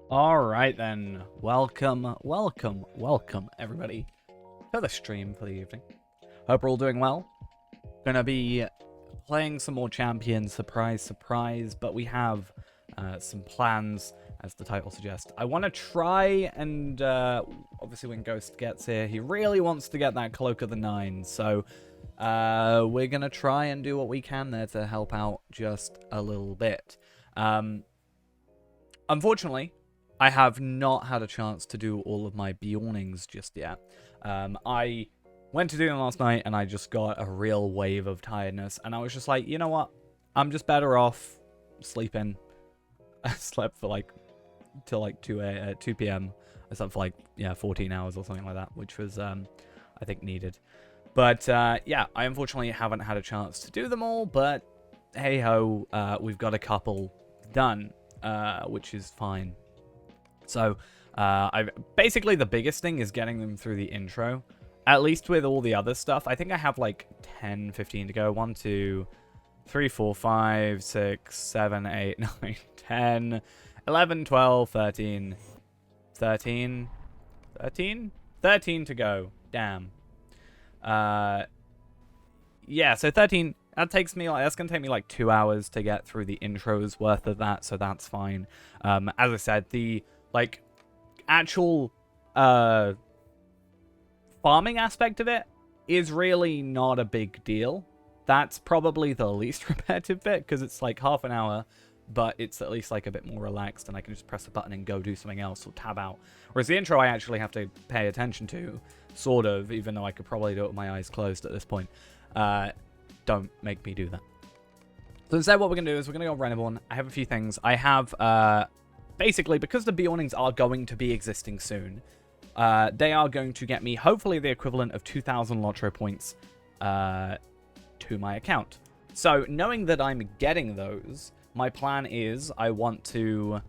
All right then, welcome everybody to the stream for the evening. Hope we're all doing well. Gonna be playing some more Champions, surprise, but we have some plans, as the title suggests. I want to try and, obviously when Ghost gets here, he really wants to get that Cloak of the Nine, so we're gonna try and do what we can there to help out just a little bit. Unfortunately, I have not had a chance to do all of my Bjornings just yet. I went to do them last night and I just got a real wave of tiredness. And I was just like, you know what? I'm just better off sleeping. I slept for till 2 p.m. I slept for 14 hours or something like that, which was, I think, needed. But yeah, I unfortunately haven't had a chance to do them all. But hey ho, we've got a couple done, which is fine. So, basically the biggest thing is getting them through the intro. At least with all the other stuff. I think I have 10, 15 to go. 1, 2, 3, 4, 5, 6, 7, 8, 9, 10, 11, 12, 13, 13, 13? 13 to go. Damn. Yeah, so 13. That takes me that's gonna take me 2 hours to get through the intros worth of that, so that's fine. As I said, the actual farming aspect of it is really not a big deal. That's probably the least repetitive bit because it's half an hour, but it's at least a bit more relaxed and I can just press a button and go do something else or tab out. Whereas the intro I actually have to pay attention to, sort of, even though I could probably do it with my eyes closed at this point. Don't make me do that. So instead what we're going to do is we're going to go Reneborn. I have a few things. I have, basically, because the Bjornings are going to be existing soon, they are going to get me, hopefully, the equivalent of 2,000 Lotro points to my account. So, knowing that I'm getting those, my plan is I want to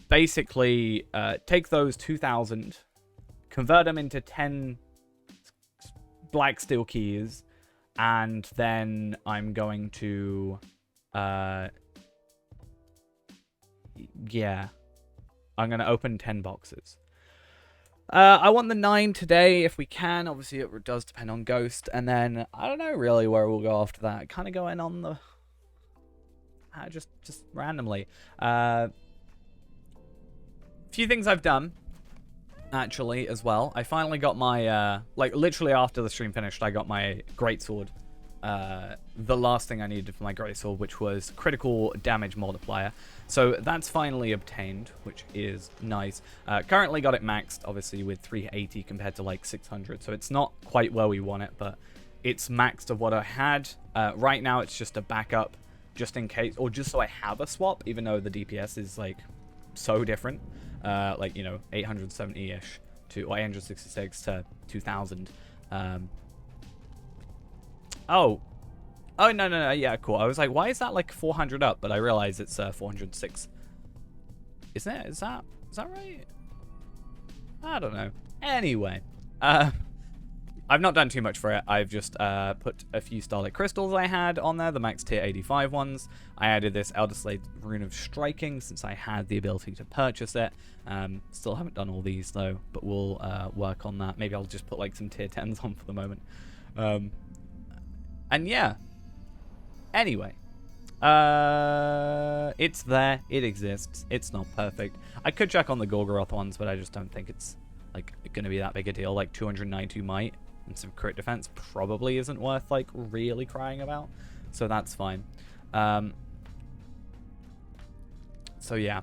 basically take those 2,000, convert them into 10 black steel keys, and then I'm going to, yeah, I'm going to open 10 boxes. I want the 9 today if we can. Obviously, it does depend on Ghost. And then, I don't know really where we'll go after that. Kind of going on the... just randomly. Few things I've done, actually, as well. I finally got my... literally after the stream finished, I got my greatsword. The last thing I needed for my greatsword, which was critical damage multiplier. So that's finally obtained, which is nice. Currently got it maxed, obviously, with 380 compared to 600. So it's not quite where we want it, but it's maxed of what I had. Right now, it's just a backup, just in case, or just so I have a swap, even though the DPS is so different. 870-ish to 866 to 2000. Oh, no, yeah, cool. I was like, why is that 400 up? But I realized it's 406. Isn't it? Is that right? I don't know. Anyway, I've not done too much for it. I've just put a few Starlight Crystals I had on there, the max tier 85 ones. I added this Elder Slave Rune of Striking since I had the ability to purchase it. Still haven't done all these though, but we'll work on that. Maybe I'll just put some tier 10s on for the moment. And yeah. Anyway. It's there. It exists. It's not perfect. I could check on the Gorgoroth ones, but I just don't think it's going to be that big a deal. 292 might and some crit defense probably isn't worth really crying about. So that's fine. So yeah.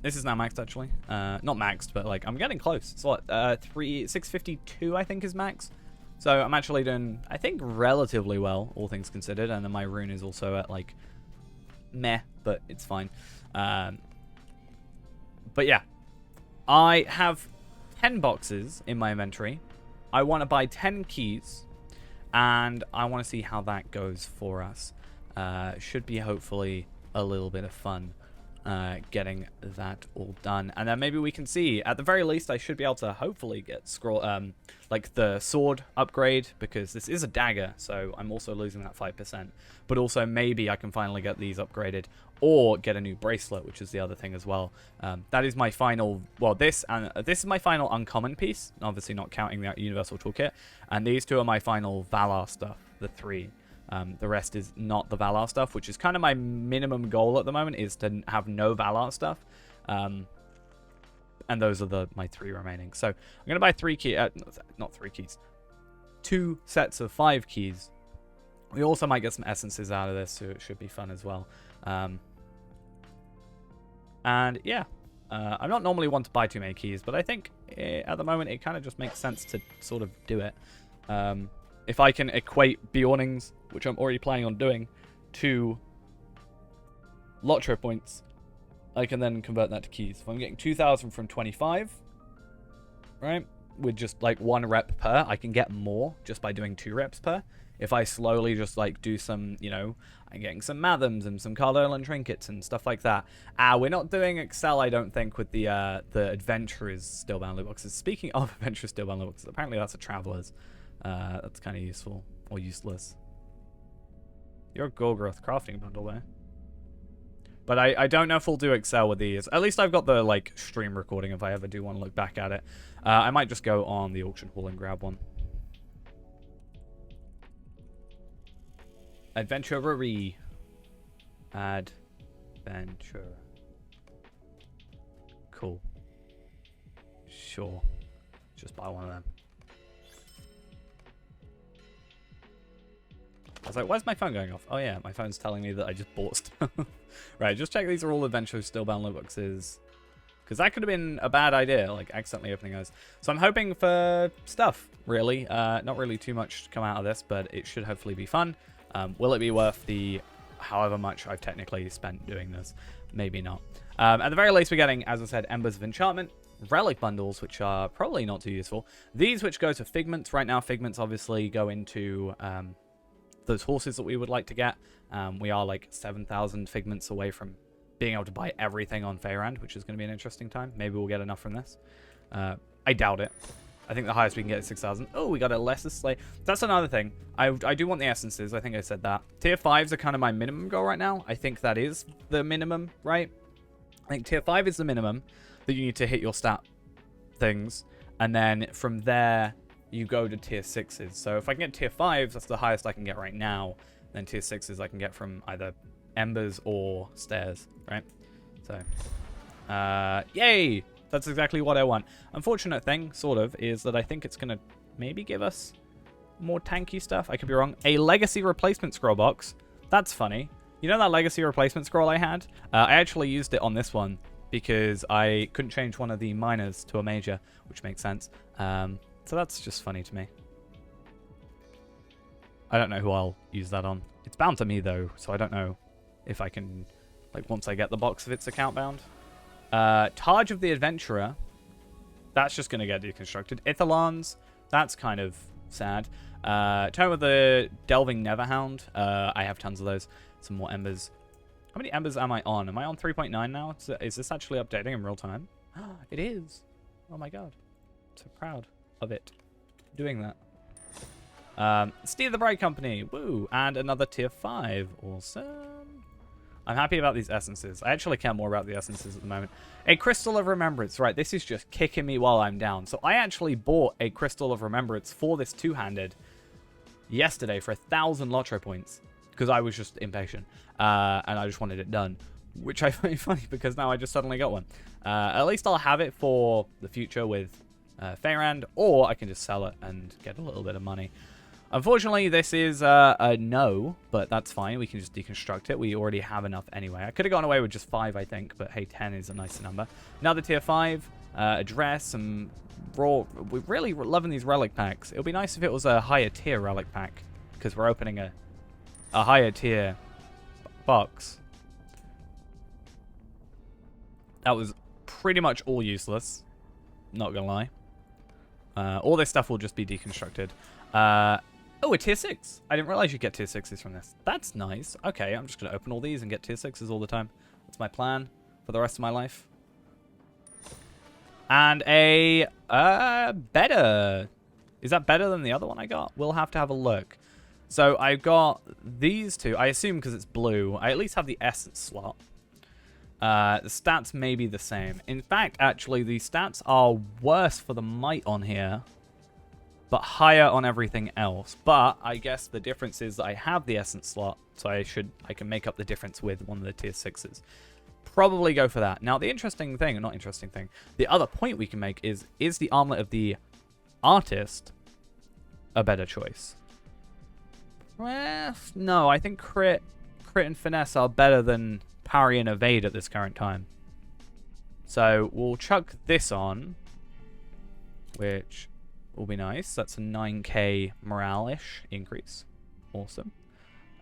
This is now maxed actually. Not maxed, but I'm getting close. So what? 652 I think is max. So I'm actually doing, I think, relatively well, all things considered. And then my rune is also at meh, but it's fine. But yeah, I have 10 boxes in my inventory. I want to buy 10 keys, and I want to see how that goes for us. Should be hopefully a little bit of fun. getting that all done. And then maybe we can see, at the very least, I should be able to hopefully get like the sword upgrade, because this is a dagger, so I'm also losing that 5%. But also maybe I can finally get these upgraded, or get a new bracelet, which is the other thing as well. That is my final, well, this is my final uncommon piece, obviously not counting the universal toolkit. And these two are my final Valar stuff, the 3. The rest is not the Valar stuff, which is kind of my minimum goal at the moment, is to have no Valar stuff. And those are my 3 remaining. So I'm going to buy 3 keys, not 3 keys, 2 sets of 5 keys. We also might get some essences out of this, so it should be fun as well. And yeah, I'm not normally one to buy too many keys, but I think at the moment it kind of just makes sense to sort of do it. If I can equate Bjornings, which I'm already planning on doing, to Lotro points, I can then convert that to keys. If I'm getting 2,000 from 25, right, with just like 1 rep per, I can get more just by doing 2 reps per. If I slowly just like do some, you know, I'm getting some Mathams and some Cardolan trinkets and stuff like that. We're not doing Excel, I don't think, with the Adventurers Stillbound loot boxes. Speaking of Adventurers Stillbound loot boxes, apparently that's a Traveler's. That's kind of useful, or useless. You're a Gorgoroth crafting bundle there. But I don't know if we'll do Excel with these. At least I've got the like stream recording if I ever do want to look back at it. I might just go on the auction hall and grab one. Adventurery. Adventure. Cool. Sure. Just buy one of them. I was like, where's my phone going off? Oh yeah, my phone's telling me that I just bought stuff. Right, just check these are all Adventure Stillbound loot boxes. Because that could have been a bad idea, like accidentally opening those. So I'm hoping for stuff, really. Not really too much to come out of this, but it should hopefully be fun. Will it be worth the however much I've technically spent doing this? Maybe not. At the very least, we're getting, as I said, Embers of Enchantment, relic bundles, which are probably not too useful. These which go to Figments. Right now, Figments obviously go into those horses that we would like to get. We are like 7,000 Figments away from being able to buy everything on Faerûn, which is going to be an interesting time. Maybe we'll get enough from this. I doubt it. I think the highest we can get is 6,000. Oh, we got a lesser slay. That's another thing. I do want the essences. I think I said that. Tier 5s are kind of my minimum goal right now. I think that is the minimum, right? I think tier 5 is the minimum that you need to hit your stat things. And then from there, you go to tier 6s. So if I can get tier 5s, that's the highest I can get right now. Then tier 6s I can get from either Embers or Stairs, right? So, yay! That's exactly what I want. Unfortunate thing, sort of, is that I think it's going to maybe give us more tanky stuff. I could be wrong. A legacy replacement scroll box. That's funny. You know that legacy replacement scroll I had? I actually used it on this one because I couldn't change one of the minors to a major, which makes sense. So that's just funny to me. I don't know who I'll use that on. It's bound to me, though, so I don't know if I can, like, once I get the box, if it's account bound. Targe of the Adventurer. That's just going to get deconstructed. Ithalons. That's kind of sad. Tome of the Delving Neverhound. I have tons of those. Some more embers. How many embers am I on? Am I on 3.9 now? Is this actually updating in real time? It is. Oh my god. I'm so proud of it. Doing that. Steer the Bright Company. Woo. And another tier 5. Awesome. I'm happy about these essences. I actually care more about the essences at the moment. A Crystal of Remembrance. Right, this is just kicking me while I'm down. So I actually bought a Crystal of Remembrance for this two-handed yesterday for 1,000 Lotro points. Because I was just impatient. And I just wanted it done. Which I find funny because now I just suddenly got one. At least I'll have it for the future with Faerûn. Or I can just sell it and get a little bit of money. Unfortunately, this is a no, but that's fine. We can just deconstruct it. We already have enough anyway. I could have gone away with just 5, I think, but hey, 10 is a nicer number. Another tier 5, address, some raw. We're really loving these relic packs. It would be nice if it was a higher tier relic pack, because we're opening a higher tier box. That was pretty much all useless, not gonna lie. All this stuff will just be deconstructed. Oh, a tier 6. I didn't realize you get tier 6s from this. That's nice. Okay, I'm just going to open all these and get tier 6s all the time. That's my plan. for the rest of my life. And a better. Is that better than the other one I got? We'll have to have a look. So I've got these two. I assume because it's blue, I at least have the essence slot. The stats may be the same. In fact, actually, the stats are worse for the might on here, but higher on everything else. But I guess the difference is that I have the essence slot, so I can make up the difference with one of the tier 6s. Probably go for that. Now, the interesting thing, or not interesting thing, the other point we can make is the armlet of the artist a better choice? Well, no, I think crit and finesse are better than parry and evade at this current time. So we'll chuck this on, which will be nice. That's a 9k morale-ish increase. Awesome.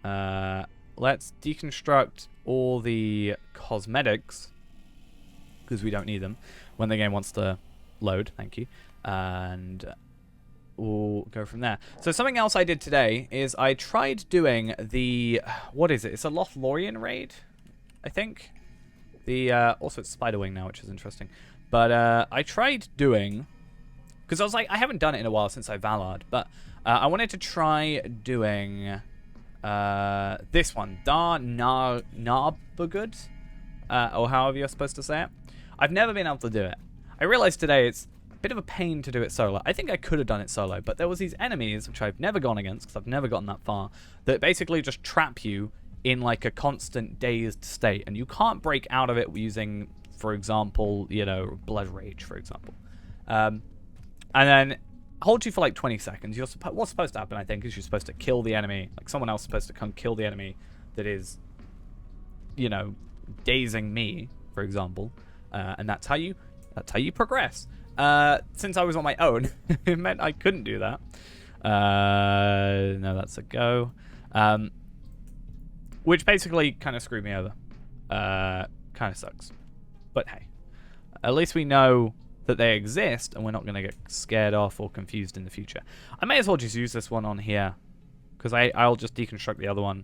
Let's deconstruct all the cosmetics, because we don't need them when the game wants to load. Thank you. And we'll go from there. So something else I did today is I tried doing the... What is it? It's a Lothlorien raid, I think. Also, it's Spiderwing now, which is interesting. But I tried doing... Because I was like, I haven't done it in a while since I Valard, but I wanted to try doing this one, Dar Narbugud, or however you're supposed to say it. I've never been able to do it. I realized today it's a bit of a pain to do it solo. I think I could have done it solo, but there was these enemies, which I've never gone against, because I've never gotten that far, that basically just trap you in like a constant dazed state, and you can't break out of it using, for example, you know, Blood Rage, for example. And then hold you for like 20 seconds. What's supposed to happen, I think, is you're supposed to kill the enemy. Like someone else is supposed to come kill the enemy that is, you know, dazing me, for example. And that's how you progress. Since I was on my own, it meant I couldn't do that. No, that's a go. Which basically kind of screwed me over. Kind of sucks. But hey, at least we know that they exist, and we're not going to get scared off or confused in the future. I may as well just use this one on here, because I'll just deconstruct the other one.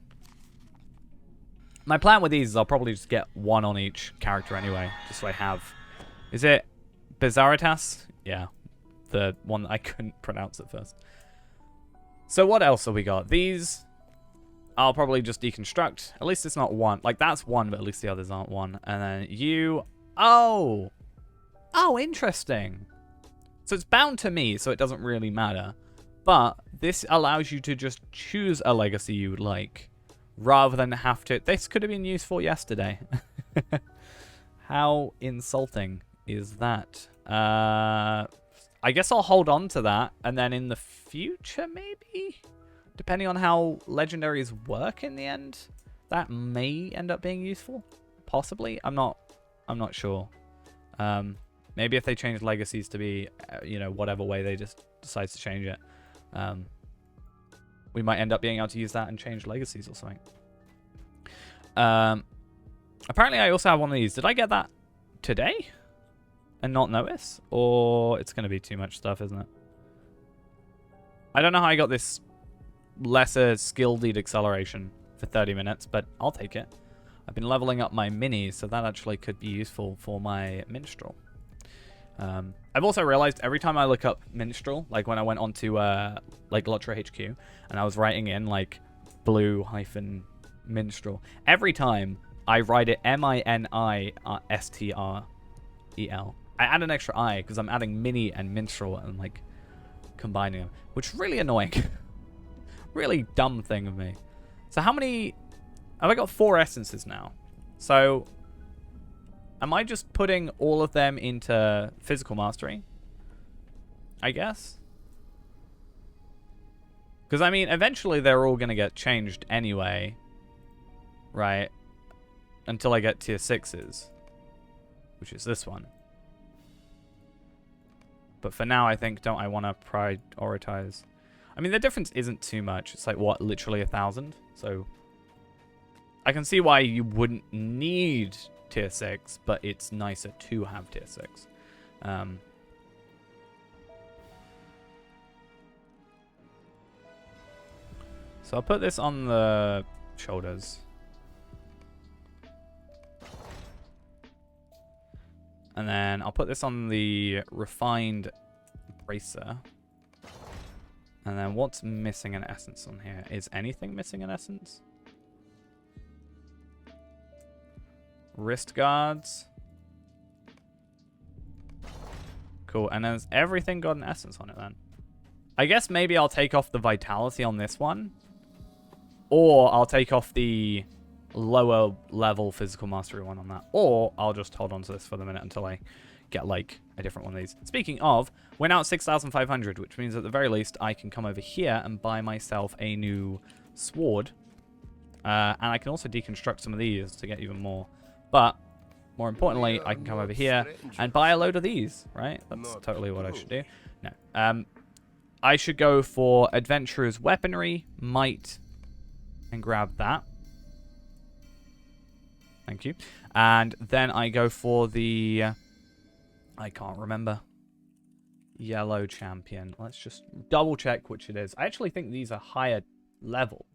My plan with these is I'll probably just get one on each character anyway, just so I have... Is it Bizarritas? Yeah, the one that I couldn't pronounce at first. So what else have we got? These I'll probably just deconstruct. At least it's not one. Like, that's one, but at least the others aren't one. And then you... Oh! Oh, interesting. So it's bound to me, so it doesn't really matter. But this allows you to just choose a legacy you would like, rather than have to... This could have been useful yesterday. How insulting is that? I guess I'll hold on to that, and then in the future, maybe? Depending on how legendaries work in the end, that may end up being useful. Possibly. I'm not sure. Maybe if they change legacies to be, you know, whatever way they just decide to change it, we might end up being able to use that and change legacies or something. Apparently, I also have one of these. Did I get that today and not notice? Or it's going to be too much stuff, isn't it? I don't know how I got this lesser skill deed acceleration for 30 minutes, but I'll take it. I've been leveling up my minis, so that actually could be useful for my minstrel. I've also realized every time I look up minstrel, like when I went onto like Lotro HQ and I was writing in like blue-minstrel, every time I write it M-I-N-I-S-T-R-E-L. I add an extra I because I'm adding mini and minstrel and like combining them, which is really annoying. Really dumb thing of me. So how many... Have I got 4 essences now? So... Am I just putting all of them into physical mastery? I guess. Because, I mean, eventually they're all going to get changed anyway. Right? Until I get tier 6s. Which is this one. But for now, I think, don't I want to prioritize... I mean, the difference isn't too much. It's like, what, literally 1,000? So, I can see why you wouldn't need tier 6, but it's nicer to have tier 6. So I'll put this on the shoulders. And then I'll put this on the refined bracer. And then what's missing in essence on here? Is anything missing in essence? Wrist guards. Cool. And has everything got an essence on it then? I guess maybe I'll take off the vitality on this one. Or I'll take off the lower level physical mastery one on that. Or I'll just hold on to this for the minute until I get like a different one of these. Speaking of, we're now at 6,500, which means at the very least I can come over here and buy myself a new sword. And I can also deconstruct some of these to get even more. But more importantly, I can come over here and buy a load of these, right? That's totally what I should do. No. I should go for Adventurer's Weaponry, Might, and grab that. Thank you. And then I go for the... I can't remember. Yellow champion. Let's just double check which it is. I actually think these are higher level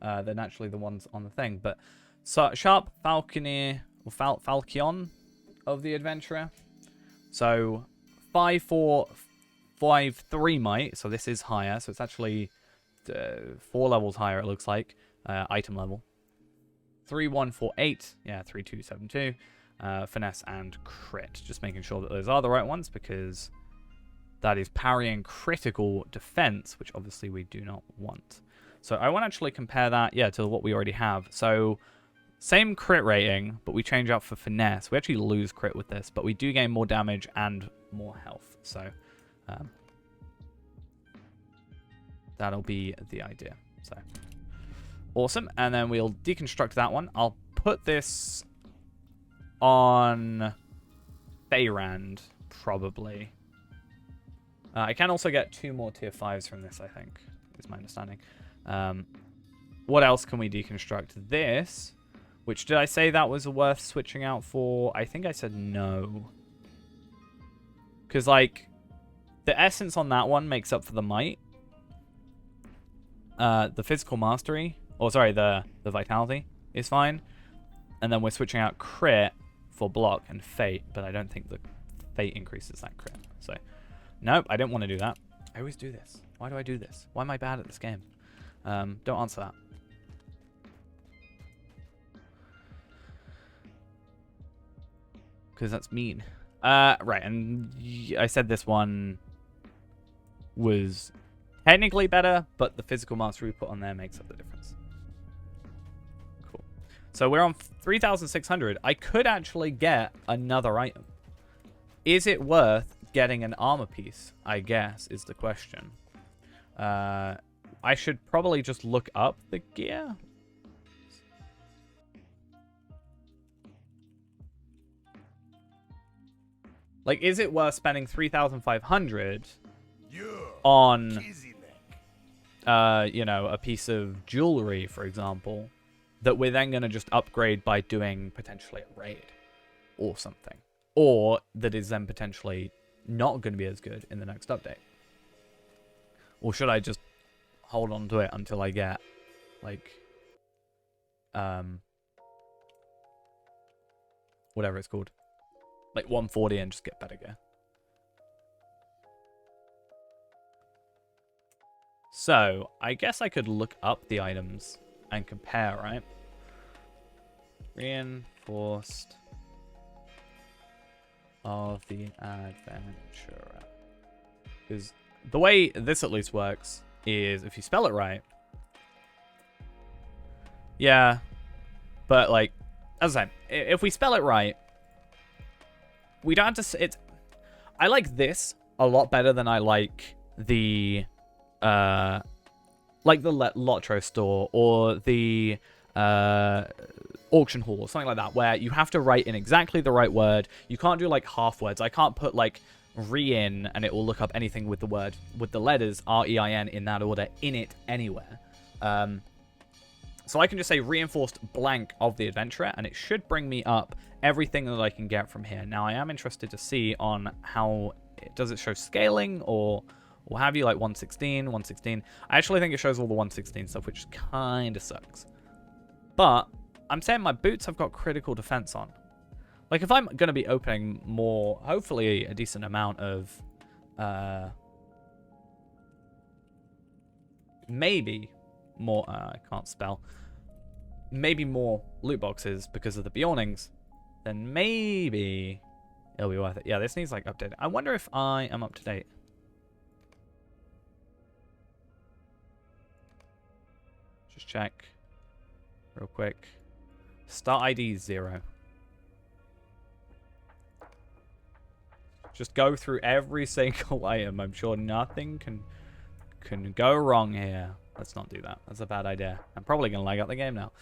than actually the ones on the thing. But so, Sharp Falconer, or Falchion of the Adventurer. So 5-4, 5-3 might. So this is higher. So it's actually 4 levels higher, it looks like. Item level. 3-1-4-8. Yeah, 3-2-7-2. Finesse and crit. Just making sure that those are the right ones, because that is parrying critical defense, which obviously we do not want. So I want to actually compare that, yeah, to what we already have. So same crit rating, but we change out for finesse. We actually lose crit with this, but we do gain more damage and more health. So that'll be the idea. So awesome. And then we'll deconstruct that one. I'll put this on Feyrand, probably. I can also get 2 more tier 5s from this, I think, is my understanding. What else can we deconstruct? This, which did I say that was worth switching out for? I think I said no. Because, like, the essence on that one makes up for the might. The physical mastery, or sorry, the vitality is fine. And then we're switching out crit for block and fate, but I don't think the fate increases that crit. So, nope, I didn't want to do that. I always do this. Why do I do this? Why am I bad at this game? Don't answer that. Because that's mean. Right, and I said this one was technically better, but the physical mastery we put on there makes up the difference. Cool. So we're on 3,600. I could actually get another item. Is it worth getting an armor piece, I guess, is the question. I should probably just look up the gear. Like, is it worth spending 3,500 on, you know, a piece of jewelry, for example, that we're then going to just upgrade by doing potentially a raid or something? Or that is then potentially not going to be as good in the next update? Or should I just hold on to it until I get, like, whatever it's called, like 140, and just get better gear? So I guess I could look up the items and compare, right? Reinforced of the Adventurer. Because the way this at least works is if you spell it right. Yeah. But, like, as I say, if we spell it right, we don't have to... I like this a lot better than I like the... like the Lotro store or the auction hall or something like that, where you have to write in exactly the right word. You can't do like half words. I can't put like Rein and it will look up anything with the word, with the letters R-E-I-N in that order in it anywhere. So I can just say reinforced blank of the Adventurer, and it should bring me up everything that I can get from here. Now I am interested to see on how does it show scaling or have you, like 116, 116. I actually think it shows all the 116 stuff, which kind of sucks. But I'm saying my boots have got critical defense on. Like, if I'm going to be opening more, hopefully a decent amount of, maybe more, I can't spell, maybe more loot boxes because of the Bjornings, then maybe it'll be worth it. Yeah, this needs, like, updated. I wonder if I am up to date. Just check real quick. Start ID 0. Just go through every single item. I'm sure nothing can go wrong here. Let's not do that. That's a bad idea. I'm probably going to lag out the game now.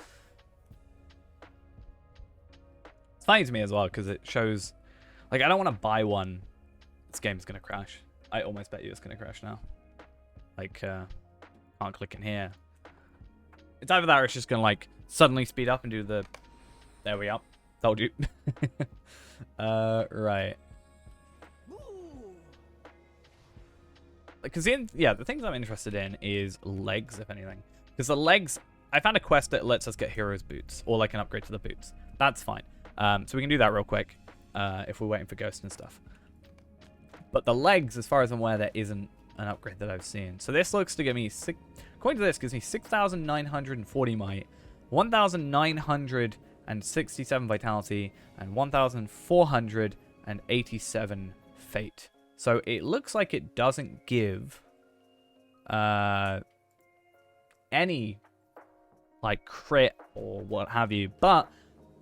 It's funny to me as well because it shows... Like, I don't want to buy one. This game's going to crash. I almost bet you it's going to crash now. Like, can't click in here. It's either that or it's just going to, like, suddenly speed up and do the... There we are. Told you. Right. Because, yeah, the things I'm interested in is legs, if anything. Because the legs... I found a quest that lets us get heroes' boots. Or, like, an upgrade to the boots. That's fine. So we can do that real quick. If we're waiting for Ghost and stuff. But the legs, as far as I'm aware, there isn't an upgrade that I've seen. So this looks to give me... According to this, gives me 6,940 might, 1,967 vitality, and 1,487 fate. So it looks like it doesn't give any like crit or what have you, but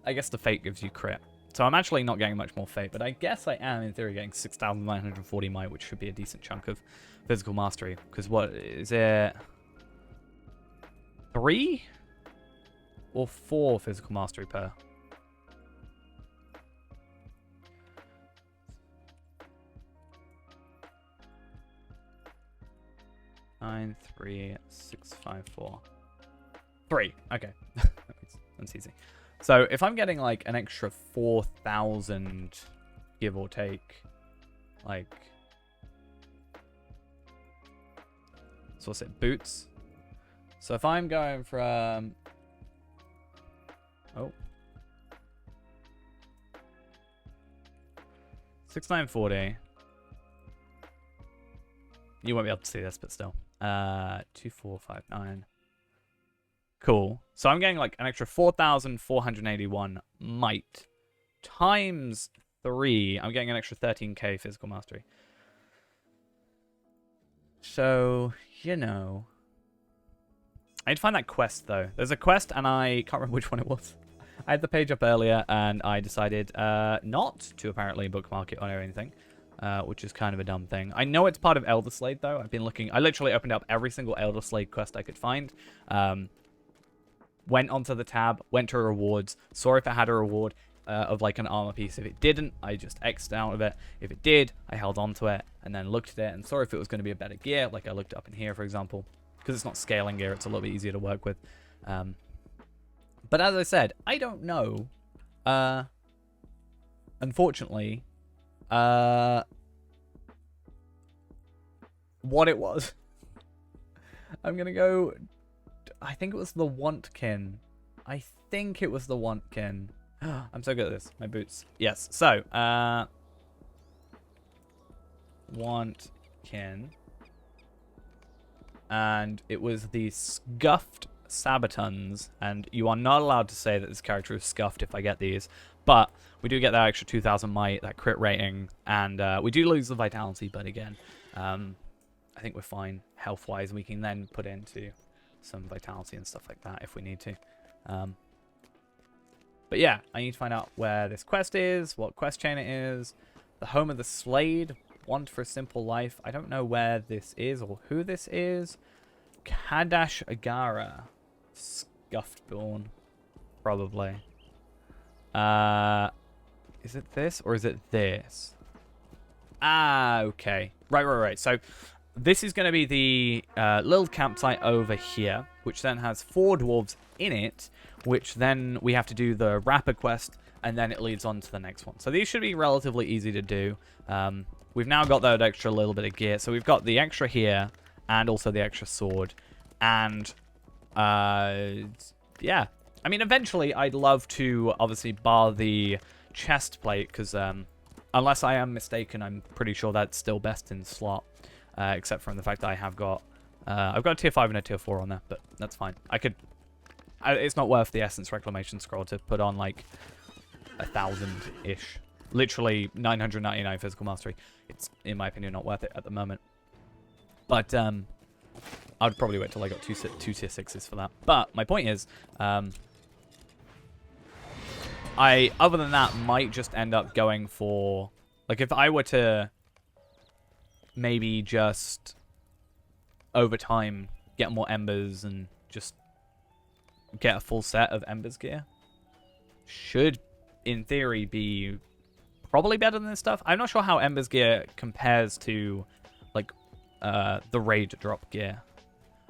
I guess the fate gives you crit. So I'm actually not getting much more fate, but I guess I am in theory getting 6,940 might, which should be a decent chunk of physical mastery. Because what is it? 3 or 4 physical mastery per? Nine, 3, 6, 5, 4. 3. Okay, that's easy. So if I'm getting like an extra 4,000, give or take, like, so what's it? Boots. So if I'm going from, 6,940. You won't be able to see this, but still. 2,459. Cool. So I'm getting like an extra 4,481 might times 3. I'm getting an extra 13k physical mastery. So, you know. I need to find that quest, though. There's a quest, and I can't remember which one it was. I had the page up earlier, and I decided not to apparently bookmark it or anything, which is kind of a dumb thing. I know it's part of Elder Slade, though. I've been looking. I literally opened up every single Elder Slade quest I could find. Went onto the tab, went to rewards, saw if it had a reward of like an armor piece. If it didn't, I just X'd out of it. If it did, I held on to it, and then looked at it, and saw if it was going to be a better gear. Like I looked up in here, for example. Because it's not scaling gear, it's a little bit easier to work with. But as I said, I don't know, unfortunately, what it was. I'm going to go, I think it was the Wantkin. I think it was the Wantkin. I'm so good at this, my boots. Yes, so, Wantkin. And it was the Scuffed Sabatons, and you are not allowed to say that this character is scuffed if I get these, but we do get that extra 2,000 might, that crit rating, and we do lose the vitality, but again, I think we're fine health-wise. We can then put into some vitality and stuff like that if we need to. But yeah, I need to find out where this quest is, what quest chain it is, the home of the Slade, Want for a Simple Life. I don't know where this is or who this is. Kadash Agara. Scuffedborn. Probably. Is it this or is it this? Ah, okay. Right. So this is going to be the little campsite over here, which then has 4 dwarves in it, which then we have to do the rapid quest, and then it leads on to the next one. So these should be relatively easy to do. We've now got that extra little bit of gear. So we've got the extra here and also the extra sword. And, yeah. I mean, eventually I'd love to, obviously, bar the chest plate, because unless I am mistaken, I'm pretty sure that's still best in slot, except from the fact that I've got a tier 5 and a tier 4 on there, but that's fine. It's not worth the Essence Reclamation Scroll to put on like 1,000-ish. Literally 999 physical mastery. It's, in my opinion, not worth it at the moment. But I'd probably wait till I got two tier 6s for that. But my point is, I, other than that, might just end up going for, like, if I were to maybe just over time get more embers and just get a full set of embers gear, should in theory be probably better than this stuff. I'm not sure how embers gear compares to like the raid drop gear.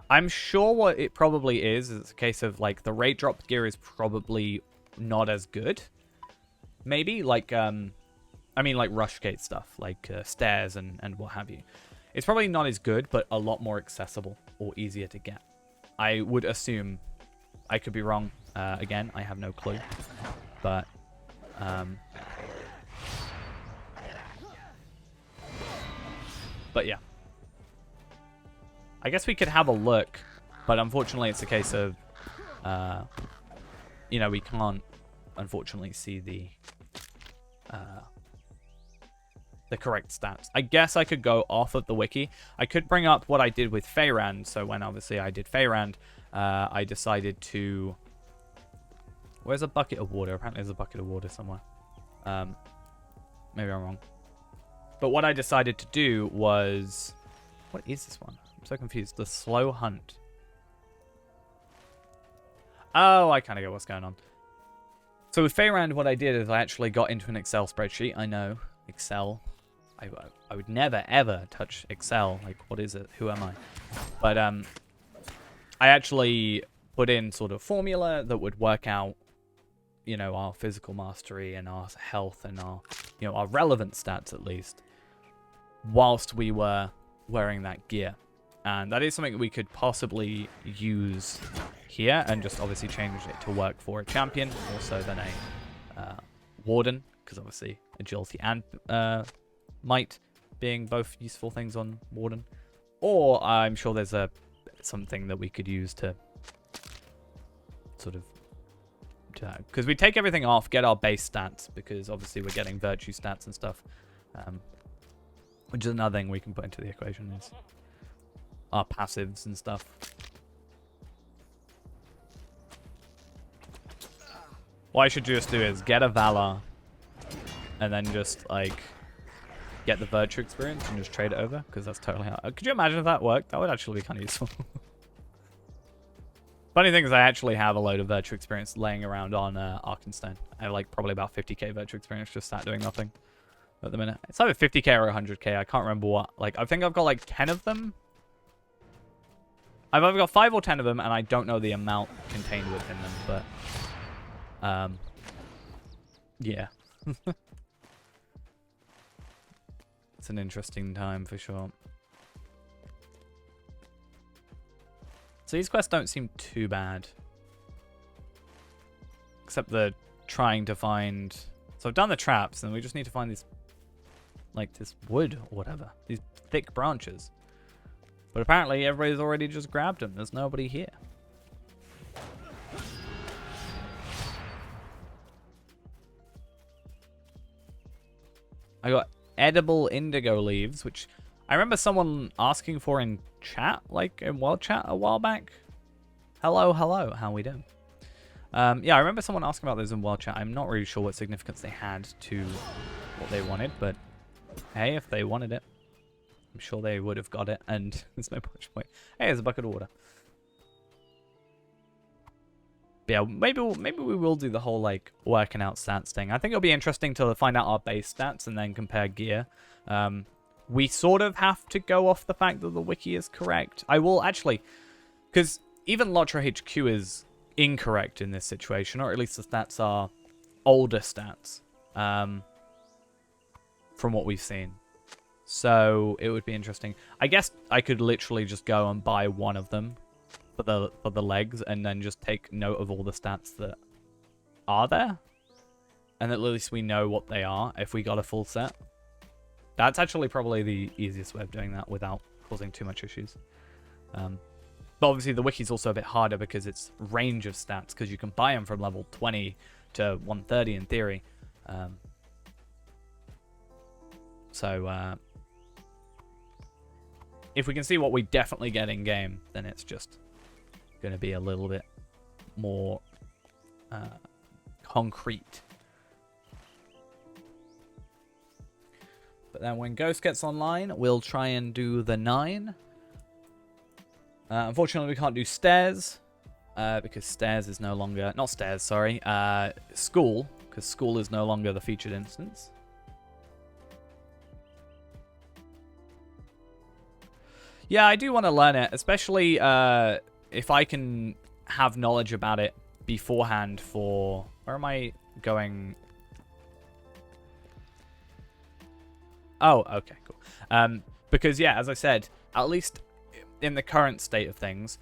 I'm sure what it probably is a case of like the raid drop gear is probably not as good. Maybe like I mean like Rushgate stuff, like stairs and what have you. It's probably not as good, but a lot more accessible or easier to get. I would assume. I could be wrong. Again, I have no clue. But yeah. I guess we could have a look, but unfortunately it's a case of you know, we can't unfortunately see the correct stats. I guess I could go off of the wiki. I could bring up what I did with Feyrand. So when obviously I did Feyrand, I decided to... Where's a bucket of water? Apparently there's a bucket of water somewhere. Maybe I'm wrong. But what I decided to do was... What is this one? I'm so confused. The Slow Hunt. Oh, I kind of get what's going on. So with Feyrand, what I did is I actually got into an Excel spreadsheet. I know. Excel. I would never, ever touch Excel. Like, what is it? Who am I? But I actually put in sort of formula that would work out, you know, our physical mastery and our health and our, you know, our relevant stats at least, whilst we were wearing that gear. And that is something that we could possibly use here and just obviously change it to work for a champion, also then a warden, because obviously agility and might being both useful things on warden. Or I'm sure there's something that we could use to sort of, because we take everything off, get our base stats, because obviously we're getting virtue stats and stuff, which is another thing we can put into the equation is our passives and stuff. What I should just do is get a Valor and then just like get the virtue experience and just trade it over, because that's totally how... Could you imagine if that worked? That would actually be kind of useful. Funny thing is I actually have a load of virtue experience laying around on Arkenstone. I have like probably about 50k virtue experience just sat doing nothing at the minute. It's either 50k or 100k. I can't remember what. Like, I think I've got like 10 of them. I've either got 5 or 10 of them, and I don't know the amount contained within them, but yeah. It's an interesting time for sure. So these quests don't seem too bad. Except the trying to find... So I've done the traps, and we just need to find these... Like, this wood or whatever. These thick branches. But apparently everybody's already just grabbed them. There's nobody here. I got edible indigo leaves, which I remember someone asking for in chat, like in world chat a while back. Hello, how we doing? Yeah, I remember someone asking about those in world chat. I'm not really sure what significance they had to what they wanted, but hey, if they wanted it, I'm sure they would have got it, and there's no much point. Hey, there's a bucket of water. But yeah, maybe we will do the whole like working out stats thing. I think it'll be interesting to find out our base stats and then compare gear. We sort of have to go off the fact that the wiki is correct. I will actually, because even Lotra HQ is incorrect in this situation, or at least the stats are older stats from what we've seen. So it would be interesting. I guess I could literally just go and buy one of them for the legs and then just take note of all the stats that are there. And at least we know what they are if we got a full set. That's actually probably the easiest way of doing that without causing too much issues. But obviously the wiki's also a bit harder because it's range of stats, because you can buy them from level 20 to 130 in theory. So if we can see what we definitely get in game, then it's just going to be a little bit more concrete. But then when Ghost gets online, we'll try and do the 9. Unfortunately, we can't do stairs, because stairs is no longer... Not stairs, sorry. School, because school is no longer the featured instance. Yeah, I do want to learn it, especially if I can have knowledge about it beforehand for... Where am I going? Oh, okay, cool. Because, yeah, as I said, at least in the current state of things,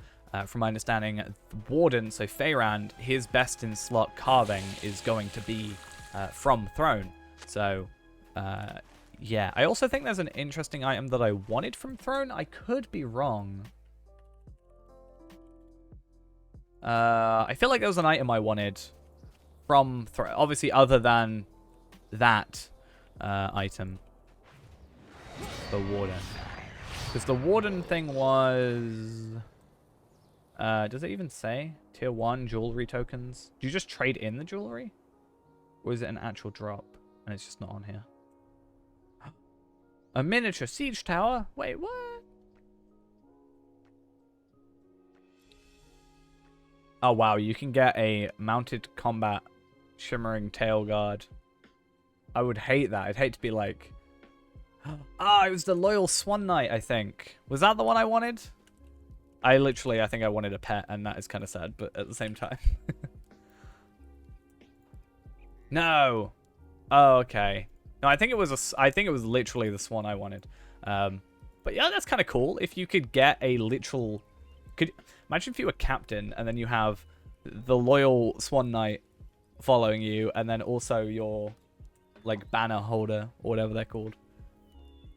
from my understanding, Warden, so Feyrand, his best in slot carving is going to be from Throne. So, yeah. I also think there's an interesting item that I wanted from Throne. I could be wrong. I feel like there was an item I wanted from Throne. Obviously, other than that item. The Warden. Because the Warden thing was... does it even say? Tier 1 jewelry tokens? Do you just trade in the jewelry? Or is it an actual drop? And it's just not on here. A miniature siege tower? Wait, what? Oh, wow. You can get a mounted combat shimmering tail guard. I would hate that. I'd hate to be like... Ah, it was the Loyal Swan Knight, I think. Was that the one I wanted? I think I wanted a pet, and that is kind of sad, but at the same time. No. Oh, okay. No, I think it was literally the swan I wanted. But yeah, that's kind of cool. If you could get a literal... Imagine if you were captain, and then you have the Loyal Swan Knight following you, and then also your, like, banner holder, or whatever they're called.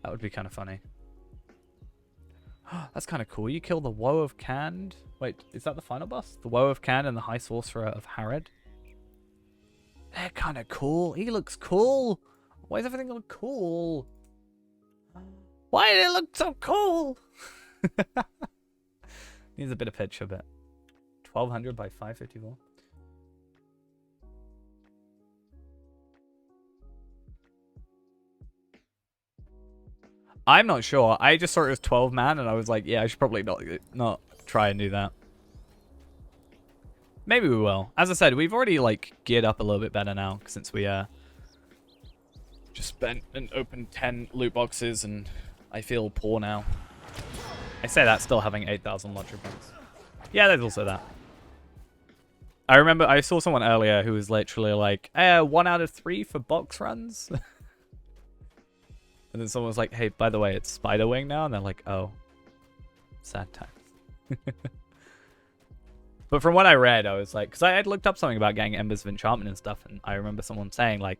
That would be kind of funny. That's kind of cool. You kill the Woe of Khand. Wait, is that the final boss? The Woe of Khand and the High Sorcerer of Harad. They're kind of cool. He looks cool. Why does everything look cool? Why did it look so cool? Needs a bit of picture, but 1200 by 554. I'm not sure. I just saw it was 12 man, and I was like, yeah, I should probably not try and do that. Maybe we will. As I said, we've already like geared up a little bit better now since we just spent and opened 10 loot boxes, and I feel poor now. I say that still having 8,000 lottery points. Yeah, there's also that. I remember I saw someone earlier who was literally like, 1 out of 3 for box runs. And then someone was like, hey, by the way, it's Spiderwing now. And they're like, oh, sad times. But from what I read, I was like, because I had looked up something about getting Embers of Enchantment and stuff. And I remember someone saying, like,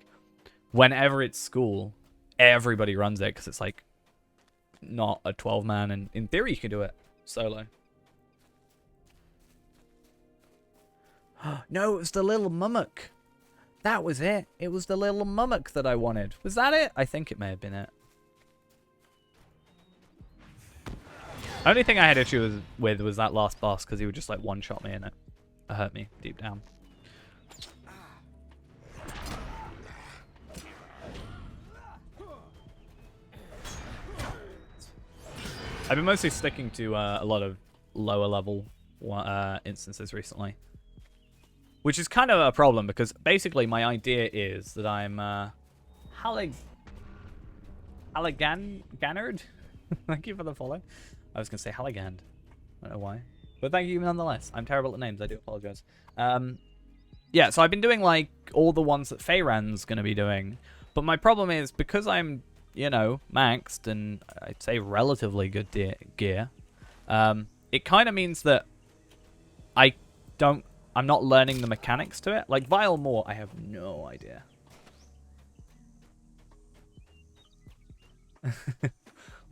whenever it's school, everybody runs it because it's like not a 12 man. And in theory, you can do it solo. No, it was the little mummock. That was it. It was the little mummock that I wanted. Was that it? I think it may have been it. Only thing I had issue with was that last boss, because he would just like one-shot me and it hurt me deep down. I've been mostly sticking to a lot of lower level instances recently. Which is kind of a problem, because basically my idea is that I'm Halligannard. Thank you for the follow. I was going to say Halligand. I don't know why. But thank you nonetheless. I'm terrible at names. I do apologize. Yeah, so I've been doing like all the ones that Feyrand's going to be doing. But my problem is, because I'm, you know, maxed and I'd say relatively good gear, it kind of means that I'm not learning the mechanics to it. Like Vile Moor, I have no idea.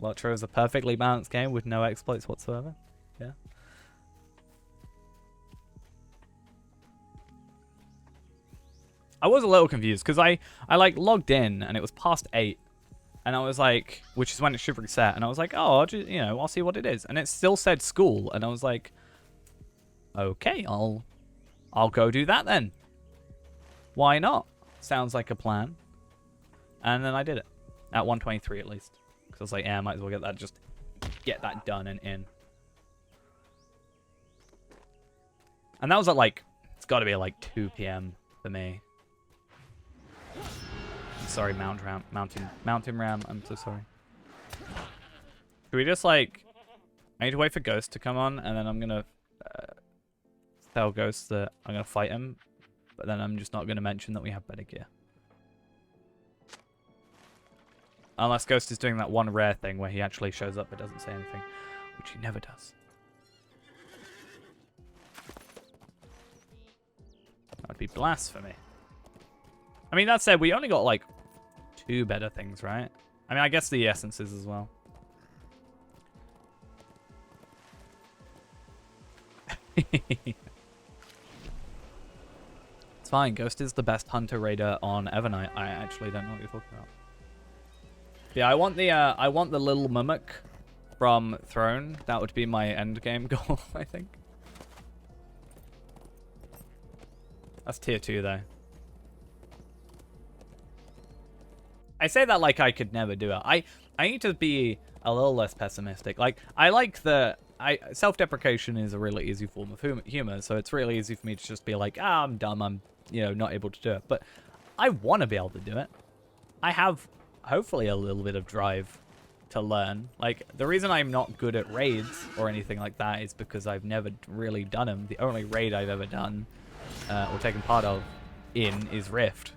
Lotro is a perfectly balanced game with no exploits whatsoever. Yeah. I was a little confused because I like logged in and it was past 8. And I was like, which is when it should reset. And I was like, oh, I'll just, I'll see what it is. And it still said school. And I was like, okay, I'll go do that then. Why not? Sounds like a plan. And then I did it. At 123 at least. Because I was like, yeah, I might as well get that done and in. And that was at like, it's got to be at like 2 p.m. for me. Sorry, Mountain Ram. I'm so sorry. Should we just like... I need to wait for Ghost to come on, and then I'm going to tell Ghost that I'm going to fight him. But then I'm just not going to mention that we have better gear. Unless Ghost is doing that one rare thing where he actually shows up but doesn't say anything. Which he never does. That would be blasphemy. I mean, that said, we only got like 2 better things, right? I mean, I guess the essences as well. It's fine. Ghost is the best hunter raider on Evernight. I actually don't know what you're talking about. Yeah, I want the little mimic from Throne. That would be my end game goal, I think. That's tier 2 though. I say that like I could never do it. I need to be a little less pessimistic. Like, I like the... self-deprecation is a really easy form of humor, so it's really easy for me to just be like, I'm dumb, I'm, not able to do it. But I want to be able to do it. I have, hopefully, a little bit of drive to learn. Like, the reason I'm not good at raids or anything like that is because I've never really done them. The only raid I've ever done, or taken part of, is Rift.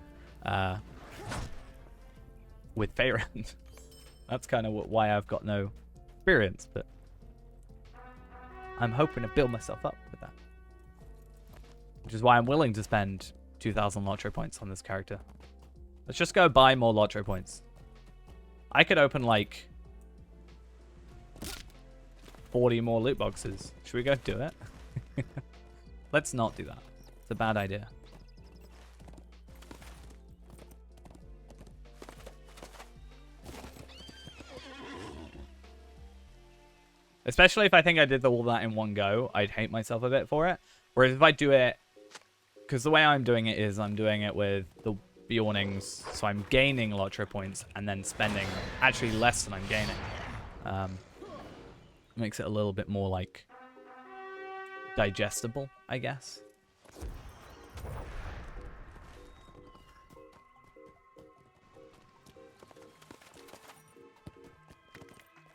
With Faerun. That's kind of why I've got no experience, but I'm hoping to build myself up with that. Which is why I'm willing to spend 2,000 Lotro points on this character. Let's just go buy more Lotro points. I could open like 40 more loot boxes. Should we go do it? Let's not do that. It's a bad idea. Especially if I think I did all that in one go, I'd hate myself a bit for it. Whereas if I do it... Because the way I'm doing it is I'm doing it with the Bjornings, so I'm gaining Lotro points and then spending actually less than I'm gaining. Makes it a little bit more, like, digestible, I guess.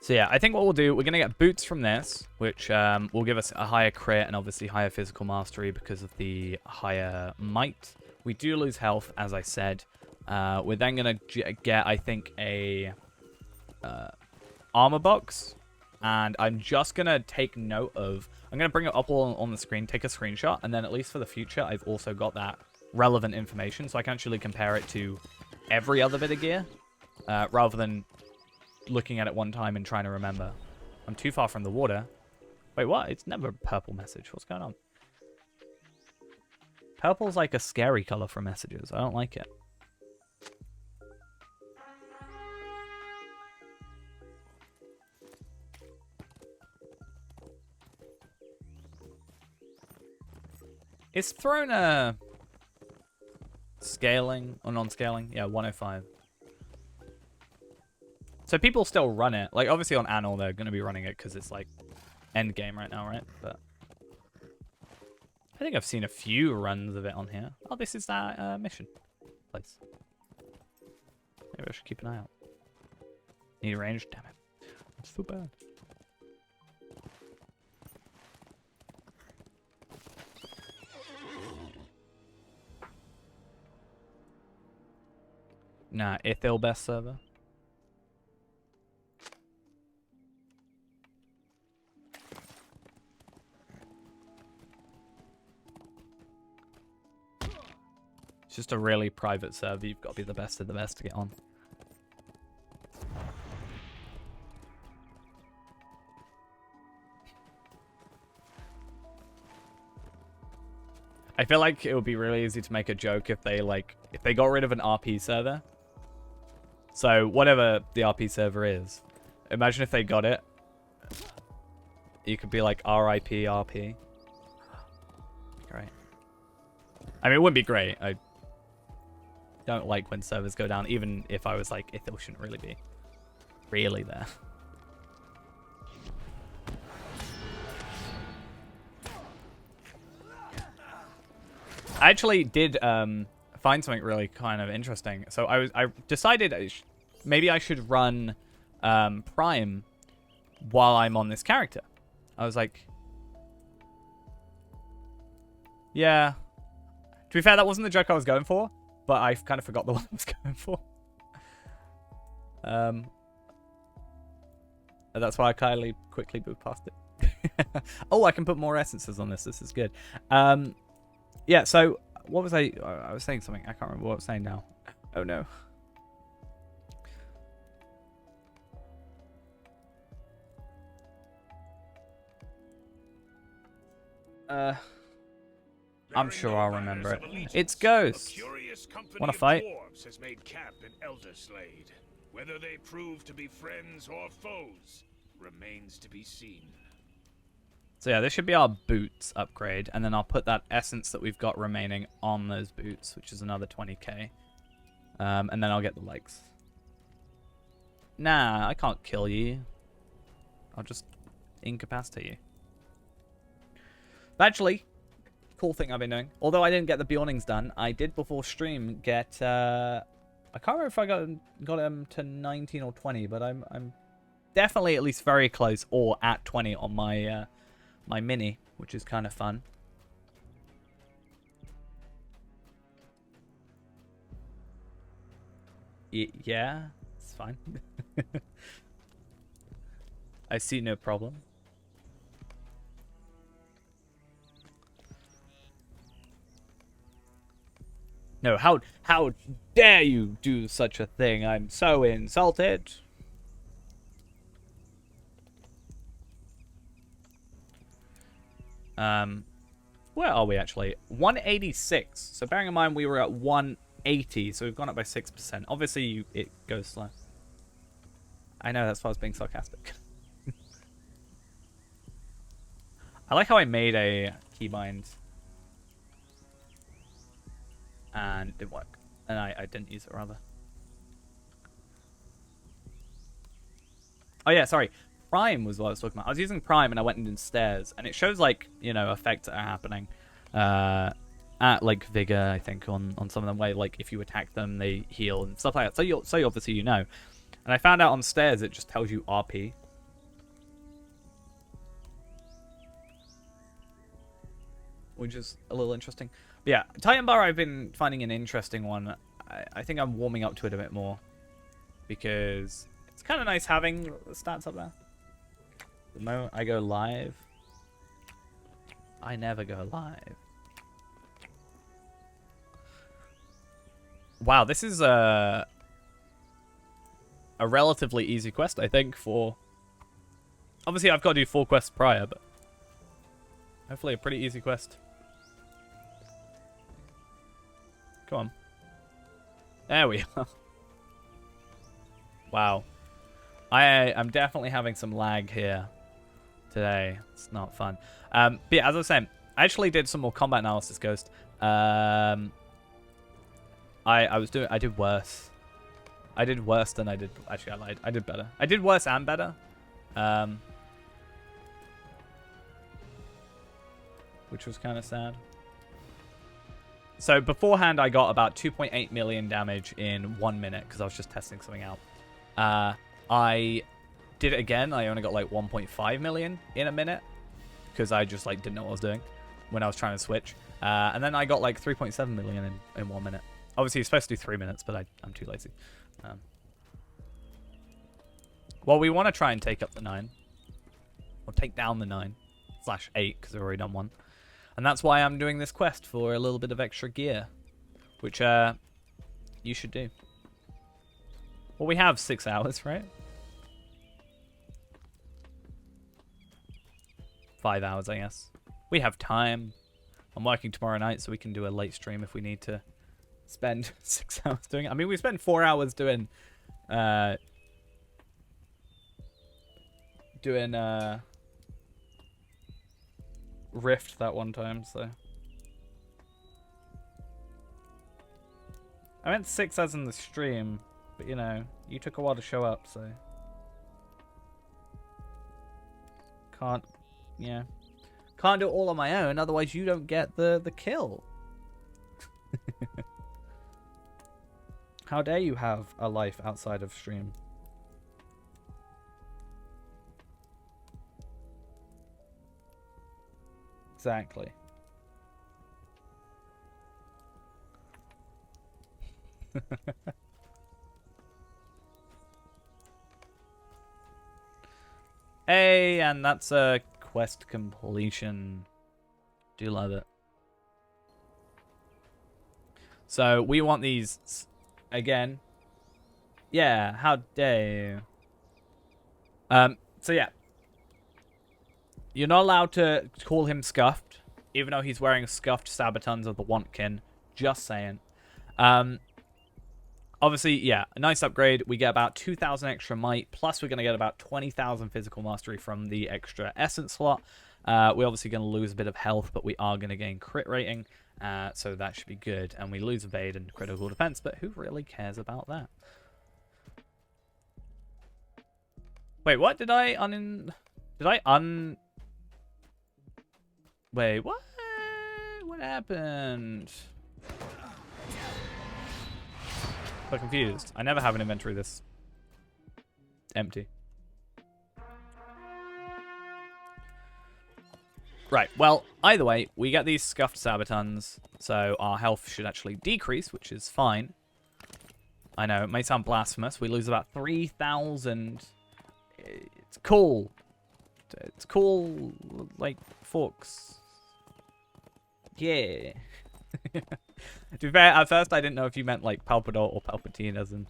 So yeah, I think what we'll do, we're going to get boots from this, which will give us a higher crit and obviously higher physical mastery because of the higher might. We do lose health, as I said. We're then going to get, I think, a armor box. And I'm just going to take note of... I'm going to bring it up all on the screen, take a screenshot, and then at least for the future, I've also got that relevant information, so I can actually compare it to every other bit of gear, rather than looking at it one time and trying to remember. I'm too far from the water. Wait, what? It's never a purple message. What's going on? Purple's like a scary color for messages. I don't like it. Is Throne scaling or non-scaling? Yeah, 105. So people still run it. Like, obviously on Annual, they're going to be running it because it's, like, end game right now, right? But I think I've seen a few runs of it on here. Oh, this is that mission place. Maybe I should keep an eye out. Need range? Damn it. That's so bad. Nah, Ithil best server. It's just a really private server. You've got to be the best of the best to get on. I feel like it would be really easy to make a joke if they got rid of an RP server. So whatever the RP server is, imagine if they got it. You could be like RIP RP. Great. I mean, it wouldn't be great. I don't like when servers go down, even if I was like, Ithil shouldn't really be there. I actually did find something really kind of interesting. So I decided maybe I should run Prime while I'm on this character. I was like, yeah. To be fair, that wasn't the joke I was going for, but I kind of forgot the one I was going for. That's why I kindly quickly moved past it. Oh, I can put more essences on this. This is good. Yeah, so what was I was saying something. I can't remember what I was saying now. Oh, no. I'm sure I'll remember it. It's Ghost. Want to fight? Has made camp in Elderslade. Whether they prove to be friends or foes remains to be seen. So yeah, this should be our boots upgrade, and then I'll put that essence that we've got remaining on those boots, which is another 20k. And then I'll get the legs. Nah, I can't kill you. I'll just incapacitate you. But actually, cool thing I've been doing. Although I didn't get the Bjornings done, I did before stream get... I can't remember if I got him to 19 or 20, but I'm definitely at least very close, or at 20 on my... my mini, which is kind of fun. Yeah, it's fine. I see no problem. No, how dare you do such a thing? I'm so insulted. Where are we actually? 186. So bearing in mind we were at 180, so we've gone up by 6%. Obviously, it goes slow. I know, that's why I was being sarcastic. I like how I made a keybind and it didn't work. And I didn't use it, rather. Oh yeah, sorry. Prime was what I was talking about. I was using Prime and I went and did stairs, and it shows like, you know, effects that are happening at like Vigor, I think, on some of them, where like if you attack them they heal and stuff like that. So you obviously, you know. And I found out on stairs it just tells you RP. Which is a little interesting. But yeah, Titan Bar I've been finding an interesting one. I think I'm warming up to it a bit more, because it's kind of nice having the stats up there. The moment I go live, I never go live. Wow, this is a relatively easy quest, I think, for... Obviously, I've got to do 4 quests prior, but hopefully a pretty easy quest. Come on. There we are. Wow. I'm definitely having some lag here today. It's not fun. But yeah, as I was saying, I actually did some more combat analysis, Ghost. I did worse. I did worse than I did. Actually, I lied. I did better. I did worse and better. Which was kind of sad. So beforehand, I got about 2.8 million damage in 1 minute because I was just testing something out. I did it again. I only got like 1.5 million in a minute because I just like didn't know what I was doing when I was trying to switch. And then I got like 3.7 million in 1 minute. Obviously, it's supposed to do 3 minutes, but I'm too lazy. Well, we want to try and take up the 9. Or take down the 9/8 because I've already done 1. And that's why I'm doing this quest, for a little bit of extra gear. Which you should do. Well, we have 6 hours, right? 5 hours, I guess. We have time. I'm working tomorrow night, so we can do a late stream if we need to spend 6 hours doing it. I mean, we spent 4 hours doing Rift that one time, so I meant 6 as in the stream, but you know, you took a while to show up, so can't do it all on my own, otherwise you don't get the kill. How dare you have a life outside of stream? Exactly. Hey, and that's a quest completion. Do love it. So we want these again. Yeah, how dare you? So yeah. You're not allowed to call him scuffed, even though he's wearing scuffed Sabatons of the Wantkin. Just saying. Obviously, yeah, a nice upgrade. We get about 2,000 extra might, plus we're going to get about 20,000 physical mastery from the extra essence slot. We're obviously going to lose a bit of health, but we are going to gain crit rating, so that should be good. And we lose evade and critical defense, but who really cares about that? Wait, what? Did I Wait, what? What happened? I'm confused. I never have an inventory this empty. Right, well, either way, we get these scuffed Sabatons, so our health should actually decrease, which is fine. I know, it may sound blasphemous. We lose about 3,000. It's cool. It's cool, like, forks. Yeah. To be fair, at first I didn't know if you meant like Palpador or Palpatine, as in,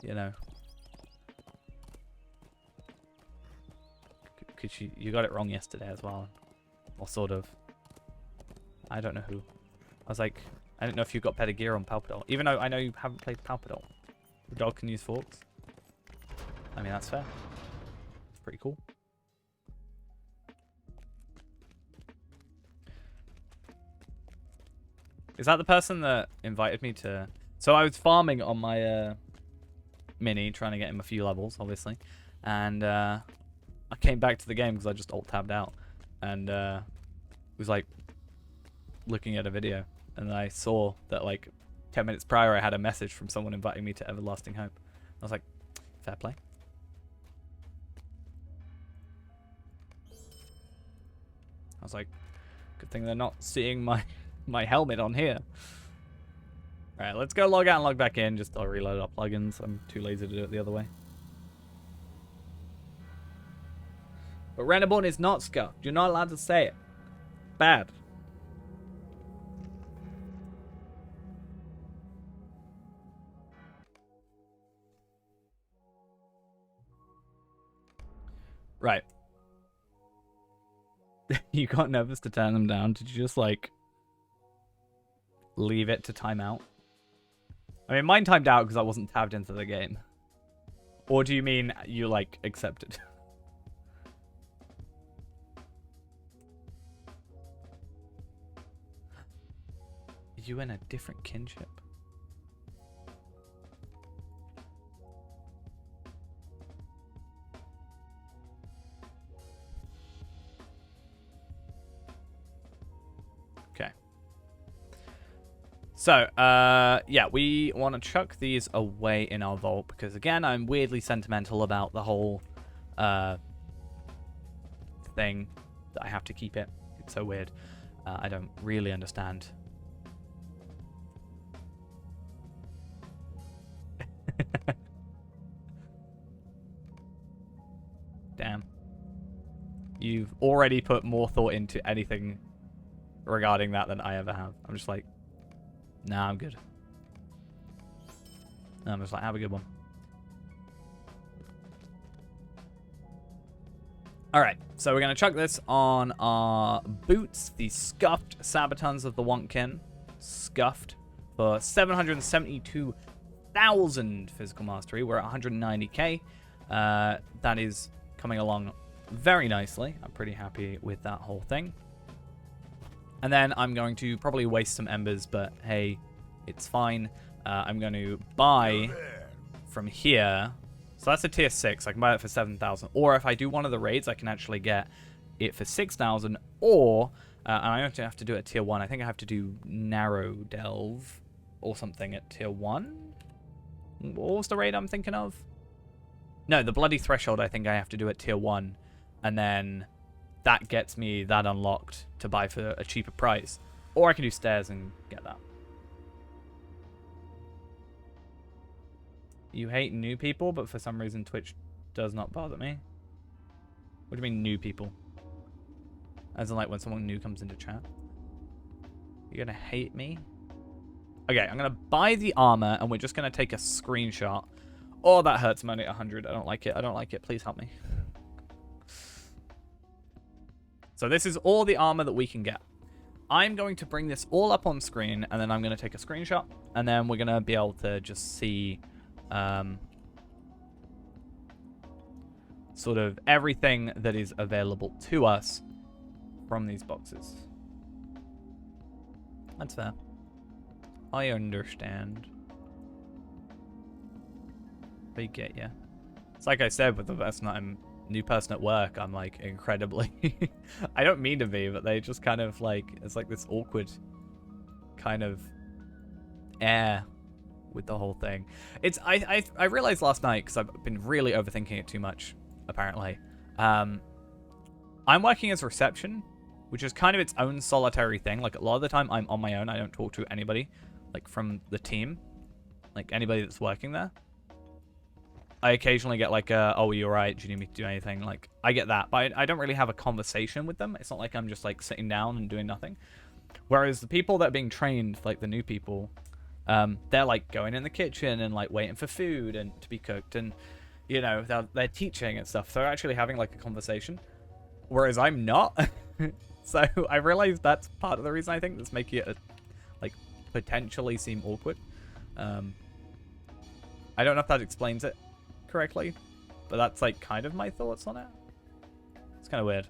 you know. Cause you got it wrong yesterday as well, or sort of. I don't know who. I was like, I didn't know if you got better gear on Palpador, even though I know you haven't played Palpador. The dog can use forks. I mean, that's fair. It's pretty cool. Is that the person that invited me to... So I was farming on my mini, trying to get him a few levels, obviously. And I came back to the game because I just alt-tabbed out. And was like looking at a video. And I saw that like 10 minutes prior I had a message from someone inviting me to Everlasting Hope. I was like, fair play. I was like, good thing they're not seeing my helmet on here. Alright, let's go log out and log back in. Just I'll reload our plugins. I'm too lazy to do it the other way. But Reneborn is not scuffed. You're not allowed to say it. Bad. Right. You got nervous to turn them down. Did you just like leave it to time out? I mean, mine timed out because I wasn't tabbed into the game. Or do you mean you, like, accepted? Are you in a different kinship? Okay. So, yeah, we want to chuck these away in our vault because, again, I'm weirdly sentimental about the whole thing that I have to keep it. It's so weird. I don't really understand. Damn. You've already put more thought into anything regarding that than I ever have. I'm just like, nah, I'm good. And I'm just like, have a good one. Alright, so we're going to chuck this on our boots, the Scuffed Sabatons of the Wontkin. Scuffed for 772,000 physical mastery. We're at 190k. That is coming along very nicely. I'm pretty happy with that whole thing. And then I'm going to probably waste some embers, but hey, it's fine. I'm going to buy from here. So that's a tier 6. I can buy it for 7,000. Or if I do one of the raids, I can actually get it for 6,000. Or, and I don't have to do it at tier 1. I think I have to do Narrow Delve or something at tier 1. What was the raid I'm thinking of? No, the Bloody Threshold I think I have to do at tier 1. And then that gets me that unlocked to buy for a cheaper price. Or I can do Stairs and get that. You hate new people, but for some reason Twitch does not bother me. What do you mean new people? As in like when someone new comes into chat? You're gonna hate me? Okay, I'm gonna buy the armor and we're just gonna take a screenshot. Oh, that hurts. I'm only at 100. I don't like it. I don't like it. Please help me. So this is all the armor that we can get. I'm going to bring this all up on screen and then I'm gonna take a screenshot and then we're gonna be able to just see sort of everything that is available to us from these boxes. That's fair. I understand. I get ya. It's like I said with the person I'm new person at work, I'm like incredibly I don't mean to be, but they just kind of like, it's like this awkward kind of air with the whole thing. It's I realized last night, because I've been really overthinking it too much, apparently. I'm working as reception, which is kind of its own solitary thing. Like a lot of the time I'm on my own. I don't talk to anybody like from the team, like anybody that's working there. I occasionally get like oh, are you alright? Do you need me to do anything? Like I get that, but I don't really have a conversation with them. It's not like I'm just like sitting down and doing nothing. Whereas the people that are being trained, like the new people, they're like going in the kitchen and like waiting for food and to be cooked, and you know they're teaching and stuff. So they're actually having like a conversation, whereas I'm not. So I realized that's part of the reason I think that's making it like potentially seem awkward. I don't know if that explains it correctly, but that's like kind of my thoughts on it. It's kind of weird.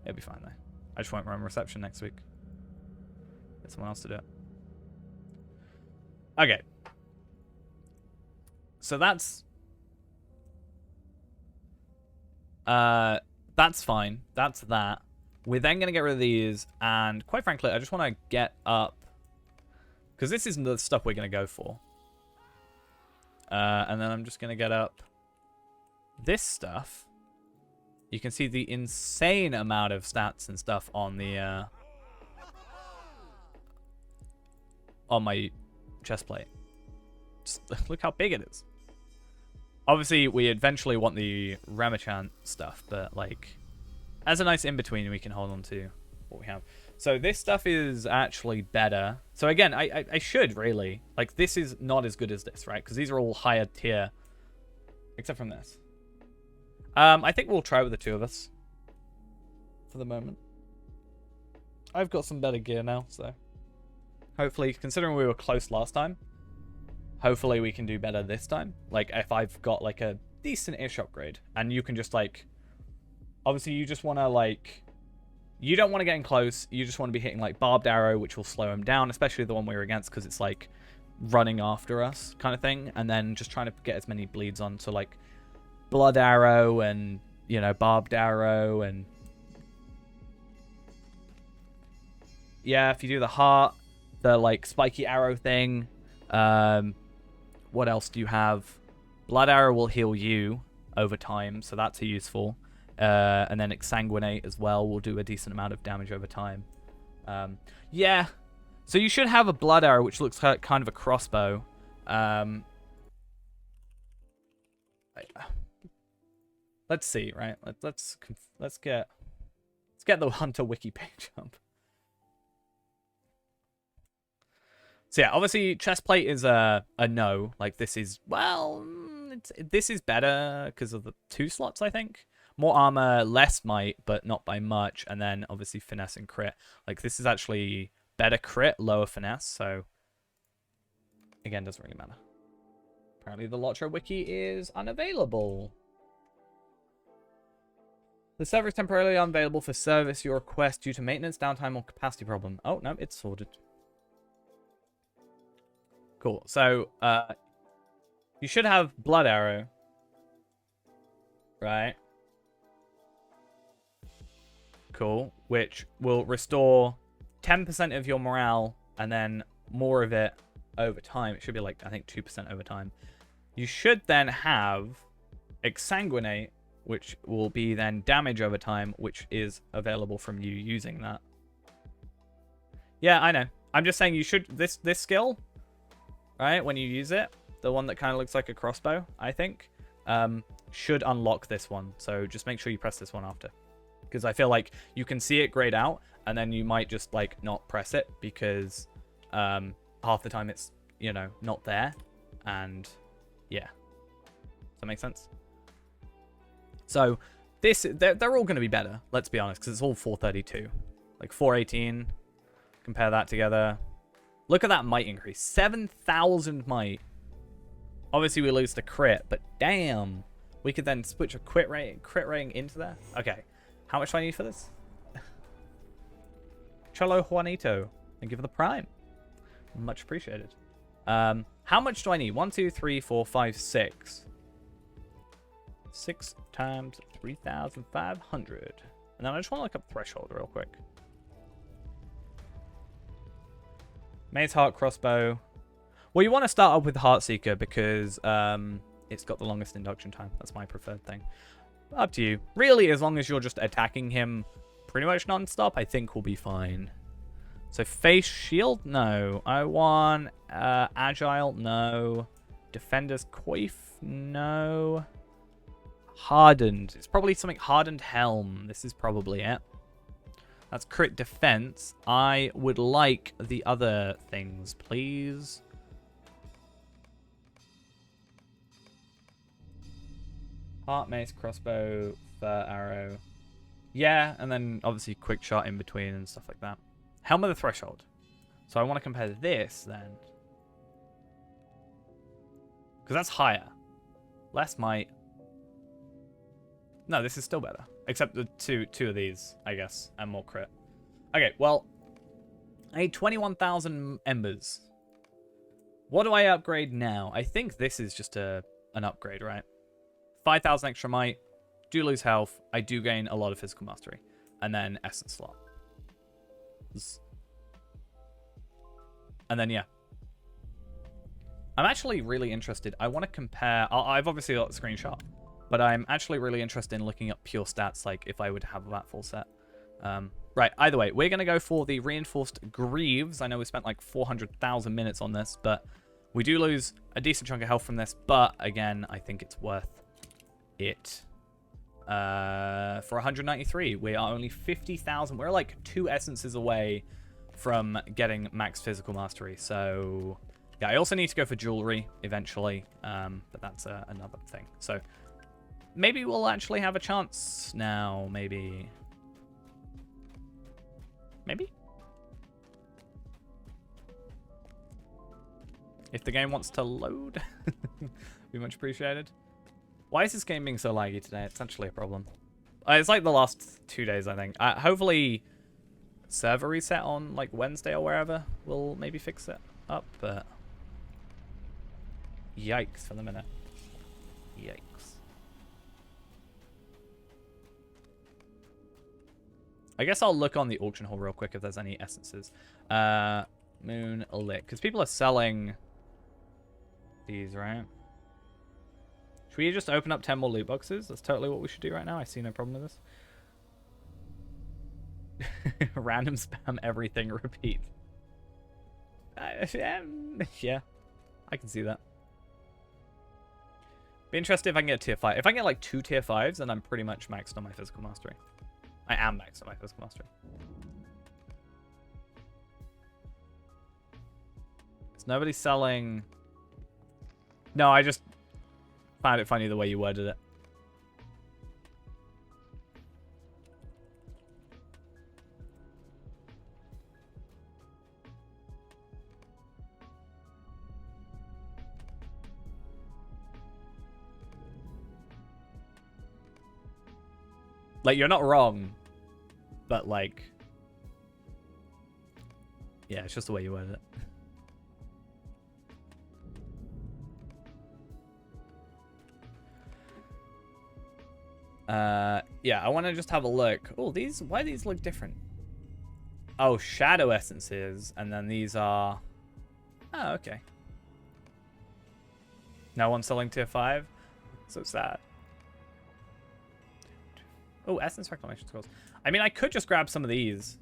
It'll be fine though. I just won't run reception next week. Get someone else to do it. Okay. So that's fine. That's that. We're then going to get rid of these, and quite frankly, I just want to get up, because this isn't the stuff we're going to go for. And then I'm just going to get up this stuff. You can see the insane amount of stats and stuff on the on my chest plate. Just look how big it is. Obviously, we eventually want the Ramachan stuff, but like, as a nice in-between, we can hold on to what we have. So this stuff is actually better. So again, I should really, like, this is not as good as this, right? Because these are all higher tier, except from this. I think we'll try with the two of us for the moment. I've got some better gear now, so hopefully, considering we were close last time, hopefully we can do better this time. Like, if I've got, like, a decent-ish upgrade, and you can just, like, obviously you just want to, like, you don't want to get in close. You just want to be hitting, like, barbed arrow, which will slow him down, especially the one we were against, because it's, like, running after us kind of thing, and then just trying to get as many bleeds on. So, like, blood arrow and, you know, barbed arrow, and yeah, if you do the heart, the, like, spiky arrow thing, what else do you have? Blood arrow will heal you over time, so that's a useful. And then exsanguinate as well will do a decent amount of damage over time. Yeah, so you should have a blood arrow, which looks like kind of a crossbow. Let's see, right? Let's get the Hunter wiki page up. So yeah, obviously chestplate is a no. Like, this is, well, this is better because of the 2 slots, I think. more armor, less might, but not by much. And then obviously finesse and crit. Like this is actually better crit, lower finesse. So again, doesn't really matter. Apparently the Lotro wiki is unavailable. The server is temporarily unavailable for service your request due to maintenance, downtime, or capacity problem. Oh, no, it's sorted. Cool. So, you should have Blood Arrow. Right? Cool. Which will restore 10% of your morale and then more of it over time. It should be like, I think, 2% over time. You should then have Exsanguinate, which will be then damage over time, which is available from you using that. Yeah, I know. I'm just saying you should... This skill, right, when you use it, the one that kind of looks like a crossbow, I think, should unlock this one. So just make sure you press this one after. Because I feel like you can see it grayed out, and then you might just, like, not press it because half the time it's, you know, not there. And, yeah. Does that make sense? So, they're all going to be better, let's be honest, because it's all 432. Like, 418. Compare that together. Look at that might increase. 7,000 might. Obviously, we lose the crit, but damn. We could then switch a crit rating into there. Okay. How much do I need for this? Cholo Juanito. Thank you for the prime. Much appreciated. How much do I need? 1, 2, 3, 4, 5, 6. 6 times 3,500. And then I just want to look up threshold real quick. Maze Heart Crossbow. Well, you want to start up with Heartseeker because it's got the longest induction time. That's my preferred thing. Up to you. Really, as long as you're just attacking him pretty much non-stop, I think we'll be fine. So face shield? No. I want agile? No. Defender's coif? No. Hardened. It's probably something hardened helm. This is probably it. That's crit defense. I would like the other things, please. Heart mace, crossbow, fur arrow. Yeah, and then obviously quick shot in between and stuff like that. Helm of the Threshold. So I want to compare this then. Because that's higher. Less might. No, this is still better. Except the two of these, I guess, and more crit. Okay, well, I need 21,000 embers. What do I upgrade now? I think this is just an upgrade, right? 5,000 extra might. Do lose health. I do gain a lot of physical mastery. And then essence slot. And then, yeah. I'm actually really interested. I want to compare... I've obviously got the screenshot. But I'm actually really interested in looking up pure stats, like if I would have that full set. Right, either way, we're going to go for the Reinforced Greaves. I know we spent like 400,000 minutes on this, but we do lose a decent chunk of health from this. But again, I think it's worth it. For 193, we are only 50,000. We're like 2 essences away from getting max physical mastery. So, yeah, I also need to go for jewelry eventually, but that's another thing. So... maybe we'll actually have a chance now, maybe. Maybe? If the game wants to load, be much appreciated. Why is this game being so laggy today? It's actually a problem. It's like the last 2 days, I think. Hopefully, server reset on like Wednesday or wherever will maybe fix it up, but... yikes for the minute. Yikes. I guess I'll look on the auction hall real quick if there's any essences. Moonlit. Because people are selling these, right? Should we just open up 10 more loot boxes? That's totally what we should do right now. I see no problem with this. Random spam everything, repeat. Yeah, I can see that. Be interested if I can get a tier 5. If I can get like 2 tier 5s, then I'm pretty much maxed on my physical mastery. I am maxed on my physical mastery. Is nobody selling... no, I just found it funny the way you worded it. Like, you're not wrong, but like, yeah, it's just the way you word it. Yeah, I want to just have a look. Oh, these, why do these look different? Oh, shadow essences, and then these are, oh, okay. No one's selling tier 5? So sad. Oh, essence reclamation scrolls. I mean, I could just grab some of these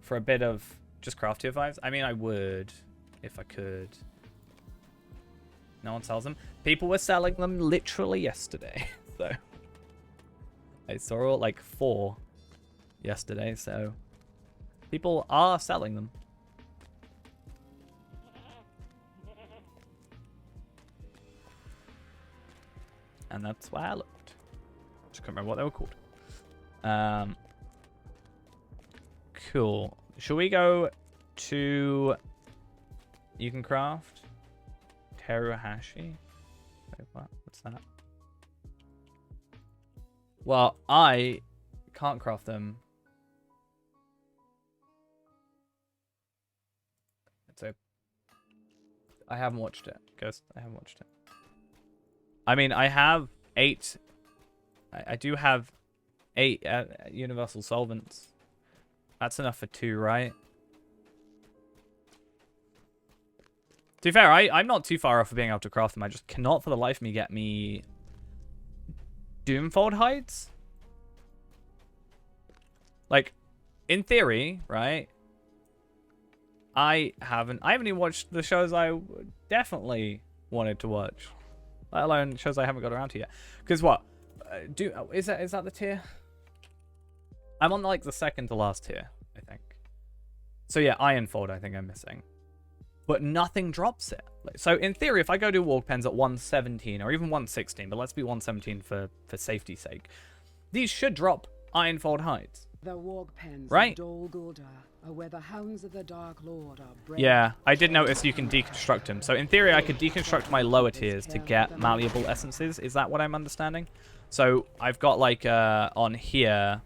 for a bit of just craft tier 5s. I mean, I would if I could. No one sells them. People were selling them literally yesterday. So I saw like 4 yesterday. So people are selling them. And that's why I looked. Just can't remember what they were called. Cool. Shall we go to... You can craft? Teruhashi? Wait, what? What's that? Well, I can't craft them. So I haven't watched it. Ghost, I haven't watched it. I mean, I have 8... I do have 8 universal solvents. That's enough for 2, right? To be fair, I'm not too far off of being able to craft them. I just cannot for the life of me get me Doomfold hides. Like, in theory, right? I haven't even watched the shows I definitely wanted to watch. Let alone shows I haven't got around to yet. Because what? Is that the tier? I'm on like the second to last tier, I think. So yeah, Ironfold I think I'm missing. But nothing drops it. So in theory, if I go to Walk Pens at 117 or even 116, but let's be 117 for safety's sake, these should drop Ironfold hides. The Walk Pens right? of Dol Guldur are where the hounds of the Dark Lord are bred. Yeah, I did notice you can deconstruct them. So in theory, I could deconstruct my lower tiers to get malleable essences. Is that what I'm understanding? So I've got like on here,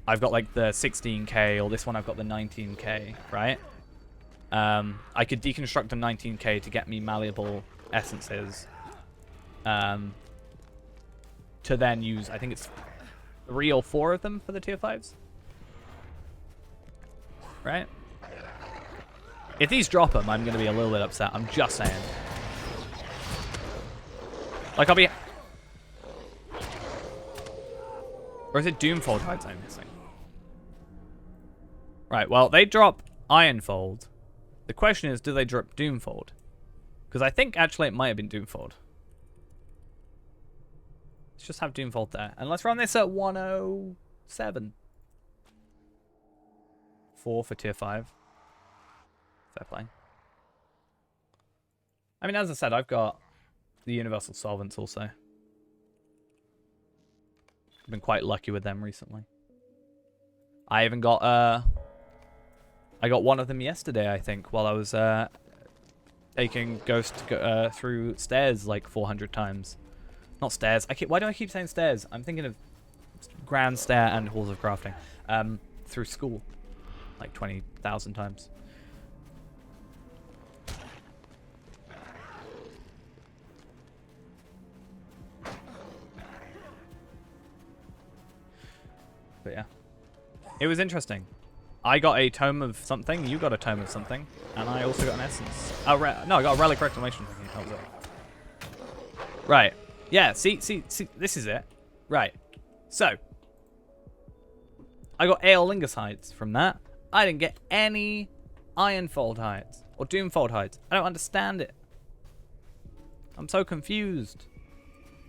I've got like the 16k, or this one I've got the 19k, right? I could deconstruct the 19k to get me malleable essences. To then use, I think it's 3 or 4 of them for the tier 5s. Right? If these drop them, I'm going to be a little bit upset. I'm just saying. Like, I'll be... Or is it Doomfold hides I'm missing? Right, well, they drop Ironfold. The question is, do they drop Doomfold? Because I think, actually, it might have been Doomfold. Let's just have Doomfold there. And let's run this at 107. 4 for tier 5. Fair play. I mean, as I said, I've got the Universal Solvents also. I've been quite lucky with them recently. I even got, I got one of them yesterday, I think, while I was taking Ghost through stairs like 400 times. Not stairs. Why do I keep saying stairs? I'm thinking of Grand Stair and Halls of Crafting. Through school. Like 20,000 times. But yeah. It was interesting. I got a Tome of something, you got a Tome of something, and I also got an Essence. Oh, no, I got a Relic Reclamation. That was it. Right. Yeah, see, this is it. Right. So, I got Aeolingus hides from that. I didn't get any Ironfold hides or Doomfold hides. I don't understand it. I'm so confused.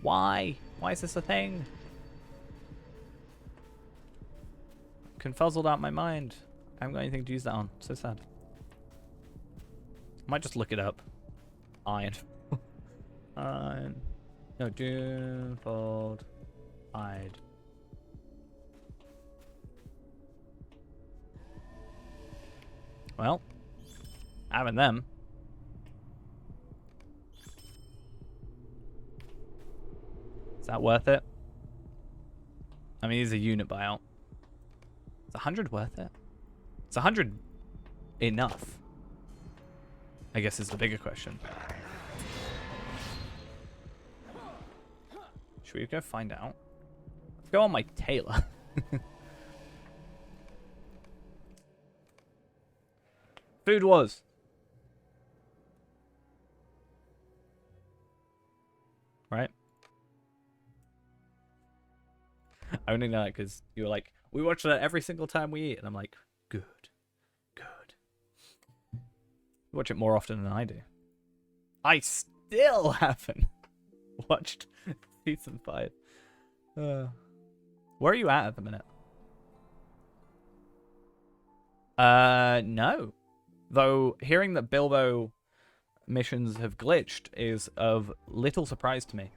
Why? Why is this a thing? Confuzzled out my mind. I haven't got anything to use that on. So sad. I might just look it up. Iron. Iron. No, Doomfold hide. Well, having them. Is that worth it? I mean, it's a unit buyout. Is 100 worth it? Is 100 enough? I guess is the bigger question. Should we go find out? Let's go on my tailor. Food Wars. Right? I only know that because you were like, we watch that every single time we eat. And I'm like, good. Good. You watch it more often than I do. I still haven't watched season 5. Where are you at the minute? No. Though hearing that Bilbo missions have glitched is of little surprise to me.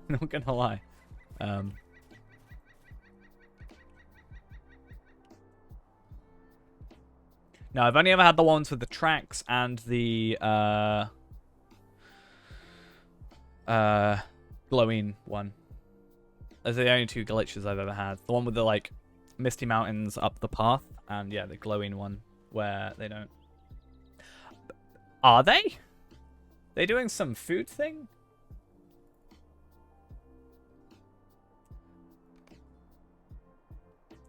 Not gonna lie. No, I've only ever had the ones with the tracks and the glowing one. Those are the only 2 glitches I've ever had. The one with the like misty mountains up the path, and yeah, the glowing one where they don't. Are they? They doing some food thing?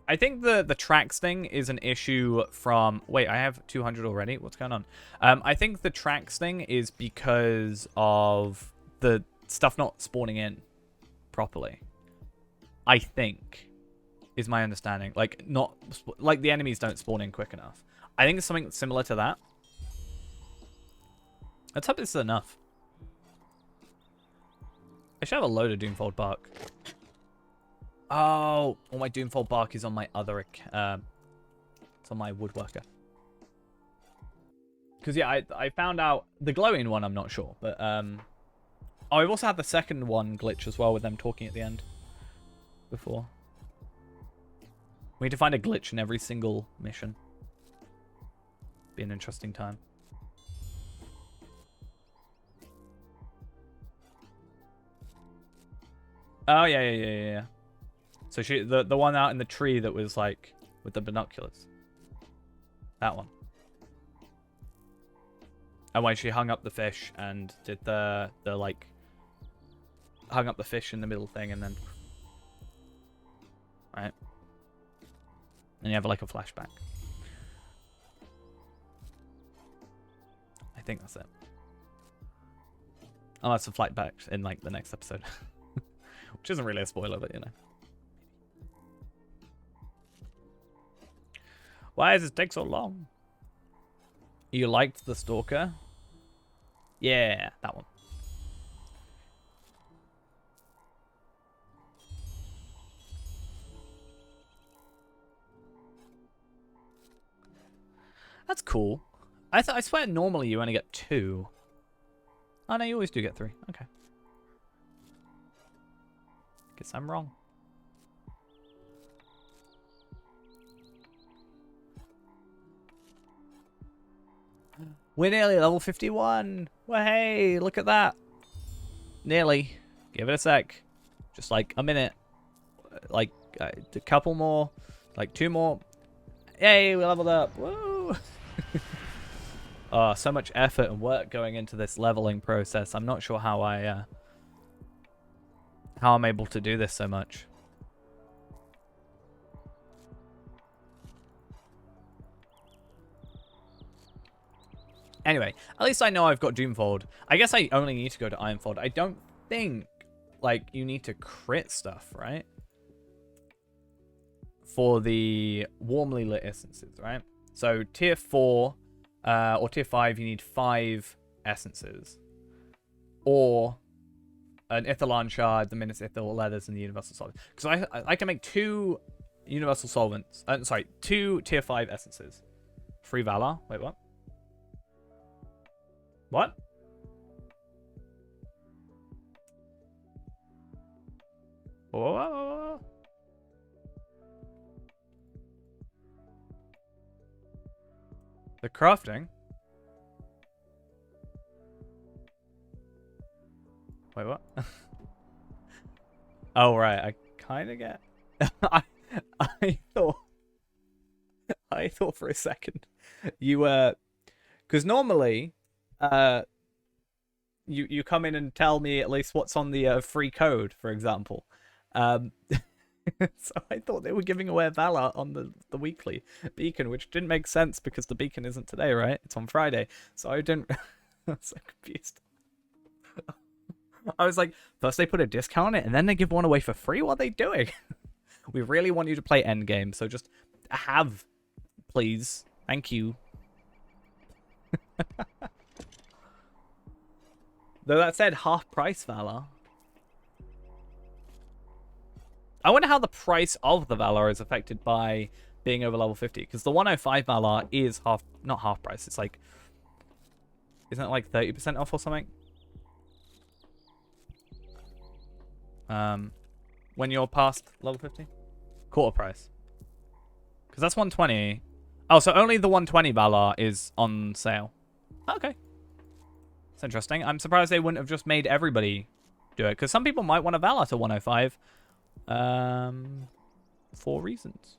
I think the tracks thing is an issue from... Wait, I have 200 already? What's going on? I think the tracks thing is because of the stuff not spawning in properly. I think, is my understanding. Like, not... Like, the enemies don't spawn in quick enough. I think it's something similar to that. Let's hope this is enough. I should have a load of Doomfold bark. Oh, all my Doomfold bark is on my other it's on my woodworker. Because yeah, I found out the glowing one. I'm not sure, but oh, I've also had the second one glitch as well with them talking at the end. Before we need to find a glitch in every single mission. Be an interesting time. Oh yeah. So the one out in the tree that was like with the binoculars. That one. And when she hung up the fish and did the like hung up the fish in the middle thing and then right. And you have like a flashback. I think that's it. Unless a flight back in like the next episode. Which isn't really a spoiler, but you know. Why does this take so long? You liked the Stalker? Yeah, that one. That's cool. I swear normally you only get 2. Oh no, you always do get 3. Okay. Guess I'm wrong. We're nearly level 51. Well, hey, look at that. Nearly. Give it a sec. Just like a minute. Like a couple more. Like 2 more. Yay, we leveled up. Woo! Oh, so much effort and work going into this leveling process. I'm not sure how I'm able to do this so much. Anyway, at least I know I've got Doomfold. I guess I only need to go to Ironfold. I don't think, like, you need to crit stuff, right? For the warmly lit essences, right? So tier 4 or tier 5, you need 5 essences. Or an Ithilon shard, the Minas Ithil leathers, and the universal solvent. Because I can make 2 universal solvents. Sorry, 2 tier 5 essences. Free Valar. Wait, what? What? Whoa. The crafting? Wait, what? Oh, right. I kind of get I thought for a second you because normally you come in and tell me at least what's on the free code, for example. So I thought they were giving away a Valor on the weekly beacon, which didn't make sense because the beacon isn't today, right? It's on Friday. So I didn't I was so confused. I was like, first they put a discount on it and then they give one away for free? What are they doing? We really want you to play Endgame, so just have, please. Thank you. Though that said, half price Valor. I wonder how the price of the Valor is affected by being over level 50. Because the 105 Valor is not half price. It's like, isn't it like 30% off or something? When you're past level 50? Quarter price. Because that's 120. Oh, so only the 120 Valor is on sale. Okay. It's interesting. I'm surprised they wouldn't have just made everybody do it. Because some people might want a Valor to 105. For reasons.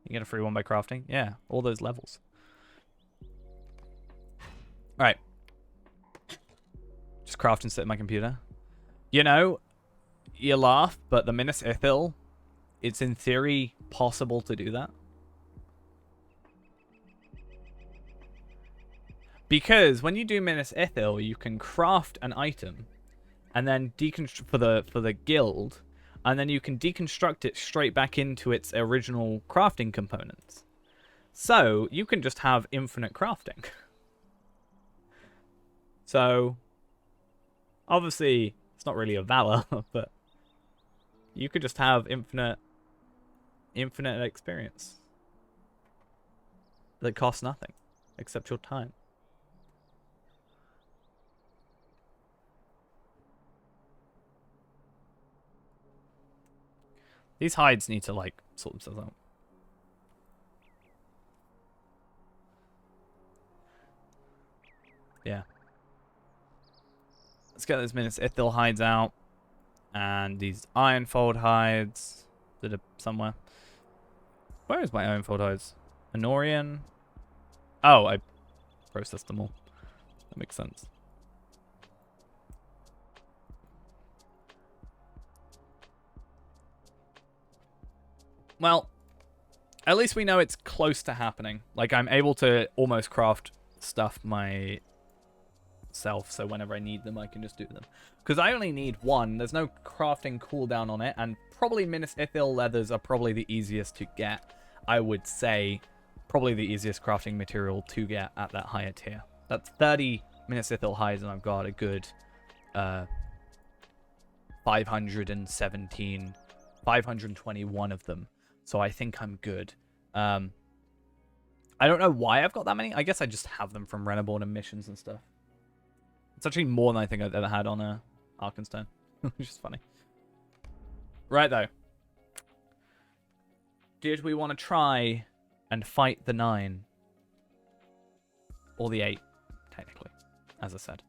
You get a free one by crafting. Yeah, all those levels. Alright. Just craft and sit at my computer. You know, you laugh, but the Minas Ithil, it's in theory possible to do that. Because when you do Minas Ithil, you can craft an item and then deconstruct for the guild, and then you can deconstruct it straight back into its original crafting components. So you can just have infinite crafting. So obviously it's not really a Valor, but you could just have infinite experience that costs nothing except your time. These hides need to, like, sort themselves out. Yeah. Let's get those Minas Ithil hides out. And these Ironfold hides that are somewhere. Where is my Ironfold hides? Anorian? Oh, I processed them all. That makes sense. Well, at least we know it's close to happening. Like, I'm able to almost craft stuff myself, so whenever I need them, I can just do them. Because I only need one. There's no crafting cooldown on it, and probably Minas Ithil leathers are probably the easiest to get. I would say probably the easiest crafting material to get at that higher tier. That's 30 Minas Ithil hides, and I've got a good 521 of them. So I think I'm good. I don't know why I've got that many. I guess I just have them from Renaborn and missions and stuff. It's actually more than I think I've ever had on Arkenstone, which is funny. Right, though. Did we want to try and fight the 9? Or the 8, technically, as I said.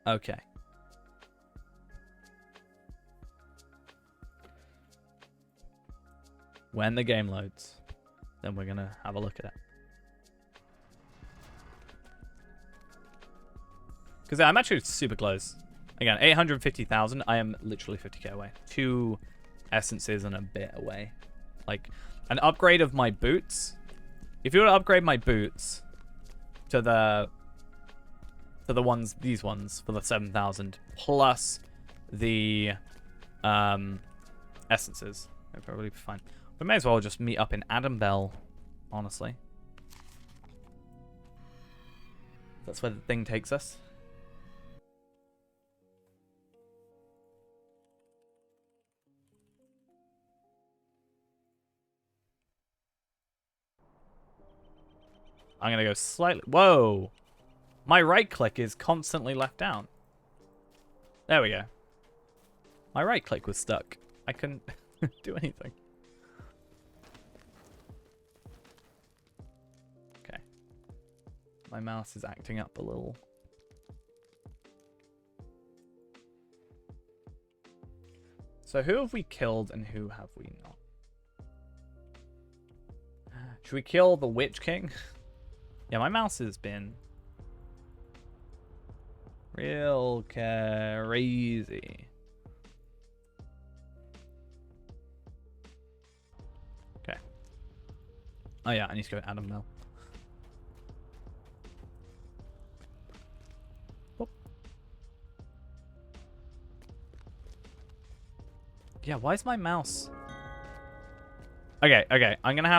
Okay. When the game loads, then we're going to have a look at it. Because I'm actually super close. Again, 850,000. I am literally 50k away. 2 essences and a bit away. Like, an upgrade of my boots. If you were to upgrade my boots to the ones, these ones, for the 7,000, plus the essences, it'd probably be fine. We may as well just meet up in Adam Bell, honestly. That's where the thing takes us. I'm going to go slightly... Whoa! My right click is constantly left down. There we go. My right click was stuck. I couldn't do anything. My mouse is acting up a little. So who have we killed and who have we not? Should we kill the Witch King? Yeah, my mouse has been real crazy. Okay. Oh yeah, I need to go Adam now. Oh. Yeah, why is my mouse? Okay. I'm gonna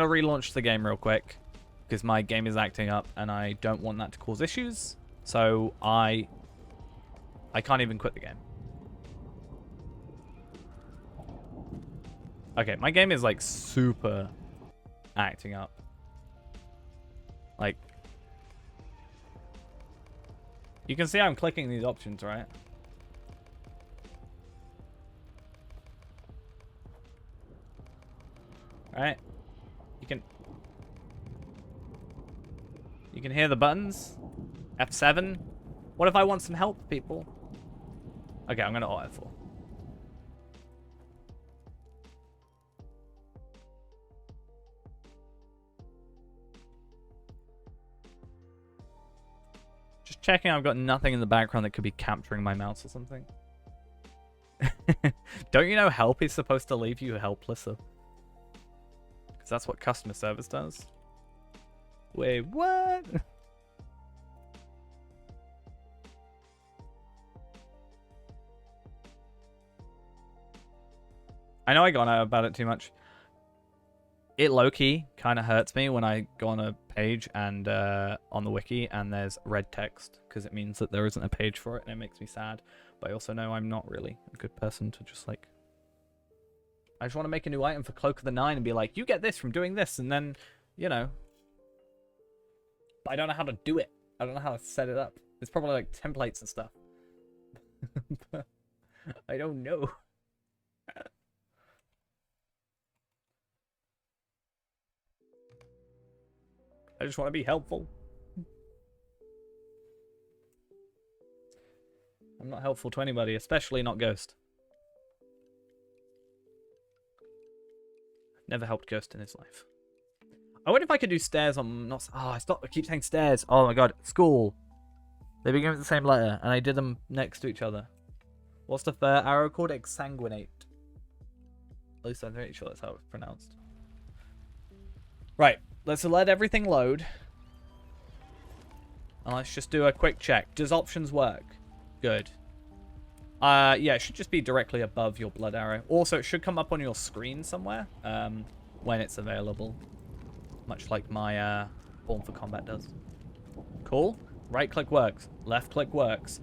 relaunch the game real quick because my game is acting up and I don't want that to cause issues. So I can't even quit the game. Okay, my game is like super acting up. Like, you can see I'm clicking these options, right? Right? You can hear the buttons. F7. What if I want some help, people? Okay, I'm gonna alt F4. Just checking I've got nothing in the background that could be capturing my mouse or something. Don't you know help is supposed to leave you helpless? Because that's what customer service does. Wait, what? I know I got on about it too much. It low-key kind of hurts me when I go on a page and on the wiki and there's red text because it means that there isn't a page for it and it makes me sad. But I also know I'm not really a good person to just like... I just want to make a new item for Cloak of the Nine and be like, you get this from doing this, and then, you know. But I don't know how to do it. I don't know how to set it up. It's probably like templates and stuff. But I don't know. I just want to be helpful. I'm not helpful to anybody, especially not Ghost. Never helped Ghost in his life. I wonder if I could do stairs on... Not. Oh, I keep saying stairs. Oh my god. School. They begin with the same letter, and I did them next to each other. What's the third arrow called? Exsanguinate. At least I'm pretty sure that's how it's pronounced. Right. Let's let everything load. And let's just do a quick check. Does options work? Good. Yeah, it should just be directly above your blood arrow. Also, it should come up on your screen somewhere when it's available. Much like my Born for Combat does. Cool. Right click works. Left click works.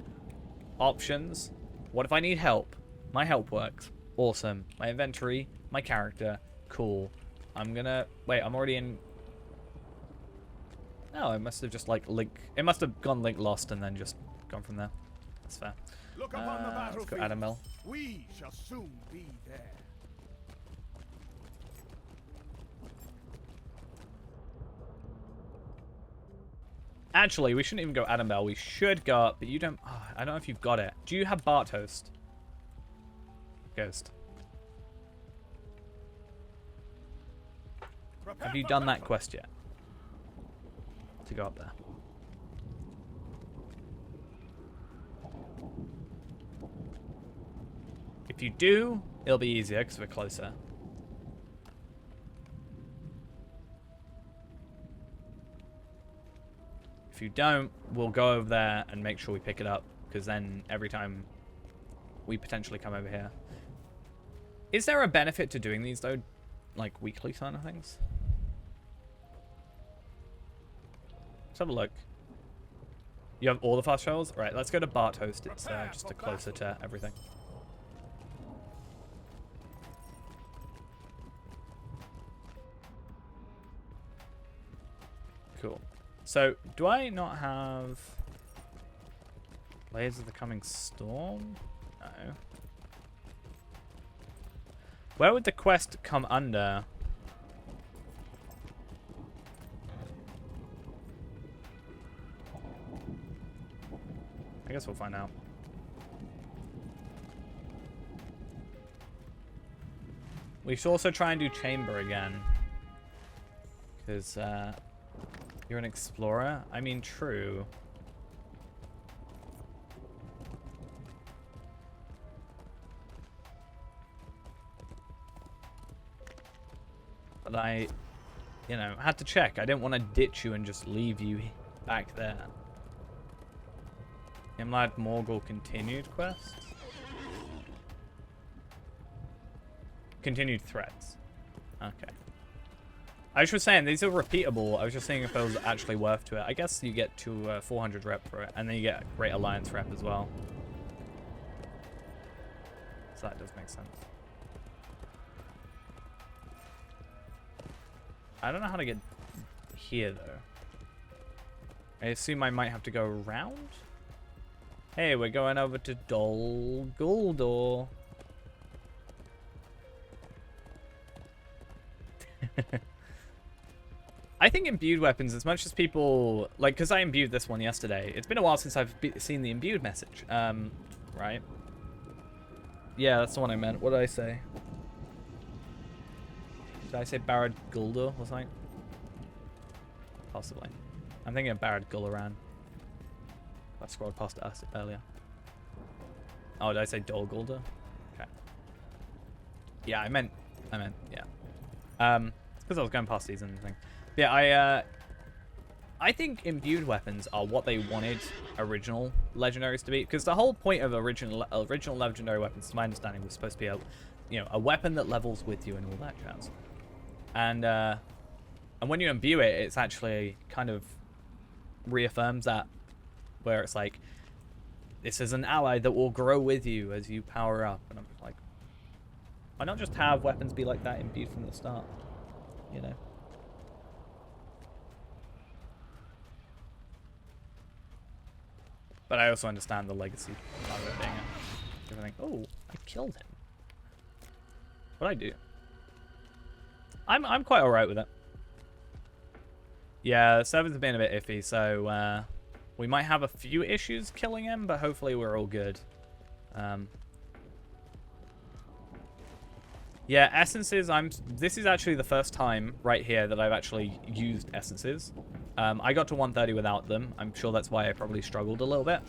Options. What if I need help? My help works. Awesome. My inventory. My character. Cool. I'm gonna... Wait, I'm already in... No, it must have just like link... It must have gone link lost and then just gone from there. That's fair. Look upon the Let's go battlefield. Adamel. We shall soon be there. Actually, we shouldn't even go Adamel. We should go up, but you don't... Oh, I don't know if you've got it. Do you have Bart Host? Ghost. Have you done that quest yet? To go up there. If you do, it'll be easier because we're closer. If you don't, we'll go over there and make sure we pick it up, because then every time we potentially come over here. Is there a benefit to doing these, though? Like weekly kind of things? Let's have a look. You have all the fast travels? Right, let's go to Bart Host. It's just closer to everything. Cool. So, do I not have Layers of the Coming Storm? No. Where would the quest come under? guess we'll find out. We should also try and do chamber again. Because, you're an explorer? I mean, true. But I, you know, had to check. I didn't want to ditch you and just leave you back there. Imlad Morgul continued quests? Continued threats. Okay. I was just saying, these are repeatable. I was just seeing if it was actually worth to it. I guess you get to 400 rep for it, and then you get Great Alliance rep as well. So that does make sense. I don't know how to get here, though. I assume I might have to go around? Hey, we're going over to Dol Guldur. I think imbued weapons, as much as people... Like, because I imbued this one yesterday. It's been a while since I've seen the imbued message. Right? Yeah, that's the one I meant. What did I say? Did I say Barad Guldur or something? Possibly. I'm thinking of Barad Gul'Aran. I scrolled past us earlier. Oh, did I say Dol Guldur? Okay. Yeah, I meant, yeah. It's because I was going past these and thing. Yeah, I think imbued weapons are what they wanted original legendaries to be, because the whole point of original legendary weapons, to my understanding, was supposed to be a weapon that levels with you and all that jazz. And when you imbue it, it's actually kind of reaffirms that, where it's like, this is an ally that will grow with you as you power up. And I'm just like, why not just have weapons be like that imbued from the start? You know? But I also understand the legacy part of it being everything. Oh, I killed him. What'd I do? I'm quite alright with it. Yeah, servers have been a bit iffy, so we might have a few issues killing him, but hopefully we're all good. Yeah, essences, this is actually the first time right here that I've actually used essences. I got to 130 without them. I'm sure that's why I probably struggled a little bit,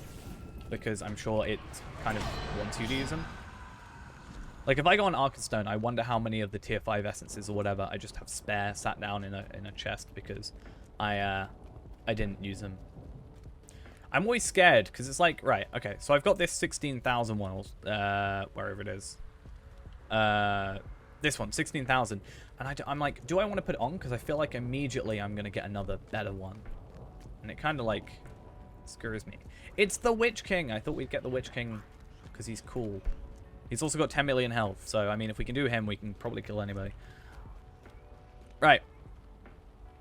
because I'm sure it kind of wants you to use them. Like, if I go on Arkenstone, I wonder how many of the tier 5 essences or whatever I just have spare sat down in a chest because I didn't use them. I'm always scared because it's like, right, okay, so I've got this 16,000 one, wherever it is. This one, 16,000. And I'm like, do I want to put it on? Because I feel like immediately I'm going to get another better one. And it kind of like screws me. It's the Witch King. I thought we'd get the Witch King because he's cool. He's also got 10 million health. So, I mean, if we can do him, we can probably kill anybody. Right.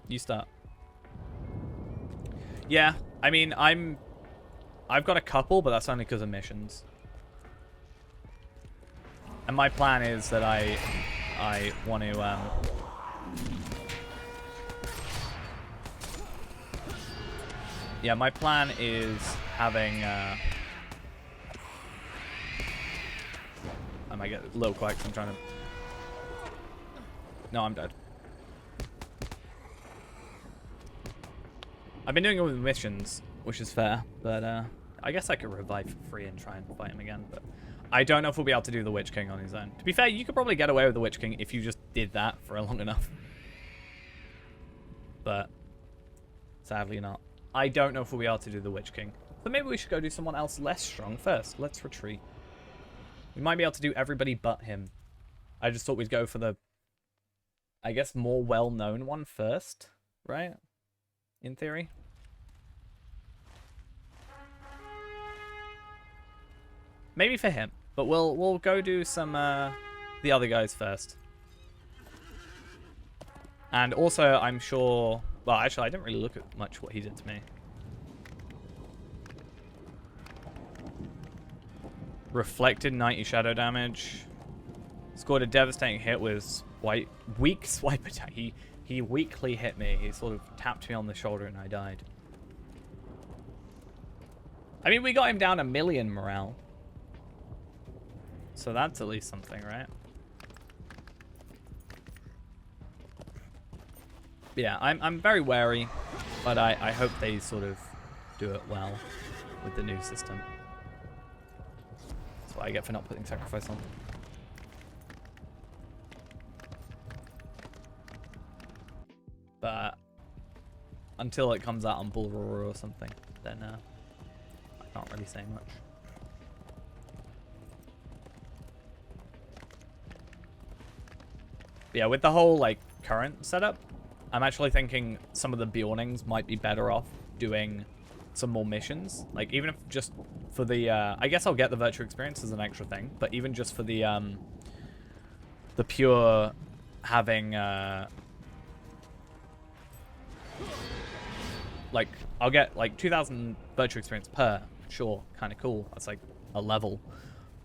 You start. Yeah, I mean, I've got a couple, but that's only because of missions. And my plan is that I want to yeah, my plan is having I might get a little quiet because I'm trying to... No, I'm dead. I've been doing it with missions, which is fair, but I guess I could revive for free and try and fight him again, but I don't know if we'll be able to do the Witch King on his own. To be fair, you could probably get away with the Witch King if you just did that for long enough. But sadly not. I don't know if we'll be able to do the Witch King. So maybe we should go do someone else less strong first. Let's retreat. We might be able to do everybody but him. I just thought we'd go for the, I guess, more well-known one first, right? In theory. Maybe for him, but we'll go do some the other guys first. And also, I'm sure... Well, actually, I didn't really look at much what he did to me. Reflected 90 shadow damage. Scored a devastating hit with weak swipe attack. He weakly hit me. He sort of tapped me on the shoulder and I died. I mean, we got him down 1,000,000 morale. So that's at least something, right? Yeah, I'm very wary, but I hope they sort of do it well with the new system. That's what I get for not putting sacrifice on. But until it comes out on Bull Roar or something, then I can't really say much. But yeah, with the whole like current setup, I'm actually thinking some of the Bjornings might be better off doing some more missions. Like even if just for the I guess I'll get the virtue experience as an extra thing, but even just for the pure having like I'll get like 2,000 virtue experience per, sure, kind of cool. That's like a level.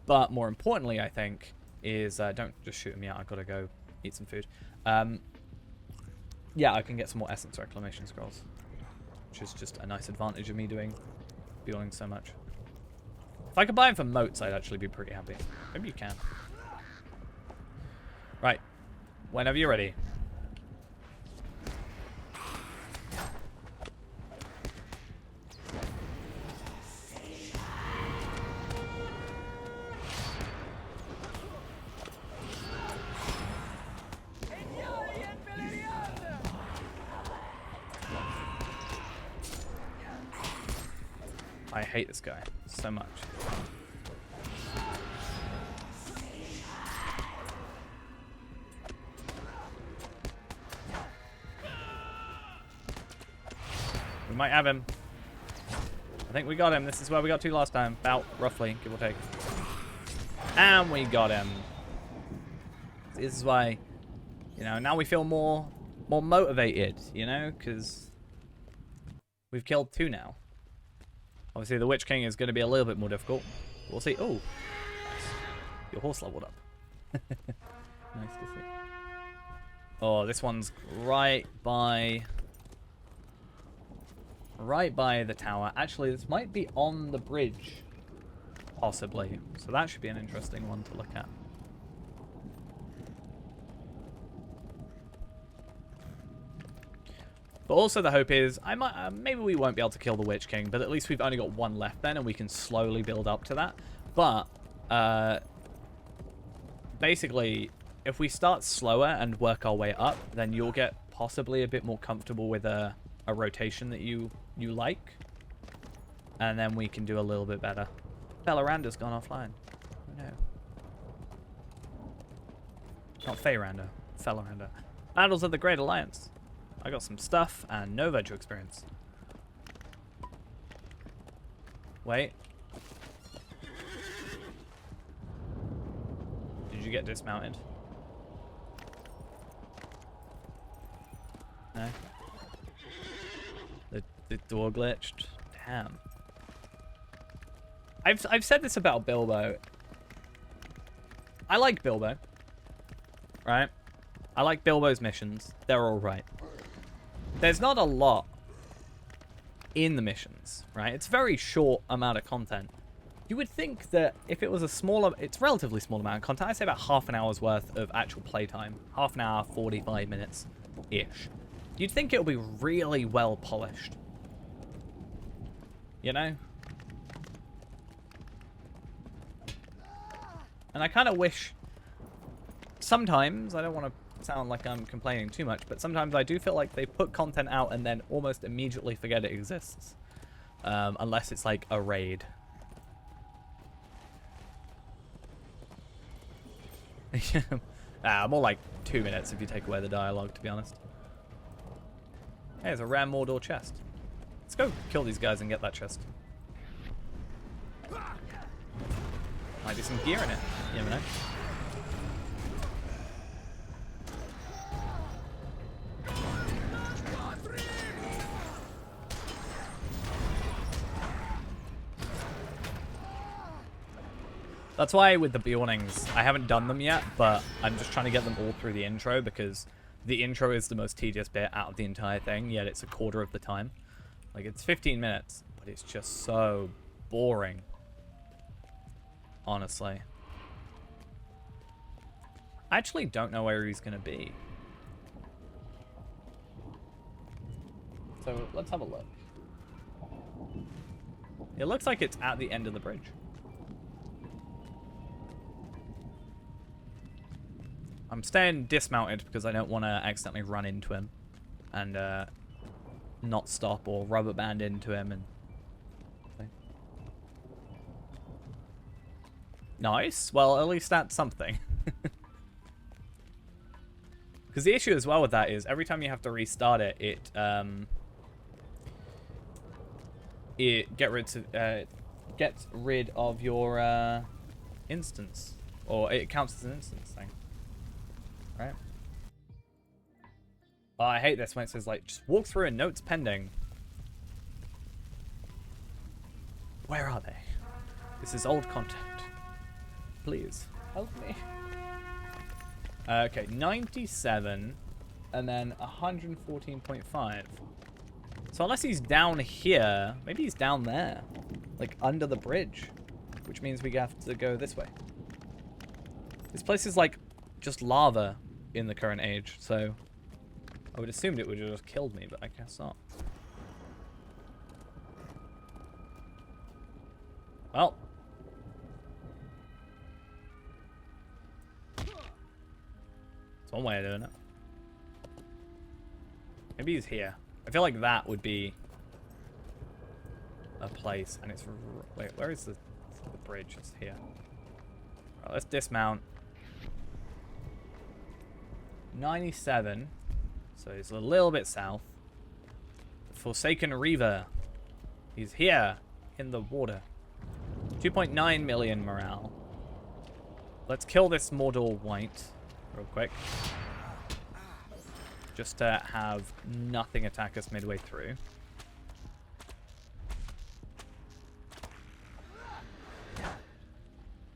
But more importantly, I think is don't just shoot me out. I've got to go eat some food. Yeah, I can get some more essence reclamation scrolls, which is just a nice advantage of me doing Bjorning so much. If I could buy them for moats, I'd actually be pretty happy. Maybe you can. Right, whenever you're ready. I hate this guy so much. We might have him. I think we got him. This is where we got to last time. About, roughly, give or take. And we got him. This is why, you know, now we feel more motivated, you know, because we've killed 2 now. Obviously, the Witch King is going to be a little bit more difficult. We'll see. Oh, nice. Your horse leveled up. Nice to see. Oh, this one's right by the tower. Actually, this might be on the bridge, possibly. So that should be an interesting one to look at. But also the hope is, I might maybe we won't be able to kill the Witch King, but at least we've only got 1 left then, and we can slowly build up to that. But basically, if we start slower and work our way up, then you'll get possibly a bit more comfortable with a rotation that you like, and then we can do a little bit better. Felloranda's gone offline. Oh no. Not Feyranda, Felloranda. Battles of the Great Alliance. I got some stuff and no virtue experience. Wait. Did you get dismounted? No? The door glitched? Damn. I've said this about Bilbo. I like Bilbo. Right? I like Bilbo's missions. They're alright. There's not a lot in the missions, right? It's a very short amount of content. You would think that if it was a smaller, it's relatively small amount of content. I'd say about half an hour's worth of actual playtime. Half an hour, 45 minutes-ish. You'd think it would be really well polished. You know? And I kind of wish sometimes, I don't want to sound like I'm complaining too much, but sometimes I do feel like they put content out and then almost immediately forget it exists. Unless it's like a raid. More like 2 minutes if you take away the dialogue, to be honest. Hey, there's a Ram Mordor chest. Let's go kill these guys and get that chest. Might be some gear in it. You never know. That's why with the Bjornings, I haven't done them yet, but I'm just trying to get them all through the intro because the intro is the most tedious bit out of the entire thing, yet it's a quarter of the time. Like, it's 15 minutes, but it's just so boring. Honestly. I actually don't know where he's going to be. So let's have a look. It looks like it's at the end of the bridge. I'm staying dismounted because I don't want to accidentally run into him and not stop or rubber band into him. And nice. Well, at least that's something. Because the issue as well with that is every time you have to restart it, it gets rid of your instance, or it counts as an instance thing, right? Oh, I hate this when it says like just walk through and notes pending. Where are they? This is old content. Please help me. Okay, 97 and then 114.5. So unless he's down here, maybe he's down there, like under the bridge, which means we have to go this way. This place is like just lava in the current age, so I would assume it would have just killed me, but I guess not. Well. It's one way of doing it. Maybe he's here. I feel like that would be a place, and it's... Wait, where is the bridge? It's here. Right, let's dismount. 97. So he's a little bit south. Forsaken Reaver. He's here in the water. 2.9 million morale. Let's kill this Mordor White real quick. Just to have nothing attack us midway through.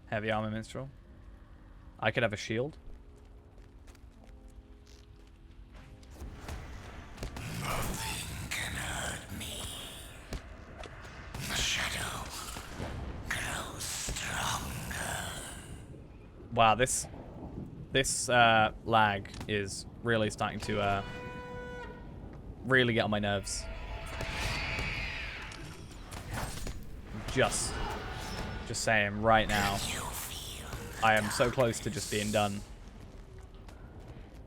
Heavy armor minstrel. I could have a shield. Nothing can hurt me. The shadow grows stronger. Wow, this lag is really starting to really get on my nerves. Just saying right now, I am so close to just being done.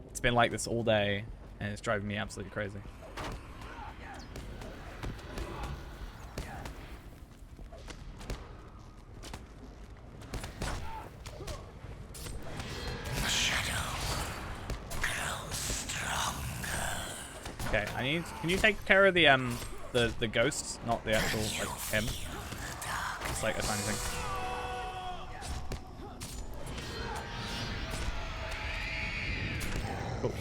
It's been like this all day, and it's driving me absolutely crazy. Okay, can you take care of the ghosts, not the actual, like, him? It's like a tiny thing. Cool.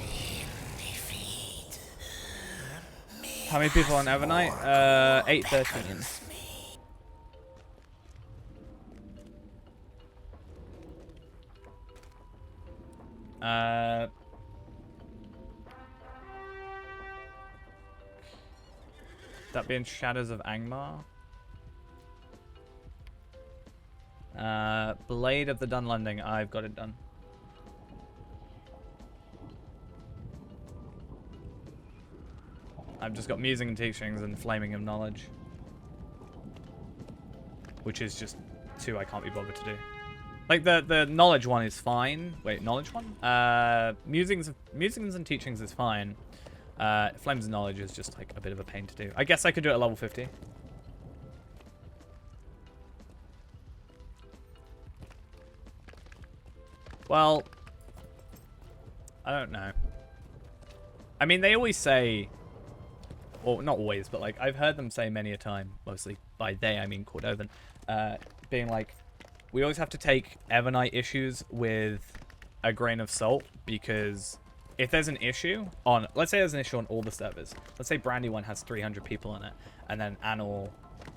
How many people on Evernight? 813. That being Shadows of Angmar. Blade of the Dunlending. I've got it done. I've just got Musing and Teachings and Flaming of Knowledge. Which is just 2 I can't be bothered to do. Like, the Knowledge one is fine. Wait, Knowledge one? Musings and Teachings is fine. Flames of Knowledge is just like a bit of a pain to do. I guess I could do it at level 50. Well, I don't know. I mean, they always say, or not always, but like I've heard them say many a time, mostly by they I mean Cordovan, being like, we always have to take Evernight issues with a grain of salt, because if there's an issue on, let's say there's an issue on all the servers. Let's say Brandywine has 300 people on it, and then Anor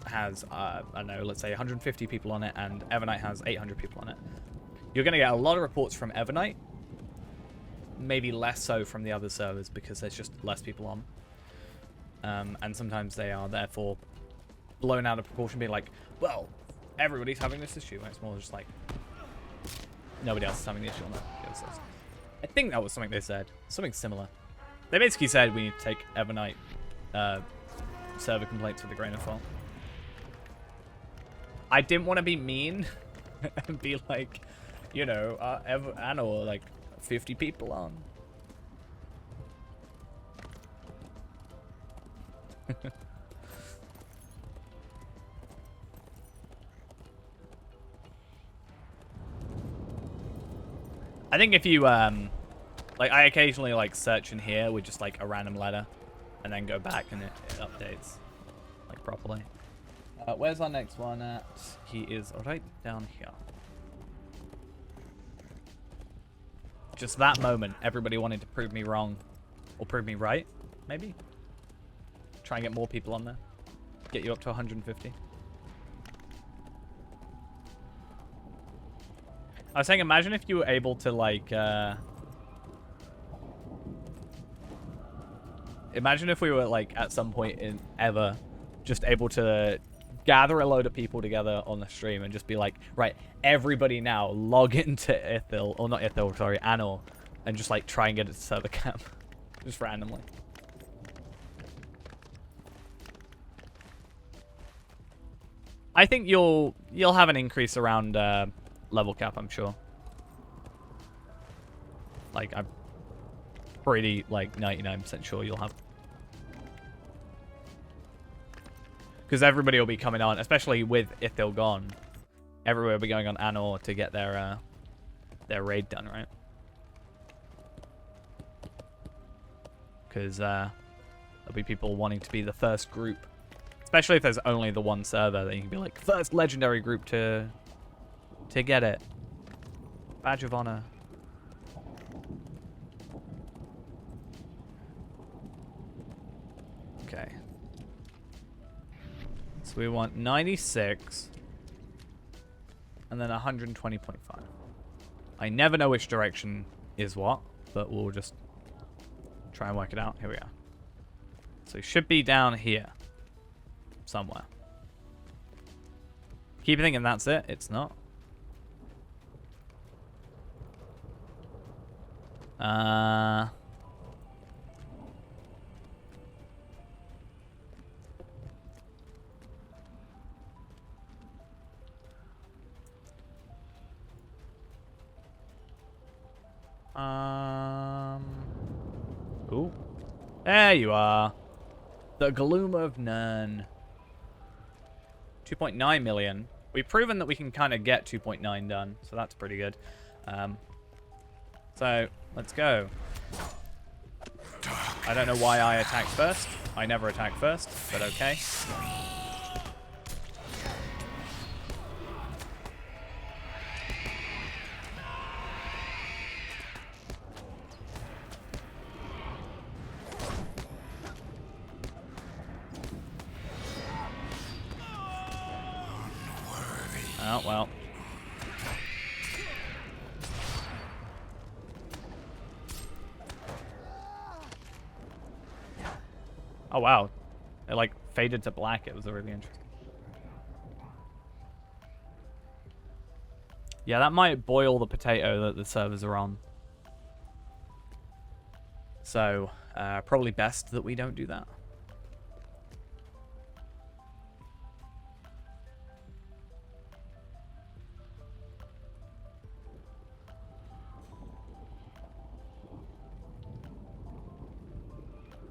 has, I don't know, let's say 150 people on it, and Evernight has 800 people on it. You're going to get a lot of reports from Evernight, maybe less so from the other servers, because there's just less people on. And sometimes they are therefore blown out of proportion, being like, well, everybody's having this issue. And it's more just like, nobody else is having the issue on that. I think that was something they said. Something similar. They basically said we need to take Evernight server complaints with a grain of salt. I didn't want to be mean and be like, you know, Anor, like 50 people on. I think if you, like, I occasionally, like, search in here with just, like, a random letter, and then go back and it updates, like, properly. Where's our next one at? He is right down here. Just that moment, everybody wanted to prove me wrong, or prove me right, maybe? Try and get more people on there. Get you up to 150. I was saying, imagine if you were able to, like, imagine if we were, like, at some point in ever just able to gather a load of people together on the stream and just be like, right, everybody now log into Ithil, or not Ithil, sorry, Anor, and just, like, try and get it to server camp. Just randomly. I think you'll have an increase around, level cap, I'm sure. Like, I'm pretty, like, 99% sure you'll have. Because everybody will be coming on, especially with Ithil gone. Everywhere will be going on Anor to get their raid done, right? Because there'll be people wanting to be the first group. Especially if there's only the one server, then you can be like, first legendary group to get it. Badge of honor. Okay. So we want 96. And then 120.5. I never know which direction is what, but we'll just try and work it out. Here we are. So it should be down here. Somewhere. Keep thinking that's it. It's not. Ooh. There you are. The Gloom of Nern. 2.9 million. We've proven that we can kind of get 2.9 done, so that's pretty good. So, let's go. I don't know why I attacked first. I never attack first, but okay. Oh, well. Oh, wow. It, like, faded to black. It was really interesting. Yeah, that might boil the potato that the servers are on. So, probably best that we don't do that.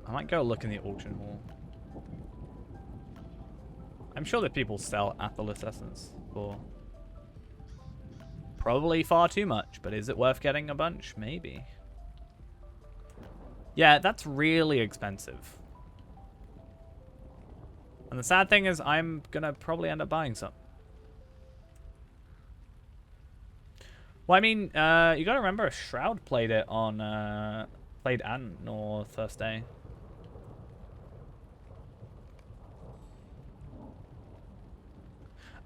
I might go look in the auction hall. I'm sure that people sell Athelis Essence for probably far too much, but is it worth getting a bunch? Maybe. Yeah, that's really expensive. And the sad thing is I'm gonna probably end up buying some. Well, I mean, you gotta remember Shroud played it on, played Anor Thursday.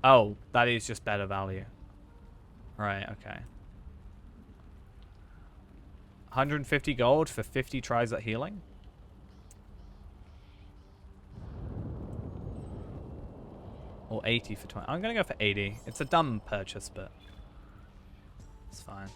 Oh, that is just better value. Right, okay. 150 gold for 50 tries at healing? Or 80 for 20. I'm going to go for 80. It's a dumb purchase, but it's fine.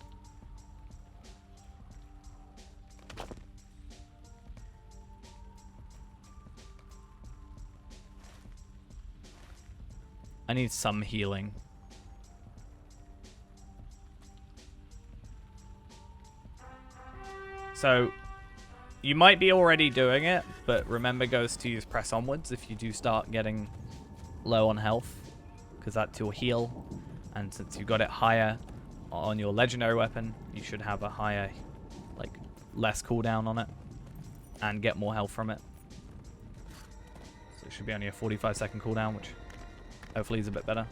I need some healing. So, you might be already doing it, but remember, Ghost, to use press onwards if you do start getting low on health, because that's your heal. And since you got it higher on your legendary weapon, you should have a higher, like, less cooldown on it and get more health from it. So it should be only a 45-second cooldown, which hopefully is a bit better.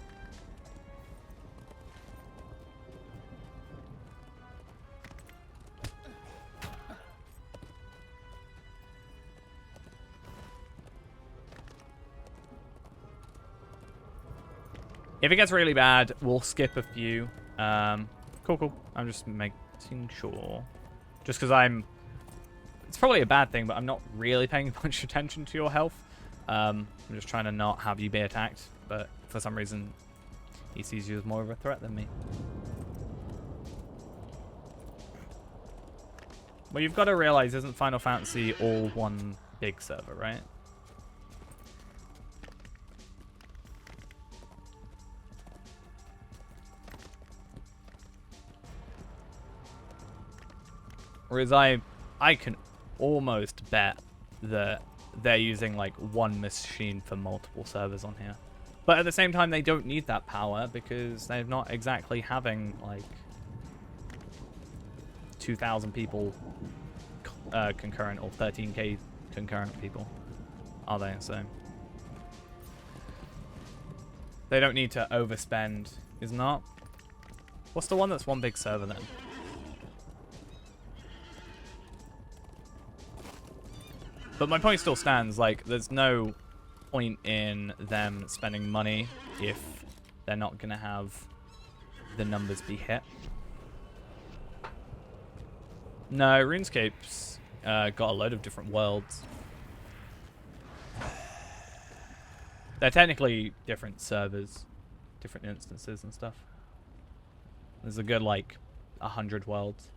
If it gets really bad, we'll skip a few. Cool. I'm just making sure. Just because it's probably a bad thing, but I'm not really paying much attention to your health. I'm just trying to not have you be attacked, but for some reason, he sees you as more of a threat than me. Well, you've got to realize, isn't Final Fantasy all one big server, right? Whereas I can almost bet that they're using like one machine for multiple servers on here. But at the same time, they don't need that power because they're not exactly having like 2,000 people concurrent or 13k concurrent people, are they? So they don't need to overspend, is not? What's the one that's one big server then? But my point still stands, like, there's no point in them spending money if they're not going to have the numbers be hit. No, RuneScape's got a load of different worlds. They're technically different servers, different instances and stuff. There's a good, like, 100 worlds.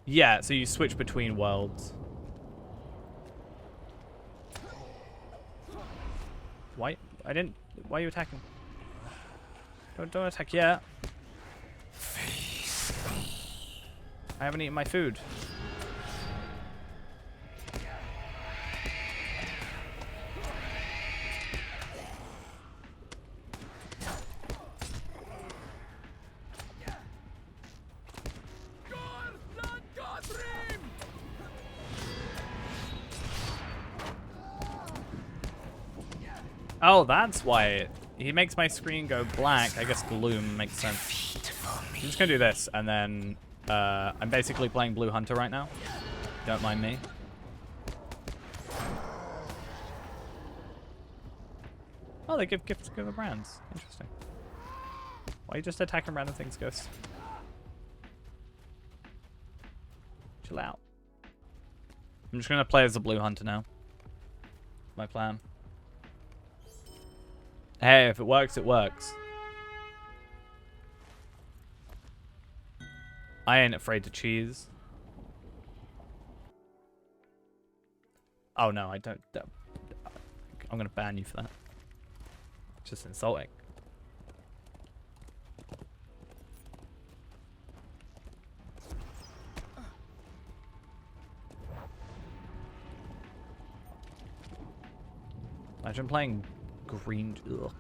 Yeah, so you switch between worlds. Why? Why are you attacking? Don't attack yet. I haven't eaten my food. Oh, that's why he makes my screen go black. I guess gloom makes sense. I'm just gonna do this, and then I'm basically playing Blue Hunter right now. Don't mind me. Oh, they give gifts to the brands. Interesting. Why are you just attacking random things, Ghost? Chill out. I'm just gonna play as the Blue Hunter now. My plan. Hey, if it works, it works. I ain't afraid to cheese. Oh no, I don't. I'm gonna ban you for that. It's just insulting. Imagine playing green. Ugh.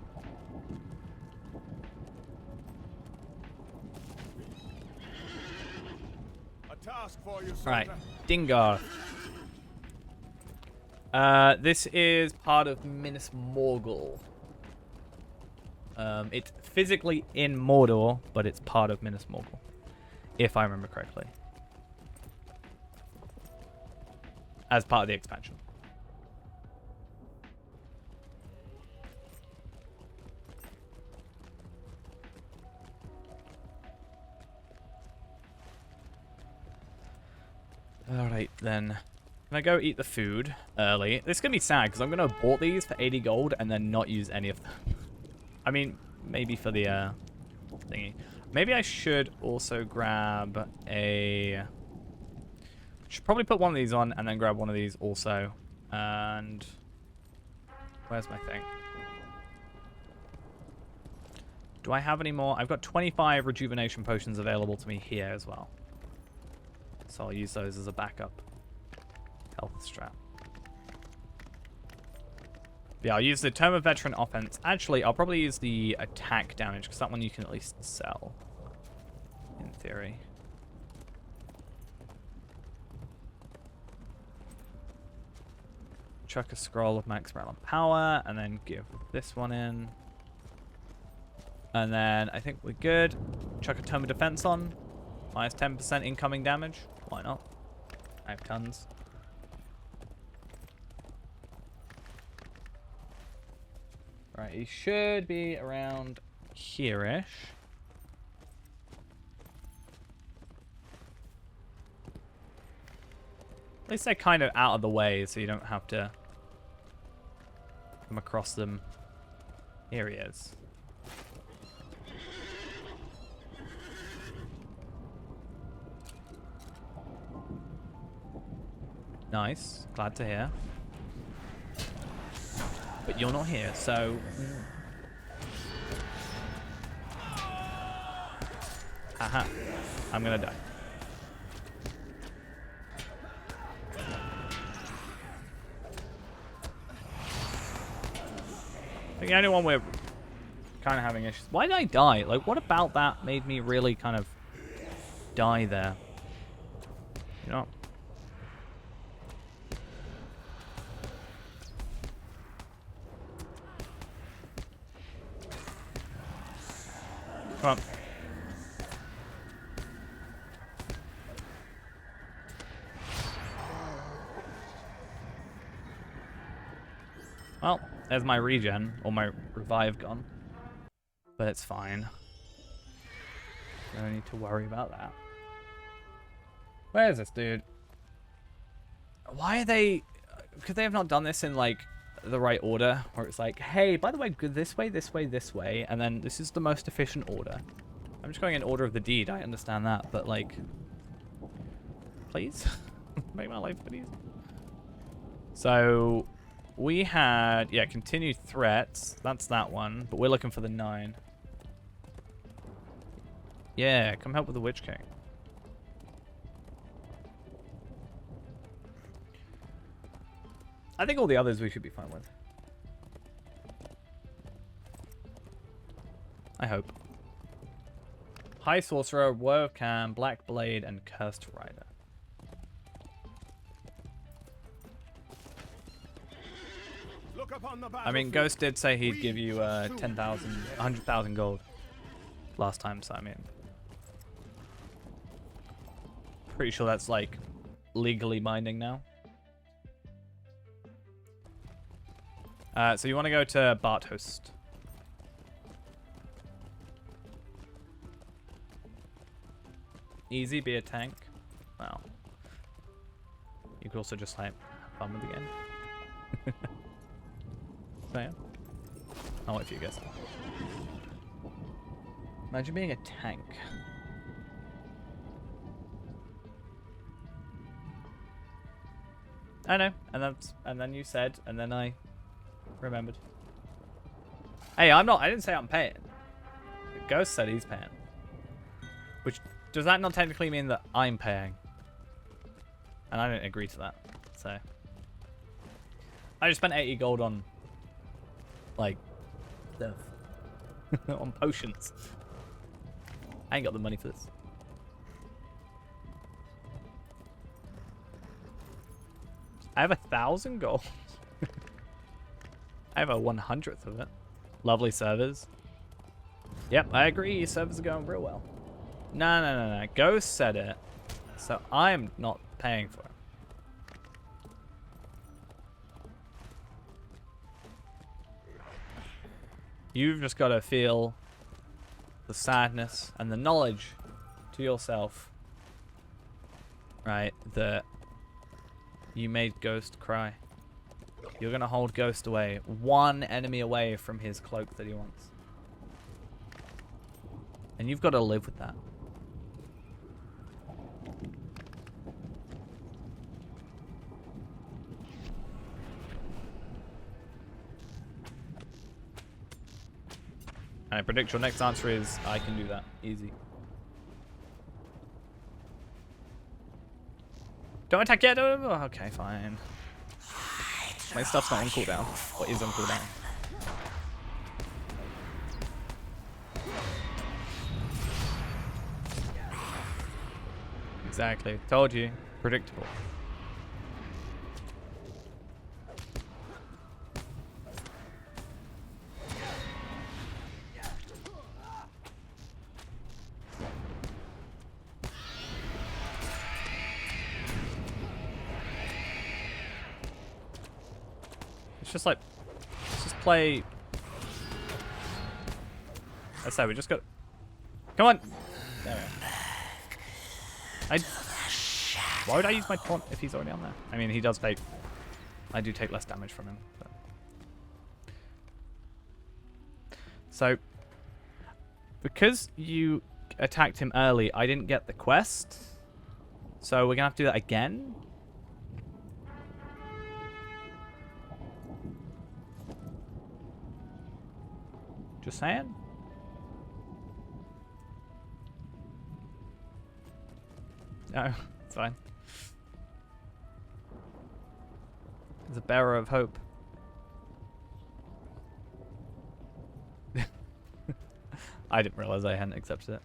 A task for you, Right, soldier. Dingar. This is part of Minas Morgul. It's physically in Mordor, but it's part of Minas Morgul, if I remember correctly, as part of the expansion. Alright then. Can I go eat the food early? This is going to be sad because I'm going to have bought these for 80 gold and then not use any of them. I mean, maybe for the thingy. Maybe I should also grab a... Should probably put one of these on and then grab one of these also. And... Where's my thing? Do I have any more? I've got 25 rejuvenation potions available to me here as well. So I'll use those as a backup health strat. Yeah, I'll use the Tome of Veteran offense. Actually, I'll probably use the attack damage because that one you can at least sell. In theory. Chuck a scroll of Max Morale and Power and then give this one in. And then I think we're good. Chuck a Tome of Defense on. Minus 10% incoming damage. Why not? I have tons. Right, he should be around here-ish. At least they're kind of out of the way, so you don't have to come across them. Here he is. Nice. Glad to hear. But you're not here, so... Haha. I'm gonna die. I think the only one we're kind of having issues... Why did I die? Like, what about that made me really kind of die there? You know? Come on. Well, there's my regen, or my revive gone. But it's fine. Don't need to worry about that. Where is this dude? Why are they... Could they have not done this in, like, the right order? Where it's like, hey, by the way, go this way, this way, this way, and then this is the most efficient order. I'm just going in order of the deed, I understand that, but, like... Please? Make my life a bit easier. So... We had, yeah, continued threats. That's that one. But we're looking for the 9. Yeah, come help with the Witch King. I think all the others we should be fine with. I hope. High Sorcerer, Woe of Cam, Black Blade, and Cursed Rider. I mean, Ghost did say he'd give you 10,000, 100,000 gold last time, so I mean, pretty sure that's like legally binding now. So you want to go to Barthost. Easy, be a tank. Wow. You could also just like have fun with the game. So yeah. I'll wait for you guys. Imagine being a tank. I know, and then you said, and then I remembered. Hey, I didn't say I'm paying. The Ghost said he's paying. Which, does that not technically mean that I'm paying? And I didn't agree to that, so. I just spent 80 gold on, like, stuff. On potions. I ain't got the money for this. I have 1,000 gold. I have a 100th of it. Lovely servers. Yep, I agree. Your servers are going real well. No. Ghost said it. So I'm not paying for it. You've just got to feel the sadness and the knowledge to yourself, right, that You made Ghost cry. You're gonna hold Ghost away. One enemy away from his cloak that he wants. And you've got to live with that. And I predict your next answer is, I can do that. Easy. Don't attack yet! Okay, fine. My stuff's not on cooldown. What is on cooldown? Exactly. Told you. Predictable. It's just like, let's just play. I say we just got. Come on. There we go. Why would I use my taunt if he's already on there? I mean, he does take. I do take less damage from him. But. So, because you attacked him early, I didn't get the quest. So we're gonna have to do that again. Just saying. No, it's fine. He's a bearer of hope. I didn't realize I hadn't accepted it.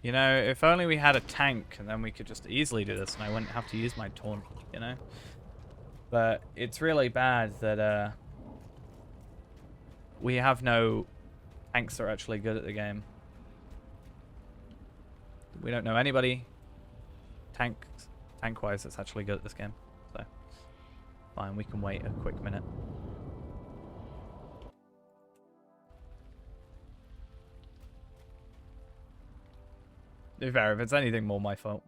You know, if only we had a tank and then we could just easily do this and I wouldn't have to use my taunt, you know? But it's really bad that, we have no tanks that are actually good at the game. We don't know anybody tank-wise that's actually good at this game. So, fine, we can wait a quick minute. To be fair, if it's anything more my fault.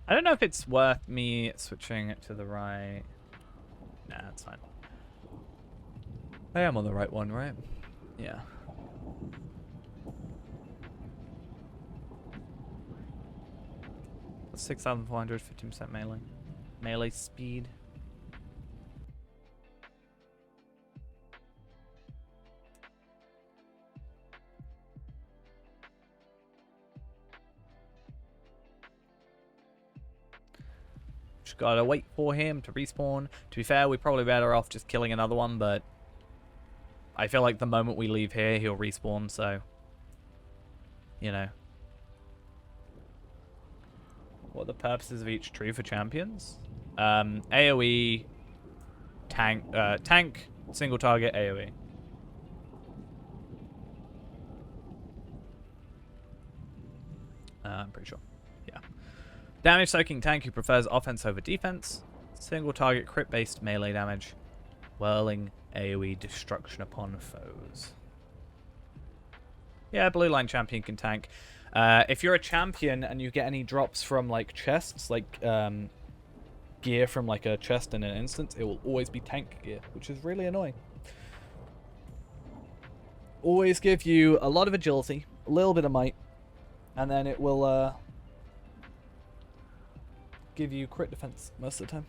I don't know if it's worth me switching it to the right. Nah, it's fine. I am on the right one, right? Yeah. That's 6,400, 15% melee. Melee speed. Just gotta wait for him to respawn. To be fair, we're probably better off just killing another one, but I feel like the moment we leave here, he'll respawn, so, you know. What are the purposes of each tree for champions? AoE, tank, single target, AoE. I'm pretty sure. Yeah. Damage soaking tank who prefers offense over defense. Single target crit based melee damage. Whirling AoE destruction upon foes. Yeah, blue line champion can tank. If you're a champion and you get any drops from like chests, like gear from like a chest in an instance, it will always be tank gear, which is really annoying. Always give you a lot of agility, a little bit of might, and then it will give you crit defense most of the time.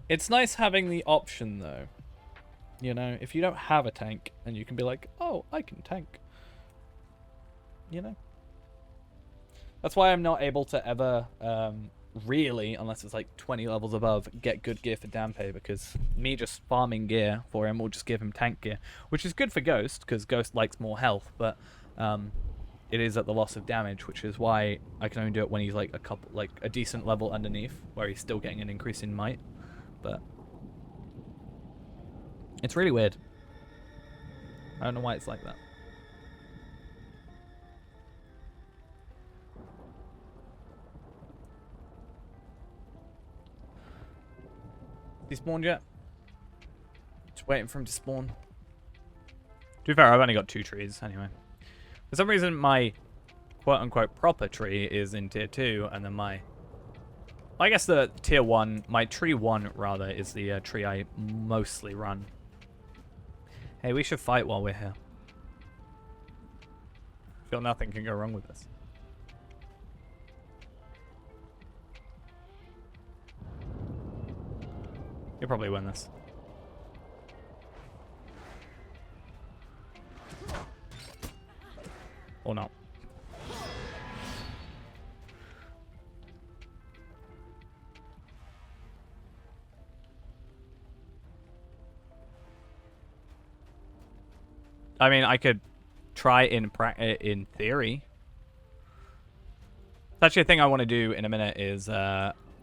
It's nice having the option though. You know, if you don't have a tank and you can be like, oh, I can tank. You know? That's why I'm not able to ever really, unless it's like 20 levels above, get good gear for Danpei, because me just farming gear for him will just give him tank gear, which is good for Ghost because Ghost likes more health, but it is at the loss of damage, which is why I can only do it when he's like a decent level underneath, where he's still getting an increase in might. But it's really weird. I don't know why it's like that. He spawned yet? Just waiting for him to spawn. To be fair, I've only got 2 trees anyway. For some reason, my quote-unquote proper tree is in tier 2, and then my... I guess the tier 1, my tree 1, rather, is the tree I mostly run. Hey, we should fight while we're here. I feel nothing can go wrong with this. You'll probably win this. Or not. I mean, I could try in theory. It's actually a thing I want to do in a minute is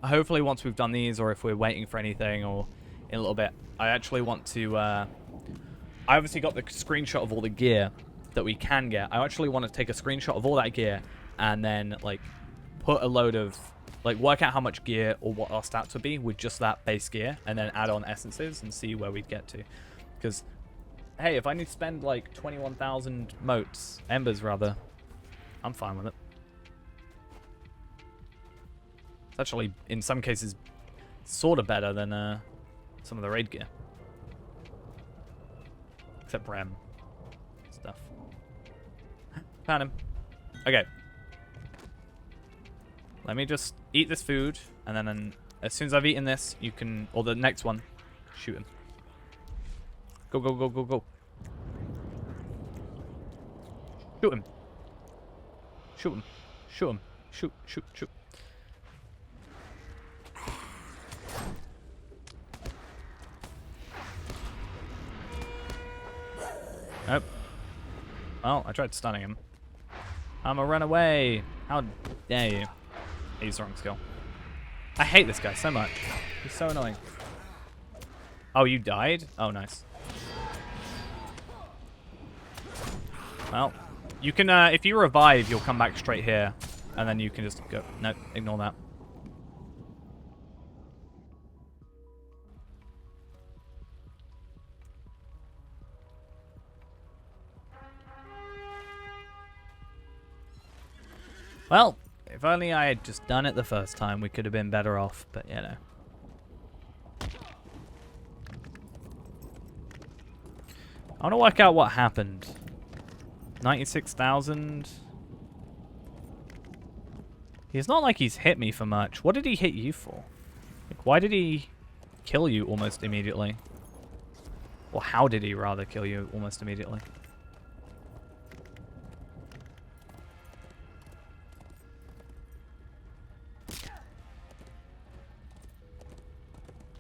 hopefully once we've done these, or if we're waiting for anything, or in a little bit, I actually want to I obviously got the screenshot of all the gear that we can get. I actually want to take a screenshot of all that gear and then like put a load of like work out how much gear or what our stats would be with just that base gear, and then add on essences and see where we'd get to. Because hey, if I need to spend like 21,000 motes, embers rather, I'm fine with it. It's actually, in some cases, sort of better than some of the raid gear. Except Rem stuff. Found him. Okay. Let me just eat this food, and then as soon as I've eaten this, you can, or the next one, shoot him. Go, go, go, go, go. Shoot him. Shoot him. Shoot him. Shoot, shoot, shoot. Nope. Well, I tried stunning him. I'ma run away. How dare you? He's the wrong skill. I hate this guy so much. He's so annoying. Oh, you died? Oh, nice. Well, you can, if you revive, you'll come back straight here. And then you can just go. Nope, ignore that. Well, if only I had just done it the first time, we could have been better off, but you know. I want to work out what happened. 96,000. He's not like he's hit me for much. What did he hit you for? Like, why did he kill you almost immediately? Or how did he rather kill you almost immediately?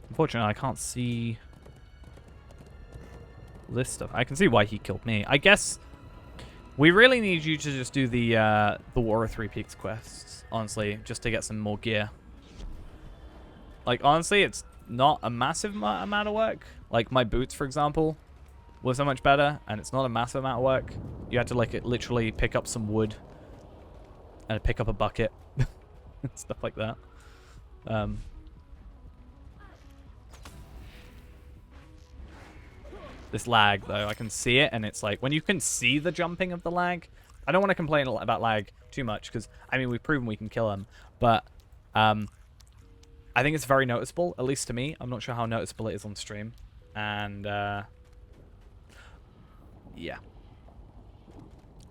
Unfortunately, I can't see this stuff. I can see why he killed me. I guess we really need you to just do the War of Three Peaks quests, honestly, just to get some more gear. Like, honestly, it's not a massive amount of work. Like, my boots, for example, were so much better, and it's not a massive amount of work. You had to, like, literally pick up some wood and pick up a bucket and stuff like that. This lag, though, I can see it, and it's like, when you can see the jumping of the lag, I don't want to complain about lag too much, because, I mean, we've proven we can kill him, but I think it's very noticeable, at least to me. I'm not sure how noticeable it is on stream, and, yeah.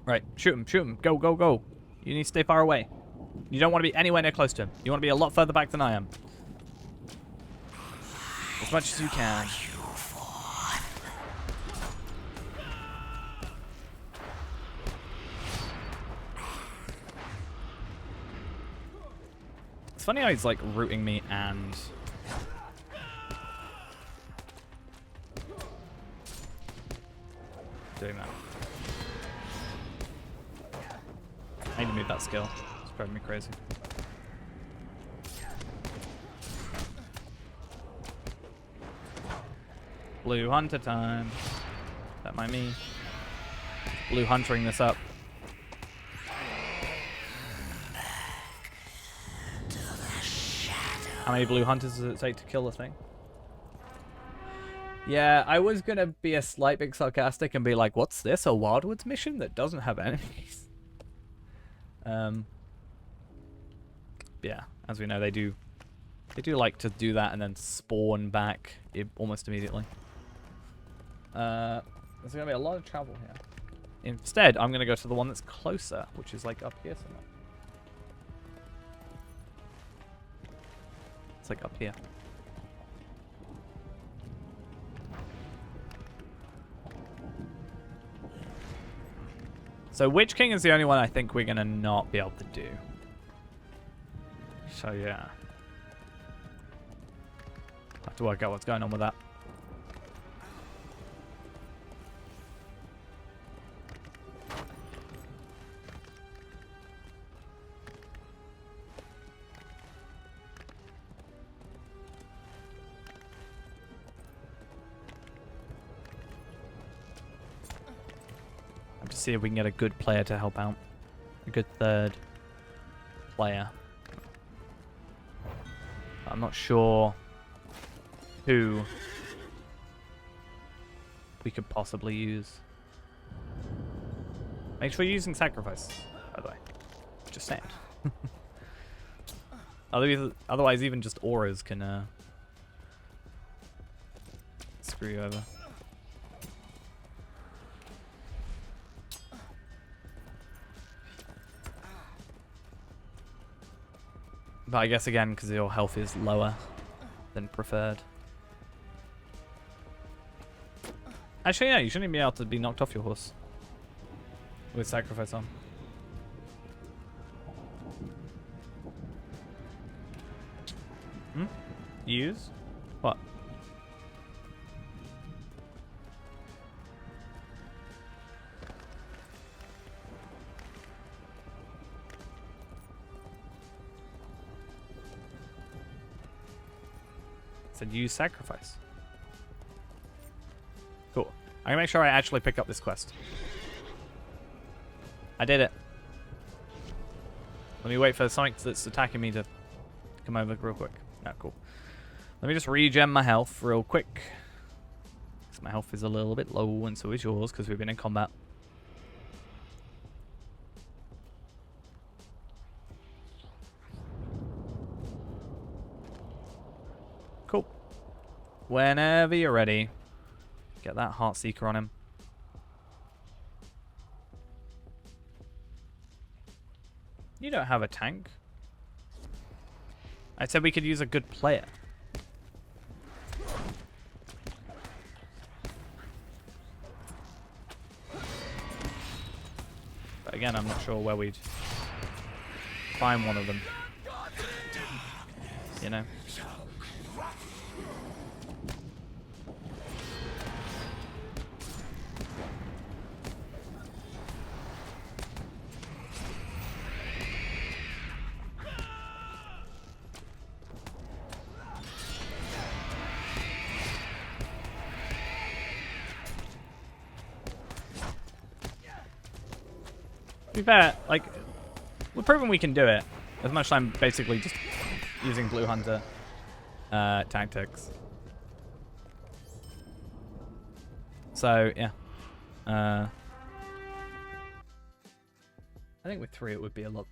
Right, shoot him, go, go, go. You need to stay far away. You don't want to be anywhere near close to him. You want to be a lot further back than I am. As much as you can. It's funny how he's like rooting me and doing that. I need to move that skill. It's driving me crazy. Blue hunter time. That might me. blue huntering this up. How many blue hunters does it take to kill the thing? Yeah, I was gonna be a slight bit sarcastic and be like, what's this? A Wildwoods mission that doesn't have enemies? Yeah, as we know, they do like to do that and then spawn back almost immediately. There's gonna be a lot of travel here. Instead, I'm gonna go to the one that's closer, which is like up here somewhere. It's like up here. So Witch King is the only one I think we're gonna not be able to do. So yeah. Have to work out what's going on with that. To see if we can get a good player to help out. A good third player. I'm not sure who we could possibly use. Make sure you're using sacrifice, by the way. Just saying. Otherwise, even just auras can screw you over. But I guess again, because your health is lower than preferred. Actually, yeah, you shouldn't be able to be knocked off your horse with sacrifice on. Use? What? Said use sacrifice. Cool. I'm gonna make sure I actually pick up this quest. I did it. Let me wait for something that's attacking me to come over real quick. No, cool. Let me just regen my health real quick. Because my health is a little bit low, and so is yours, because we've been in combat. Cool. Whenever you're ready, get that Heartseeker on him. You don't have a tank. I said we could use a good player. But again, I'm not sure where we'd find one of them. You know? To be fair, like, we've proven we can do it. As much as I'm basically just using Blue Hunter tactics. So, yeah. I think with 3 it would be a lot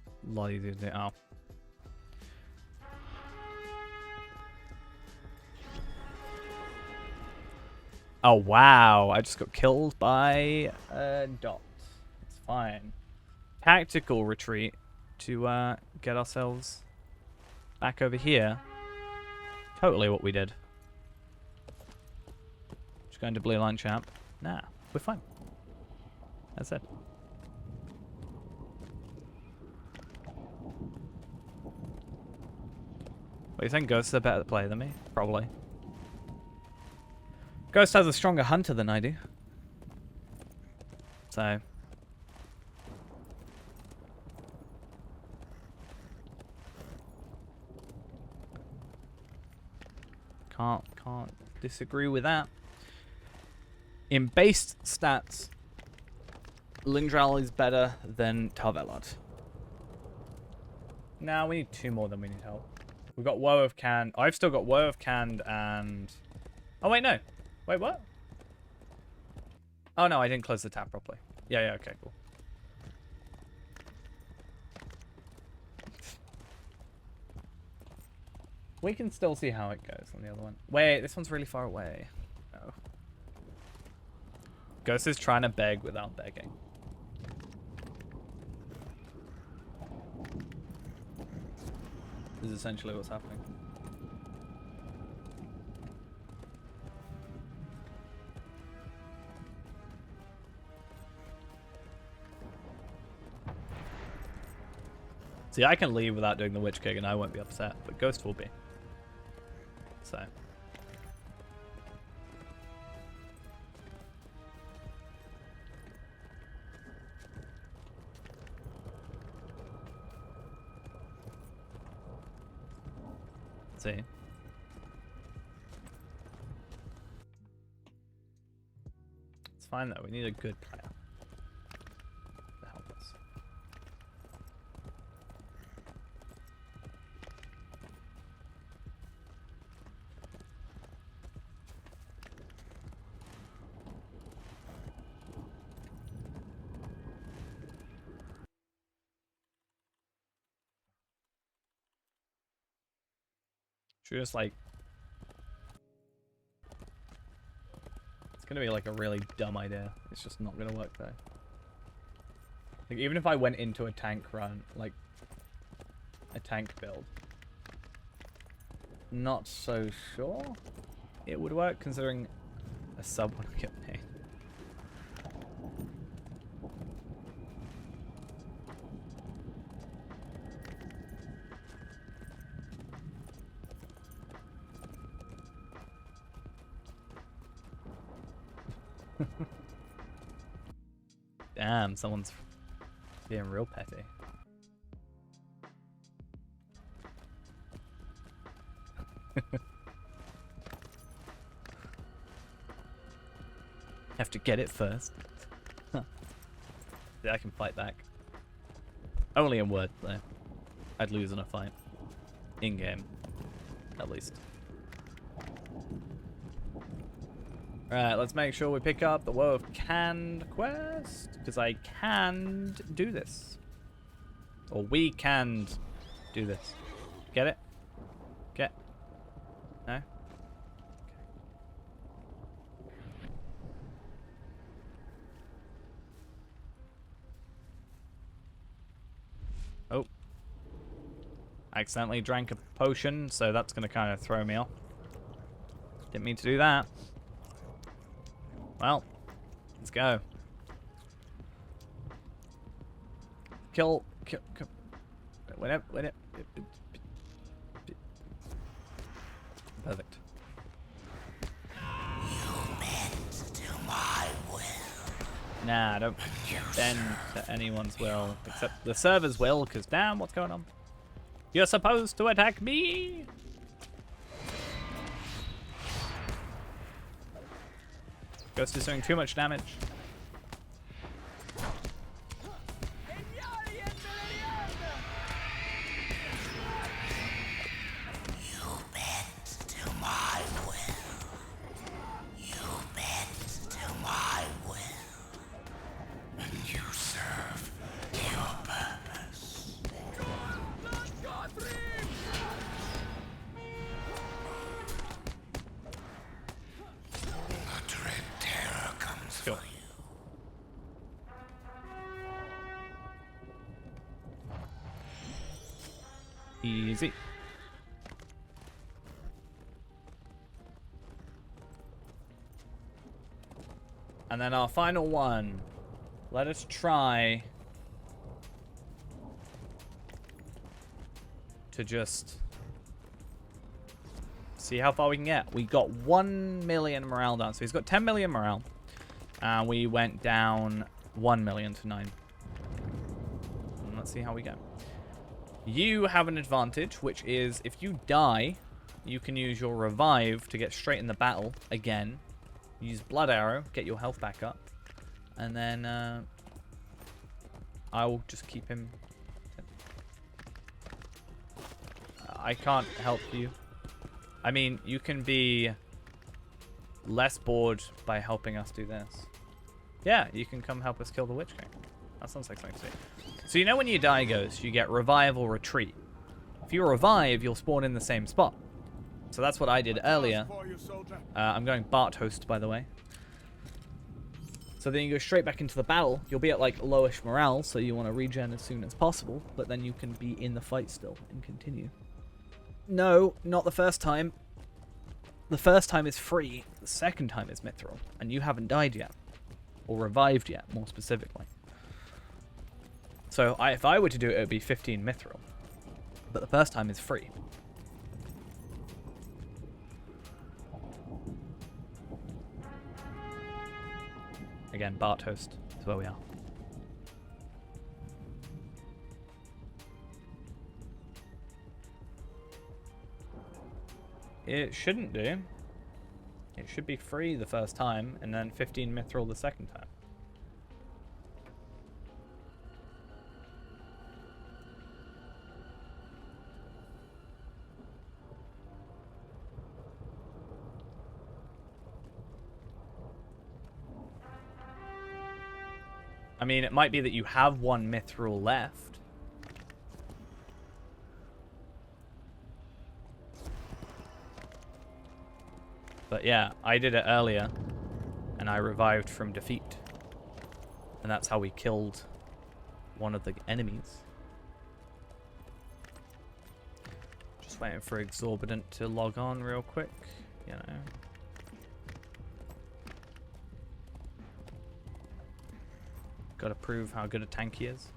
easier to do. Oh. Oh, wow. I just got killed by a dot. It's fine. Tactical retreat to get ourselves back over here. Totally what we did. Just going to blue line champ. Nah, we're fine. That's it. What do you think? Ghosts are better player than me? Probably. Ghost has a stronger hunter than I do. So... Can't disagree with that. In base stats, Lindral is better than Tarvelod. Now we need 2 more than we need help. We've got Woe of Cand. I've still got Woe of Cand and... Oh, wait, no. Wait, what? Oh, no, I didn't close the tab properly. Yeah, okay, cool. We can still see how it goes on the other one. Wait, this one's really far away. Oh. Ghost is trying to beg without begging. This is essentially what's happening. See, I can leave without doing the Witch Kick and I won't be upset, but Ghost will be. So. See. It's fine though, we need a good player to help us. Should we just like... It's gonna be like a really dumb idea. It's just not gonna work though. Like even if I went into a tank run, like a tank build, not so sure it would work considering a sub would get paid. Damn, someone's being real petty. Have to get it first. Yeah, I can fight back. Only in word, though. I'd lose in a fight. In-game. At least. Alright, let's make sure we pick up the Woe of Cand quest, because I can do this. Or we can do this. Get it? Get? No? Okay. Oh. I accidentally drank a potion, so that's going to kind of throw me off. Didn't mean to do that. Well, let's go. Kill. Whenever. Perfect. You bend to my will. Nah, don't bend to anyone's will except the server's will, because damn, what's going on? You're supposed to attack me! Ghost is doing too much damage. You bend to my will. You bend to my will. And you serve your purpose. The dread terror comes Go. for you. Easy. And then our final one. Let us try to just see how far we can get. We got 1 million morale down. So he's got 10 million morale. And we went down 1 million to 9. And let's see how we go. You have an advantage, which is if you die, you can use your revive to get straight in the battle again. Use Blood Arrow, get your health back up. And then I'll just keep him. I can't help you. I mean, you can be less bored by helping us do this. Yeah, you can come help us kill the Witch King. That sounds like something to do. So you know when you die, Ghost, you get revive or retreat. If you revive, you'll spawn in the same spot. So that's what I did earlier. I'm going Bart host, by the way. So then you go straight back into the battle. You'll be at like lowish morale, so you want to regen as soon as possible. But then you can be in the fight still and continue. No, not the first time. The first time is free. The second time is mithril. And you haven't died yet. Or revived yet, more specifically. So if I were to do it, it would be 15 mithril. But the first time is free. Again, Bart host is where we are. It shouldn't do. It should be free the first time, and then 15 mithril the second time. I mean, it might be that you have one mithril left. But yeah, I did it earlier, and I revived from defeat. And that's how we killed one of the enemies. Just waiting for Exorbitant to log on real quick, you know. Gotta prove how good a tank he is.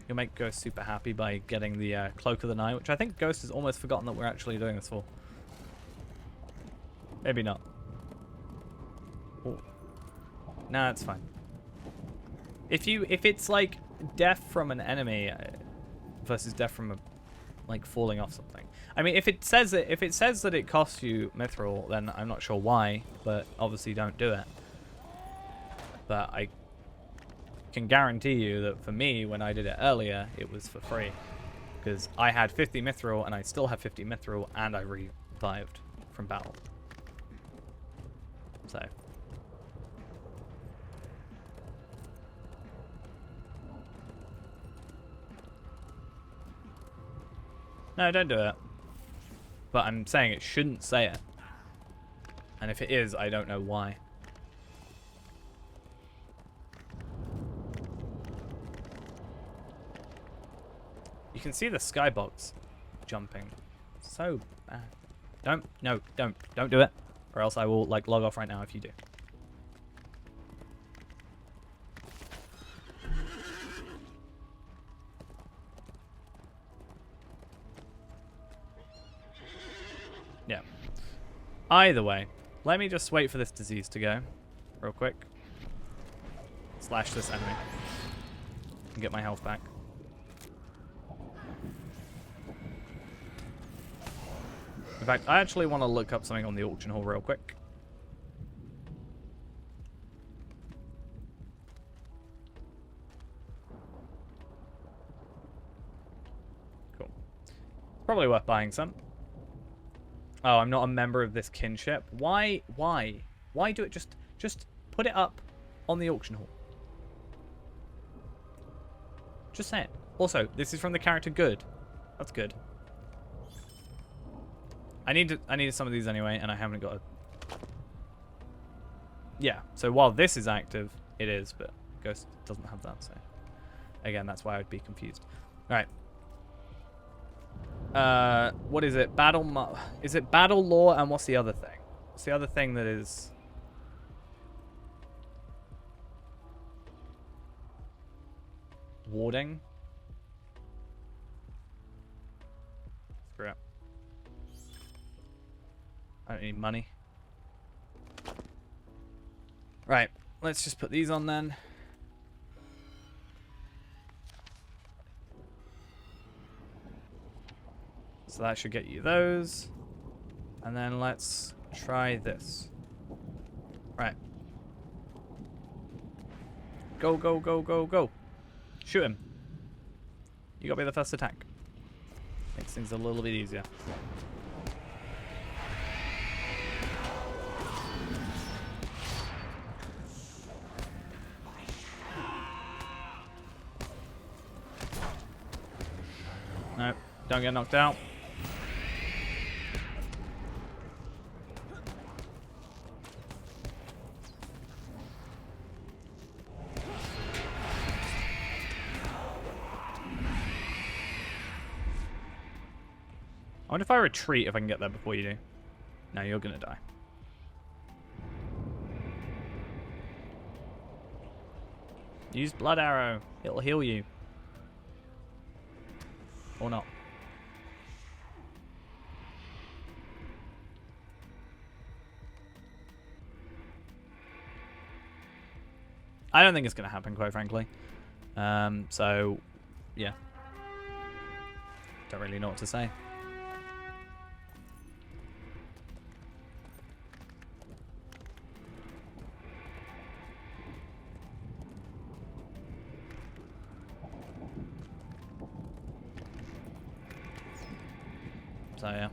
You'll make Ghost super happy by getting the Cloak of the Night, which I think Ghost has almost forgotten that we're actually doing this for. Maybe not. Ooh. Nah, it's fine. If it's like death from an enemy versus death from a, like falling off something. I mean, if it says that it costs you mithril, then I'm not sure why, but obviously don't do it. But I can guarantee you that for me, when I did it earlier, it was for free. Because I had 50 mithril, and I still have 50 mithril, and I revived from battle. So. No, don't do it. But I'm saying it shouldn't say it. And if it is, I don't know why. You can see the skybox jumping. So bad. Don't do it. Or else I will like log off right now if you do. Yeah. Either way, let me just wait for this disease to go real quick. Slash this enemy. And get my health back. In fact, I actually want to look up something on the auction hall real quick. Cool. Probably worth buying some. Oh, I'm not a member of this kinship. Why? Why? Why do it? Just put it up on the auction hall. Just say it. Also, this is from the character Good. That's good. I need some of these anyway, and I haven't got a... Yeah, so while this is active, it is, but Ghost doesn't have that, so... Again, that's why I would be confused. Alright. What is it? Is it Battle Lore, and what's the other thing? What's the other thing that is... Warding? Screw it. I don't need money. Right, let's just put these on then. So that should get you those. And then let's try this. Right. Go, go, go, go, go. Shoot him. You gotta be the first attack. Makes things a little bit easier. No, don't get knocked out. I wonder if I retreat if I can get there before you do. No, you're gonna die. Use Blood Arrow. It'll heal you. Or not. I don't think it's going to happen, quite frankly. So, yeah. Don't really know what to say. So, yeah.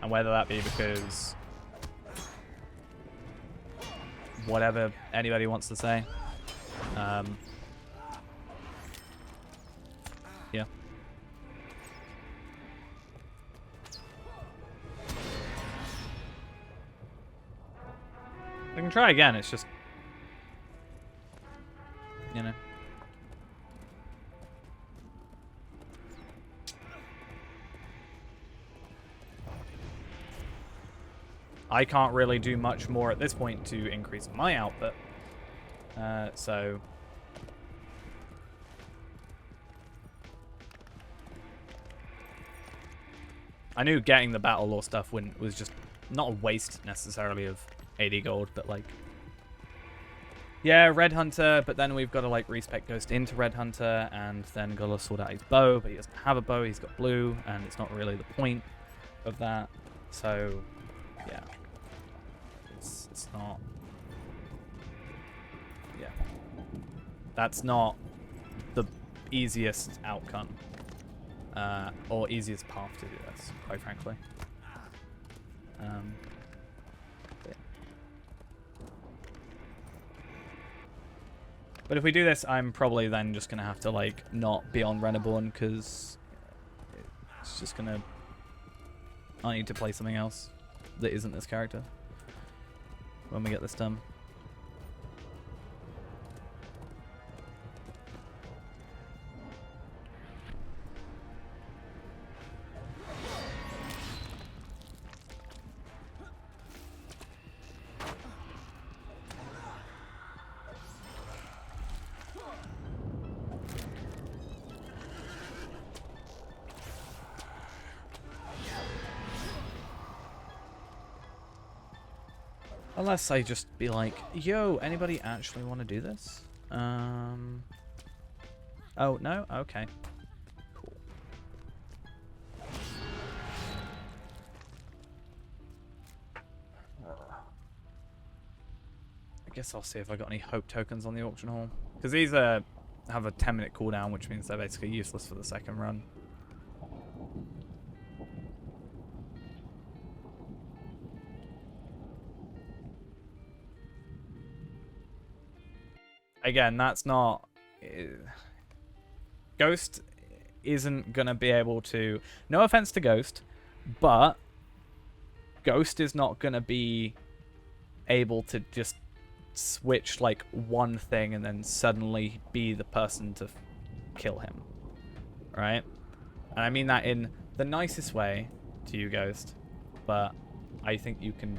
And whether that be because whatever anybody wants to say. Yeah. I can try again, it's just, you know. I can't really do much more at this point to increase my output. So I knew getting the battle lore stuff was just not a waste necessarily of 80 gold, but like, yeah, Red Hunter, but then we've got to like respec Ghost into Red Hunter, and then got to sort out his bow, but he doesn't have a bow, he's got blue, and it's not really the point of that. So yeah. It's not. Yeah. That's not the easiest outcome. Or easiest path to do this, quite frankly. But if we do this, I'm probably then just going to have to, like, not be on Reneborn, because it's just going to... I need to play something else that isn't this character when we get this done. Unless I just be like, yo, anybody actually want to do this? Oh, no? Okay. Cool. I guess I'll see if I got any hope tokens on the auction hall. Because these have a 10-minute cooldown, which means they're basically useless for the second run. Again, that's not... Ghost isn't going to be able to... No offense to Ghost, but Ghost is not going to be able to just switch, like, one thing and then suddenly be the person to kill him. Right? And I mean that in the nicest way to you, Ghost, but I think you can...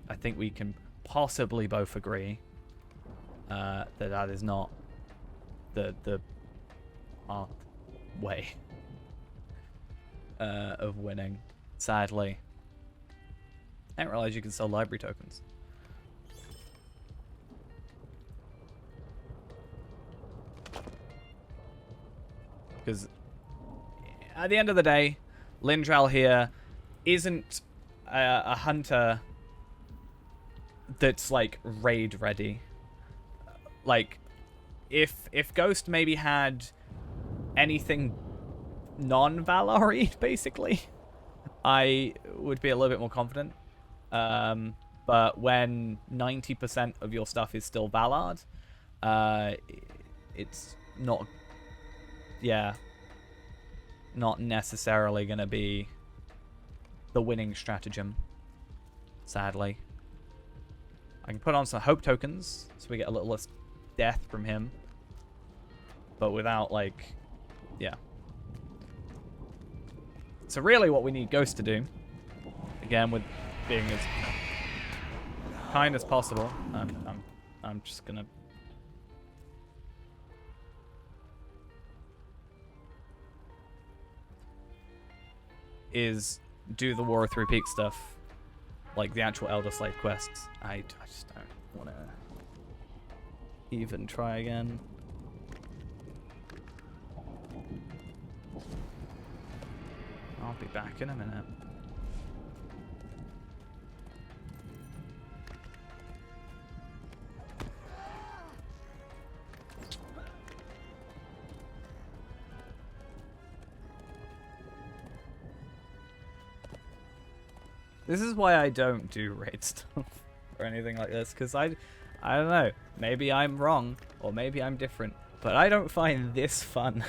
I think we can possibly both agree that is not the path way of winning. Sadly, I didn't realize you can sell library tokens. Because at the end of the day, Lindral here isn't a hunter that's like raid ready. Like, if Ghost maybe had anything non-Valari, basically, I would be a little bit more confident. But when 90% of your stuff is still Ballard, it's not, not necessarily going to be the winning stratagem, sadly. I can put on some hope tokens, so we get a little less death from him. But without, like, So really what we need Ghost to do, again, with being as kind as possible, I'm just gonna... is do the War of Three Peaks stuff, like the actual Elder Slave quests. I just don't want to even try again. I'll be back in a minute. This is why I don't do raid stuff or anything like this, because I don't know, maybe I'm wrong or maybe I'm different, but I don't find this fun.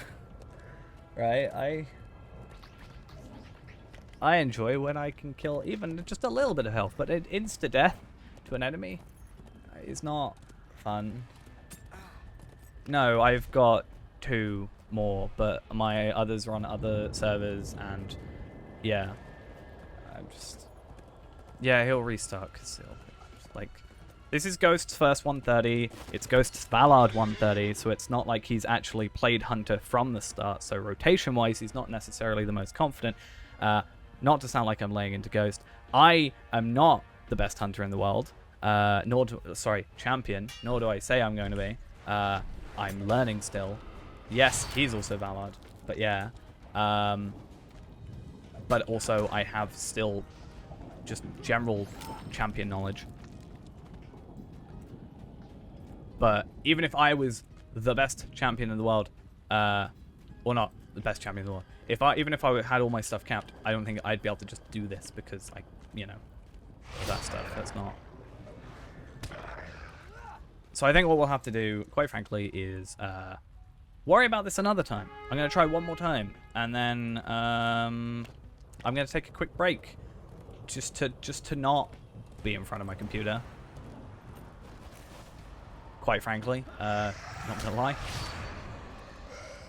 Right? I enjoy when I can kill even just a little bit of health, but an insta-death to an enemy is not fun. No, I've got 2 more, but my others are on other servers, and yeah, I'm just... Yeah, he'll restart, because like, this is Ghost's first 130, it's Ghost's Ballard 130, so it's not like he's actually played Hunter from the start, so rotation-wise, he's not necessarily the most confident. Not to sound like I'm laying into Ghost, I am not the best hunter in the world, champion, nor do I say I'm going to be. I'm learning still. Yes, he's also Ballard, but yeah. But also, I have still just general champion knowledge. But even if I was the best champion in the world, well, not the best champion in the world, even if I had all my stuff capped, I don't think I'd be able to just do this, because that stuff, that's not. So I think what we'll have to do, quite frankly, is worry about this another time. I'm going to try one more time, and then I'm going to take a quick break, just to not be in front of my computer. Quite frankly, not gonna lie.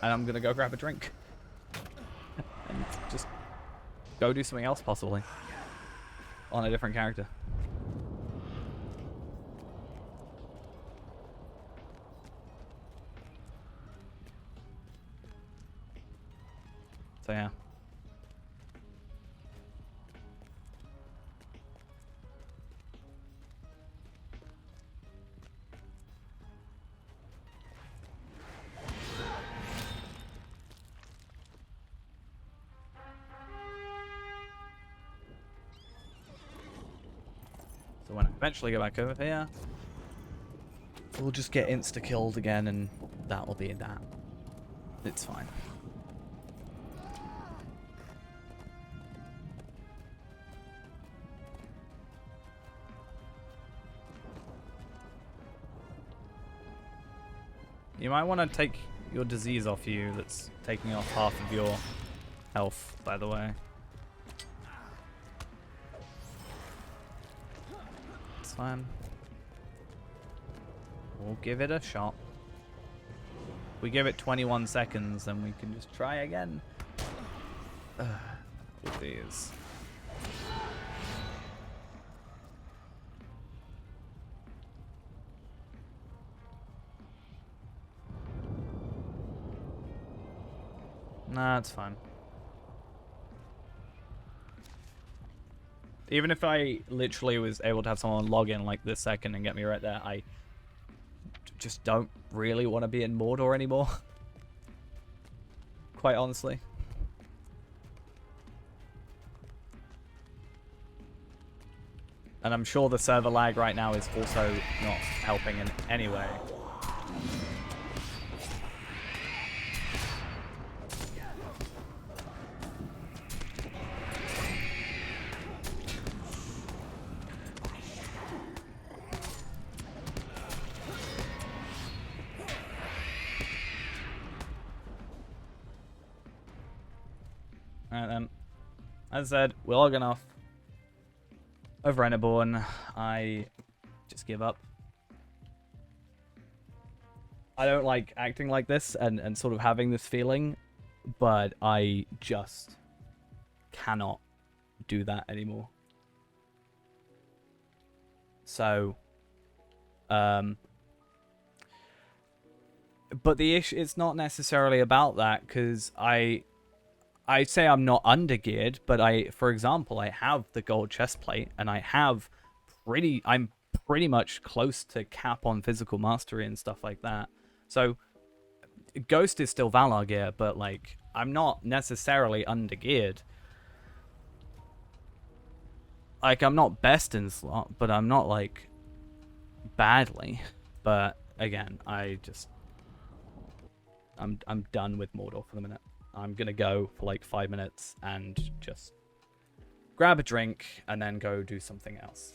And I'm gonna go grab a drink. And just go do something else, possibly. On a different character. So yeah. So when I eventually go back over here, we'll just get insta-killed again, and that'll be that. It's fine. You might want to take your disease off you that's taking off half of your health, by the way. It's fine. We'll give it a shot. If we give it 21 seconds, then we can just try again. With these. Nah, it's fine. Even if I literally was able to have someone log in like this second and get me right there, I just don't really want to be in Mordor anymore. quite honestly. And I'm sure the server lag right now is also not helping in any way. Alright then. As I said, we're logging off of Reneborn. I just give up. I don't like acting like this and sort of having this feeling, but I just cannot do that anymore. So, but the issue, it's not necessarily about that, because I say I'm not undergeared, but for example, I have the gold chest plate, and I'm pretty much close to cap on physical mastery and stuff like that. So Ghost is still Valar gear, but like I'm not necessarily undergeared. Like I'm not best in slot, but I'm not like badly. But again, I'm done with Mordor for the minute. I'm gonna go for like 5 minutes and just grab a drink and then go do something else.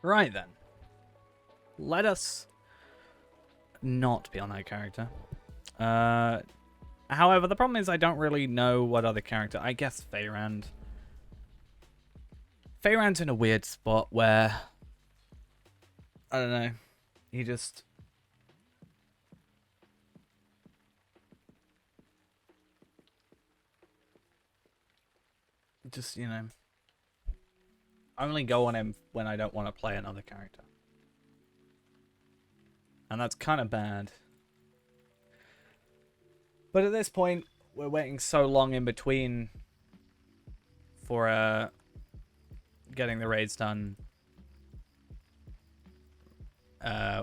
Right then. Let us not be on that character. However, the problem is I don't really know what other character. I guess Feyrand. Feyrand's in a weird spot where I don't know. He just you know, I only go on him when I don't want to play another character. And that's kind of bad. But at this point, we're waiting so long in between for getting the raids done.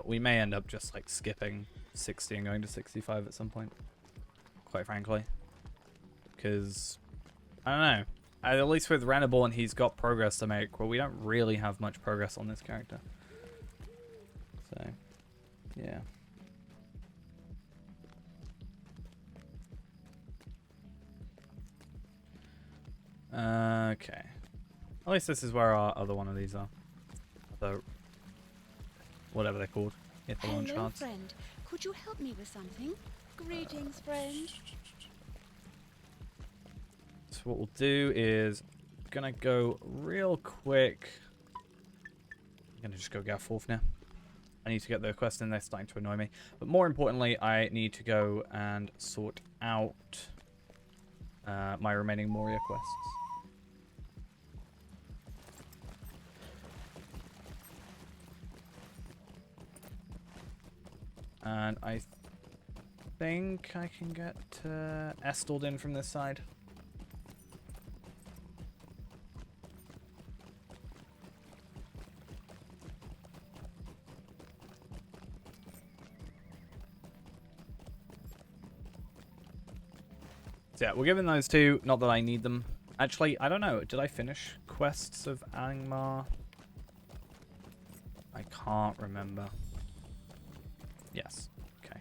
We may end up just like skipping 60 and going to 65 at some point. Quite frankly. Because, I don't know. At least with Reneborn, he's got progress to make. Well, we don't really have much progress on this character. So, yeah. Okay. At least this is where our other one of these are. The whatever they're called. Ithalon Hello, shards. friend. Could you help me with something? Greetings, friend. So what we'll do is gonna go real quick. I'm gonna just go get fourth now. I need to get the quest in, they're starting to annoy me. But more importantly, I need to go and sort out my remaining Moria quests. And I think I can get Estald in from this side. So yeah, we're giving those two. Not that I need them. Actually, I don't know. Did I finish quests of Angmar? I can't remember. Yes. Okay.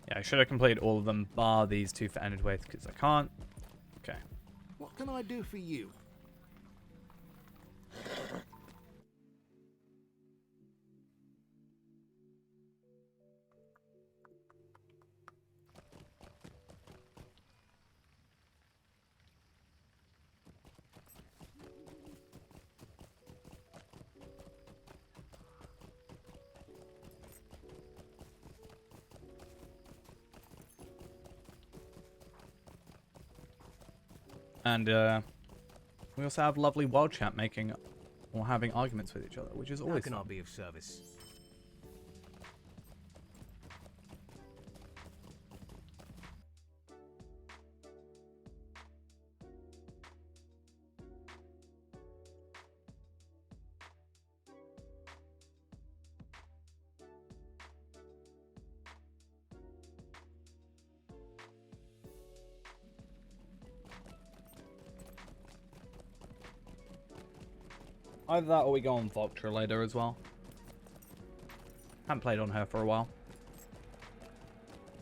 Yeah, I should have completed all of them, bar these two for Endwraith, because I can't. Okay. What can I do for you? And we also have lovely wild chat making or having arguments with each other, which is How always can I fun. be of service? Either that or we go on Voltra later as well. Haven't played on her for a while.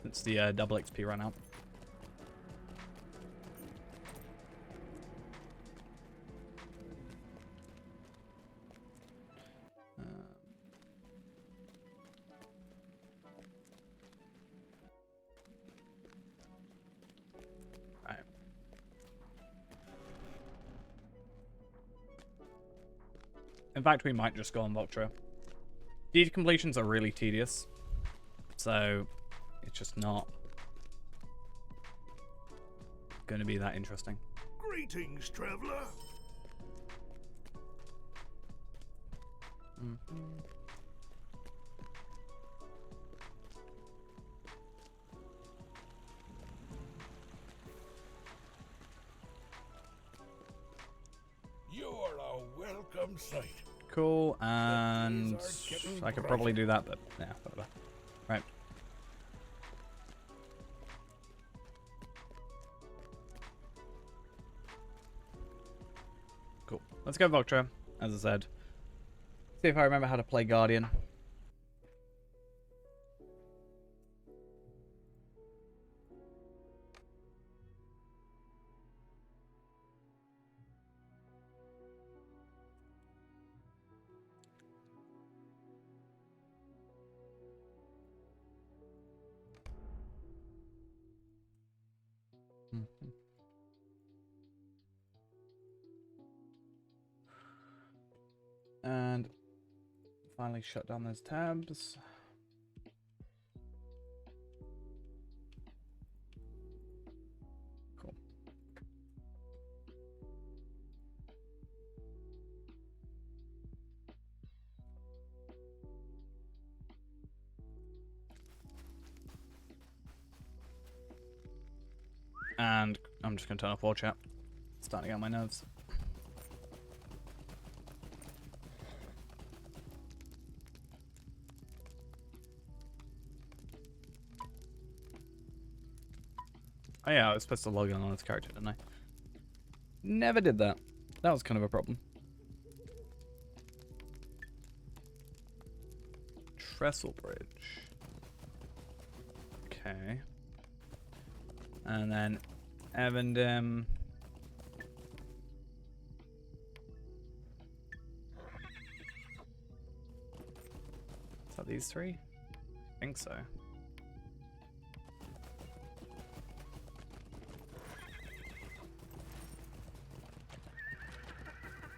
Since the double XP ran out. Right. In fact, we might just go on Voltra. Deed completions are really tedious. So, it's just not going to be that interesting. Greetings, traveler. You're a welcome sight. Cool, and I could probably do that, but yeah, whatever. Right. Cool. Let's go Voltra, as I said. See if I remember how to play Guardian. Mhm. And finally shut down those tabs. Cool. And I'm just going to turn off war chat. It's starting to get on my nerves. Oh yeah, I was supposed to log in on this character, didn't I? Never did that. That was kind of a problem. Trestle Bridge. Okay. And then Evandem. Is that these three? I think so.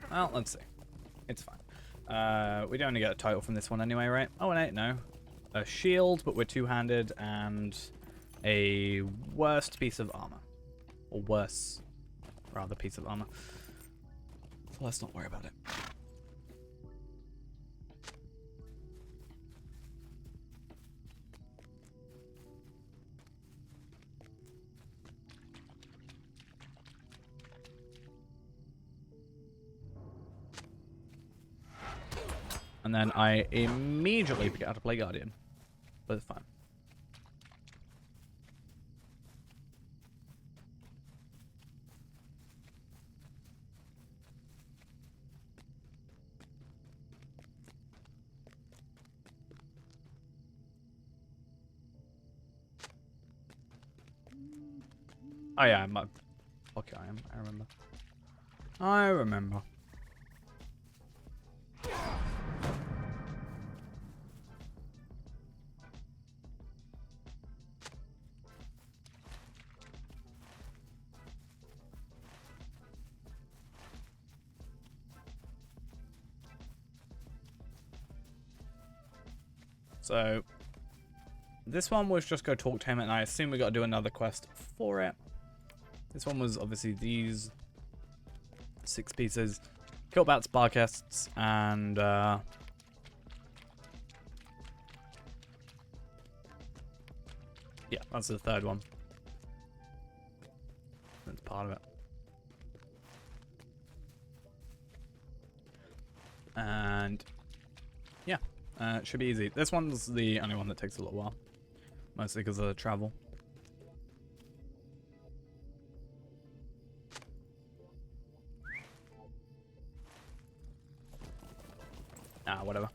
Well, let's see. It's fine. We don't only get a title from this one anyway, right? Oh, wait, no. A shield, but we're two-handed, and a worst piece of armor. Or worse, rather, piece of armor. So let's not worry about it. And then I immediately forget how to play Guardian. But it's fine. Oh yeah, okay, I remember. I remember. So, this one was just go talk to him, and I assume we got to do another quest for it. This one was obviously these 6 pieces. Kill bats, barcasts, and yeah, that's the third one. That's part of it. And yeah, it should be easy. This one's the only one that takes a little while, mostly because of the travel. Whatever.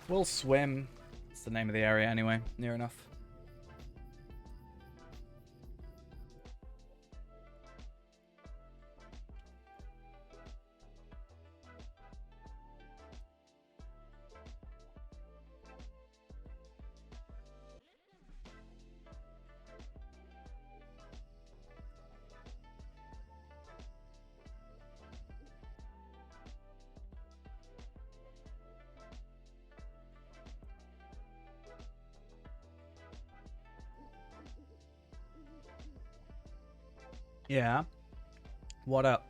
We'll swim. It's the name of the area anyway. Near enough. Yeah. What up?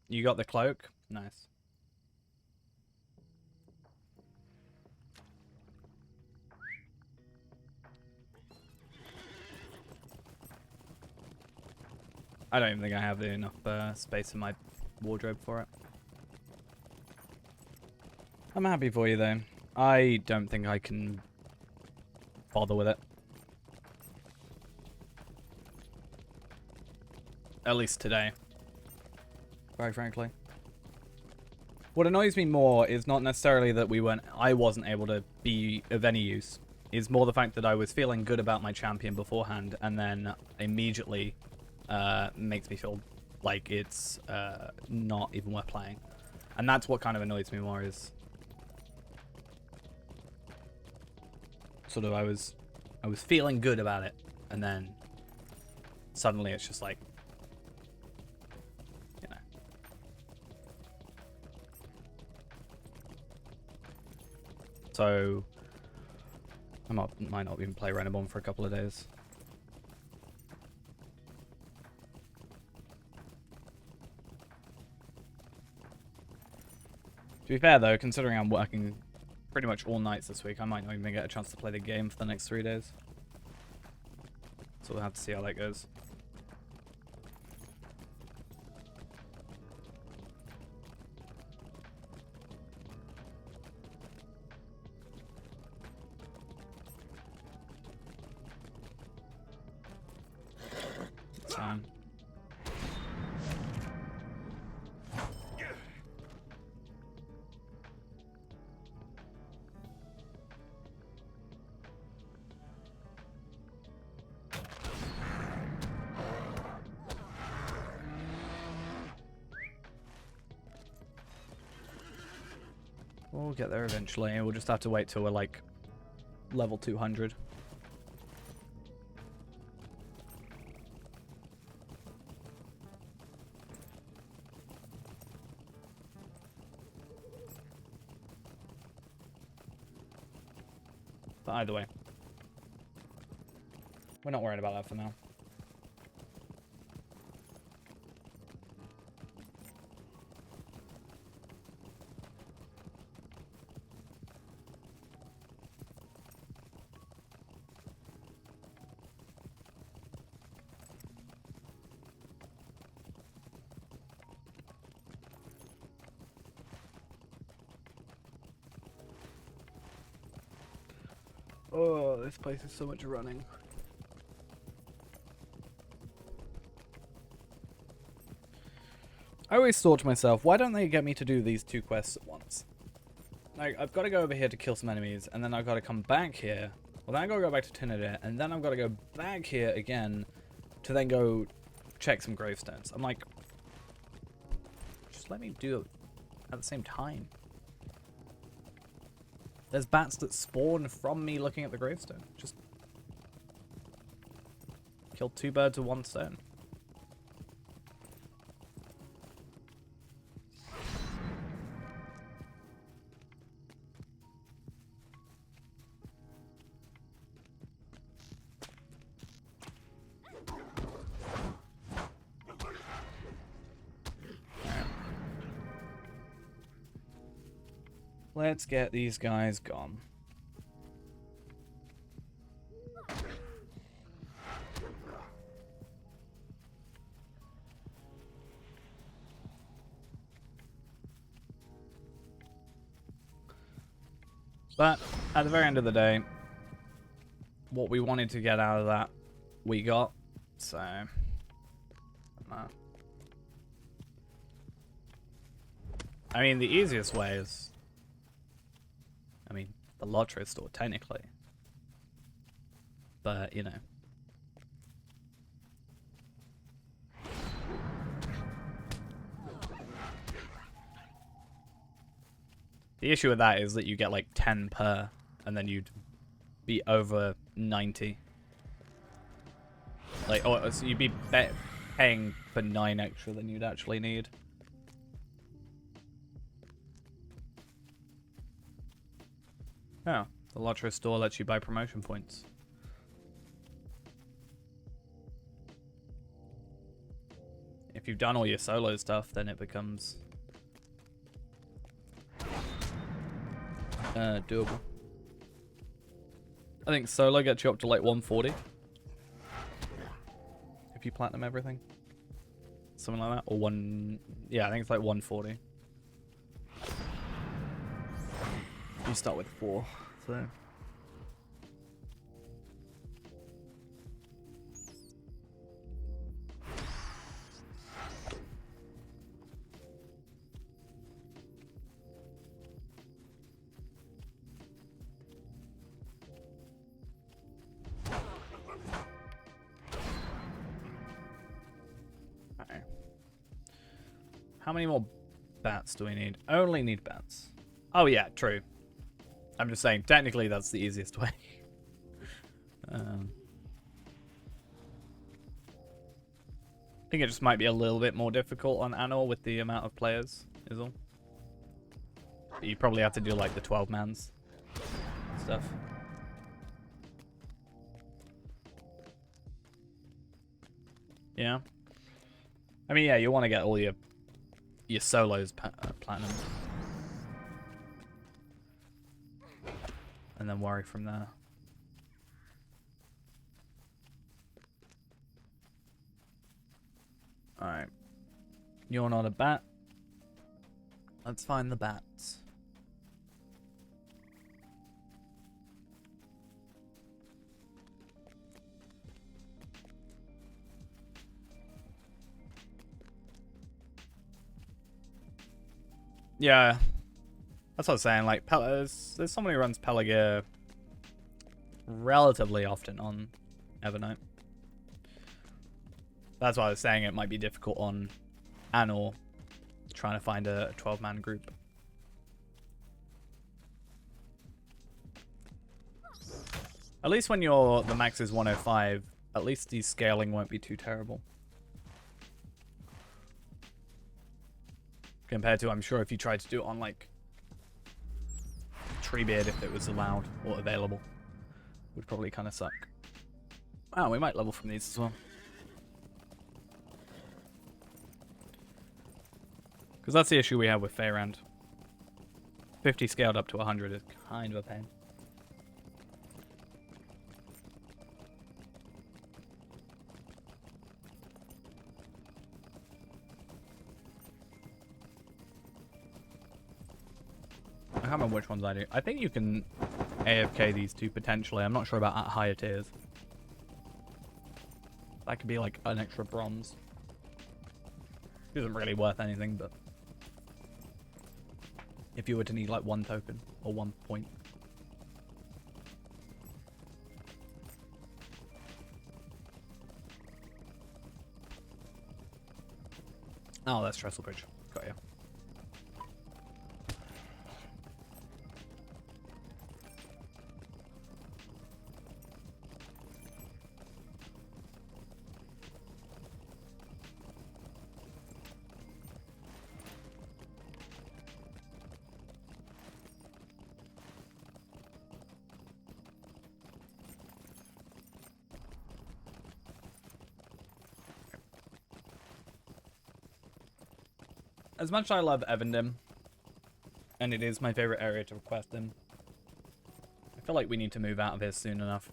You got the cloak? Nice. I don't even think I have enough space in my wardrobe for it. I'm happy for you though. I don't think I can bother with it. At least today. Very frankly. What annoys me more is not necessarily that I wasn't able to be of any use. It's more the fact that I was feeling good about my champion beforehand and then immediately makes me feel like it's not even worth playing. And that's what kind of annoys me more is sort of I was feeling good about it, and then suddenly it's just like, you know. So I might not even play Renabon for a couple of days. To be fair though, considering I'm working pretty much all nights this week, I might not even get a chance to play the game for the next 3 days. So we'll have to see how that goes. It's fine. We'll get there eventually. We'll just have to wait till we're like level 200. But either way, we're not worried about that for now. Oh, this place is so much running. I always thought to myself, why don't they get me to do these 2 quests at once? Like, I've got to go over here to kill some enemies, and then I've got to come back here. Well, then I've got to go back to Tyndadir, and then I've got to go back here again to then go check some gravestones. I'm like, just let me do it at the same time. There's bats that spawn from me looking at the gravestone. Just kill 2 birds with 1 stone. Let's get these guys gone. But at the very end of the day, what we wanted to get out of that, we got. So, I mean, the easiest way is, I mean, the lottery store, technically. But, you know. The issue with that is that you get like 10 per, and then you'd be over 90. Like, oh, so you'd be paying for 9 extra than you'd actually need. Oh, the lottery store lets you buy promotion points. If you've done all your solo stuff, then it becomes doable. I think solo gets you up to like 140 if you platinum everything, something like that, or yeah, I think it's like 140. You start with 4, so. Okay. How many more bats do we need? Only need bats. Oh yeah, true. I'm just saying, technically that's the easiest way. I think it just might be a little bit more difficult on Anor with the amount of players, is all. But you probably have to do like the 12 mans stuff. Yeah. I mean, yeah, you want to get all your solos platinum. And then worry from there. Alright. You're not a bat. Let's find the bats. Yeah. That's what I was saying. Like, there's someone who runs Pelargir relatively often on Evernight. That's why I was saying it might be difficult on Anor, trying to find a 12-man group. At least when the max is 105, at least the scaling won't be too terrible. Compared to, I'm sure, if you tried to do it on, like, Treebeard, if it was allowed or available, would probably kind of suck. Oh, we might level from these as well. Because that's the issue we have with Feyrand. 50 scaled up to 100 is kind of a pain. I can't remember which ones I do. I think you can AFK these two potentially. I'm not sure about at higher tiers. That could be like an extra bronze. Isn't really worth anything, but if you were to need like 1 token or 1 point. Oh, that's Trestlebridge. Got you. As much as I love Evendim, and it is my favorite area to request in, I feel like we need to move out of here soon enough.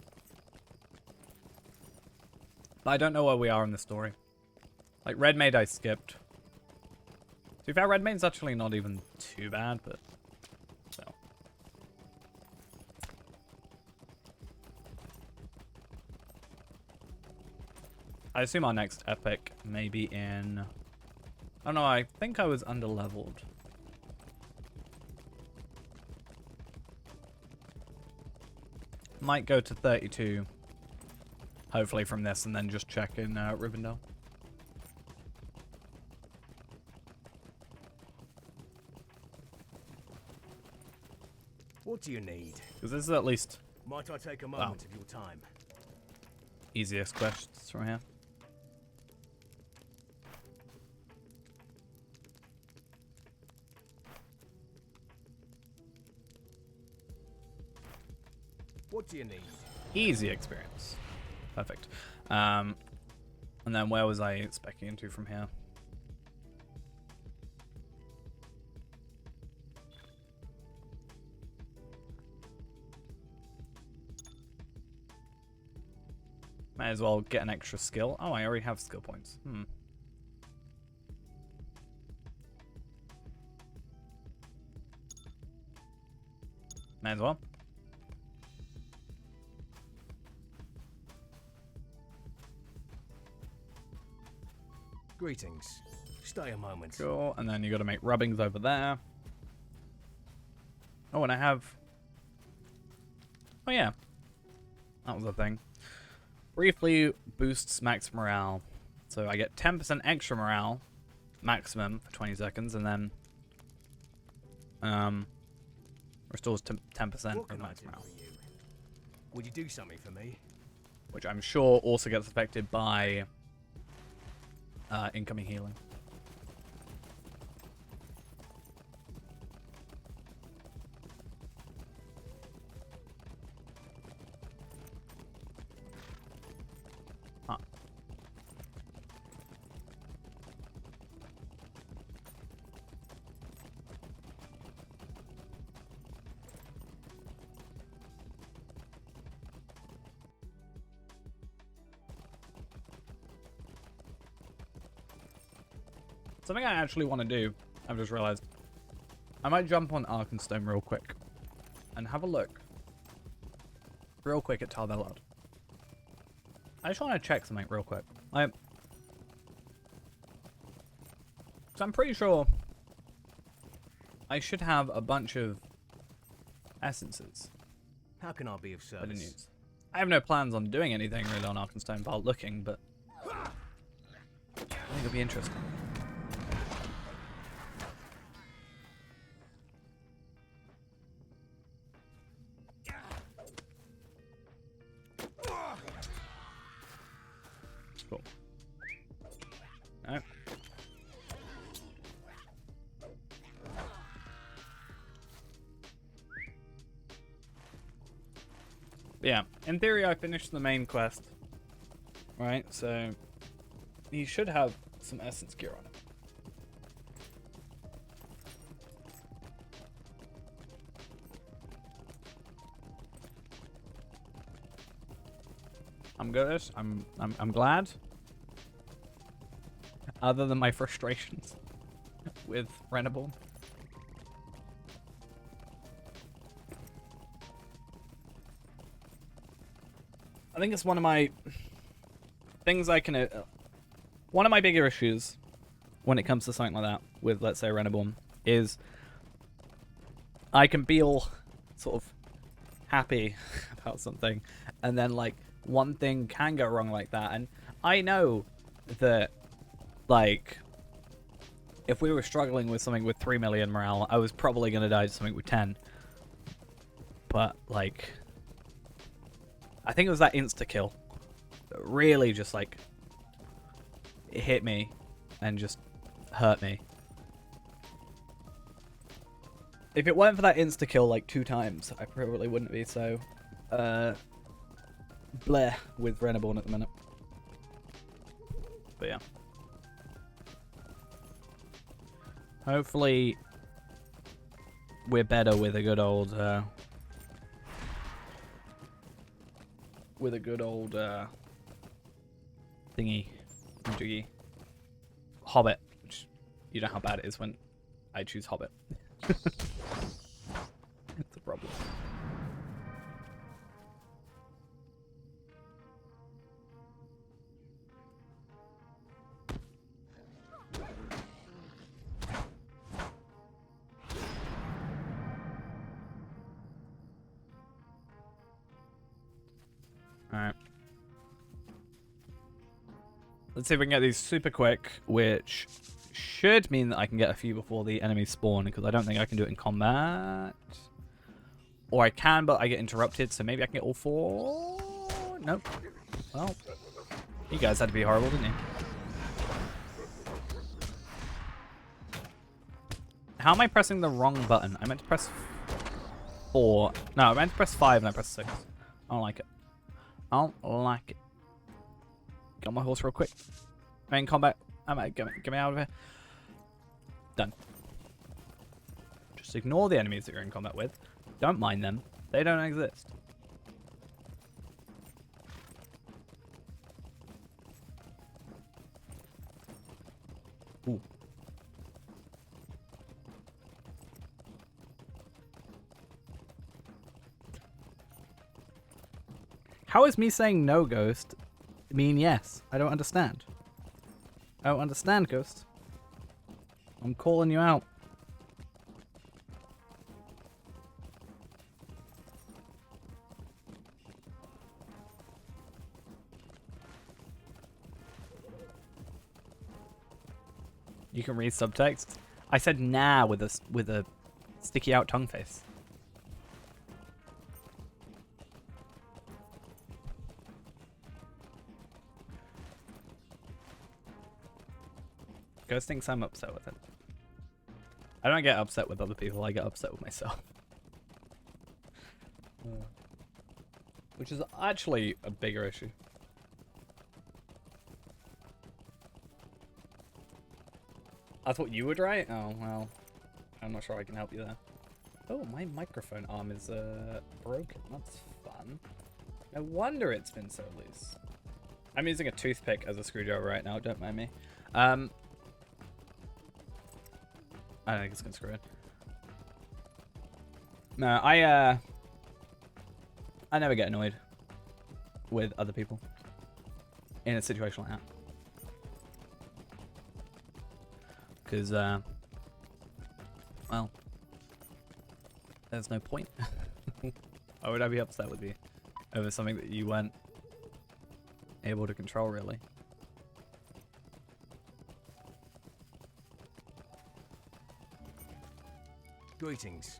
But I don't know where we are in the story. Like, Redmaid I skipped. To be fair, Redmaid's actually not even too bad, but still. I assume our next epic may be in... Oh no, I think I was underleveled. Might go to 32. Hopefully from this, and then just check in Rivendell. What do you need? Because this is at least Might I take a moment of your time? easiest quests from here. What do you need? Easy experience. Perfect. And then where was I specking into from here? Might as well get an extra skill. Oh, I already have skill points. Might as well. Greetings. Stay a moment. Cool. And then you got to make rubbings over there. Oh, and I have... Oh, yeah. That was a thing. Briefly boosts max morale. So I get 10% extra morale maximum for 20 seconds, and then restores 10% What of can I max do morale. for you? Would you do something for me? which I'm sure also gets affected by incoming healing. Huh. Something I actually want to do, I've just realized. I might jump on Arkenstone real quick and have a look real quick at Tar Valon. I just want to check something real quick. So I'm pretty sure I should have a bunch of essences. How can I be of I didn't service? use. I have no plans on doing anything really on Arkenstone while looking, but I think it'll be interesting. Cool. No. Yeah, in theory I finished the main quest. Right, so he should have some essence gear on it. I'm good. I'm glad. Other than my frustrations with Reneborn. I think it's one of my things I can. One of my bigger issues when it comes to something like that with, let's say, Reneborn, is I can be all sort of happy about something, and then like one thing can go wrong like that, and I know that like if we were struggling with something with 3 million morale, I was probably gonna die to something with 10. But like, I think it was that insta kill that really just like it hit me and just hurt me. If it weren't for that insta kill like 2 times, I probably wouldn't be so bleh with Reneborn at the minute. But yeah. Hopefully we're better with a good old thingy jiggy Hobbit, which you know how bad it is when I choose Hobbit. It's a problem. Alright. Let's see if we can get these super quick, which should mean that I can get a few before the enemies spawn, because I don't think I can do it in combat. Or I can, but I get interrupted, so maybe I can get all 4? Nope. Well, you guys had to be horrible, didn't you? How am I pressing the wrong button? I meant to press 4. No, I meant to press 5 and I pressed 6. I don't like it. I don't like it. Get on my horse real quick. I'm in combat. Get me out of here. Done. Just ignore the enemies that you're in combat with. Don't mind them. They don't exist. Ooh. How is me saying no, Ghost, mean yes? I don't understand. I don't understand, Ghost. I'm calling you out. You can read subtext. I said nah with a sticky out tongue face. Ghosting's I'm upset with it. I don't get upset with other people, I get upset with myself. Which is actually a bigger issue. I thought you would write? Oh, well. I'm not sure I can help you there. Oh, my microphone arm is broken. That's fun. No wonder it's been so loose. I'm using a toothpick as a screwdriver right now, don't mind me. I don't think it's gonna screw in. No, I never get annoyed with other people in a situation like that. Because, well, there's no point. Why would I be upset with you over something that you weren't able to control, really? Greetings.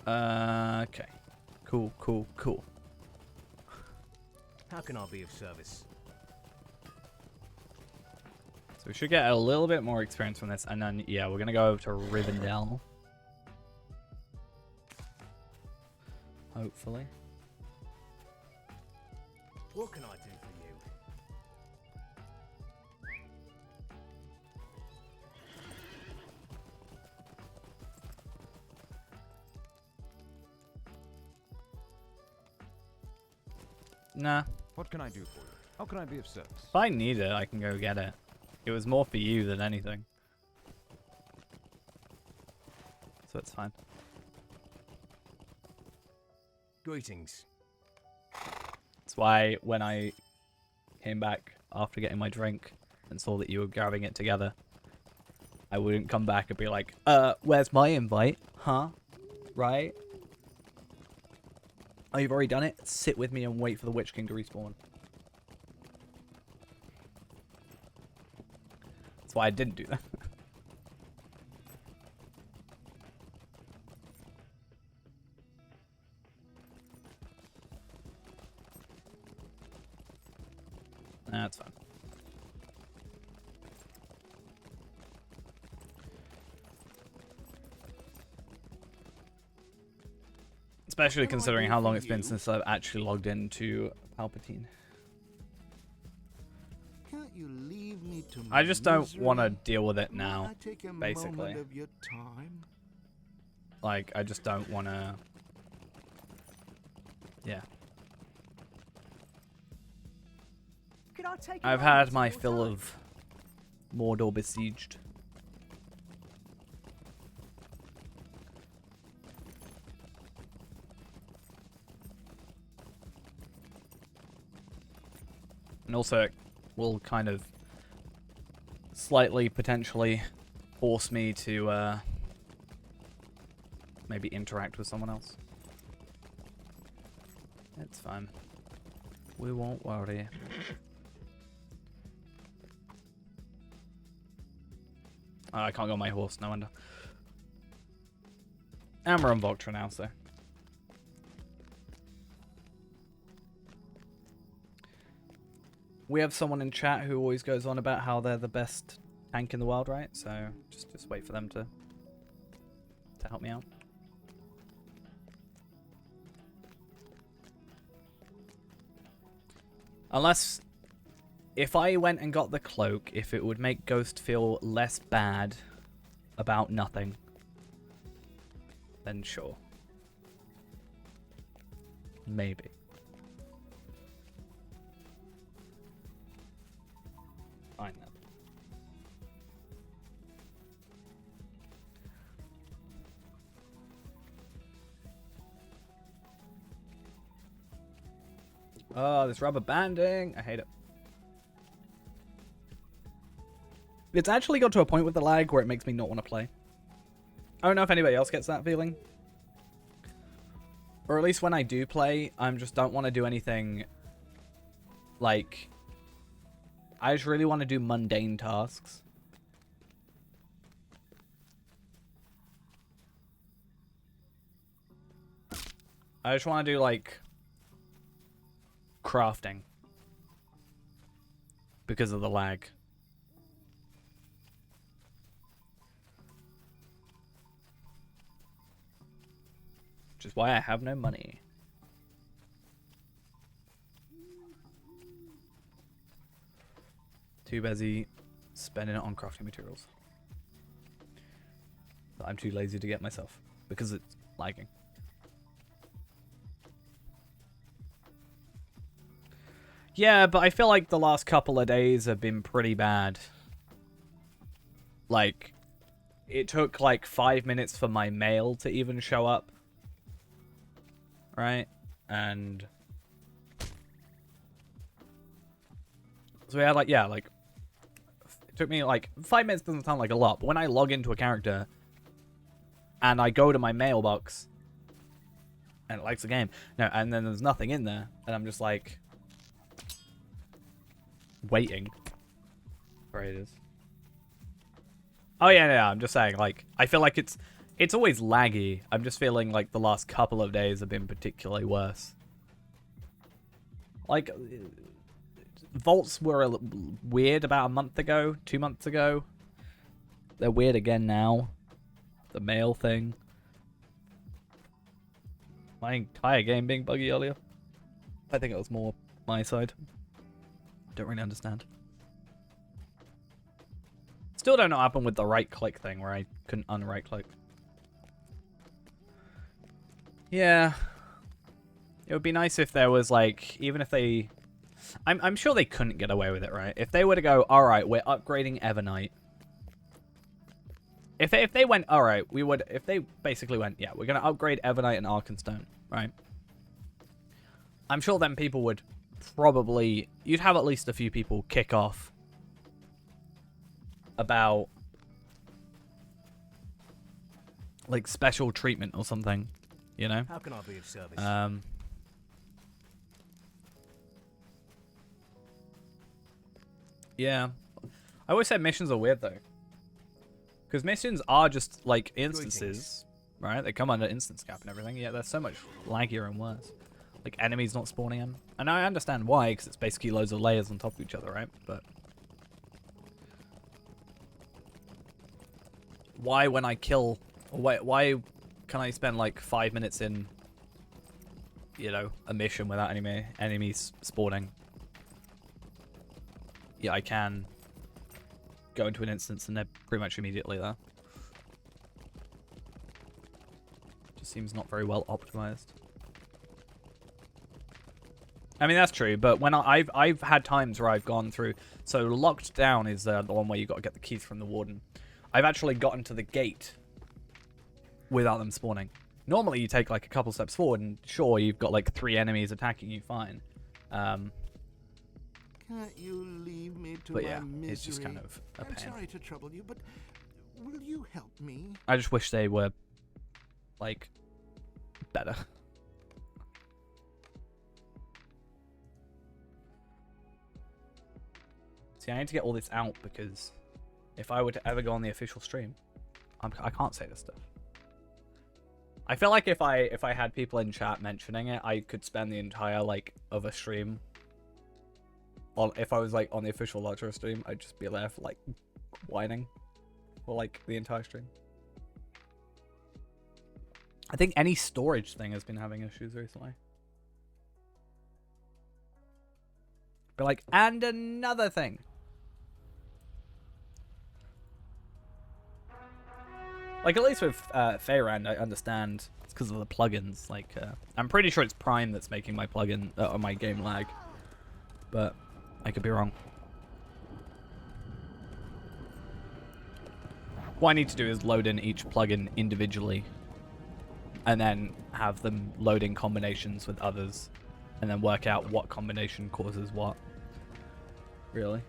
Okay. Cool. How can I be of service? So we should get a little bit more experience from this, and then, yeah, we're gonna go over to Rivendell. Hopefully. What can I do for you? Nah. What can I do for you? How can I be of service? If I need it, I can go get it. It was more for you than anything. So it's fine. Greetings. That's why when I came back after getting my drink and saw that you were grabbing it together, I wouldn't come back and be like, where's my invite? Huh? Right? Oh, you've already done it? Sit with me and wait for the Witch King to respawn. That's why I didn't do that. That's fine. Especially considering how long it's been since I've actually logged into Palpatine. Can't you leave me to I just don't misery? want to deal with it Might now, I take a basically. moment of your time? Like, I just don't want to... Yeah. Could I take a I've moment had of my your fill time? of Mordor besieged. And also, it will kind of slightly, potentially, force me to maybe interact with someone else. It's fine. We won't worry. Oh, I can't go on my horse, no wonder. And we're on Voltra now, so. We have someone in chat who always goes on about how they're the best tank in the world, right? So just wait for them to help me out. Unless, if I went and got the cloak, if it would make Ghost feel less bad about nothing, then sure. Maybe. Fine then. Oh, this rubber banding. I hate it. It's actually got to a point with the lag where it makes me not want to play. I don't know if anybody else gets that feeling. Or at least when I do play, I just don't want to do anything like... I just really want to do mundane tasks. I just want to do, like, crafting. Because of the lag. which is why I have no money. Too busy spending it on crafting materials that I'm too lazy to get myself because it's lagging. Yeah, but I feel like the last couple of days have been pretty bad. Like, it took like 5 minutes for my mail to even show up. Right? And so we had like, yeah, like, it took me like 5 minutes doesn't sound like a lot, but when I log into a character and I go to my mailbox and it likes the game, no, and then there's nothing in there, and I'm just like waiting. Where it is. Oh yeah, yeah, I'm just saying, like, I feel like it's always laggy. I'm just feeling like the last couple of days have been particularly worse. Like, vaults were weird about a month ago, 2 months ago. They're weird again now. The mail thing. My entire game being buggy earlier. I think it was more my side. Don't really understand. Still don't know what happened with the right click thing where I couldn't unright click. Yeah. It would be nice if there was like, even if they... I'm sure they couldn't get away with it, right? If they were to go, alright, we're upgrading Evernight. If they went, alright, we would... If they basically went, yeah, we're going to upgrade Evernight and Arkenstone, right? I'm sure then people would probably... You'd have at least a few people kick off about like special treatment or something, you know? How can I be of service? Yeah. I always said missions are weird though. Because missions are just like instances, right? They come under instance cap and everything. Yeah, they're so much laggier and worse. Like enemies not spawning in. And I understand why, because it's basically loads of layers on top of each other, right? But why when I kill... Why can I spend like 5 minutes in, you know, a mission without any enemies spawning? Yeah, I can go into an instance and they're pretty much immediately there. Just seems not very well optimized. I mean, that's true, but when I've had times where I've gone through... So locked down is the one where you got to get the keys from the warden. I've actually gotten to the gate without them spawning. Normally you take like a couple steps forward and sure, you've got like 3 enemies attacking you, fine. Can't you leave me to But my yeah, misery? it's just kind of a I'm pain. sorry to trouble you, but will you help me? I just wish they were, like, better. See, I need to get all this out because if I were to ever go on the official stream, I can't say this stuff. I feel like if I had people in chat mentioning it, I could spend the entire like of a stream. If I was like on the official Lotro stream, I'd just be there for like whining for like the entire stream. I think any storage thing has been having issues recently. But like, and another thing. Like, at least with Faerand, I understand it's because of the plugins. Like, I'm pretty sure it's Prime that's making my plugin, or my game lag. But I could be wrong. What I need to do is load in each plugin individually. And then have them loading combinations with others. And then work out what combination causes what. Really.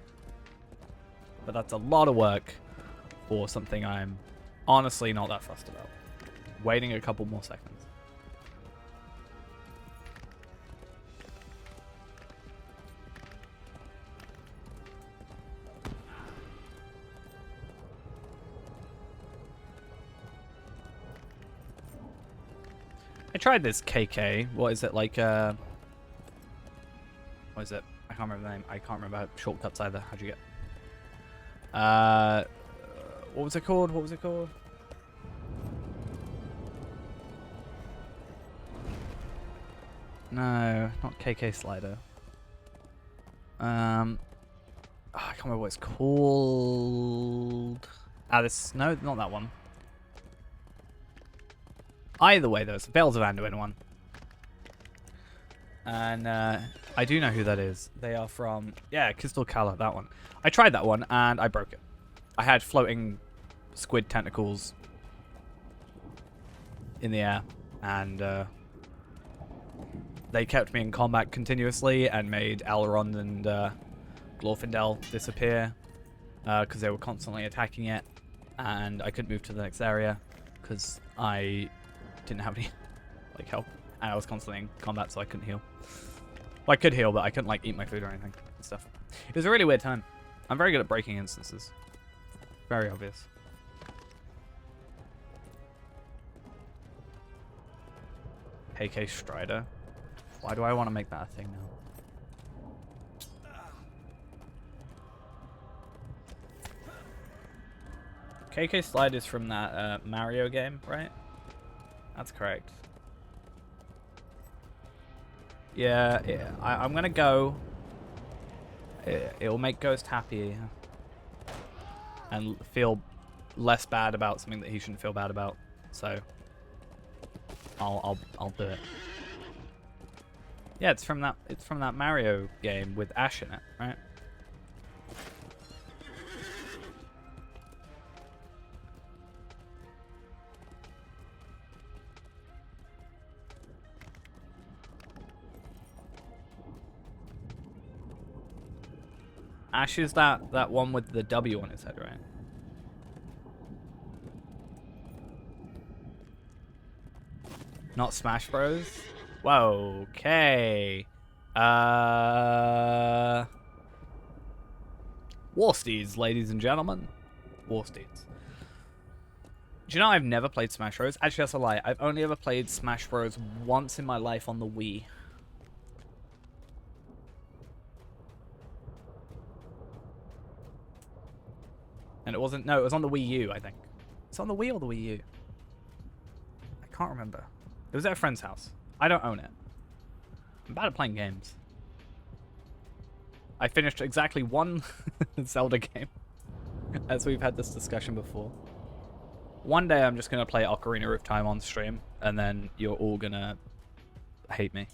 But that's a lot of work for something I'm honestly not that fussed about. Waiting a couple more seconds. I tried this KK. What is it like? What is it? I can't remember the name. I can't remember shortcuts either. How'd you get? What was it called? What was it called? No, not KK Slider. I can't remember what it's called. No, not that one. Either way, though, it's the Veils of Anduin one. And I do know who that is. They are from, yeah, Kistel Kala, that one. I tried that one, and I broke it. I had floating squid tentacles in the air, and they kept me in combat continuously and made Elrond and Glorfindel disappear because they were constantly attacking it, and I couldn't move to the next area because I didn't have any like help, and I was constantly in combat, so I couldn't heal. Well, I could heal, but I couldn't like eat my food or anything and stuff. It was a really weird time. I'm very good at breaking instances. Very obvious. KK Strider. Why do I want to make that a thing now? KK Slide is from that Mario game, right? That's correct. Yeah, I'm gonna go. It'll make Ghost happy and feel less bad about something that he shouldn't feel bad about. So I'll do it. Yeah, it's from that Mario game with Ash in it, right? Ash is that one with the W on his head, right? Not Smash Bros. Whoa, okay. Warsteeds, ladies and gentlemen. Warsteeds. Do you know I've never played Smash Bros? Actually, that's a lie. I've only ever played Smash Bros once in my life on the Wii. And it wasn't... No, it was on the Wii U, I think. It's on the Wii or the Wii U? I can't remember. It was at a friend's house. I don't own it. I'm bad at playing games. I finished exactly one Zelda game, as we've had this discussion before. One day I'm just going to play Ocarina of Time on stream, and then you're all going to hate me.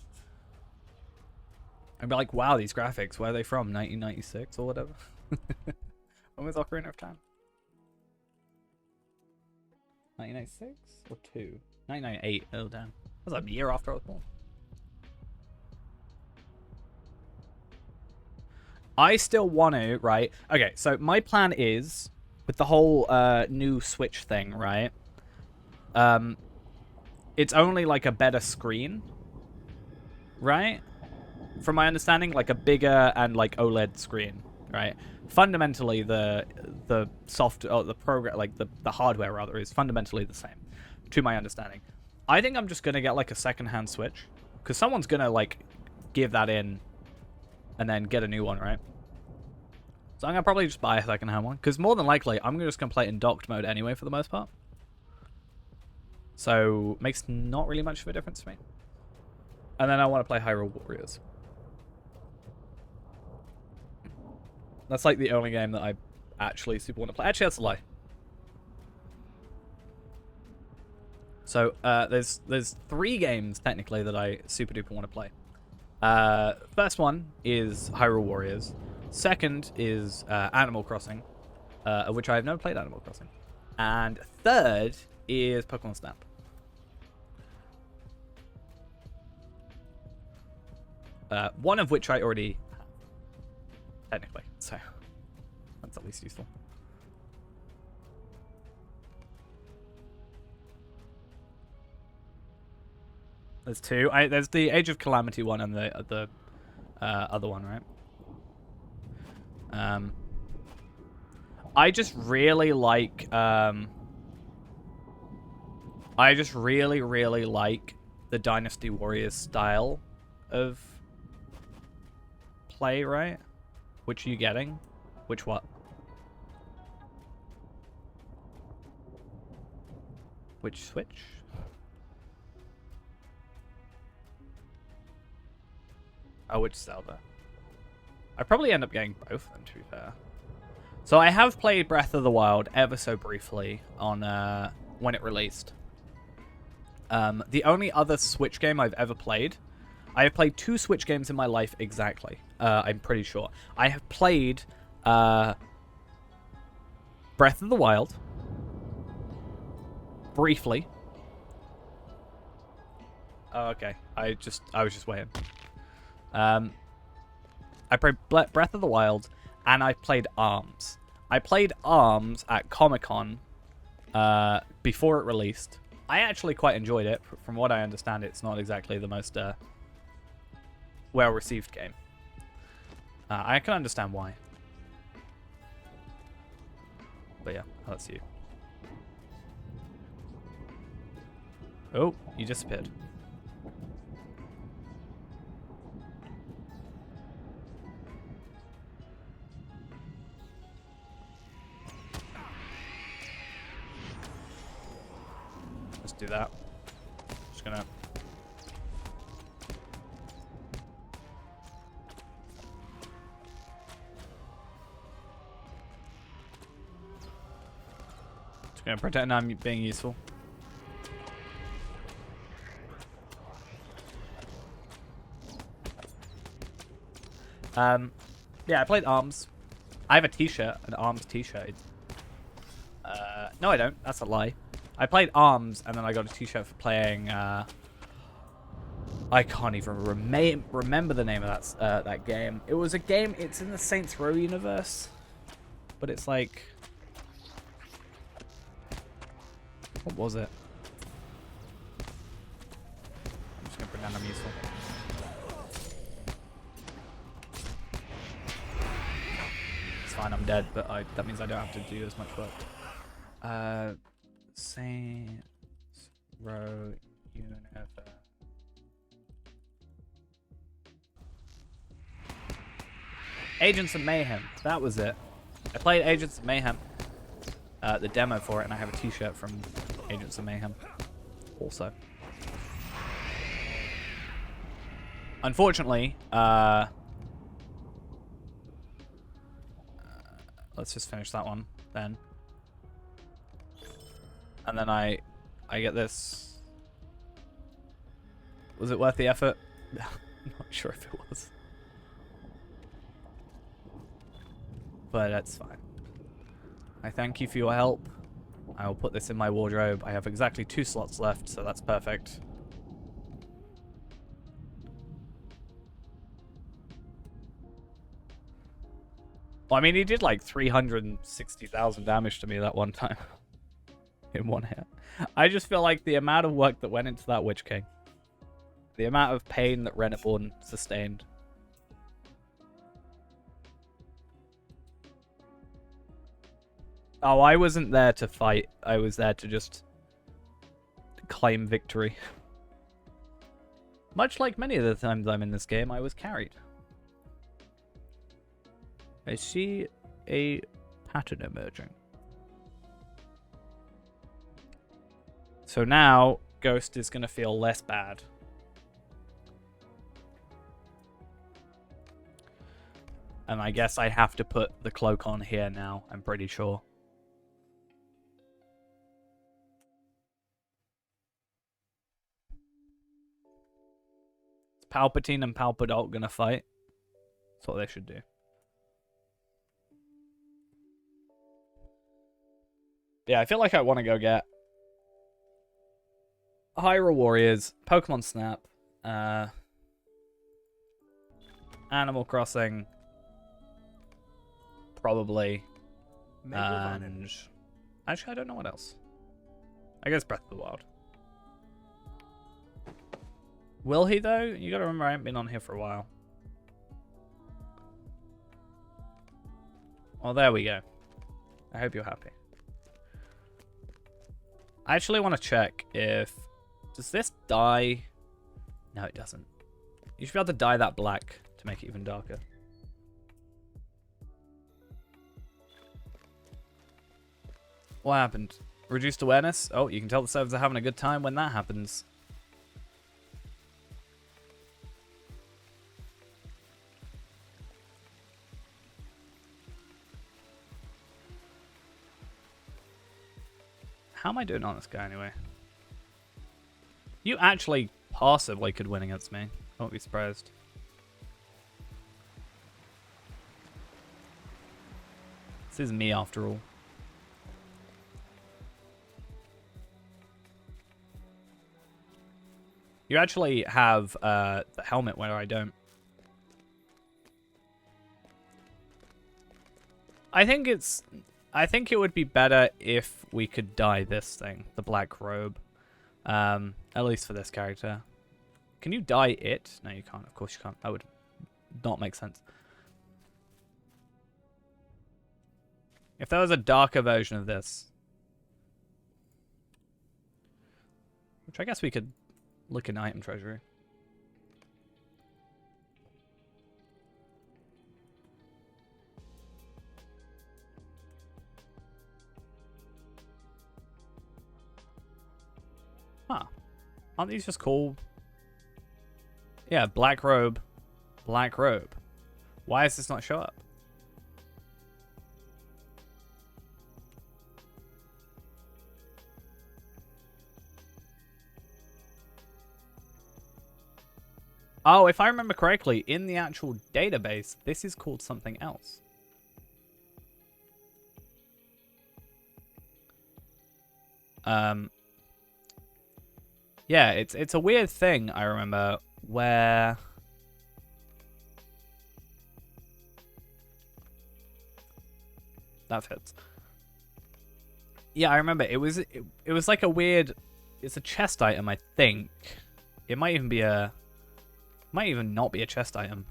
And be like, wow, these graphics, where are they from? 1996 or whatever? When was Ocarina of Time? 1996 or 2? 1998. Oh, damn. That was like a year after I was born. I still want to, right? Okay, so my plan is, with the whole new Switch thing, right? It's only like a better screen, right? From my understanding, like a bigger and like OLED screen, right? Fundamentally, the soft or the program, like the hardware rather, is fundamentally the same, to my understanding. I think I'm just gonna get like a second-hand Switch, because someone's gonna like give that in, and then get a new one, right? So I'm gonna probably just buy a second-hand one, because more than likely I'm just gonna play it in docked mode anyway for the most part. So makes not really much of a difference to me. And then I want to play Hyrule Warriors. That's like the only game that I actually super want to play. Actually, that's a lie. So there's 3 games technically that I super duper want to play. First one is Hyrule Warriors. Second is Animal Crossing, of which I have never played Animal Crossing. And third is Pokemon Snap. One of which I already have, technically, so that's at least useful. There's 2. There's the Age of Calamity one and the other one, right? I just really like I just really like the Dynasty Warriors style of play, right? Which are you getting? Which what? Which Switch? Oh, which Zelda? I probably end up getting both of them, to be fair. So I have played Breath of the Wild ever so briefly on when it released. The only other Switch game I've ever played, I have played 2 Switch games in my life exactly. I'm pretty sure. I have played Breath of the Wild briefly. Oh, okay. I was just waiting. I played Breath of the Wild, and I played ARMS. I played ARMS at Comic-Con before it released. I actually quite enjoyed it. From what I understand, it's not exactly the most well-received game. I can understand why. But yeah, that's you. Oh, you disappeared. Let's do that. Just gonna... Just gonna pretend I'm being useful. Yeah, I played ARMS. I have a t-shirt, an ARMS t-shirt. No I don't, that's a lie. I played ARMS, and then I got a t-shirt for playing, I can't even remember the name of that game. It was a game, it's in the Saints Row universe, but it's like... What was it? I'm just gonna pretend I'm useful. It's fine, I'm dead, but that means I don't have to do as much work. Saints Row universe. Agents of Mayhem. That was it. I played Agents of Mayhem. The demo for it, and I have a t-shirt from Agents of Mayhem. Also. Unfortunately, let's just finish that one then. And then I get this. Was it worth the effort? I'm not sure if it was. But that's fine. I thank you for your help. I will put this in my wardrobe. I have exactly 2 slots left, so that's perfect. Well, I mean, he did like 360,000 damage to me that one time. In one hit. I just feel like the amount of work that went into that Witch King. The amount of pain that Reneborn sustained. Oh, I wasn't there to fight. I was there to just claim victory. Much like many of the times I'm in this game, I was carried. I see a pattern emerging. So now, Ghost is going to feel less bad. And I guess I have to put the cloak on here now, I'm pretty sure. Is Palpatine and Palpadalt going to fight? That's what they should do. Yeah, I feel like I want to go get Hyrule Warriors, Pokemon Snap, Animal Crossing, probably, and actually I don't know what else. I guess Breath of the Wild. Will he though? You gotta remember I haven't been on here for a while. Well, there we go. I hope you're happy. I actually want to check if... Does this dye? No, it doesn't. You should be able to dye that black to make it even darker. What happened? Reduced awareness? Oh, you can tell the servers are having a good time when that happens. How am I doing on this guy anyway? You actually possibly could win against me. I won't be surprised. This is me after all. You actually have the helmet where I don't. I think it would be better if we could dye this thing, the black robe. At least for this character. Can you dye it? No, you can't. Of course you can't. That would not make sense. If there was a darker version of this, which I guess we could look in item treasury. Huh. Aren't these just cool? Yeah, black robe. Black robe. Why does this not show up? Oh, if I remember correctly, in the actual database, this is called something else. Yeah, it's a weird thing, I remember, where that fits. Yeah, I remember it was like a weird, it's a chest item, I think. It might even be a might even not be a chest item.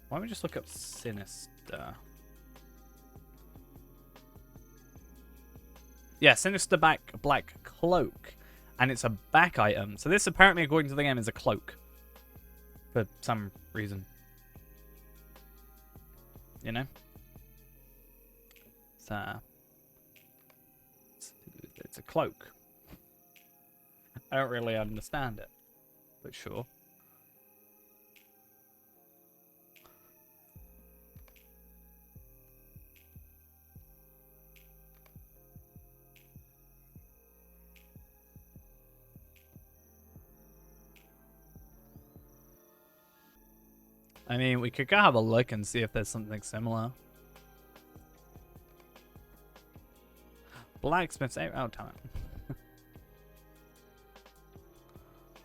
Why don't we just look up Sinister? Yeah, Sinister black cloak. And it's a back item. So this apparently, according to the game, is a cloak. For some reason. You know? It's a cloak. I don't really understand it. But sure. I mean, we could go have a look and see if there's something similar. Blacksmith's... Oh, damn it.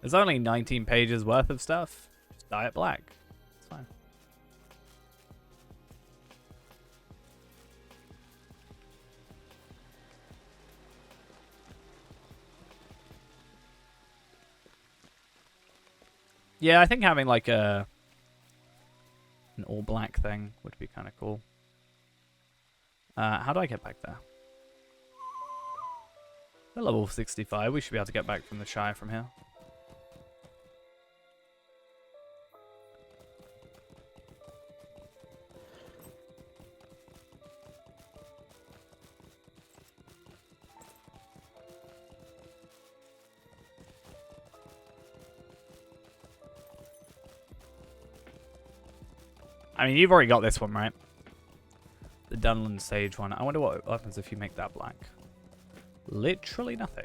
There's only 19 pages worth of stuff. Just dye it black. It's fine. Yeah, I think having like an all black thing would be kind of cool. How do I get back there? We're level 65. We should be able to get back from the Shire from here. I mean, you've already got this one, right? The Dunland Sage one. I wonder what happens if you make that black. Literally nothing.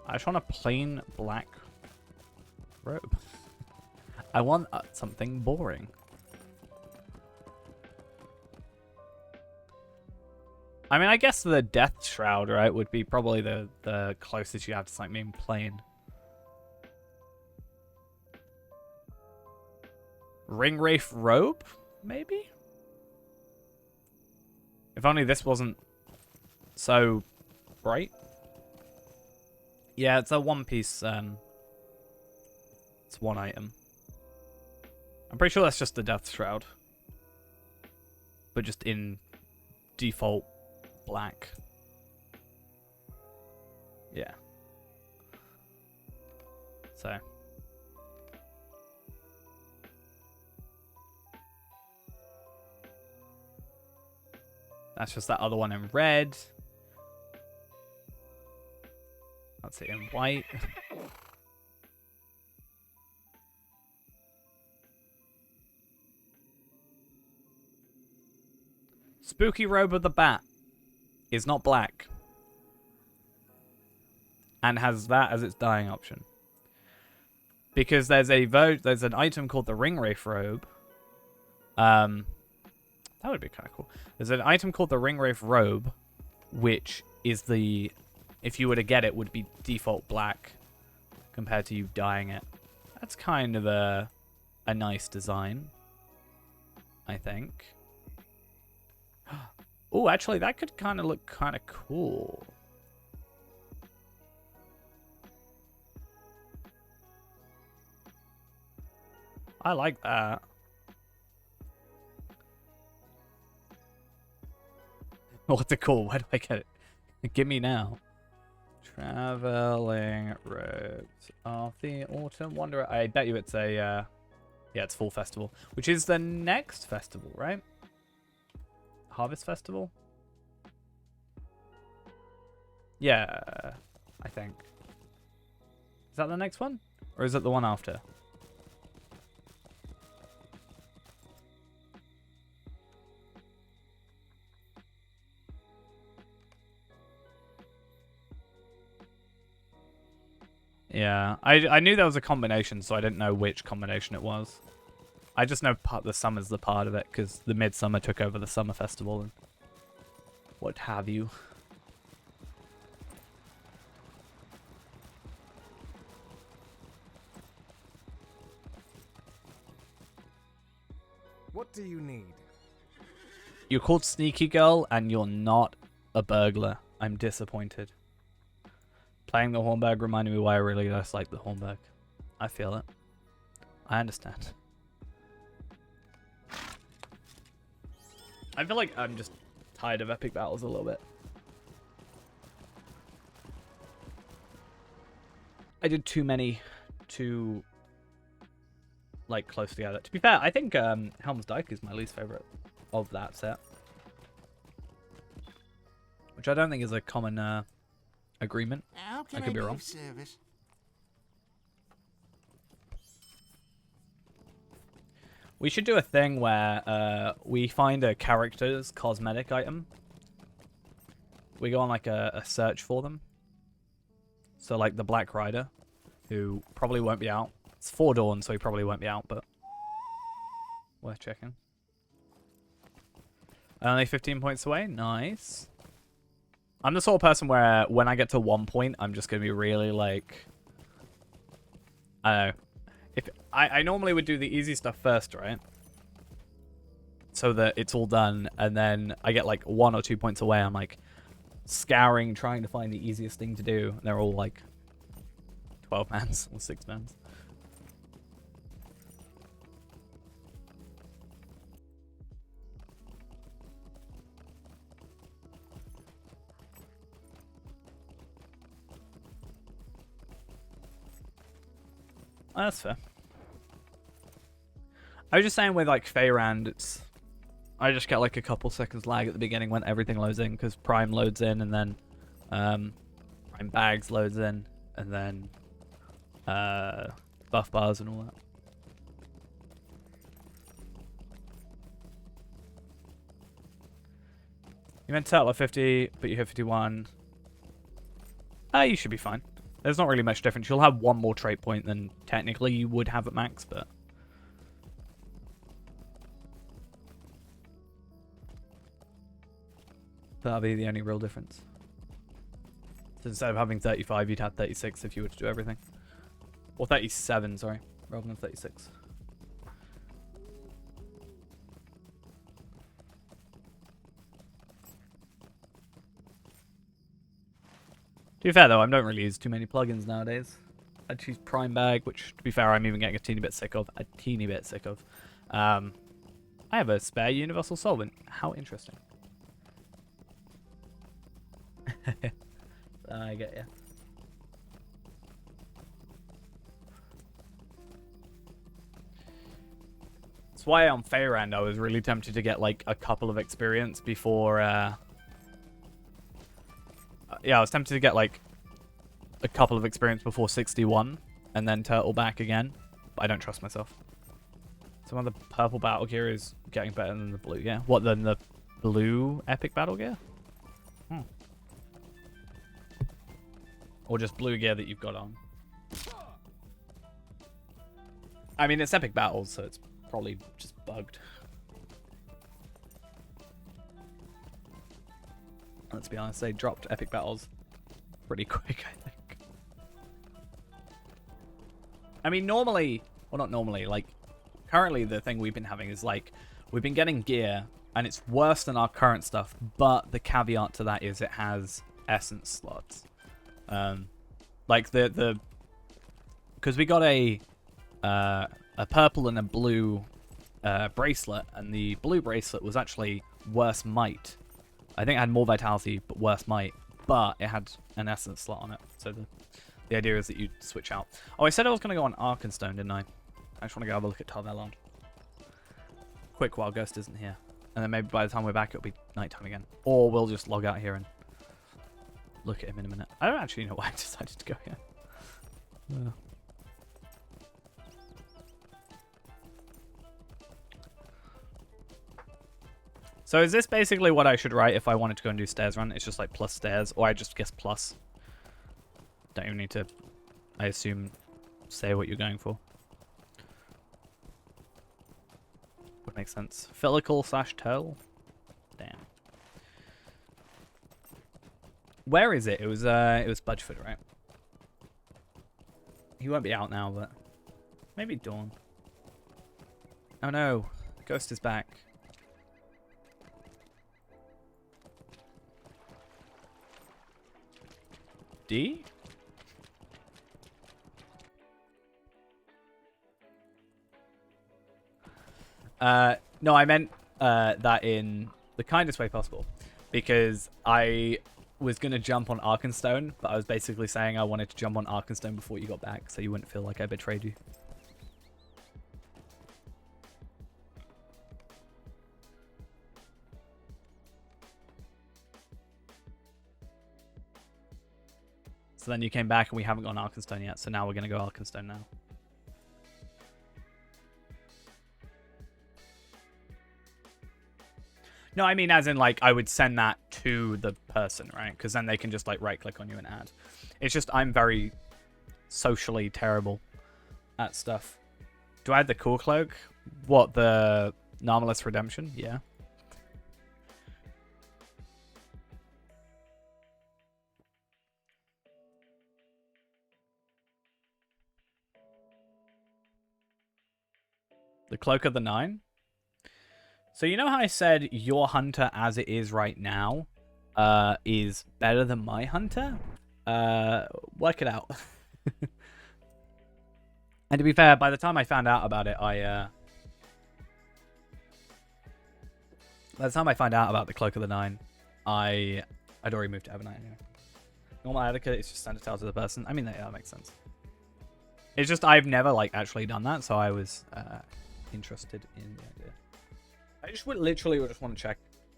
I just want a plain black robe. I want something boring. I mean, I guess the Death Shroud, right, would be probably the closest you have to something being plain. Ringwraith robe, maybe? If only this wasn't so bright. Yeah, it's a one-piece, it's one item. I'm pretty sure that's just the Death Shroud. But just in default black. Yeah. So. That's just that other one in red. That's it in white. Spooky Robe of the Bat is not black. And has that as its dyeing option. Because there's an item called the Ringwraith Robe. That would be kind of cool. There's an item called the Ringwraith Robe, which is the, if you were to get it, would be default black compared to you dyeing it. That's kind of a nice design, I think. Oh, actually, that could kind of look kind of cool. I like that. What's it called? Where do I get it? Give me now. Traveling Robes of the Autumn Wanderer. I bet you it's a, yeah, it's Fall Festival, which is the next festival, right? Harvest Festival? Yeah, I think. Is that the next one? Or is it the one after? Yeah, I knew there was a combination, so I didn't know which combination it was. I just know the summer's the part of it, because the Midsummer took over the Summer Festival and what have you. What do you need? You're called Sneaky Girl, and you're not a burglar. I'm disappointed. Playing the Hornburg reminded me why I really dislike the Hornburg. I feel it. I understand. I feel like I'm just tired of epic battles a little bit. I did too many too like close together. To be fair, I think Helm's Dyke is my least favorite of that set, which I don't think is a common agreement. How can I could be be wrong. of service? We should do a thing where we find a character's cosmetic item. We go on like a search for them. So like the Black Rider, who probably won't be out. It's 4 Dawn, so he probably won't be out, but worth checking. Only 15 points away. Nice. I'm the sort of person where when I get to 1 point, I'm just going to be really like, I don't know. If I normally would do the easy stuff first, right? So that it's all done, and then I get like 1 or 2 points away. I'm like scouring, trying to find the easiest thing to do. And they're all like 12 mans or 6 mans. Oh, that's fair. I was just saying with like Feyrand, it's I just get like a couple seconds lag at the beginning when everything loads in, because Prime loads in, and then Prime Bags loads in, and then buff bars and all that. You meant to settle at 50, but you hit 51. You should be fine. There's not really much difference. You'll have 1 more trait point than technically you would have at max, but that'll be the only real difference. So instead of having 35, you'd have 36 if you were to do everything. Or 37, sorry, rather than 36. To be fair though, I don't really use too many plugins nowadays. I choose Prime Bag, which to be fair, I'm even getting a teeny bit sick of. I have a spare Universal Solvent. How interesting. I get you. That's why on Feyrand I was really tempted to get like a couple of experience before yeah, I was tempted to get like a couple of experience before 61 and then turtle back again. But I don't trust myself. Some of the purple battle gear is getting better than the blue gear. What, than the blue epic battle gear? Or just blue gear that you've got on? I mean, it's epic battles, so it's probably just bugged. Let's be honest, they dropped epic battles pretty quick, I think. I mean, normally, well, not normally, like, currently the thing we've been having is, like, we've been getting gear, and it's worse than our current stuff, but the caveat to that is it has essence slots. Like, because we got a purple and a blue bracelet, and the blue bracelet was actually worse might. I think it had more vitality, but worse might, but it had an essence slot on it, so the idea is that you switch out. Oh, I said I was going to go on Arkenstone, didn't I? I just want to go have a look at Tar Valon. Quick while Ghost isn't here. And then maybe by the time we're back, it'll be nighttime again. Or we'll just log out here and look at him in a minute. I don't actually know why I decided to go here. So is this basically what I should write if I wanted to go and do stairs run? It's just like plus stairs, or I just guess plus. Don't even need to, I assume, say what you're going for. Would make sense. Fillicle / turtle? Damn. Where is it? It was Budgeford, right? He won't be out now, but maybe Dawn. Oh no, Ghost is back. D? No, I meant that in the kindest way possible, because I was going to jump on Arkenstone, but I was basically saying I wanted to jump on Arkenstone before you got back, so you wouldn't feel like I betrayed you. So then you came back and we haven't gone Arkenstone yet, so now we're going to go Arkenstone now. No, I mean as in, like, I would send that to the person, right? Because then they can just, like, right-click on you and add. It's just I'm very socially terrible at stuff. Do I have the cool cloak? What, the Anomalous Redemption? Yeah. The Cloak of the Nine? So you know how I said your hunter as it is right now is better than my hunter? Work it out. And to be fair, by the time I found out about it, by the time I found out about the Cloak of the Nine, I'd already moved to Evernight anyway. Normal etiquette is just send a tell to the person. I mean, that makes sense. It's just I've never, like, actually done that, so I was interested in the idea. I just literally would just want to check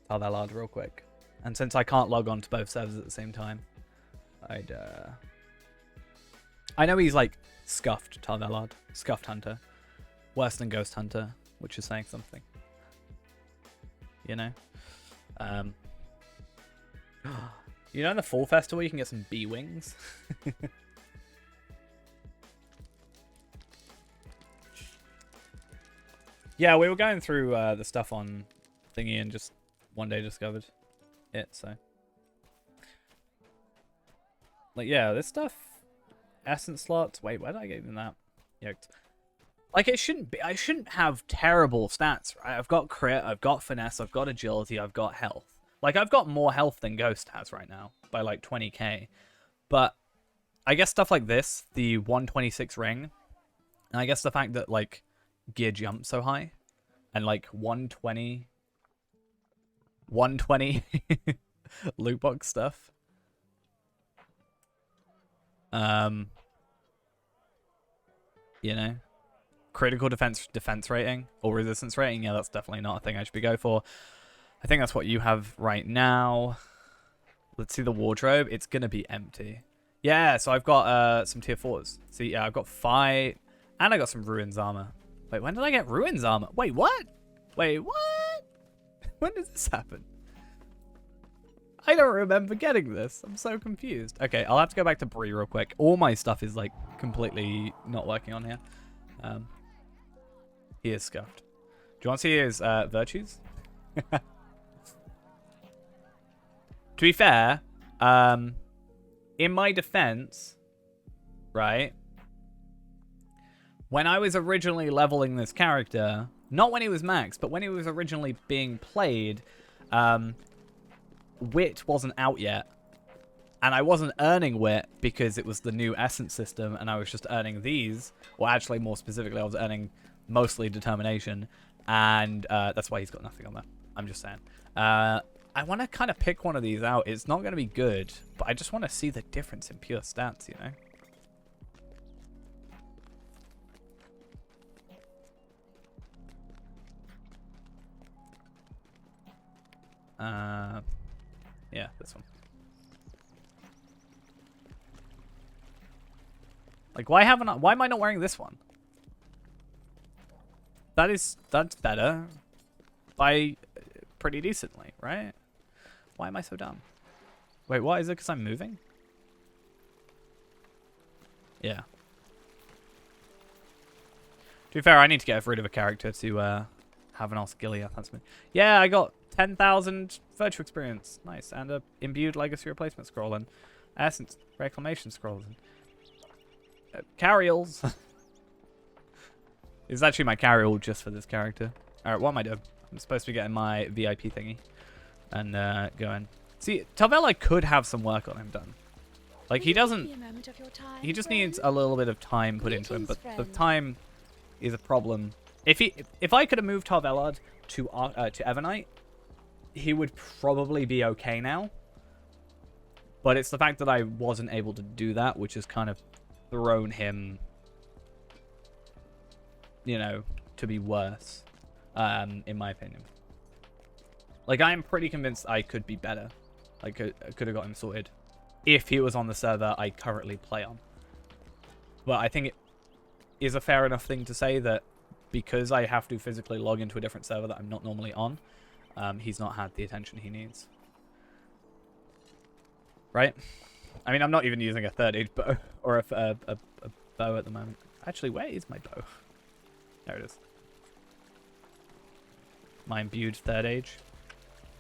Tar Valon real quick. And since I can't log on to both servers at the same time, I know he's like scuffed Tar Valon, scuffed hunter. Worse than Ghost Hunter, which is saying something. You know? You know in the Fall Festival you can get some bee wings? Yeah, we were going through the stuff on Thingy and just one day discovered it, so. Like, yeah, this stuff, essence slots. Wait, where did I get in that? Yoked. Like, it shouldn't be, I shouldn't have terrible stats, right? I've got crit, I've got finesse, I've got agility, I've got health. Like, I've got more health than Ghost has right now by like 20k. But I guess stuff like this, the 126 ring, and I guess the fact that, like, gear jump so high, and like 120 loot box stuff, you know, critical defense rating or resistance rating, yeah, that's definitely not a thing I should be going for. I think that's what you have right now. Let's see the wardrobe. It's gonna be empty. Yeah, so I've got some tier 4s. See, yeah, I've got 5, and I got some Ruins armor. Wait, when did I get Ruins armor? Wait, what? Wait, what? When did this happen? I don't remember getting this. I'm so confused. Okay, I'll have to go back to Bree real quick. All my stuff is like completely not working on here. He is scuffed. Do you want to see his virtues? To be fair, in my defense, right, when I was originally leveling this character, not when he was max, but when he was originally being played, wit wasn't out yet, and I wasn't earning wit because it was the new essence system, and I was just earning these, or actually more specifically, I was earning mostly determination, and that's why he's got nothing on there. I'm just saying. I want to kind of pick one of these out. It's not going to be good, but I just want to see the difference in pure stats, you know? Yeah, this one. Like, why am I not wearing this one? That's better. By pretty decently, right? Why am I so dumb? Wait, what? Is it because I'm moving? Yeah. To be fair, I need to get rid of a character to have an Osgiliath. That's me. Yeah, I got 10,000 virtue experience. Nice. And a imbued legacy replacement scroll and essence reclamation scrolls. And, carryalls. It's actually my carryall just for this character. Alright, what am I doing? I'm supposed to be getting my VIP thingy and going. See, Tarvella could have some work on him done. Like, he doesn't... He just needs a little bit of time put into him, but the time is a problem. If I could have moved Tarvella to Evernight, he would probably be okay now. But it's the fact that I wasn't able to do that, which has kind of thrown him, you know, to be worse, in my opinion. Like, I am pretty convinced I could be better. I could have got him sorted if he was on the server I currently play on. But I think it is a fair enough thing to say that because I have to physically log into a different server that I'm not normally on, he's not had the attention he needs. Right? I mean, I'm not even using a third age bow or a bow at the moment. Actually, where is my bow? There it is. My imbued third age.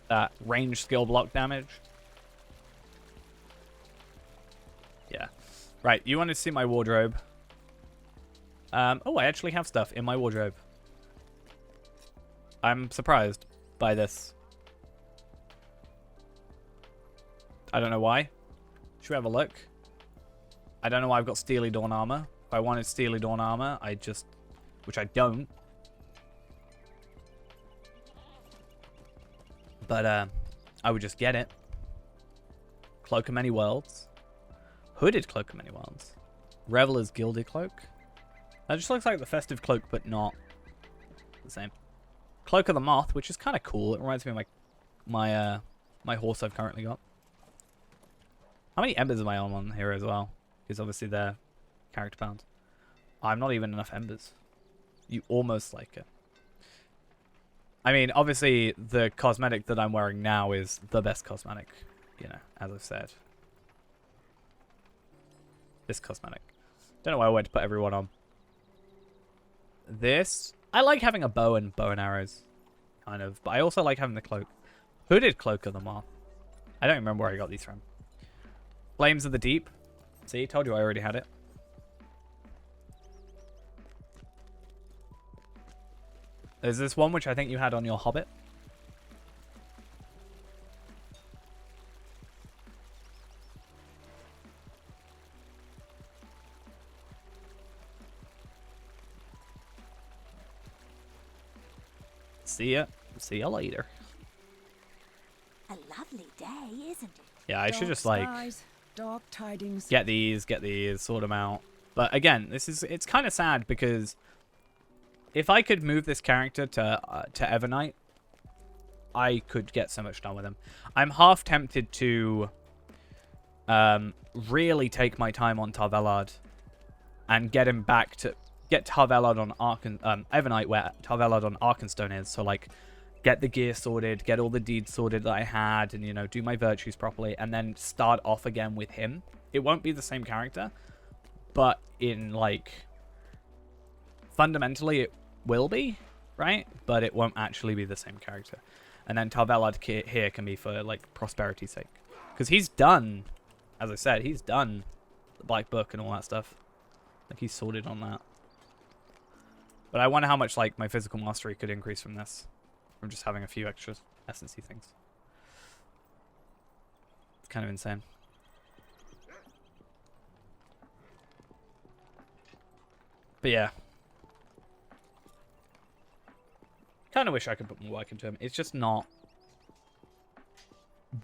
That range skill block damage. Yeah. Right, you wanted to see my wardrobe. Oh, I actually have stuff in my wardrobe. I'm surprised by this. I don't know why. Should we have a look? I don't know why I've got Steely Dawn armor. If I wanted Steely Dawn armor, I just... Which I don't. But, I would just get it. Cloak of Many Worlds. Hooded Cloak of Many Worlds. Reveler's Gilded Cloak. That just looks like the Festive Cloak, but not the same. Cloak of the Moth, which is kind of cool. It reminds me of my horse I've currently got. How many embers am I on here as well? Because obviously they're character pounds. I'm not even enough embers. You almost like it. I mean, obviously the cosmetic that I'm wearing now is the best cosmetic, you know, as I've said. This cosmetic. Don't know why I went to put everyone on. This, I like having a bow and arrows, kind of, but I also like having the cloak. Hooded Cloak of the Moth. I don't remember where I got these from. Flames of the Deep. See, told you I already had it. There's this one which I think you had on your Hobbit. See ya. See ya later. A lovely day, isn't it? Yeah, I should Dark just like skies, dark tidings. get these, sort them out. But again, it's kind of sad because if I could move this character to Evernight, I could get so much done with him. I'm half tempted to really take my time on Tar Valard and get him back to get Tar Valard on Evernight where Tar Valard on Arkenstone is. So like get the gear sorted, get all the deeds sorted that I had, and, you know, do my virtues properly, and then start off again with him. It won't be the same character, but in, like, fundamentally it will be, right? But it won't actually be the same character. And then Tar Valard here can be for, like, prosperity's sake. Because he's done, as I said, he's done the Black Book and all that stuff. Like, he's sorted on that. But I wonder how much, like, my physical mastery could increase from this. From just having a few extra essency things. It's kind of insane. But yeah. Kind of wish I could put more work into him. It's just not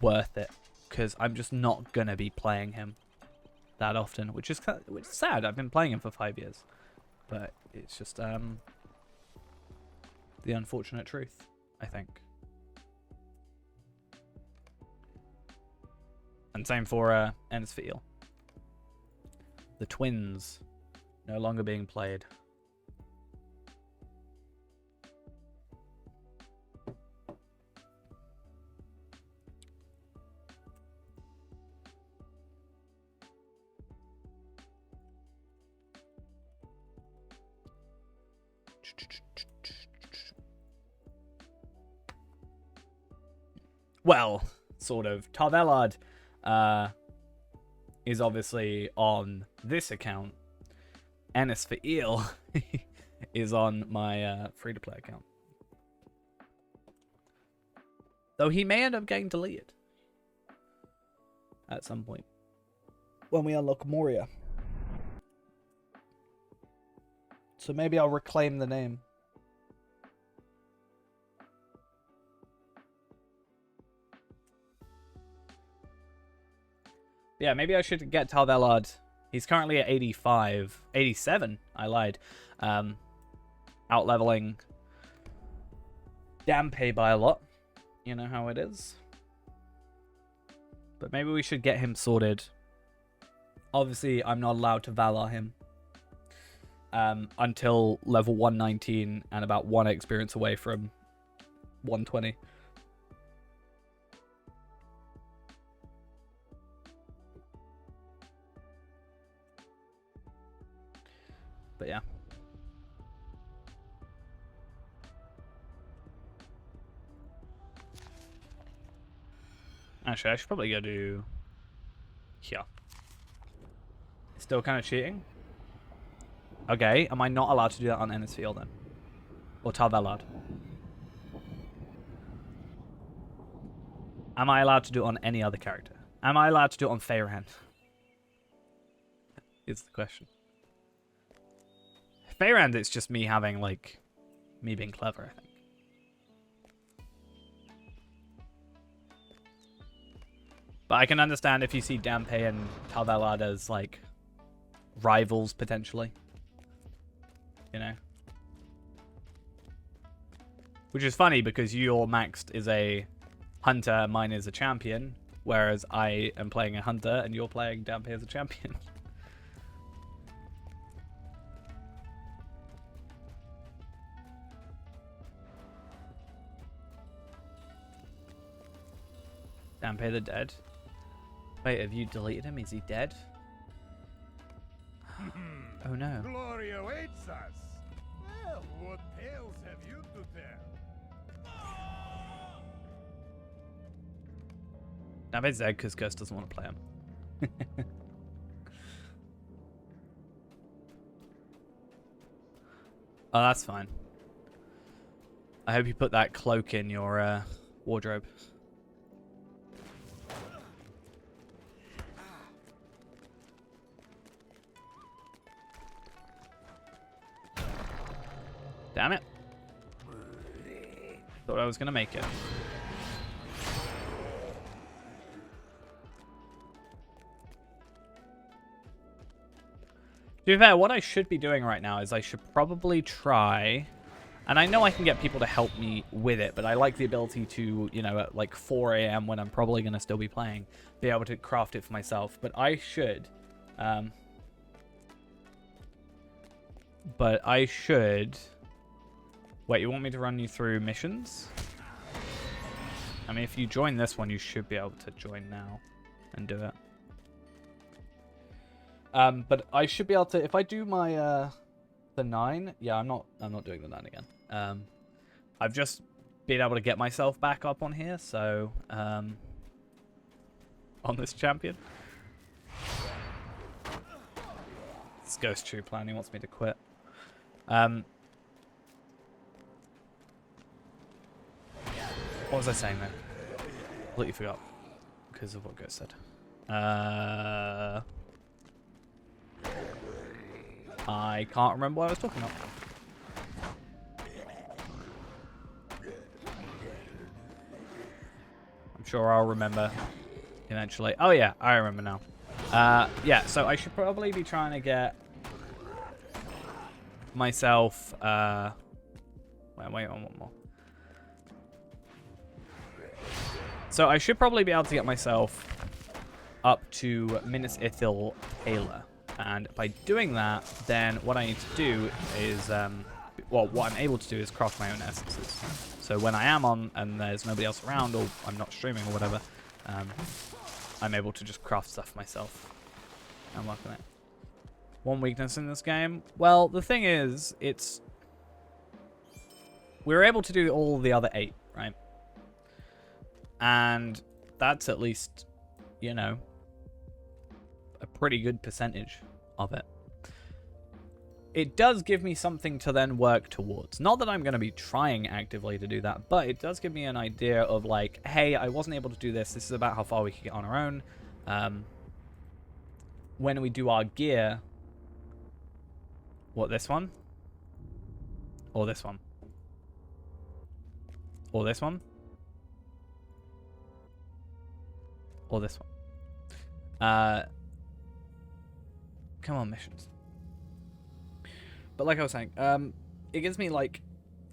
worth it. Because I'm just not going to be playing him that often. Which is sad. I've been playing him for 5 years. But it's just the unfortunate truth, I think. And same for Ennis for Eel. The twins no longer being played. Well, sort of. Tar Valard is obviously on this account. Ennis for Eel is on my free-to-play account. Though he may end up getting deleted at some point when we unlock Moria. So maybe I'll reclaim the name. Yeah, maybe I should get Tar Valard. He's currently at 85. 87, I lied. Out-leveling Dampé by a lot. You know how it is. But maybe we should get him sorted. Obviously, I'm not allowed to Valar him. Until level 119 and about 1 experience away from 120. But yeah. Actually, I should probably go do here. Still kind of cheating. Okay, am I not allowed to do that on Ennis Field then? Or Tar Valard? Am I allowed to do it on any other character? Am I allowed to do it on Feyran? Is the question. Feyran, it's just me having, like, me being clever, I think. But I can understand if you see Dampé and Tar Valard as, like, rivals, potentially. You know? Which is funny, because your maxed is a hunter and mine is a champion, whereas I am playing a hunter and you're playing Dampé as a champion. Dampé the dead. Wait, have you deleted him? Is he dead? Oh no. Glory awaits us. Well, what tales have you to tell? Dampé's dead because Ghost doesn't want to play him. Oh, that's fine. I hope you put that cloak in your wardrobe. Damn it. Thought I was going to make it. To be fair, what I should be doing right now is I should probably try And I know I can get people to help me with it, but I like the ability to, you know, at like 4 a.m. when I'm probably going to still be playing, be able to craft it for myself. But I should... Wait, you want me to run you through missions? I mean, if you join this one, you should be able to join now and do it. But I should be able to, if I do my the 9, yeah, I'm not doing the 9 again. I've just been able to get myself back up on here, so on this champion. This Ghost True plan, he wants me to quit. What was I saying then? Completely forgot because of what Ghost said. I can't remember what I was talking about. I'm sure I'll remember eventually. Oh yeah, I remember now. Yeah, so I should probably be trying to get myself... wait, one more. So I should probably be able to get myself up to Minas Ithil Taylor. And by doing that, then what I need to do is, well, what I'm able to do is craft my own essences. So when I am on and there's nobody else around, or I'm not streaming or whatever, I'm able to just craft stuff myself and work on it. One weakness in this game? Well, the thing is, we're able to do all the other 8, right? And that's at least, you know, a pretty good percentage of it. It does give me something to then work towards. Not that I'm going to be trying actively to do that, but it does give me an idea of like, hey, I wasn't able to do this. This is about how far we can get on our own. When we do our gear, what, this one? Or this one? Or this one? Or this one? Come on, missions. But like I was saying, it gives me like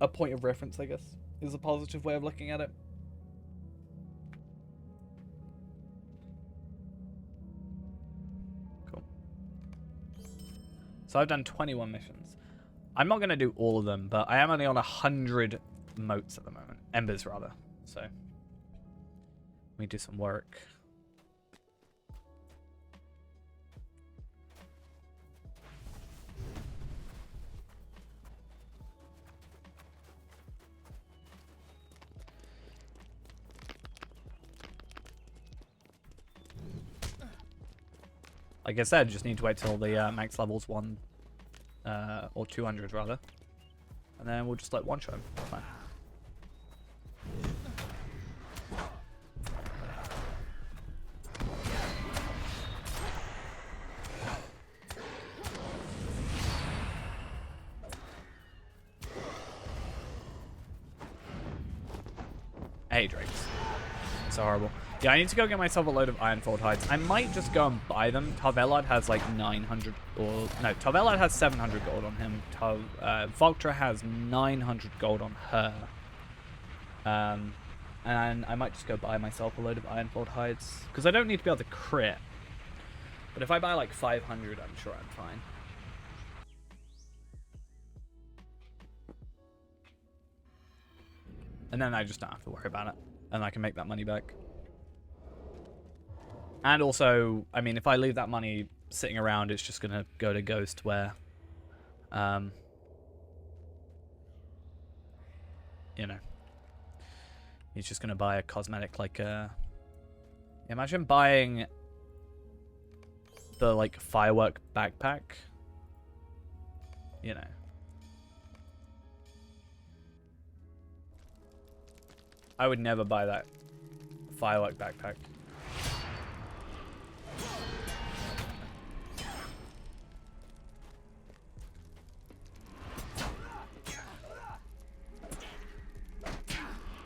a point of reference, I guess, is a positive way of looking at it. Cool. So I've done 21 missions. I'm not going to do all of them, but I am only on 100 motes at the moment. Embers, rather. So let me do some work. Like I said, just need to wait till the max level's 1 or 200 rather, and then we'll just like one shot him. Fine. Hey, Drakes. So horrible. Yeah, I need to go get myself a load of Ironfold hides. I might just go and buy them. Tarvelad has like 900, or no, Tarvelad has 700 gold on him. Voltra has 900 gold on her. And I might just go buy myself a load of Ironfold hides, because I don't need to be able to crit. But if I buy like 500, I'm sure I'm fine. And then I just don't have to worry about it, and I can make that money back. And also, I mean, if I leave that money sitting around, it's just going to go to Ghost where, you know, he's just going to buy a cosmetic, like, imagine buying the, like, firework backpack, you know. I would never buy that firework backpack.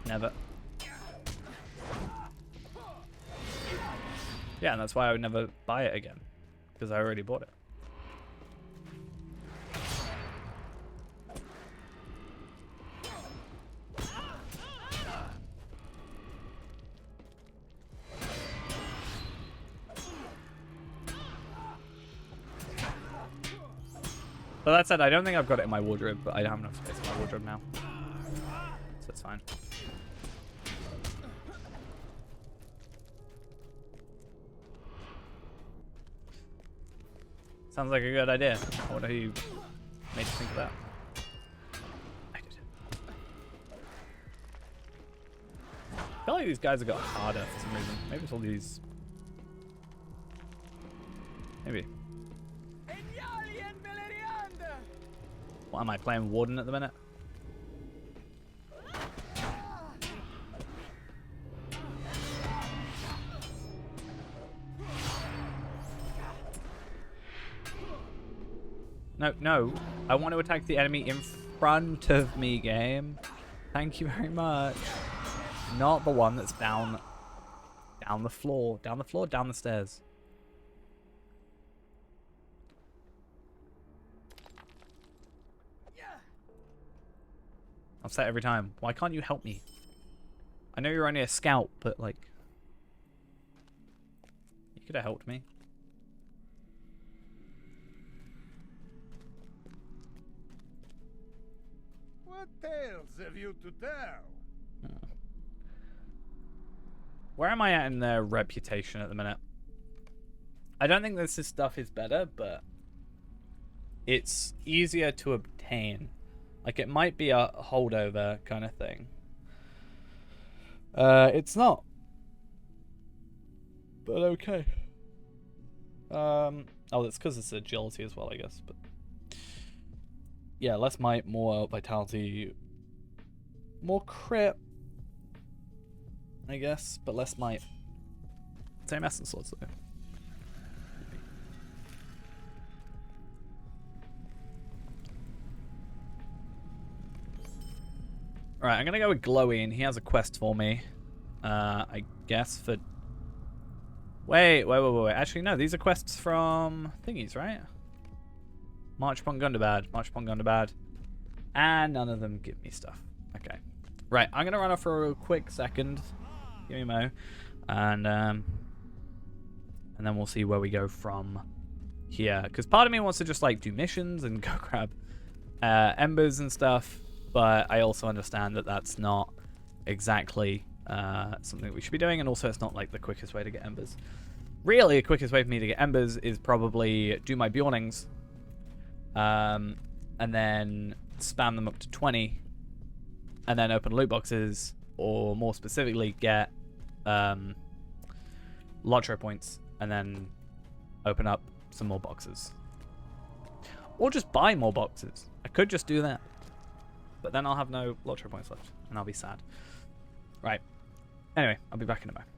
Never. Yeah, and that's why I would never buy it again, because I already bought it. But that said, I don't think I've got it in my wardrobe, but I don't have enough space in my wardrobe now. So it's fine. Sounds like a good idea. I wonder who made you think of that. I did. I feel like these guys have got harder for some reason. Maybe it's all these... Maybe. What am I playing Warden at the minute? No, no. I want to attack the enemy in front of me, game. Thank you very much. Not the one that's down the floor. Down the floor, down the stairs. Upset every time. Why can't you help me? I know you're only a scout, but like... You could have helped me. What tales have you to tell? Where am I at in their reputation at the minute? I don't think this stuff is better, but... It's easier to obtain. Like, it might be a holdover kind of thing. It's not. But okay. Oh, that's because it's agility as well, I guess. But yeah, less might, more vitality, more crit, I guess, but less might. Same essence swords though. Alright, I'm gonna go with Glowy, and he has a quest for me. I guess for... Wait. Actually, no, these are quests from thingies, right? March upon Gundabad. And none of them give me stuff. Okay. Right, I'm gonna run off for a quick second. Give me a mo. And then we'll see where we go from here. Because part of me wants to just, like, do missions and go grab embers and stuff. But I also understand that that's not exactly something we should be doing, and also it's not like the quickest way to get embers. Really, the quickest way for me to get embers is probably do my Bjornings, and then spam them up to 20, and then open loot boxes, or more specifically, get Lotro points, and then open up some more boxes. Or just buy more boxes. I could just do that. But then I'll have no Lotro points left, and I'll be sad. Right. Anyway, I'll be back in a moment.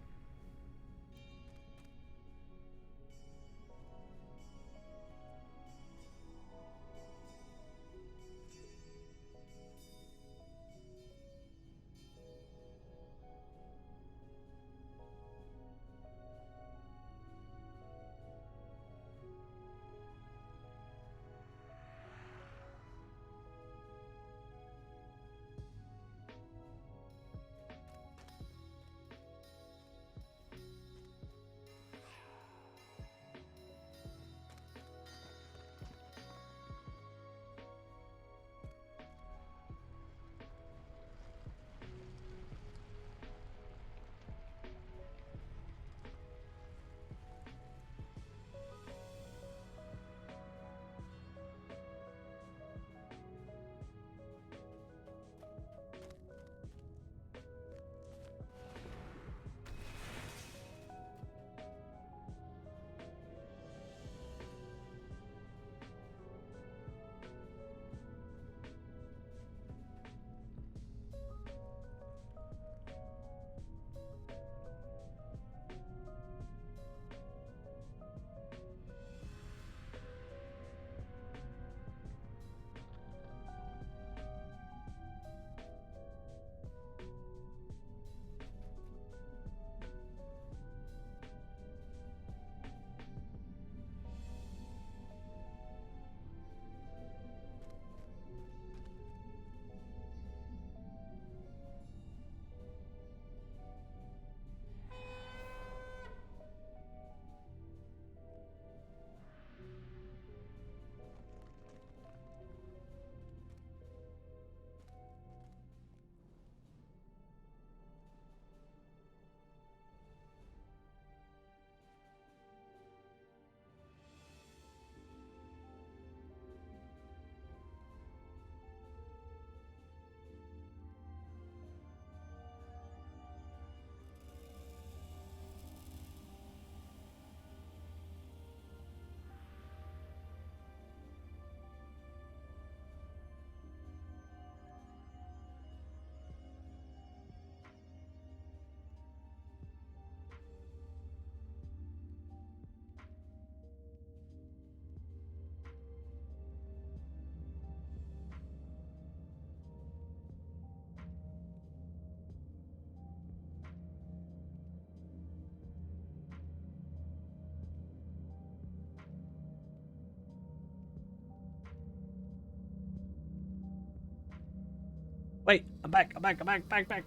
Wait, I'm back. Back.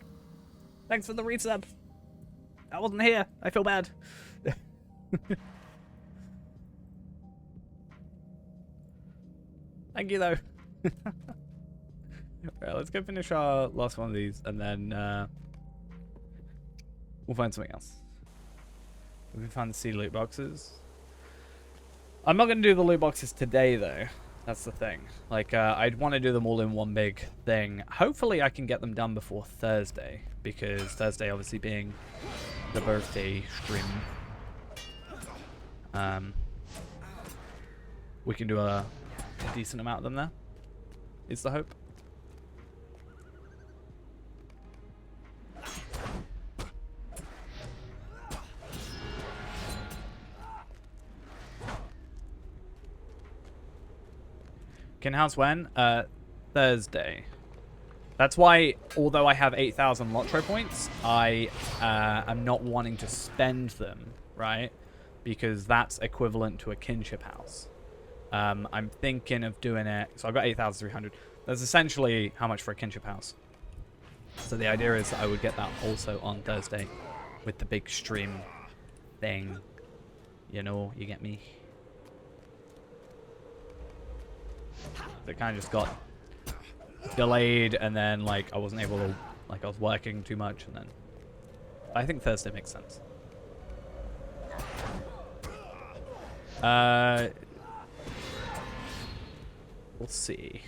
Thanks for the resub. I wasn't here. I feel bad. Thank you, though. Right, let's go finish our last one of these, and then we'll find something else. We can find the seed loot boxes. I'm not going to do the loot boxes today, though. That's the thing. Like, I'd want to do them all in one big thing. Hopefully, I can get them done before Thursday, because Thursday obviously being the birthday stream. We can do a decent amount of them there. Is the hope. House when? Thursday. That's why, although I have 8,000 Lotro points, I am not wanting to spend them, right? Because that's equivalent to a kinship house. I'm thinking of doing it. So I've got 8,300. That's essentially how much for a kinship house. So the idea is that I would get that also on Thursday with the big stream thing. You know, you get me? It kind of just got delayed, and then like I wasn't able to, like I was working too much, and then I think Thursday makes sense. We'll see.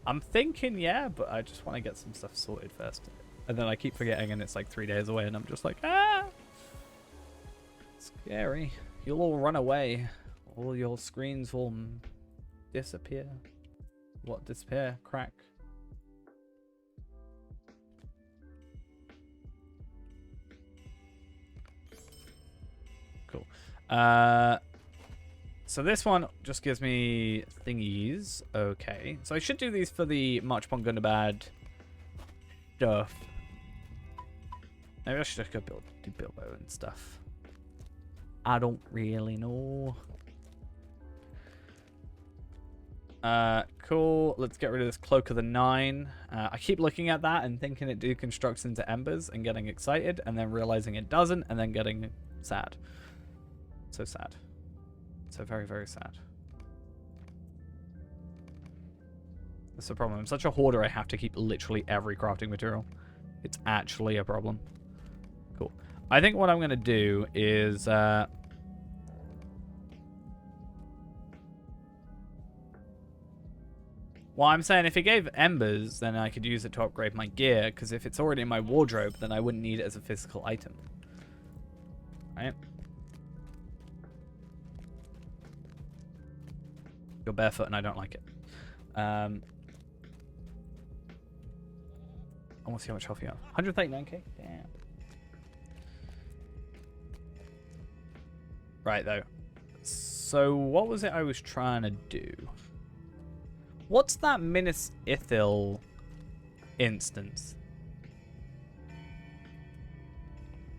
I'm thinking, yeah, but I just want to get some stuff sorted first, and then I keep forgetting, and it's like 3 days away, and I'm just like, ah, scary. You'll all run away. All your screens will disappear. What disappear? Crack. Cool. So this one just gives me thingies. Okay. So I should do these for the March upon Gundabad stuff. Maybe I should just go do Bilbo and stuff. I don't really know. Cool. Let's get rid of this Cloak of the Nine. I keep looking at that and thinking it deconstructs into embers and getting excited, and then realizing it doesn't, and then getting sad. So sad. So very, very sad. That's the problem. I'm such a hoarder, I have to keep literally every crafting material. It's actually a problem. Cool. I think what I'm going to do is... Well, I'm saying if it gave embers, then I could use it to upgrade my gear, because if it's already in my wardrobe, then I wouldn't need it as a physical item. Right? You're barefoot and I don't like it. I want to see how much health you have. 139k? Damn. Right, though. So, what was it I was trying to do? What's that Minas Ithil instance?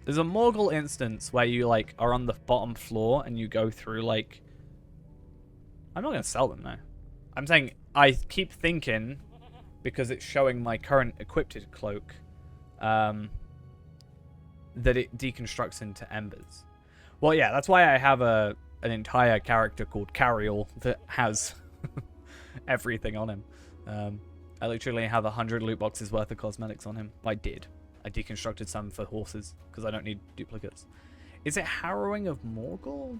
There's a Morgul instance where you, like, are on the bottom floor and you go through, like... I'm not going to sell them, though. I'm saying I keep thinking, because it's showing my current equipped cloak, that it deconstructs into embers. Well, yeah, that's why I have an entire character called Carriel that has... everything on him. I literally have 100 loot boxes worth of cosmetics on him. I did. I deconstructed some for horses because I don't need duplicates. Is it Harrowing of Morgul?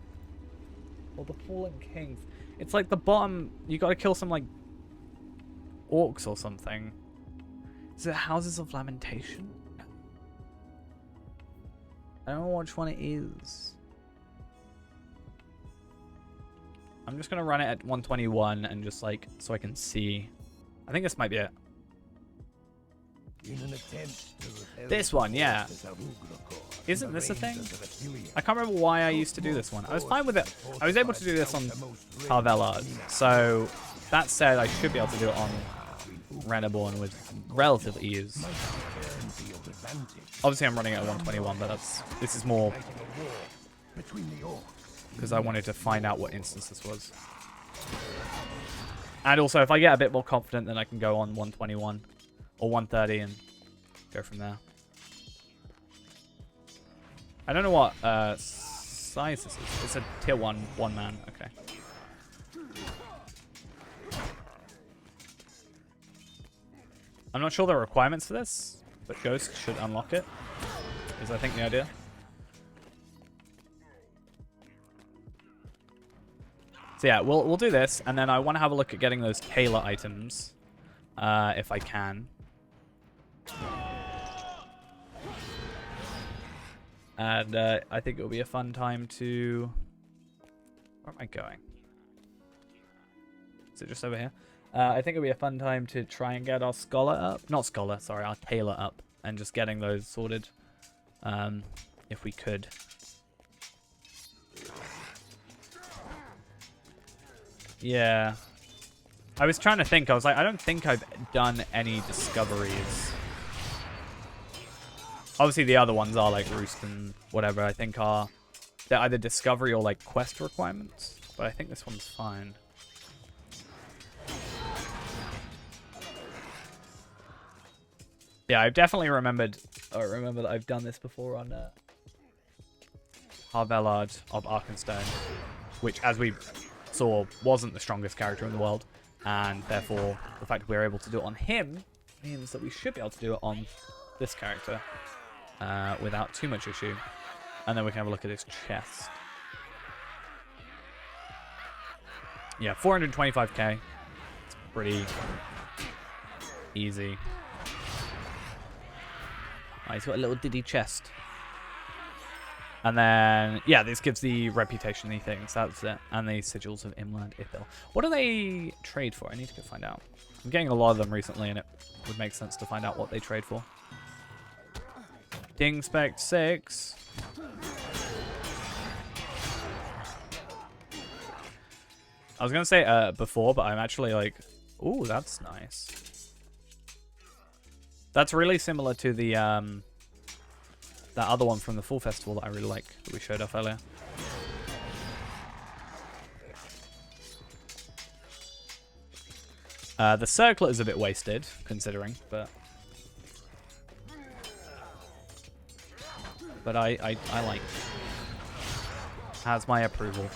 Or the Fallen Kings? It's like the bottom... You gotta kill some, like... orcs or something. Is it Houses of Lamentation? I don't know which one it is. I'm just gonna run it at 121 and just like so I can see. I think this might be it. This one, yeah. Isn't this a thing? I can't remember why I used to do this one. I was fine with it. I was able to do this on Parvellard. So that said, I should be able to do it on Reneborn with relative ease. Obviously, I'm running it at 121, but this is more because I wanted to find out what instance this was. And also, if I get a bit more confident, then I can go on 121. Or 130 and go from there. I don't know what size this is. It's a tier 1 one-man. Okay. I'm not sure the requirements for this, but Ghost should unlock it, is I think the idea. So yeah, we'll do this, and then I want to have a look at getting those Taylor items, if I can. And I think it'll be a fun time to... Where am I going? Is it just over here? I think it'll be a fun time to try and get our Scholar up. Not Scholar, sorry, our Taylor up. And just getting those sorted. If we could. Yeah. I was trying to think. I was like, I don't think I've done any discoveries. Obviously, the other ones are like Roost and whatever. I think are... They're either discovery or like quest requirements. But I think this one's fine. Yeah, I've definitely remember that I've done this before on Harvellard of Arkenstone, which, as we saw, wasn't the strongest character in the world, and therefore the fact that we're able to do it on him means that we should be able to do it on this character without too much issue. And then we can have a look at his chest. Yeah, 425k. It's pretty easy. Oh, he's got a little diddy chest. And then, yeah, this gives the reputation-y things. That's it. And the sigils of Imland Ithil. What do they trade for? I need to go find out. I'm getting a lot of them recently, and it would make sense to find out what they trade for. Ding Spec 6. I was going to say before, but I'm actually like... Ooh, that's nice. That's really similar to the that other one from the Fall Festival that I really like, that we showed off earlier. The circlet is a bit wasted, considering, but I like it. Has my approval.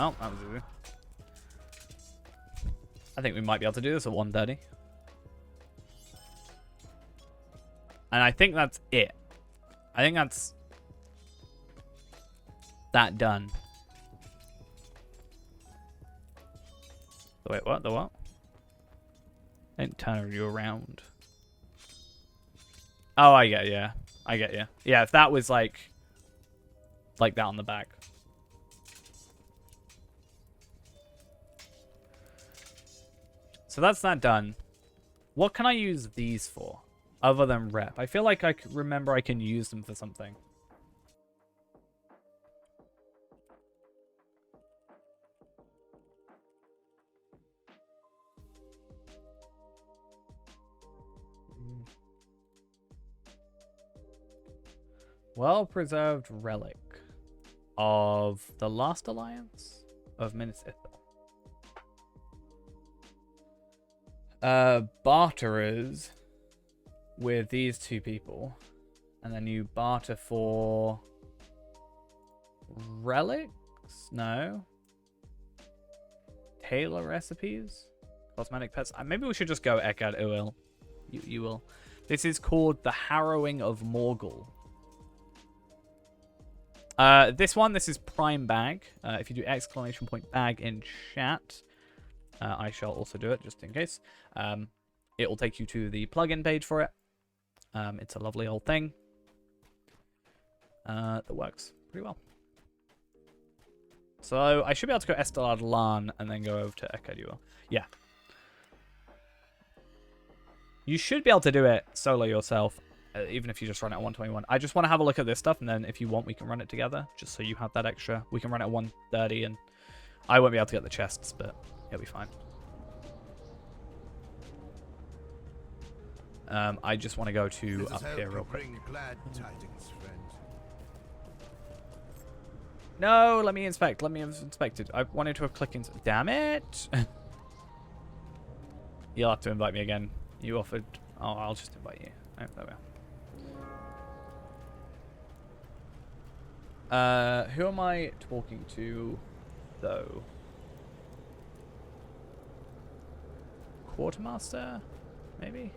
Oh, that was easy. I think we might be able to do this at 130. And I think that's it. I think that's that done. Wait, what? The what? Don't turn you around. Oh, I get you. I get you. Yeah, if that was like that on the back. So that's that done. What can I use these for? Other than rep. I feel like I remember I can use them for something. Well-preserved relic of the Last Alliance of Minas Ithil. Barterers with these two people, and then you barter for relics? No. Taylor recipes? Cosmetic pets? Maybe we should just go Eckard Uil. You will. This is called the Harrowing of Morgul. This is Prime Bag. If you do exclamation point bag in chat, I shall also do it just in case. It will take you to the plugin page for it. It's a lovely old thing that works pretty well. So I should be able to go Estelard Lan and then go over to Eckard Uil. Yeah. You should be able to do it solo yourself, even if you just run it at 121. I just want to have a look at this stuff, and then if you want, we can run it together, just so you have that extra. We can run it at 130, and I won't be able to get the chests, but it'll be fine. I just want to go to Let us up help here you real quick. bring glad tidings, friend. No, let me inspect. Let me have inspected. I wanted to have clicked in. Damn it! You'll have to invite me again. You offered. Oh, I'll just invite you. Oh, there we are. Who am I talking to, though? Quartermaster? Maybe?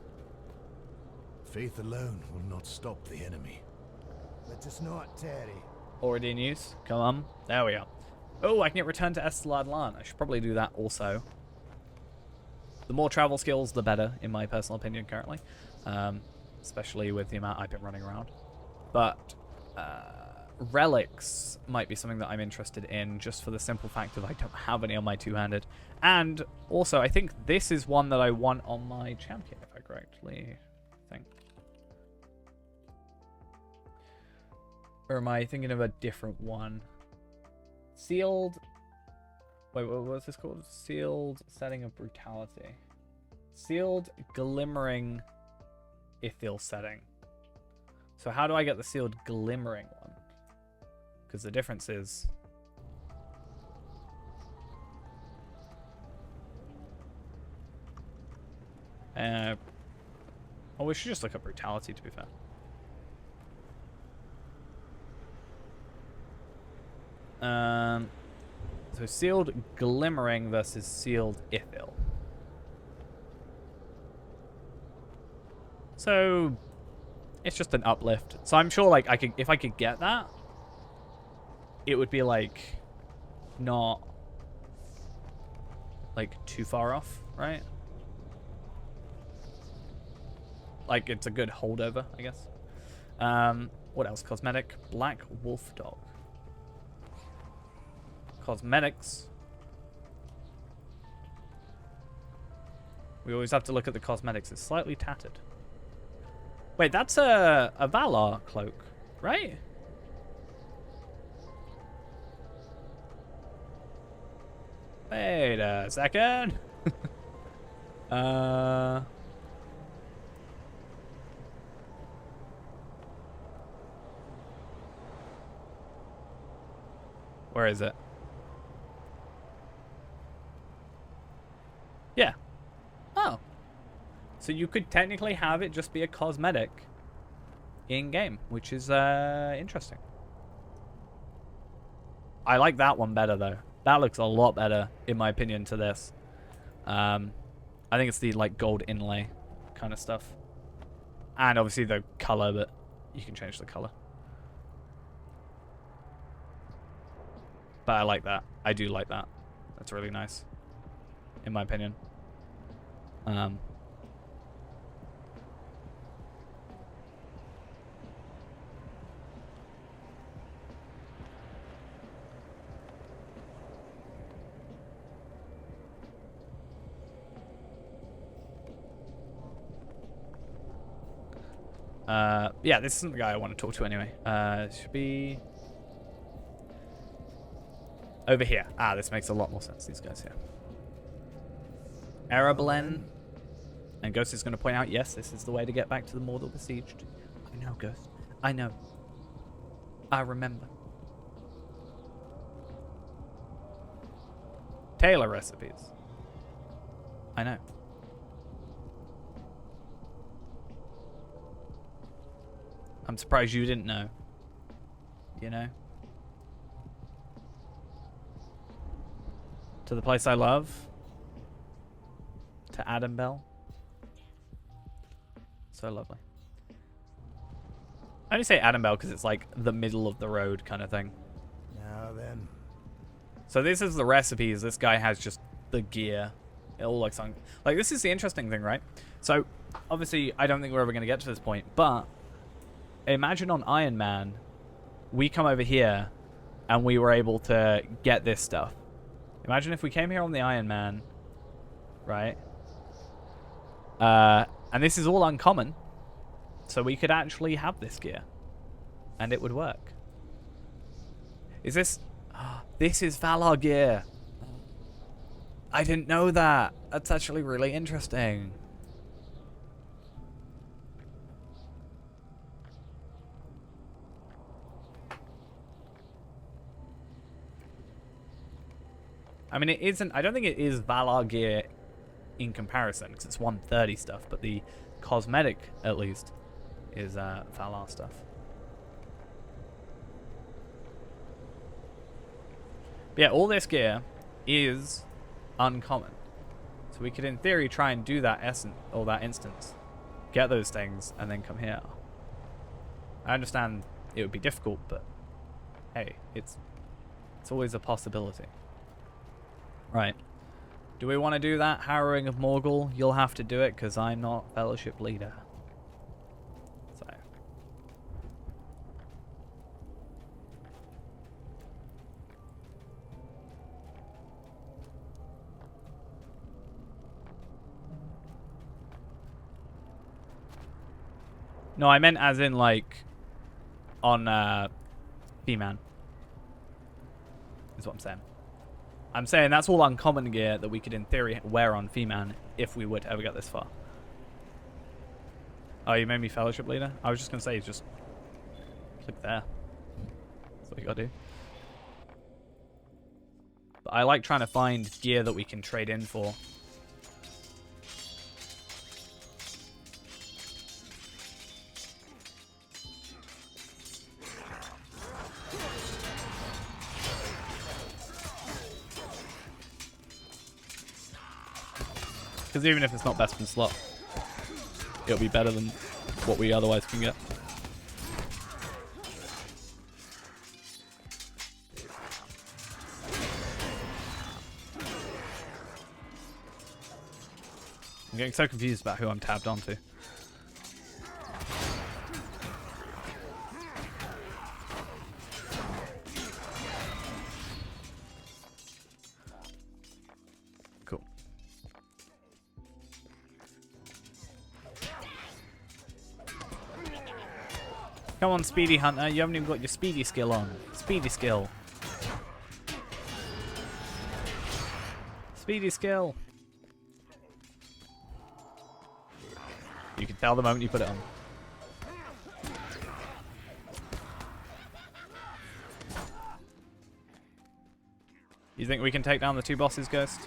Faith alone will not stop the enemy. Let us not tarry. Already in use? Come on. There we are. Oh, I can get returned to Estelad Lan. I should probably do that also. The more travel skills, the better, in my personal opinion, currently. Especially with the amount I've been running around. But relics might be something that I'm interested in, just for the simple fact that I don't have any on my two-handed. And also, I think this is one that I want on my champion, if I correctly think. Or am I thinking of a different one? Sealed... Wait, what was this called? Sealed Setting of Brutality. Sealed Glimmering Ithil Setting. So how do I get the Sealed Glimmering one? Because the difference is... Oh, we should just look up Brutality, to be fair. So Sealed Glimmering versus Sealed Ithil. So it's just an uplift. So I'm sure, like, if I could get that, it would be like not like too far off, right? Like, it's a good holdover, I guess. What else? Cosmetic. Black Wolf Dog. Cosmetics. We always have to look at the cosmetics. It's slightly tattered. Wait, that's a Valar cloak, right? Wait a second. Where is it? Yeah. Oh. So you could technically have it just be a cosmetic in-game, which is interesting. I like that one better, though. That looks a lot better, in my opinion, to this. I think it's the, like, gold inlay kind of stuff. And obviously the color, but you can change the color. But I like that. I do like that. That's really nice, in my opinion. Yeah, this isn't the guy I want to talk to anyway. It should be over here. Ah, this makes a lot more sense, these guys here. Ereblen. And Ghost is going to point out, yes, this is the way to get back to the Mordor Besieged. I know, Ghost. I know. I remember. Taylor recipes. I know. I'm surprised you didn't know. You know? To the place I love. To Adam Bell. So lovely. I only say Adam Bell because it's like the middle of the road kind of thing. Now then. So this is the recipes. This guy has just the gear. It all looks on. Like, this is the interesting thing, right? So, obviously, I don't think we're ever going to get to this point, but imagine on Iron Man, we come over here and we were able to get this stuff. Imagine if we came here on the Iron Man, right? And this is all uncommon, so we could actually have this gear, and it would work. Is this... this is Valar gear. I didn't know that. That's actually really interesting. I mean, it isn't... I don't think it is Valar gear in comparison, because it's 130 stuff, but the cosmetic, at least, is Valar stuff. But yeah, all this gear is uncommon. So we could, in theory, try and do that that instance. Get those things, and then come here. I understand it would be difficult, but hey, it's always a possibility. Right. Do we want to do that? Harrowing of Morgul? You'll have to do it, because I'm not Fellowship leader. So. No, I meant as in, like, on, P-Man. Is what I'm saying. I'm saying that's all uncommon gear that we could, in theory, wear on Fee-Man if we would ever get this far. Oh, you made me Fellowship leader? I was just going to say, just click there. That's what you got to do. But I like trying to find gear that we can trade in for. Because even if it's not best in slot, it'll be better than what we otherwise can get. I'm getting so confused about who I'm tabbed onto. Cool. Come on, Speedy Hunter. You haven't even got your Speedy skill on. Speedy skill. Speedy skill. You can tell the moment you put it on. You think we can take down the two bosses, Ghost?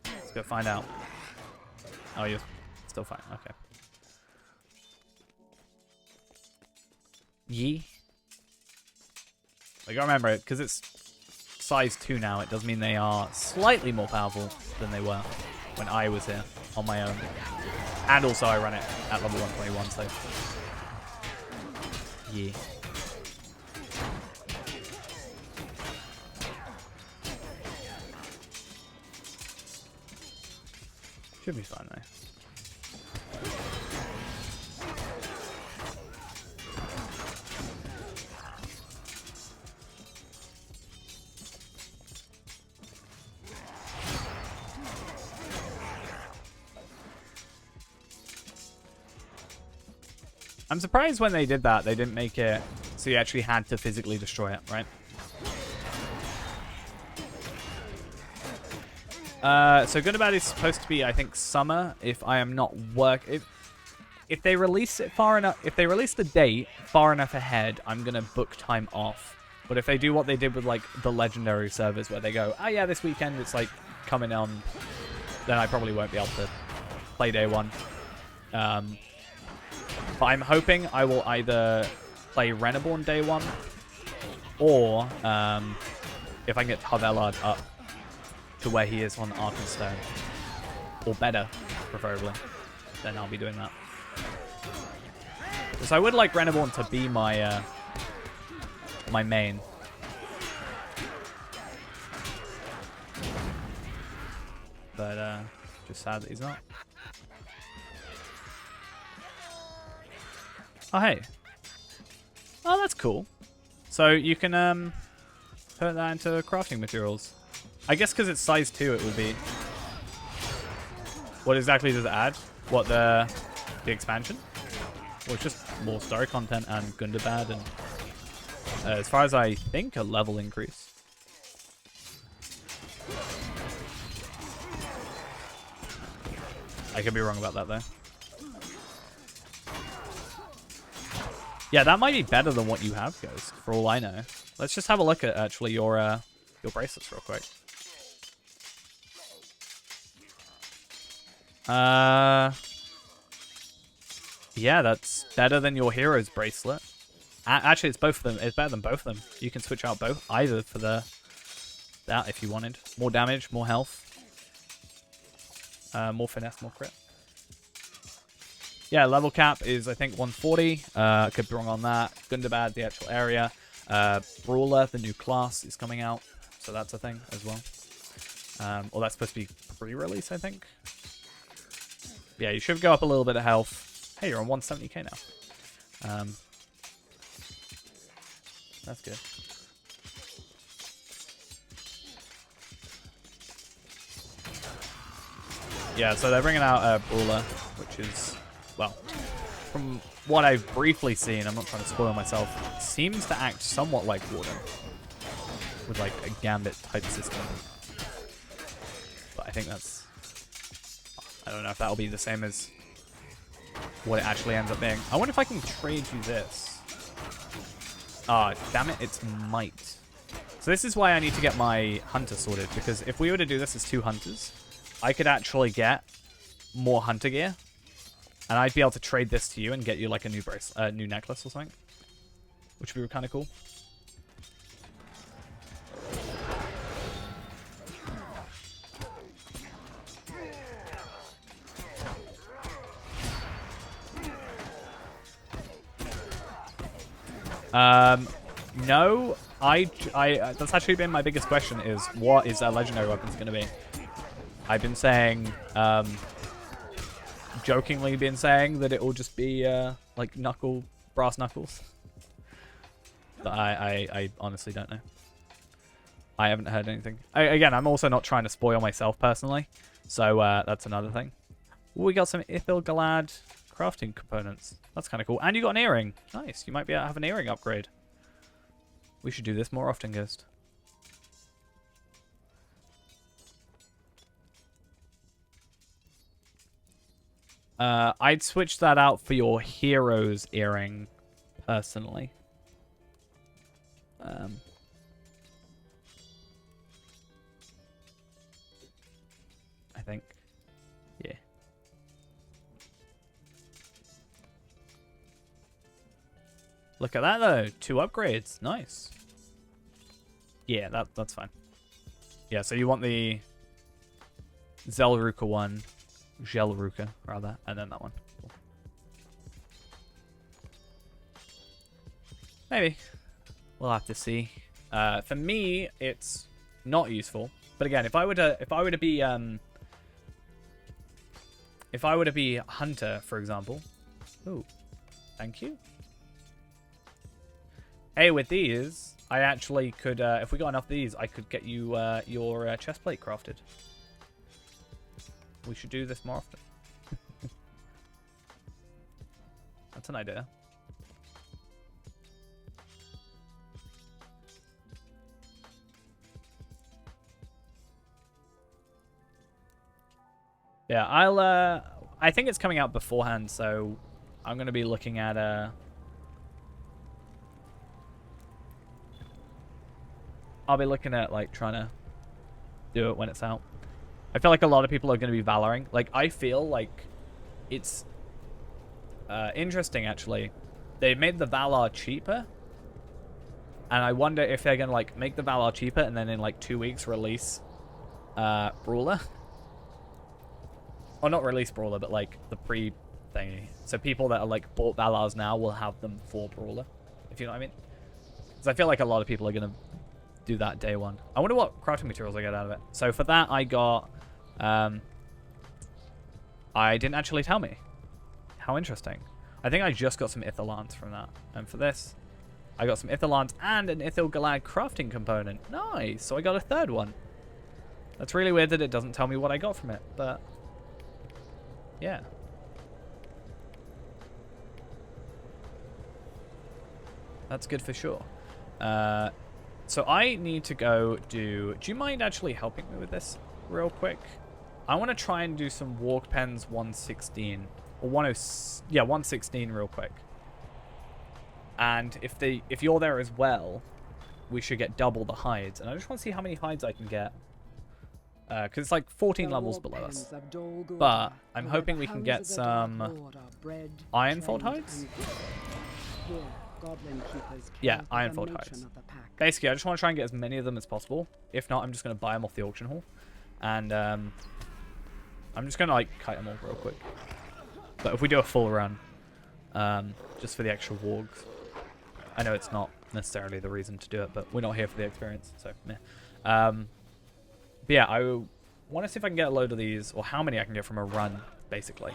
Let's go find out. Oh, you're still fine. Okay. Yee. I gotta remember it, because it's size 2 now, it does mean they are slightly more powerful than they were when I was here on my own. And also I run it at level 121, so... yeah. Should be fine though. I'm surprised when they did that, they didn't make it so you actually had to physically destroy it, right? So Good About is supposed to be, I think, summer. If I am not if they release it far enough, if they release the date far enough ahead, I'm gonna book time off. But if they do what they did with like the legendary servers, where they go, oh yeah, this weekend it's like coming on, then I probably won't be able to play day one. But I'm hoping I will either play Reneborn day one, or if I can get Tarvelard up to where he is on Arkenstone, or better, preferably, then I'll be doing that. Because I would like Reneborn to be my my main. But just sad that he's not. Oh, hey. Oh, that's cool. So you can put that into crafting materials. I guess because it's size 2, it will be... What exactly does it add? What, the expansion? Or it's just more story content and Gundabad and... as far as I think, a level increase. I could be wrong about that, though. Yeah, that might be better than what you have, Ghost, for all I know. Let's just have a look at, actually, your bracelets real quick. Yeah, that's better than your hero's bracelet. Actually, it's both of them. It's better than both of them. You can switch out either for that if you wanted. More damage, more health. More finesse, more crit. Yeah, level cap is, I think, 140. Could be wrong on that. Gundabad, the actual area. Brawler, the new class, is coming out. So that's a thing as well. Or that's supposed to be pre-release, I think. Yeah, you should go up a little bit of health. Hey, you're on 170k now. That's good. Yeah, so they're bringing out Brawler, which is, well, from what I've briefly seen, I'm not trying to spoil myself, seems to act somewhat like Warden, with like a Gambit type system. But I think that's, I don't know if that'll be the same as what it actually ends up being. I wonder if I can trade you this. Ah, damn it, it's might. So this is why I need to get my hunter sorted, because if we were to do this as 2 hunters, I could actually get more hunter gear, and I'd be able to trade this to you and get you like a new new necklace or something, which would be kind of cool. No, that's actually been my biggest question, is what is a legendary weapons going to be? I've been saying, jokingly been saying that it will just be, like, brass knuckles. But I honestly don't know. I haven't heard anything. Again, I'm also not trying to spoil myself personally. So, that's another thing. Ooh, we got some Ithil Galad crafting components. That's kind of cool. And you got an earring. Nice. You might be able to have an earring upgrade. We should do this more often, Ghost. I'd switch that out for your hero's earring, personally. I think. Yeah. Look at that, though. 2 upgrades. Nice. Yeah, that's fine. Yeah, so you want the Zelruka one. Gelruka, rather, and then that one. Cool. Maybe. We'll have to see. For me, it's not useful. But again, if I were to be Hunter, for example. Ooh. Thank you. Hey, with these, I actually could, if we got enough of these, I could get you your chestplate crafted. We should do this more often. That's an idea. Yeah, I think it's coming out beforehand, so I'm going to be looking at I'll be looking at like trying to do it when it's out. I feel like a lot of people are going to be Valoring. Like, I feel like it's interesting, actually. They made the Valar cheaper. And I wonder if they're going to, like, make the Valar cheaper and then in, like, 2 weeks release Brawler. Or not release Brawler, but, like, the pre-thingy. So people that are, like, bought Valars now will have them for Brawler. If you know what I mean. Because I feel like a lot of people are going to do that day one. I wonder what crafting materials I get out of it. So for that, I got... I didn't actually tell me. How interesting. I think I just got some Ithilans from that. And for this, I got some Ithilans and an Ithil Galad crafting component. Nice. So I got a 3rd one. That's really weird that it doesn't tell me what I got from it, but yeah. That's good for sure. So I need to go do you mind actually helping me with this real quick? I want to try and do some Walk Pens 116. Or 116 real quick. And if you're there as well, we should get double the hides. And I just want to see how many hides I can get. Because it's like 14 levels below us. But I'm hoping we can get some Ironfold hides. Yeah, Ironfold hides. Basically, I just want to try and get as many of them as possible. If not, I'm just going to buy them off the auction hall. And I'm just going to like kite them all real quick. But if we do a full run, just for the extra wargs. I know it's not necessarily the reason to do it, but we're not here for the experience, so meh. But yeah, I want to see if I can get a load of these, or how many I can get from a run, basically.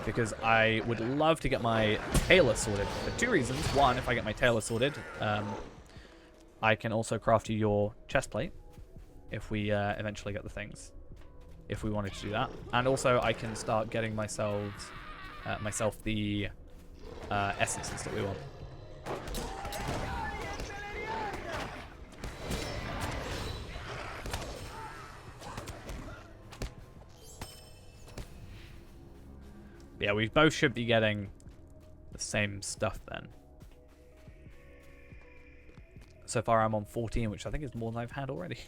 Because I would love to get my tailor sorted for two reasons. One, if I get my tailor sorted, I can also craft you your chest plate if we eventually get the things, if we wanted to do that. And also I can start getting myself the essences that we want. Yeah, we both should be getting the same stuff then. So far I'm on 14, which I think is more than I've had already.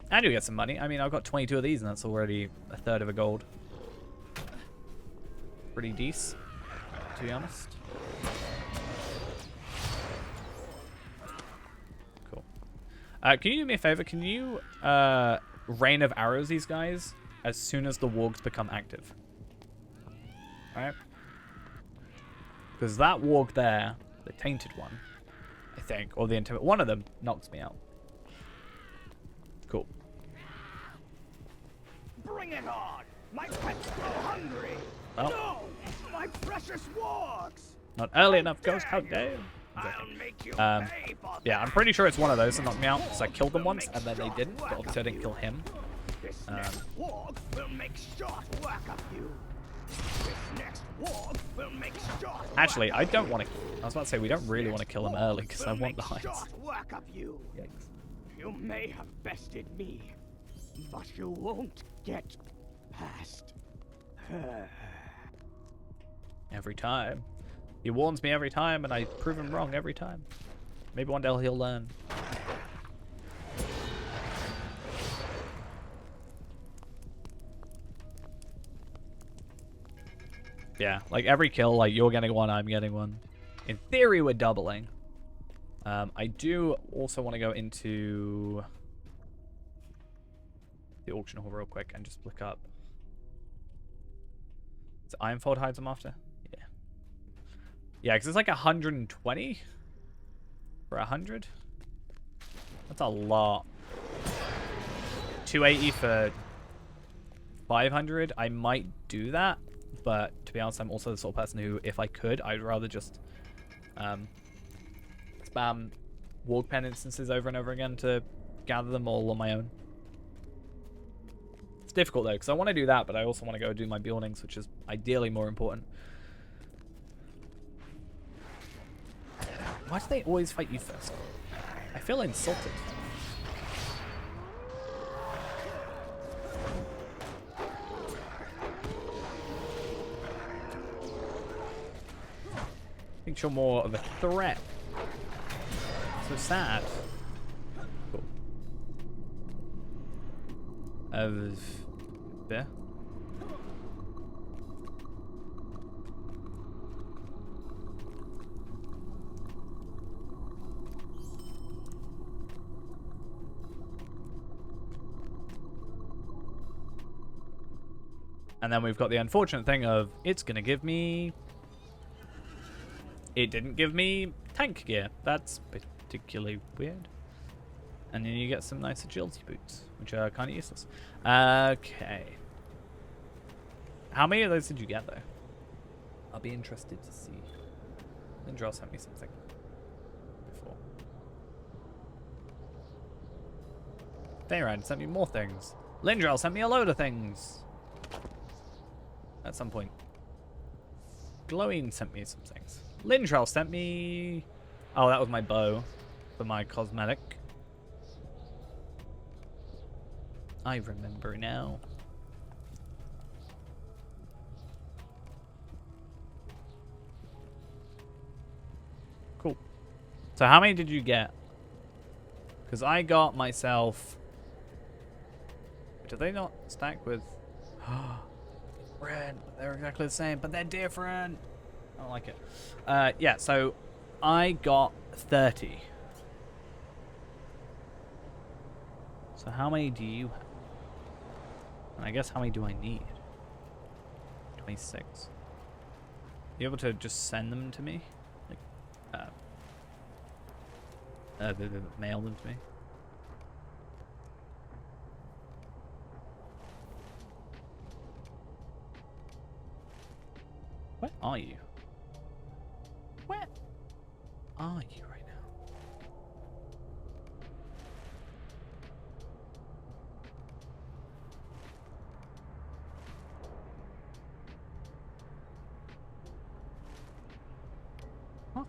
And you get some money. I mean, I've got 22 of these, and that's already a third of a gold. Pretty decent, to be honest. Cool. Can you do me a favor? Can you Rain of Arrows these guys as soon as the wargs become active? Alright? Because that warg there, the tainted one, I think, or the intimate, one of them knocks me out. Cool. Bring it on! My pets go hungry! Well, No! My precious wargs! not early enough, Ghost. How dare you? I'll make you Um, pay for Yeah, I'm pretty sure it's one of those that knocked me out, because I killed them once, and then they didn't, but obviously I didn't kill him. This next warg will make short work of you. This next warg will make short Actually, work I of don't you. want to... I was about to say, we don't really want to kill him early, because I want the hides. Short work of you. Yikes. You may have bested me, but you won't get past her. Every time. He warns me every time, and I prove him wrong every time. Maybe one day he'll learn. Yeah, like every kill, like you're getting one, I'm getting one. In theory, we're doubling. I do also want to go into the auction hall real quick and just look up. Is it Ironfold hides I'm after? Yeah. Yeah, because it's like 120 for 100. That's a lot. 280 for 500. I might do that, but to be honest, I'm also the sort of person who, if I could, I'd rather just spam warg pen instances over and over again to gather them all on my own. It's difficult though, because I want to do that, but I also want to go do my buildings, which is ideally more important. Why do they always fight you first? I feel insulted. I think you're more of a threat. So sad. Cool. There. And then we've got the unfortunate thing of it's gonna give me... It didn't give me tank gear. That's particularly weird. And then you get some nice agility boots, which are kind of useless. Okay. How many of those did you get, though? I'll be interested to see. Lindrell sent me something before. Feyran sent me more things. Lindrell sent me a load of things. At some point. Glowing sent me some things. Lindrell sent me... Oh, that was my bow for my cosmetic. I remember now. So how many did you get? Because I got myself... Do they not stack with... Red. They're exactly the same, but they're different. I don't like it. Yeah, so I got 30. So how many do you have? And I guess how many do I need? 26. You able to just send them to me? Like, mail them to me? Where are you? Where are you right now? Huh?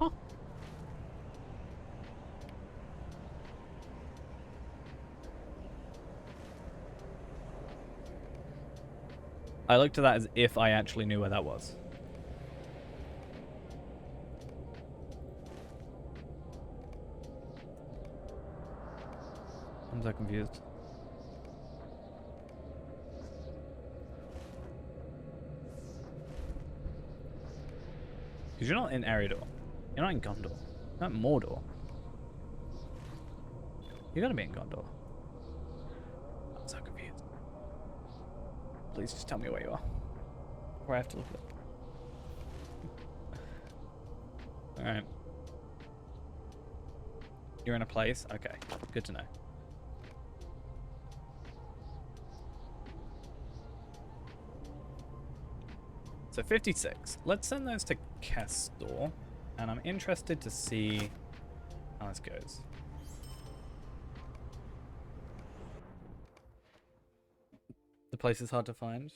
Huh? I looked at that as if I actually knew where that was. I'm so confused. Because you're not in Eridor. You're not in Gondor. You're not in Mordor. You gotta be in Gondor. I'm so confused. Please just tell me where you are. Or I have to look at it. Alright. You're in a place? Okay. Good to know. So 56. Let's send those to Kestor. And I'm interested to see how this goes. The place is hard to find.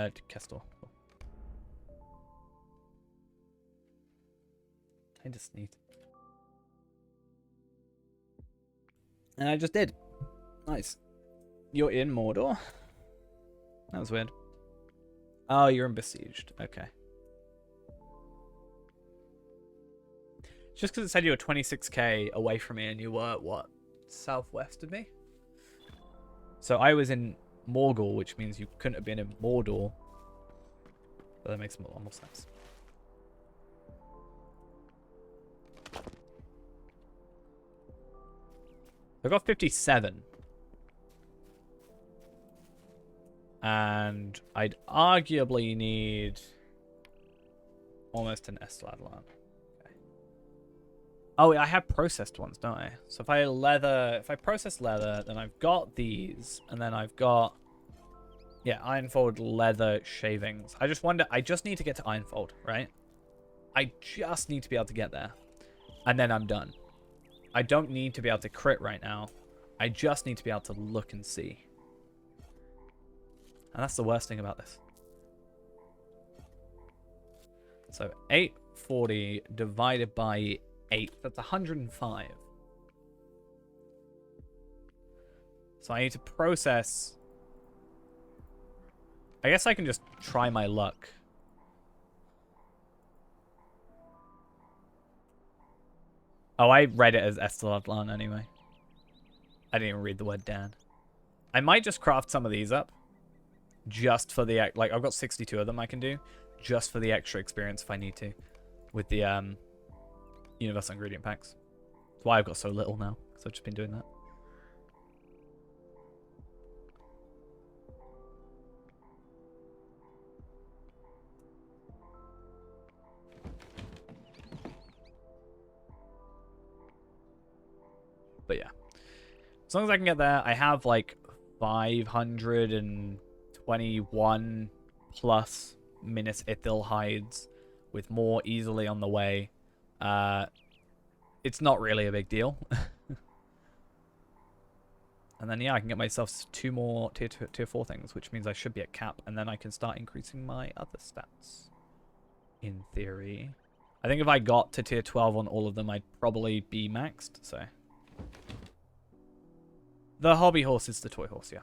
To Kestor. I just need. And I just did. Nice. You're in Mordor? That was weird. Oh, you're in Besieged. Okay. Just because it said you were 26k away from me and you were, what, southwest of me? So I was in Morgul, which means you couldn't have been in Mordor. But that makes a lot more sense. I got 57. And I'd arguably need almost an Esteladlan. Okay. Oh, I have processed ones, don't I? So if I process leather, then I've got these, and then I've got, yeah, Ironfold leather shavings. I just need to get to Ironfold, right? I just need to be able to get there. And then I'm done. I don't need to be able to crit right now. I just need to be able to look and see. And that's the worst thing about this. So 840 divided by 8. That's 105. So I need to process. I guess I can just try my luck. Oh, I read it as Esteladlan anyway. I didn't even read the word Dan. I might just craft some of these up. Just for the, like, I've got 62 of them I can do. Just for the extra experience if I need to. With the universal ingredient packs. That's why I've got so little now. Because I've just been doing that. But yeah. As long as I can get there, I have like 521 plus Minas Ithil hides with more easily on the way. It's not really a big deal. And then, yeah, I can get myself 2 more tier 4 things, which means I should be at cap. And then I can start increasing my other stats. In theory. I think if I got to tier 12 on all of them, I'd probably be maxed, so. The hobby horse is the toy horse, yeah.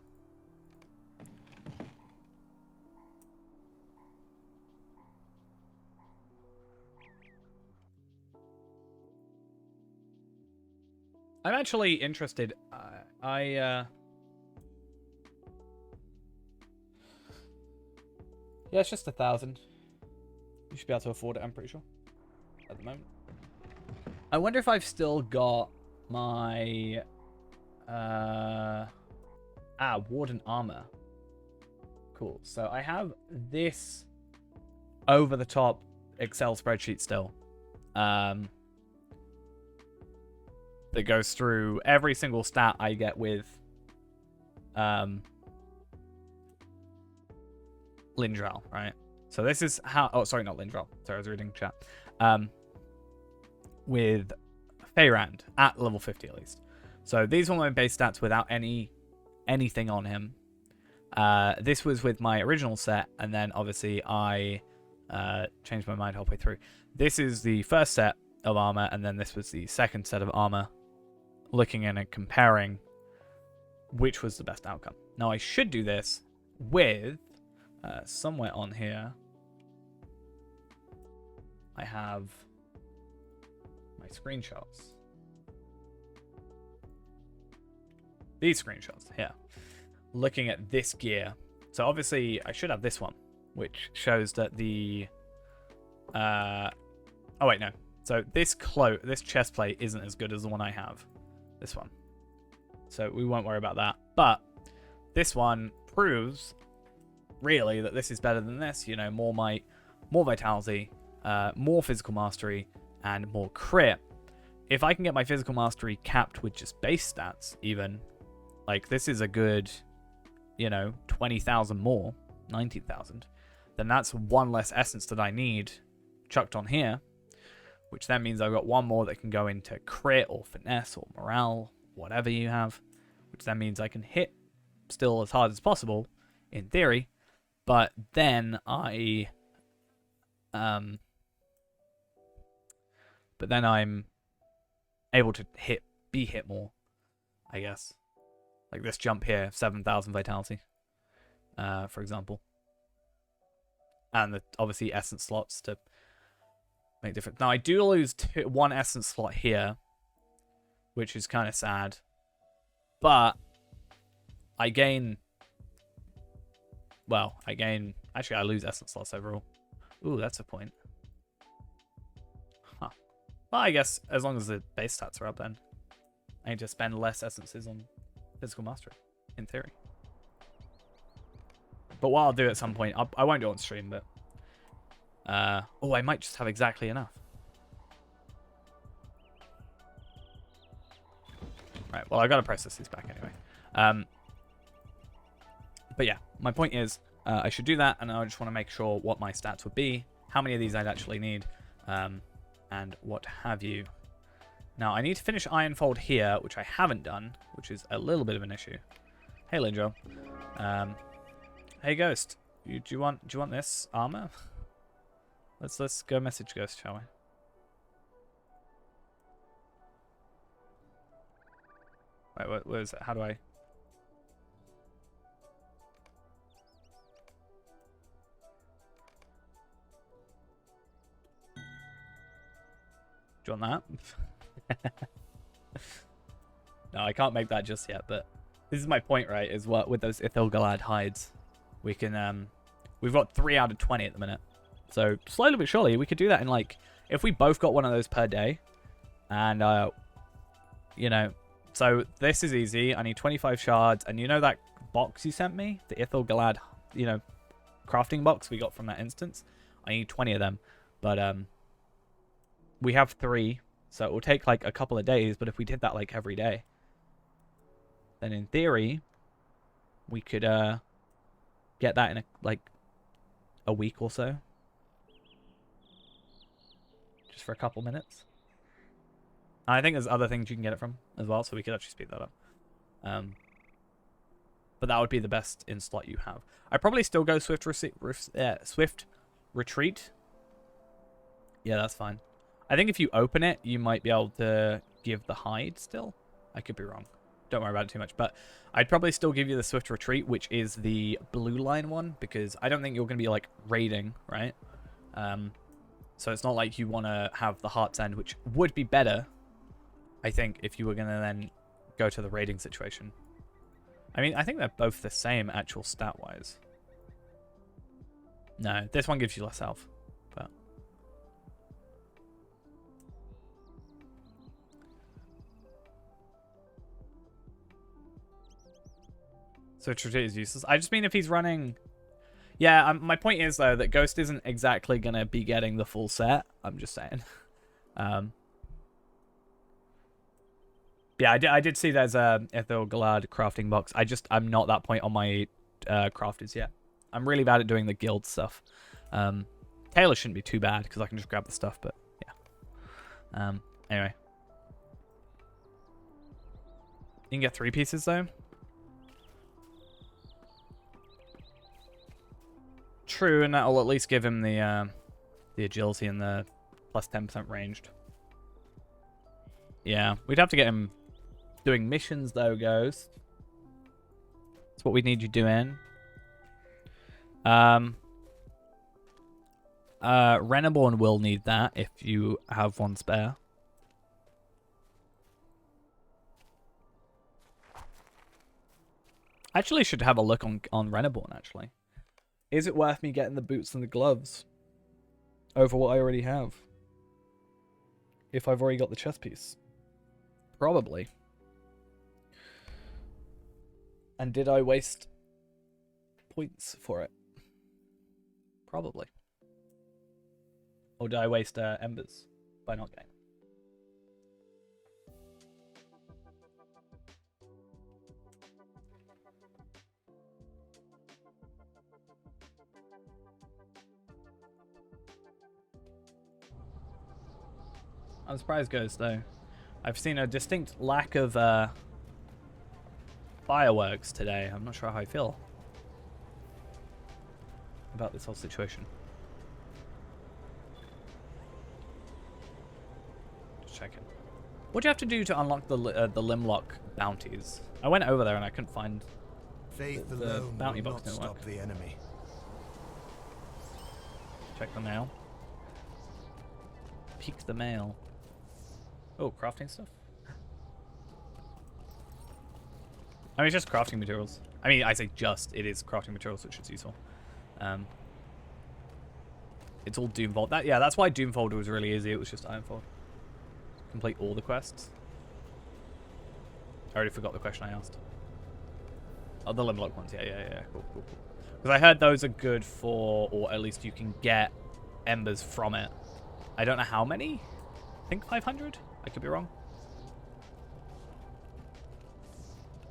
I'm actually interested. Yeah, it's just 1,000. You should be able to afford it, I'm pretty sure. At the moment. I wonder if I've still got my... Warden armor. Cool. So I have this over-the-top Excel spreadsheet still. That goes through every single stat I get with Lindral, right? So this is how... Oh, sorry, not Lindral. Sorry, I was reading chat. With Feyrand, at level 50 at least. So these were my base stats without anything on him. This was with my original set, and then obviously I changed my mind halfway through. This is the first set of armor, and then this was the second set of armor. Looking in and comparing which was the best outcome. Now I should do this with somewhere on here. I have my screenshots. These screenshots here. Looking at this gear. So obviously I should have this one, which shows that the oh wait, no. So this chest plate isn't as good as the one I have. This one. So we won't worry about that. But this one proves really that this is better than this. You know, more might, more vitality, more physical mastery, and more crit. If I can get my physical mastery capped with just base stats, even, like this is a good, you know, 20,000 more, 19,000, then that's one less essence that I need chucked on here. Which then means I've got one more that can go into crit or finesse or morale, whatever you have. Which then means I can hit still as hard as possible, in theory. But then I'm able to be hit more, I guess. Like this jump here, 7,000 vitality, for example. And obviously essence slots to make difference. Now I do lose one essence slot here, which is kind of sad, but I gain. Well, actually I lose essence slots overall. Ooh, that's a point. Huh. Well, I guess as long as the base stats are up, then I need to spend less essences on physical mastery, in theory. But what I'll do at some point, I won't do it on stream, but oh, I might just have exactly enough. Right, well, I've got to process these back anyway. But yeah, my point is, I should do that, and I just want to make sure what my stats would be, how many of these I'd actually need, and what have you. Now, I need to finish Ironfold here, which I haven't done, which is a little bit of an issue. Hey, Lindro. Hey, Ghost. Do you want this armor? Let's go message Ghost, shall we? Wait, where is it? How do I... Do you want that? No, I can't make that just yet, but this is my point, right? Is what with those Ithilgalad hides, we can we've got 3 out of 20 at the minute. So slowly but surely we could do that in, like, if we both got one of those per day, and you know, so this is easy. I need 25 shards, and you know that box you sent me, the Ithilgalad, you know, crafting box we got from that instance. I need 20 of them, but we have 3, so it will take like a couple of days. But if we did that like every day, then in theory we could get that in a week or so, just for a couple minutes. And I think there's other things you can get it from as well, so we could actually speed that up. But that would be the best in slot you have. I'd probably still go Swift Retreat. Yeah, that's fine. I think if you open it, you might be able to give the hide still. I could be wrong. Don't worry about it too much. But I'd probably still give you the Swift Retreat, which is the blue line one, because I don't think you're going to be, like, raiding, right? So it's not like you want to have the Heart's End, which would be better, I think, if you were going to then go to the raiding situation. I mean, I think they're both the same actual stat-wise. No, this one gives you less health, but... So Retreat is useless. I just mean if he's running... Yeah, my point is, though, that Ghost isn't exactly going to be getting the full set. I'm just saying. Yeah, I did see there's a Ethel Galad crafting box. I'm not that point on my crafters yet. I'm really bad at doing the guild stuff. Taylor shouldn't be too bad because I can just grab the stuff, but yeah. Anyway. You can get 3 pieces, though. True, and that'll at least give him the agility and the plus 10% ranged. Yeah, we'd have to get him doing missions, though, Ghost. That's what we need you doing. Reneborn will need that if you have one spare. Actually, should have a look on Reneborn, actually. Is it worth me getting the boots and the gloves over what I already have? If I've already got the chest piece. Probably. And did I waste points for it? Probably. Or did I waste embers by not getting? I'm surprised, Ghost, though. I've seen a distinct lack of fireworks today. I'm not sure how I feel about this whole situation. Just checking. What do you have to do to unlock the Limlock bounties? I went over there and I couldn't find Faith the alone bounty will box. not Didn't stop work. the enemy. Check the mail. Peek the mail. Oh, crafting stuff? I mean, it's just crafting materials. I mean, I say just. It is crafting materials, which is useful. It's all Doomvault. Yeah, that's why Doomvault was really easy. It was just Ironfold. Complete all the quests. I already forgot the question I asked. Oh, the Limlock ones. Yeah. Cool. Because I heard those are good for, or at least you can get embers from it. I don't know how many. I think 500? I could be wrong.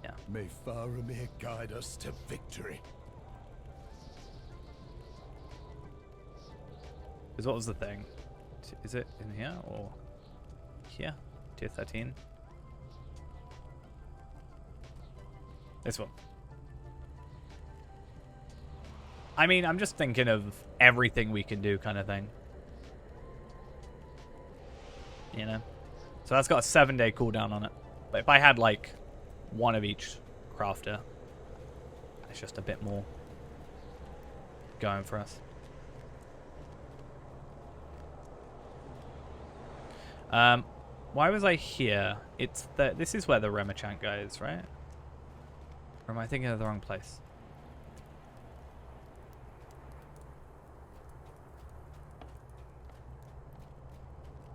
Yeah. May Faramir guide us to victory. Because what was the thing? Is it in here or here? Tier 13. This one. I mean, I'm just thinking of everything we can do kind of thing. You know? So that's got a 7-day cooldown on it. But if I had, like, one of each crafter, it's just a bit more going for us. Why was I here? It's this is where the Remachant guy is, right? Or am I thinking of the wrong place?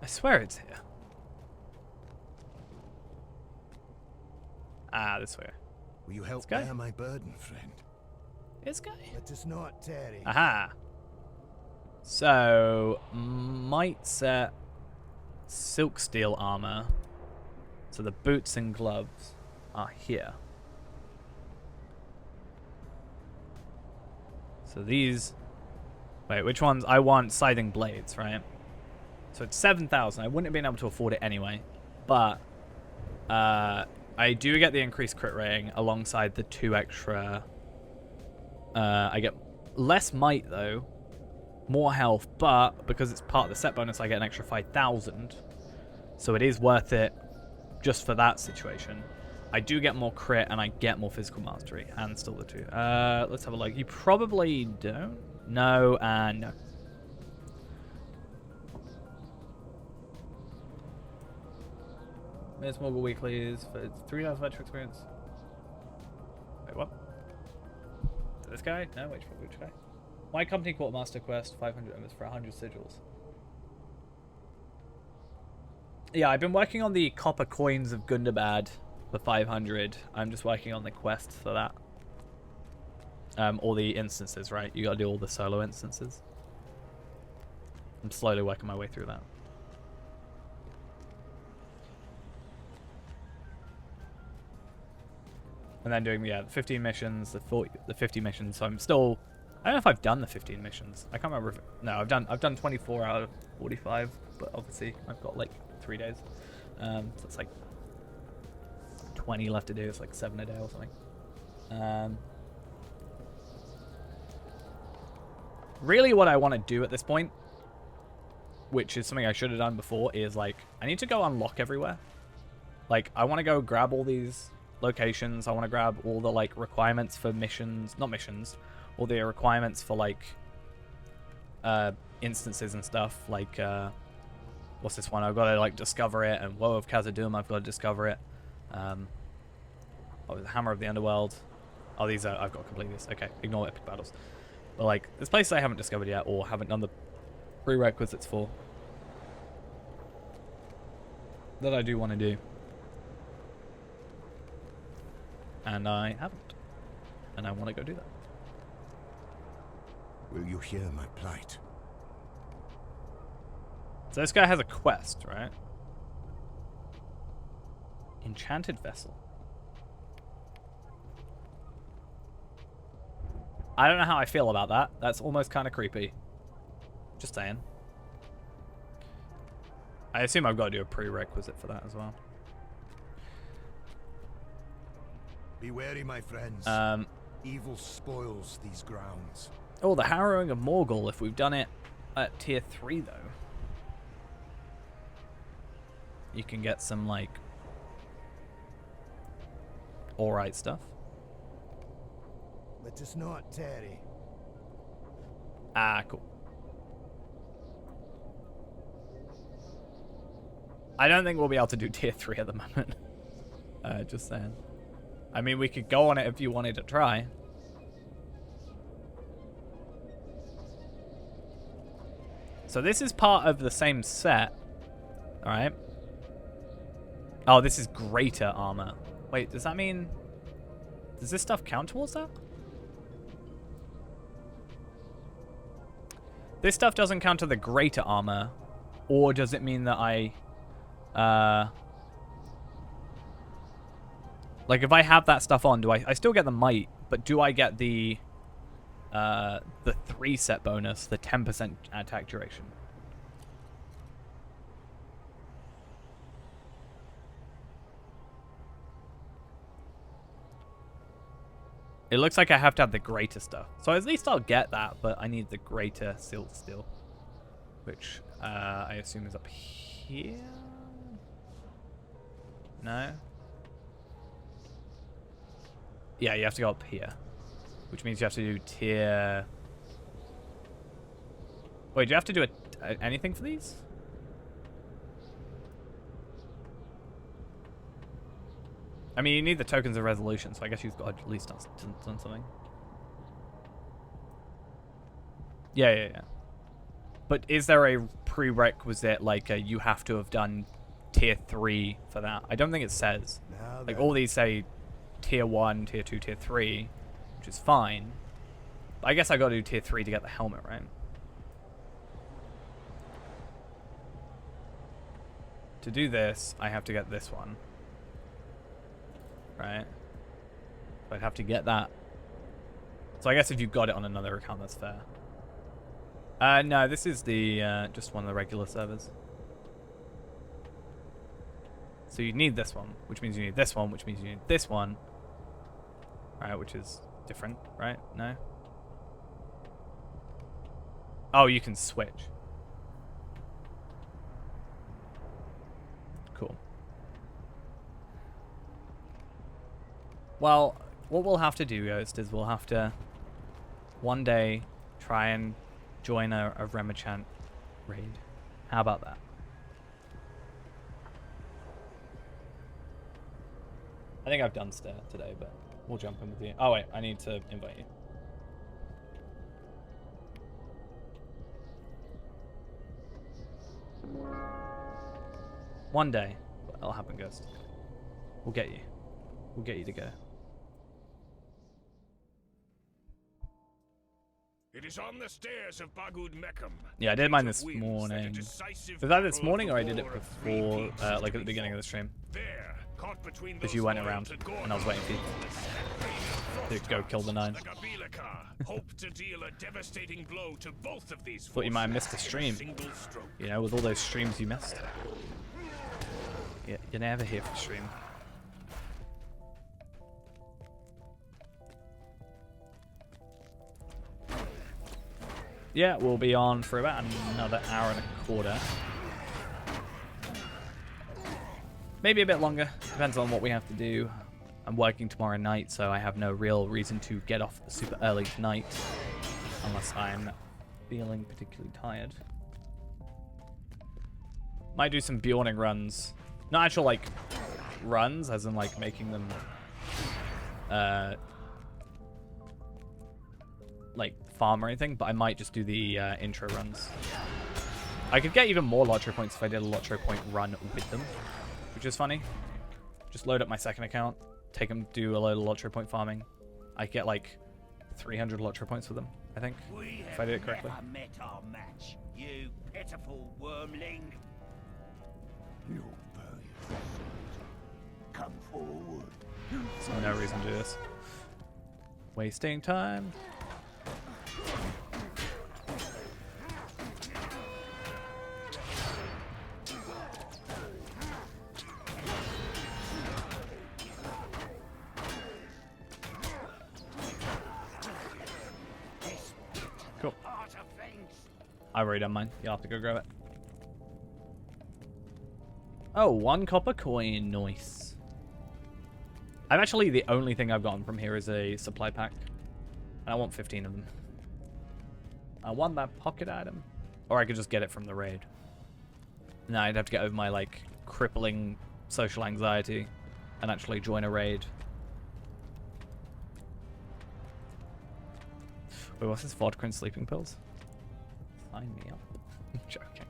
I swear it's here. Ah, this way. Will you help This guy? bear my burden, friend? This guy? Let us not tarry. Aha. So, might set silk steel armor. So the boots and gloves are here. So these... Wait, which ones? I want scything blades, right? So it's 7,000. I wouldn't have been able to afford it anyway. But I I do get the increased crit rating alongside the 2 extra. I get less might though, more health, but because it's part of the set bonus, I get an extra 5,000. So it is worth it just for that situation. I do get more crit and I get more physical mastery, and still the 2. Let's have a look. You probably don't. No, and no. Miss Mogul Weeklies for 3,000 virtual experience. Wait, what? This guy? No, which guy? My company quartermaster quest, 500 members for 100 sigils. Yeah, I've been working on the copper coins of Gundabad for 500. I'm just working on the quest for that. All the instances, right? You gotta do all the solo instances. I'm slowly working my way through that. And then doing, yeah, the 15 missions, the 50 missions. So I'm still, I don't know if I've done the 15 missions. I can't remember if, no, I've done 24 out of 45, but obviously I've got like 3 days. So it's like 20 left to do. It's like 7 a day or something. Really what I want to do at this point, which is something I should have done before, is like, I need to go unlock everywhere. Like, I want to go grab all these locations. I want to grab all the like requirements for missions, not missions, all the requirements for like instances and stuff. Like what's this one? I've got to like discover it, and Woe of Khazad-dûm, I've got to discover it. Oh, the Hammer of the Underworld. Oh, these are, I've got to complete this. Okay, ignore epic battles. But like, there's places I haven't discovered yet or haven't done the prerequisites for that I do want to do. And I haven't. And I want to go do that. Will you hear my plight? So this guy has a quest, right? Enchanted Vessel. I don't know how I feel about that. That's almost kind of creepy. Just saying. I assume I've got to do a prerequisite for that as well. Be wary, my friends. Evil spoils these grounds. Oh, the Harrowing of Morgul, if we've done it at tier 3 though. You can get some like alright stuff. Let us not tarry. Ah, cool. I don't think we'll be able to do tier 3 at the moment. Just saying. I mean, we could go on it if you wanted to try. So this is part of the same set. Alright. Oh, this is greater armor. Wait, does that mean... Does this stuff count towards that? This stuff doesn't count to the greater armor. Or does it mean that I... like, if I have that stuff on, do I still get the might, but do I get the 3 set bonus, the 10% attack duration? It looks like I have to have the greater stuff. So at least I'll get that, but I need the greater silt still. Which I assume is up here? No? Yeah, you have to go up here. Which means you have to do tier... Wait, do you have to do anything for these? I mean, you need the tokens of resolution, so I guess you've got at least done something. Yeah. But is there a prerequisite, like, you have to have done tier 3 for that? I don't think it says. Like, all these say tier 1, tier 2, tier 3, which is fine. But I guess I gotta do tier 3 to get the helmet, right? To do this, I have to get this one. Right? So I'd have to get that. So I guess if you've got it on another account, that's fair. No, this is the just one of the regular servers. So you need this one, which means you need this one, which means you need this one. Right, which is different, right? No? Oh, you can switch. Cool. Well, what we'll have to do, Ghost, is we'll have to one day try and join a Remachant raid. How about that? I think I've done Stair today, but we'll jump in with you. Oh wait, I need to invite you. One day, it'll happen, Ghost. We'll get you. We'll get you to go. It is on the stairs of Bagud Meckham. Yeah, I did mine this morning. Was that this morning or I did it before, like at the beginning of the stream? There, caught between Because you went around and I was waiting for you to go kill the 9. The Gabilikar hope to deal a devastating blow to both of these. Thought you might have missed a stream. You know, with all those streams you missed. Yeah, you're never here for stream. Yeah, we'll be on for about another hour and a quarter. Maybe a bit longer. Depends on what we have to do. I'm working tomorrow night, so I have no real reason to get off super early tonight. Unless I'm feeling particularly tired. Might do some Bjorning runs. Not actual, like, runs, as in, like, making them, like, farm or anything, but I might just do the intro runs. I could get even more Lotro points if I did a Lotro point run with them, which is funny. Just load up my second account, take them, do a load of Lotro point farming. I get like 300 Lotro points with them, I think, if I did it correctly. Never met our match, you pitiful wormling. You come forward. So no reason to do this. Wasting time. Cool. I've already done mine. You'll have to go grab it. Oh, 1 copper coin. Nice. I'm actually, the only thing I've gotten from here is a supply pack. And I want 15 of them. I want that pocket item. Or I could just get it from the raid. No, I'd have to get over my, like, crippling social anxiety and actually join a raid. Wait, what's this? Vodka and sleeping pills? Sign me up. I'm joking.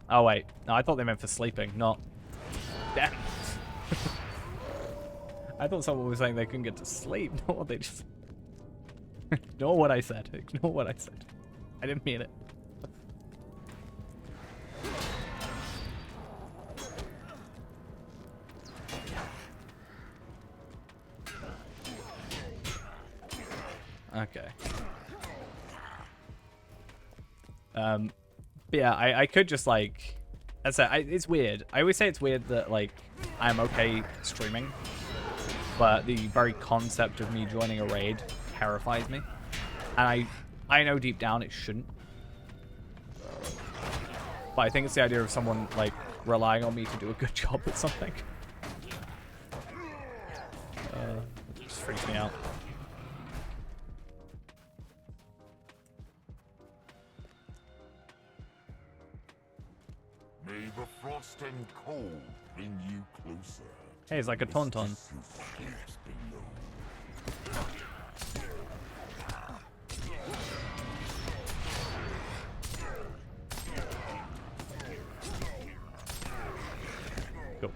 Oh, wait. No, I thought they meant for sleeping, not... Damn. I thought someone was saying they couldn't get to sleep. Not what they just... Ignore what I said. Ignore what I said. I didn't mean it. Okay. But yeah, I could just like... That's it. It's weird. I always say it's weird that like I'm okay streaming, but the very concept of me joining a raid terrifies me. And I know deep down it shouldn't. But I think it's the idea of someone like relying on me to do a good job at something. It just freaks me out. May the frost and cold bring you closer. Hey, it's like a tauntaun. Cool.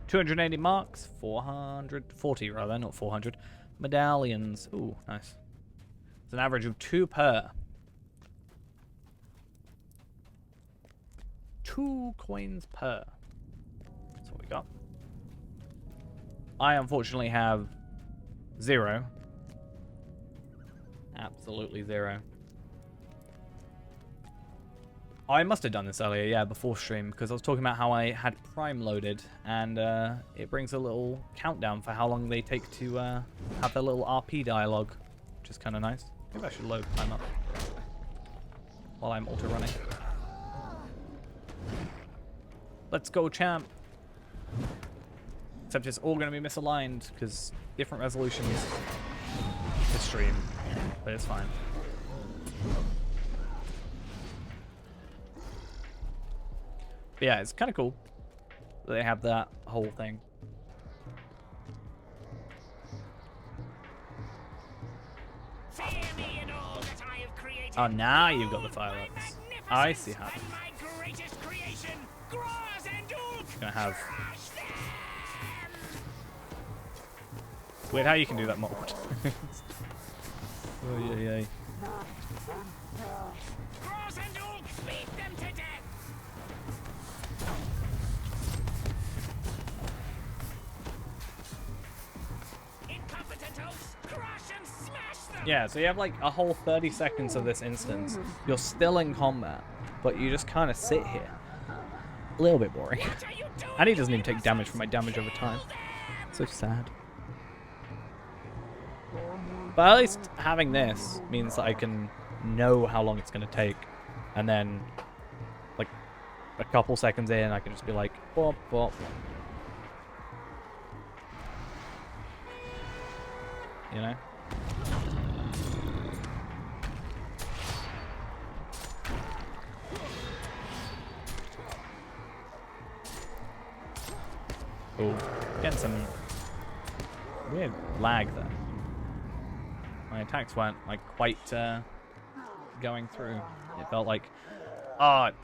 280 marks, 440 rather, not 400. Medallions. Ooh, nice. It's an average of 2 per. 2 coins per. That's what we got. I unfortunately have 0. Absolutely zero. Oh, I must have done this earlier, yeah, before stream, because I was talking about how I had Prime loaded, and it brings a little countdown for how long they take to have their little RP dialogue, which is kind of nice. Maybe I should load Prime up while I'm auto-running. Let's go, champ! Except it's all going to be misaligned, because different resolutions to stream, but it's fine. But yeah, it's kind of cool that they have that whole thing. Oh, now you've got the fireworks. I see how. You're gonna have. Weird how you can do that mod. Oh yeah, yeah. Yeah, so you have like a whole 30 seconds of this instance. You're still in combat, but you just kind of sit here. A little bit boring. And he doesn't even take damage from my damage over time. So sad. But at least having this means that I can know how long it's going to take. And then, like, a couple seconds in, I can just be like, bop, bop. You know? Oh, getting some weird lag there. My attacks weren't like quite going through. It felt like, it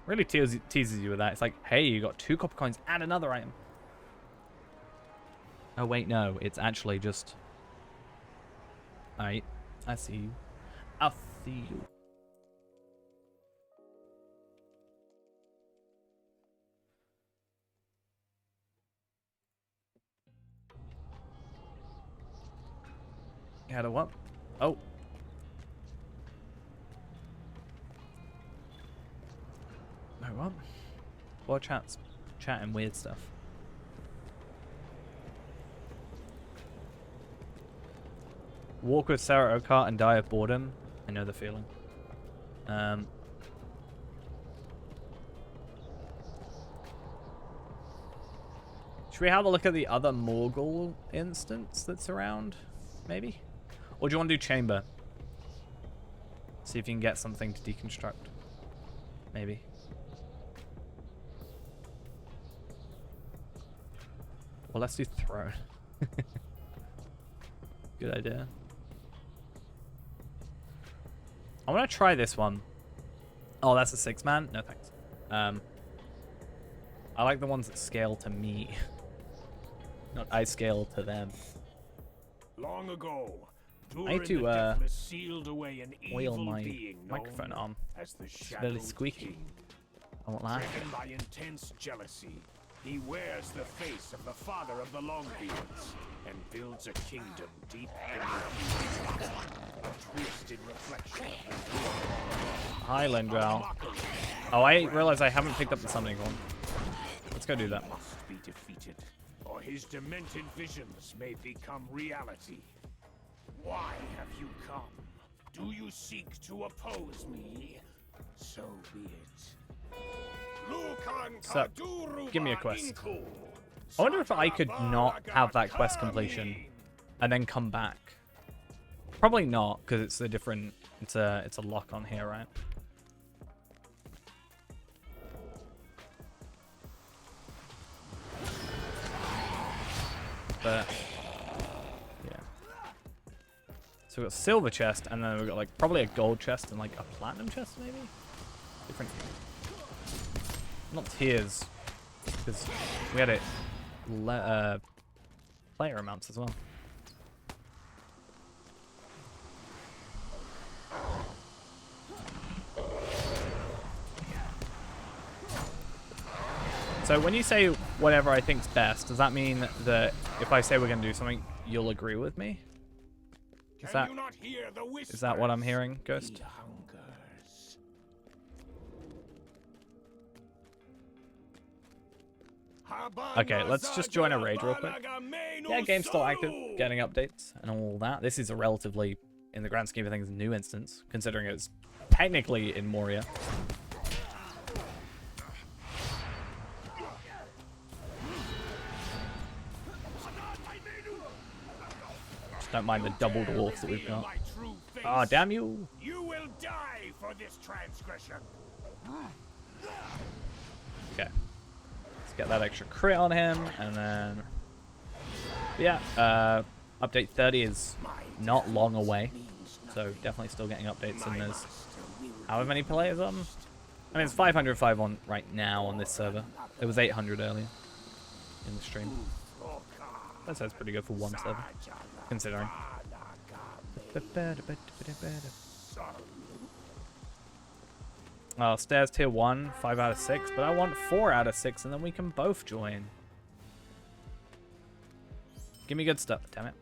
really teases you with that. It's like, hey, you got 2 copper coins and another item. Oh wait, no, it's actually just. Alright, I see you. I see you. How to what? Oh. No, what? What chat's chatting weird stuff? Walk with Sarah Oakart and die of boredom. I know the feeling. Should we have a look at the other Morgul instance that's around? Maybe? Or do you want to do chamber? See if you can get something to deconstruct. Maybe. Well, let's do throne. Good idea. I want to try this one. Oh, that's a 6-man? No thanks. I like the ones that scale to me. Not I scale to them. Long ago, I need to sealed away an oil evil my being microphone arm. as the It's very squeaky. King. I won't lie. Driven by intense jealousy, he wears the face of the father of the Longbeards and builds a kingdom deep beneath a twisted reflection of Hi, Lendral. Oh, I realize I haven't picked up the summoning one. Let's go do that. must be defeated, or his demented visions may become reality. Why have you come? Do you seek to oppose me? So be it. So, give me a quest. I wonder if I could not have that quest completion and then come back. Probably not, because it's a different. It's a lock on here, right? But yeah. So we've got silver chest, and then we've got like probably a gold chest and like a platinum chest, maybe. Different. Not tiers, because we had it player amounts as well. So when you say whatever I think's best, does that mean that if I say we're going to do something, you'll agree with me? Can you not hear the whispers? Is that what I'm hearing, Ghost? He hungers. Okay, let's just join a raid real quick. Yeah, game's still active, getting updates and all that. This is a relatively, in the grand scheme of things, new instance, considering it's technically in Moria. Just don't mind the double dwarfs that we've got. Ah, oh, damn you! You will die for this transgression. Okay. Let's get that extra crit on him, and then... Yeah, update 30 is not long away, so definitely still getting updates, and there's however many players on. I mean, it's 505 on right now on this server. It was 800 earlier in the stream. That sounds pretty good for one server, considering. Well, Stairs tier 1, 5 out of 6, but I want 4 out of 6, and then we can both join. Give me good stuff, damn it.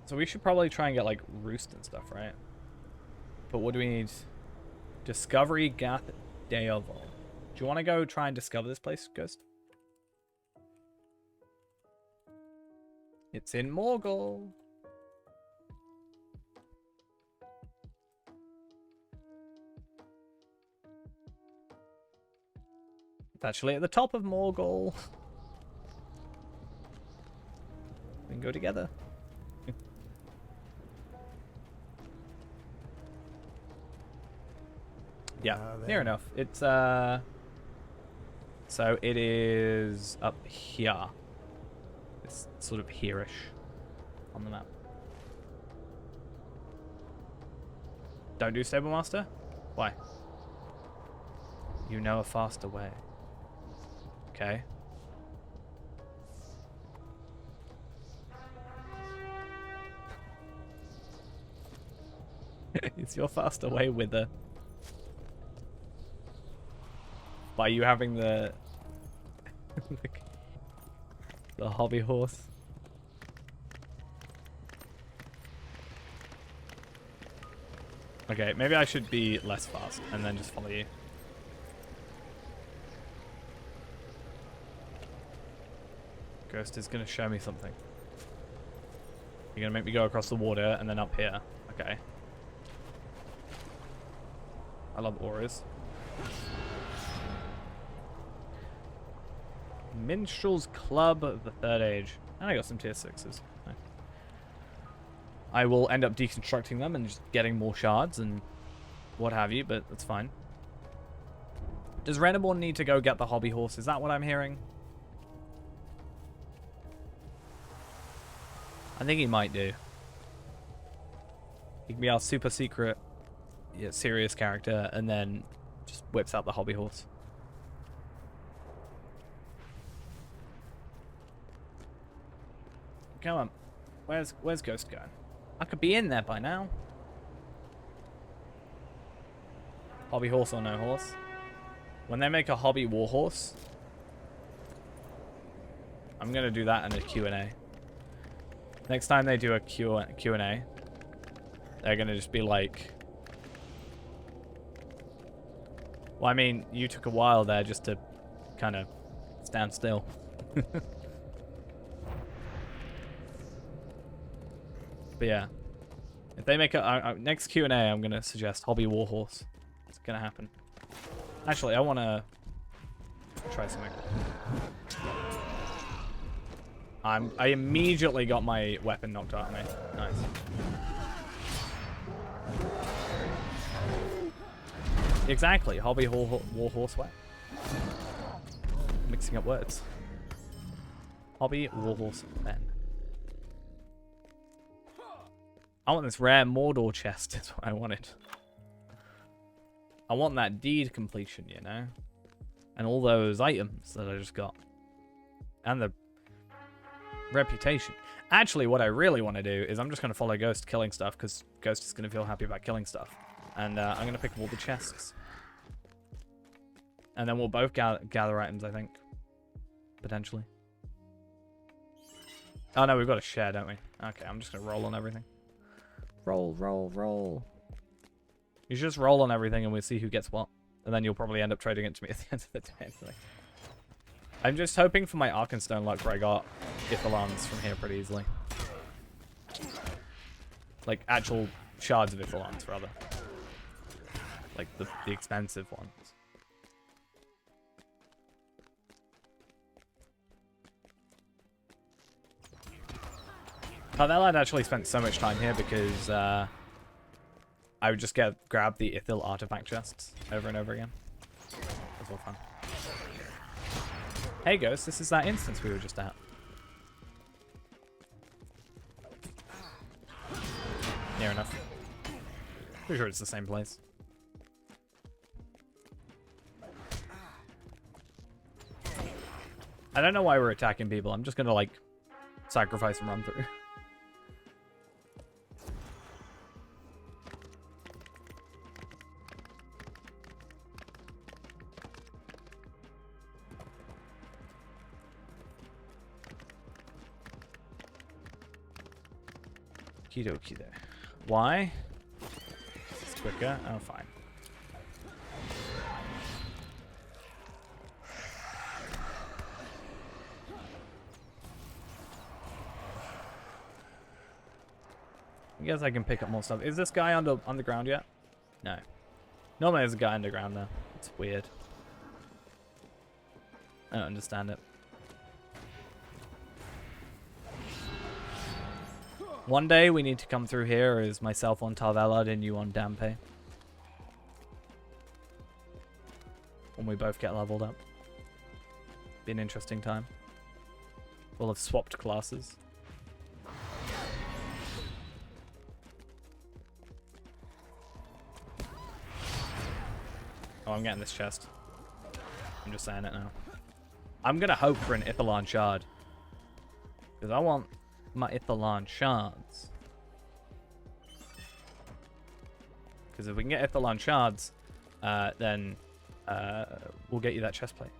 So we should probably try and get, like, Roost and stuff, right? But what do we need? Discovery Gath Deoval. Do you want to go try and discover this place, Ghost? It's in Morgul. It's actually at the top of Morgul. We can go together. Yeah, near enough. It's, so it is up here. It's sort of here-ish on the map. Don't do Stable Master? Why? You know a faster way. Okay. It's your faster way with a... By you having the the hobby horse. Okay, maybe I should be less fast and then just follow you. Ghost is gonna show me something. You're gonna make me go across the water and then up here. Okay. I love auras. Minstrel's Club of the Third Age. And I got some tier 6s. Nice. I will end up deconstructing them and just getting more shards and what have you, but that's fine. Does Reneborn need to go get the hobby horse? Is that what I'm hearing? I think he might do. He can be our super secret, yeah, serious character and then just whips out the hobby horse. Come on. Where's Ghost going? I could be in there by now. Hobby horse or no horse? When they make a hobby war horse, I'm gonna do that in a Q&A. Next time they do a Q&A, they're gonna just be like, well, I mean, you took a while there just to kind of stand still. But yeah, if they make a next Q&A, I'm gonna suggest hobby warhorse. It's gonna happen. Actually, I wanna try something. I immediately got my weapon knocked out of me. Nice. Exactly, hobby warhorse weapon. Mixing up words. Hobby warhorse then. I want this rare Mordor chest, is what I wanted. I want that deed completion, you know? And all those items that I just got. And the reputation. Actually, what I really want to do is I'm just going to follow Ghost killing stuff, because Ghost is going to feel happy about killing stuff. And I'm going to pick up all the chests. And then we'll both gather items, I think. Potentially. Oh, no, we've got a share, don't we? Okay, I'm just going to roll on everything. Roll, roll, roll. You should just roll on everything and we'll see who gets what. And then you'll probably end up trading it to me at the end of the day. Anyway. I'm just hoping for my Arkenstone luck where I got Ithilons from here pretty easily. Like, actual shards of Ithilons, rather. Like, the expensive ones. Tavel had actually spent so much time here because I would just grab the Ithil artifact chests over and over again. It was all fun. Hey Ghost, this is that instance we were just at. Near enough. Pretty sure it's the same place. I don't know why we're attacking people. I'm just gonna like sacrifice and run through. Okie there. Why? It's quicker. Oh, fine. I guess I can pick up more stuff. Is this guy underground yet? No. Normally there's a guy underground though. It's weird. I don't understand it. One day we need to come through here as myself on Tarvelad and you on Dampe. When we both get leveled up. Be an interesting time. We'll have swapped classes. Oh, I'm getting this chest. I'm just saying it now. I'm gonna hope for an Ithilon shard. Because I want my Ithilon shards. Because if we can get Ithilon shards, then we'll get you that chest plate.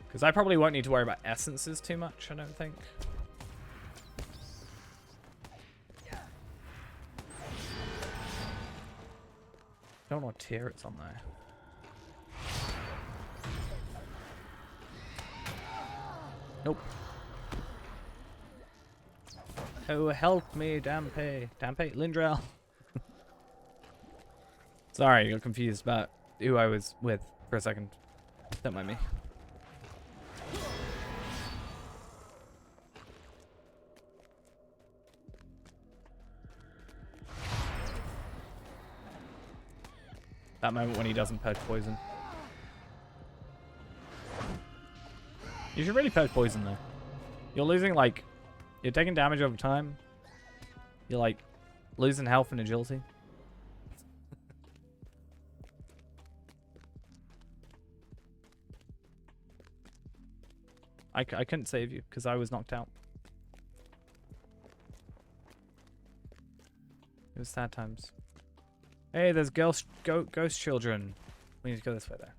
Because I probably won't need to worry about essences too much, I don't think. Don't know what tier it's on there. Nope. Oh, help me, Dampe. Dampe? Lindrel. Sorry, I got confused about who I was with for a second. Don't mind me. That moment when he doesn't purge poison. You should really purge poison though. You're losing like, you're taking damage over time. You're like losing health and agility. I couldn't save you because I was knocked out. It was sad times. Hey, there's ghost children. We need to go this way there.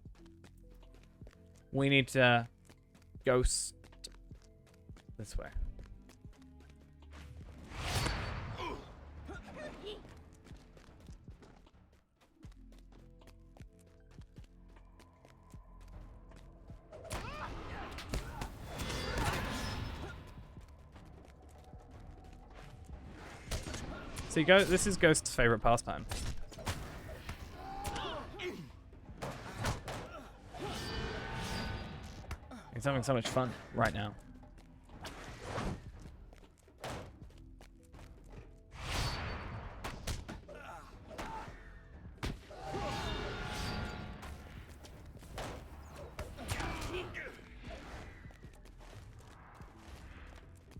We need to ghost this way. See, this is Ghost's favorite pastime. He's having so much fun right now.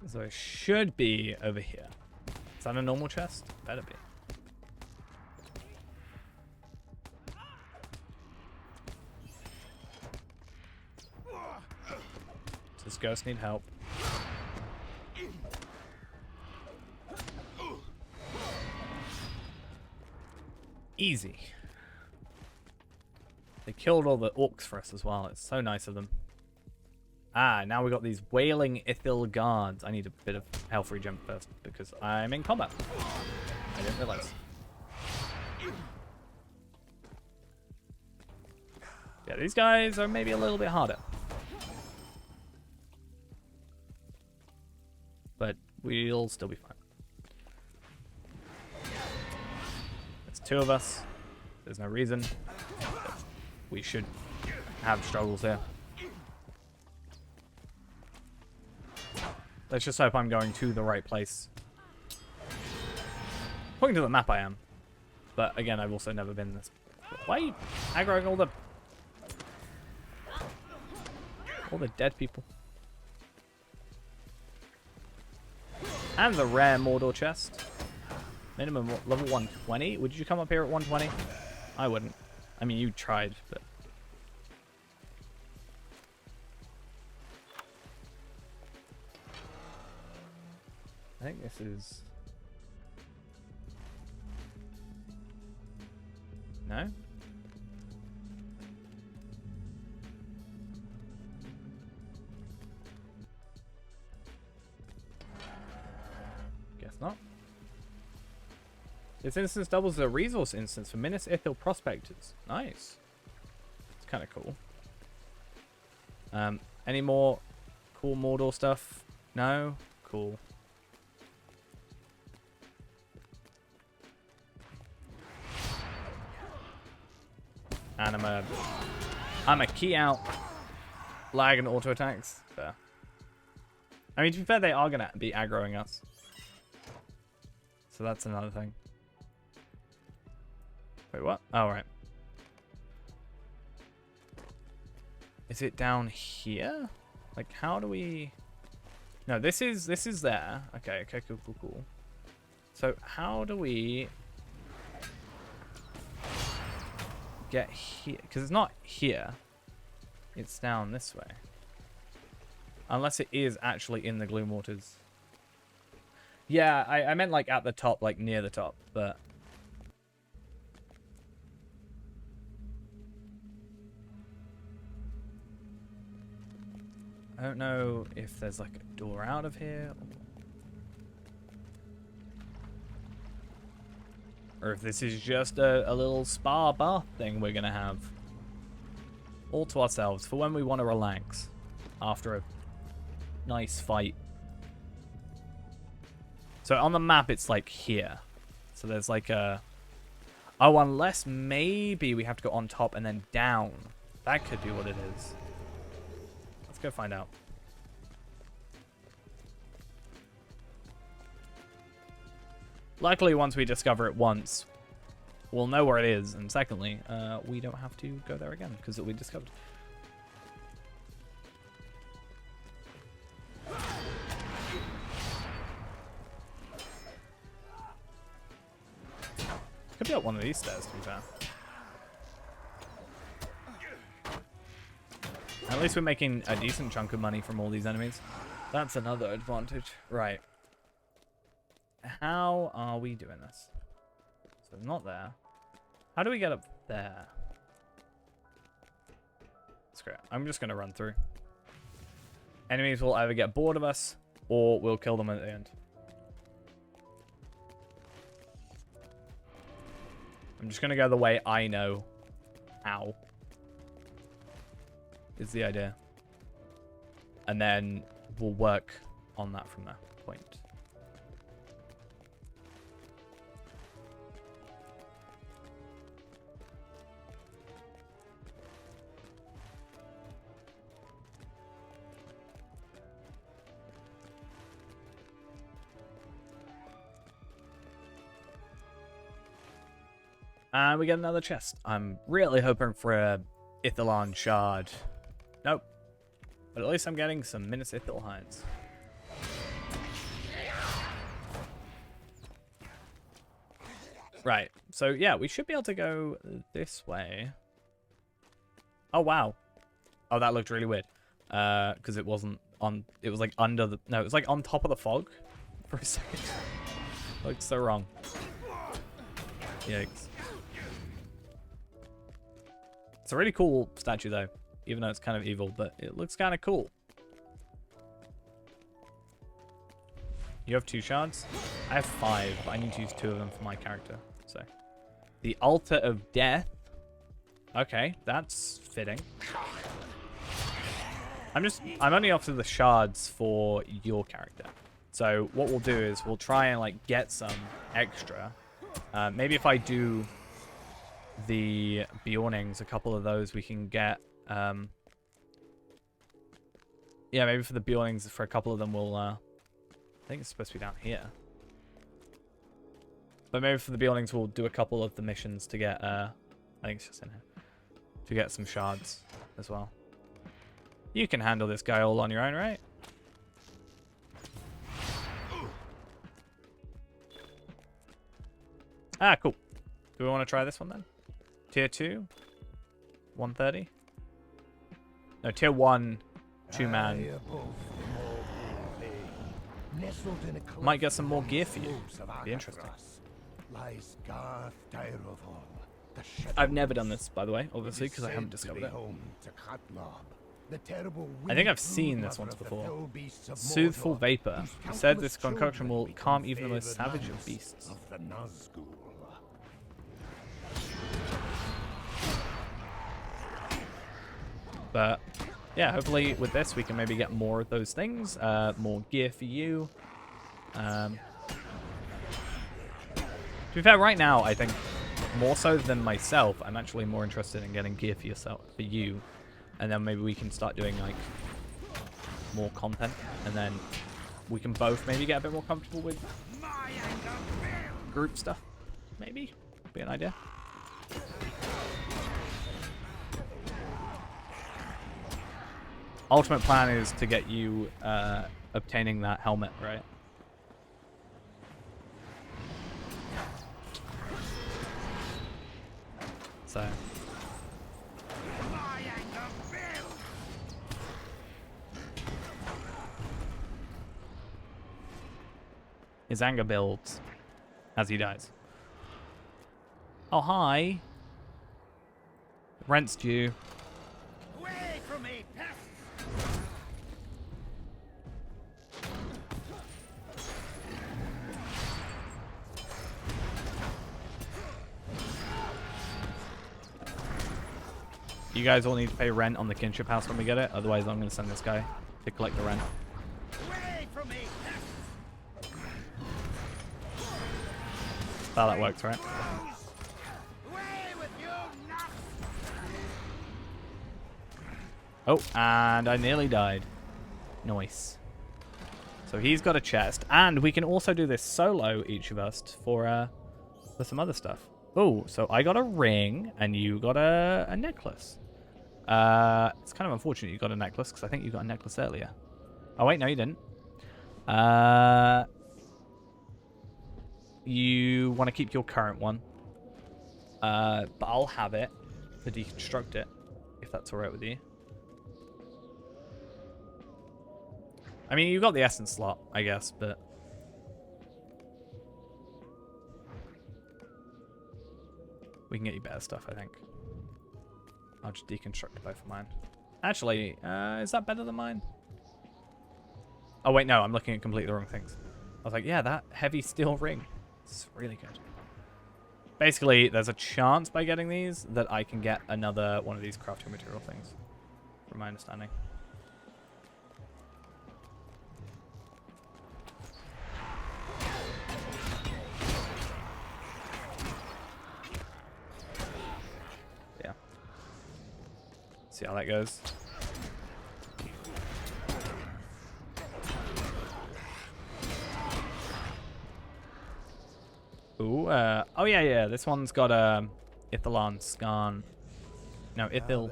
So it should be over here. Is that a normal chest? Better be. Does Ghost need help? Easy. They killed all the orcs for us as well. It's so nice of them. Ah, now we got these Wailing Ithil guards. I need a bit of health regen first because I'm in combat. I didn't realize. Yeah, these guys are maybe a little bit harder. But we'll still be fine. There's 2 of us. There's no reason we should have struggles here. Let's just hope I'm going to the right place. According to the map I am. But again, I've also never been this. Why are you aggroing all the dead people? And the rare Mordor chest. Minimum level 120. Would you come up here at 120? I wouldn't. I mean, you tried, but... I think this is... No? Guess not. This instance doubles the resource instance for Minas Ithil prospectors. Nice. It's kind of cool. Any more cool Mordor stuff? No? Cool. And I'm a key out lag and auto attacks. Fair. I mean, to be fair, they are gonna be aggroing us, so that's another thing. Wait, what? Oh, right. Is it down here? Like, how do we? No, this is there. Okay, cool. So how do we get here? Because it's not here. It's down this way. Unless it is actually in the Gloom Waters. Yeah, I meant like at the top, like near the top, but... I don't know if there's like a door out of here. Or if this is just a little spa bath thing we're going to have. All to ourselves for when we want to relax. After a nice fight. So on the map it's like here. So there's like a... Oh, unless maybe we have to go on top and then down. That could be what it is. Let's go find out. Luckily, once we discover it once, we'll know where it is. And secondly, we don't have to go there again because it'll be discovered. Could be up one of these stairs, to be fair. At least we're making a decent chunk of money from all these enemies. That's another advantage. Right. How are we doing this? So not there. How do we get up there? Screw it. I'm just going to run through. Enemies will either get bored of us or we'll kill them at the end. I'm just going to go the way I know how. Is the idea. And then we'll work on that from that point. And we get another chest. I'm really hoping for a Ithilon shard. Nope. But at least I'm getting some Minas Ithil hides. Right. So yeah, we should be able to go this way. Oh wow. Oh, that looked really weird. Because it wasn't on. It was like under the. No, it was like on top of the fog for a second. Looked so wrong. Yikes. It's a really cool statue though, even though it's kind of evil, but it looks kind of cool. You have 2 shards? I have 5, but I need to use 2 of them for my character. So, the Altar of Death. Okay, that's fitting. I'm only after the shards for your character. So what we'll do is we'll try and like get some extra. Maybe if I do the Bjornings, a couple of those we can get. Yeah, maybe for the Bjornings, for a couple of them we'll. I think it's supposed to be down here. But maybe for the Bjornings we'll do a couple of the missions to get. I think it's just in here to get some shards as well. You can handle this guy all on your own, right? Ah, cool. Do we want to try this one then? Tier 2? 130? No, tier 1, 2-man. Might get some more gear for you. Be interesting. I've never done this, by the way, obviously, because I haven't discovered it. I think I've seen this once before. Soothful Vapor. It said this concoction will calm even the most savage of beasts. But yeah, hopefully with this we can maybe get more of those things, more gear for you. To be fair, right now I think more so than myself, I'm actually more interested in getting gear for you, and then maybe we can start doing like more content, and then we can both maybe get a bit more comfortable with group stuff. Maybe be an idea. Ultimate plan is to get you obtaining that helmet, right? So. His anger builds as he dies. Oh, hi. Rent's due. Away from me, pests! You guys all need to pay rent on the kinship house when we get it. Otherwise, I'm going to send this guy to collect the rent. Away from me, That's how that works, right? away with you, nuts! Oh, and I nearly died. Nice. So he's got a chest. And we can also do this solo, each of us, for some other stuff. Oh, so I got a ring, and you got a necklace. It's kind of unfortunate you got a necklace, because I think you got a necklace earlier. Oh, wait, no, you didn't. You want to keep your current one. But I'll have it to deconstruct it, if that's alright with you. I mean, you got the essence slot, I guess, but... we can get you better stuff, I think. I'll just deconstruct both of mine. Actually, is that better than mine? Oh, wait, no, I'm looking at completely the wrong things. I was like, yeah, that heavy steel ring. It's really good. Basically, there's a chance by getting these that I can get another one of these crafting material things, from my understanding. Yeah. See how that goes. Ooh, oh yeah, this one's got Ithilon Skarn. No, Ithil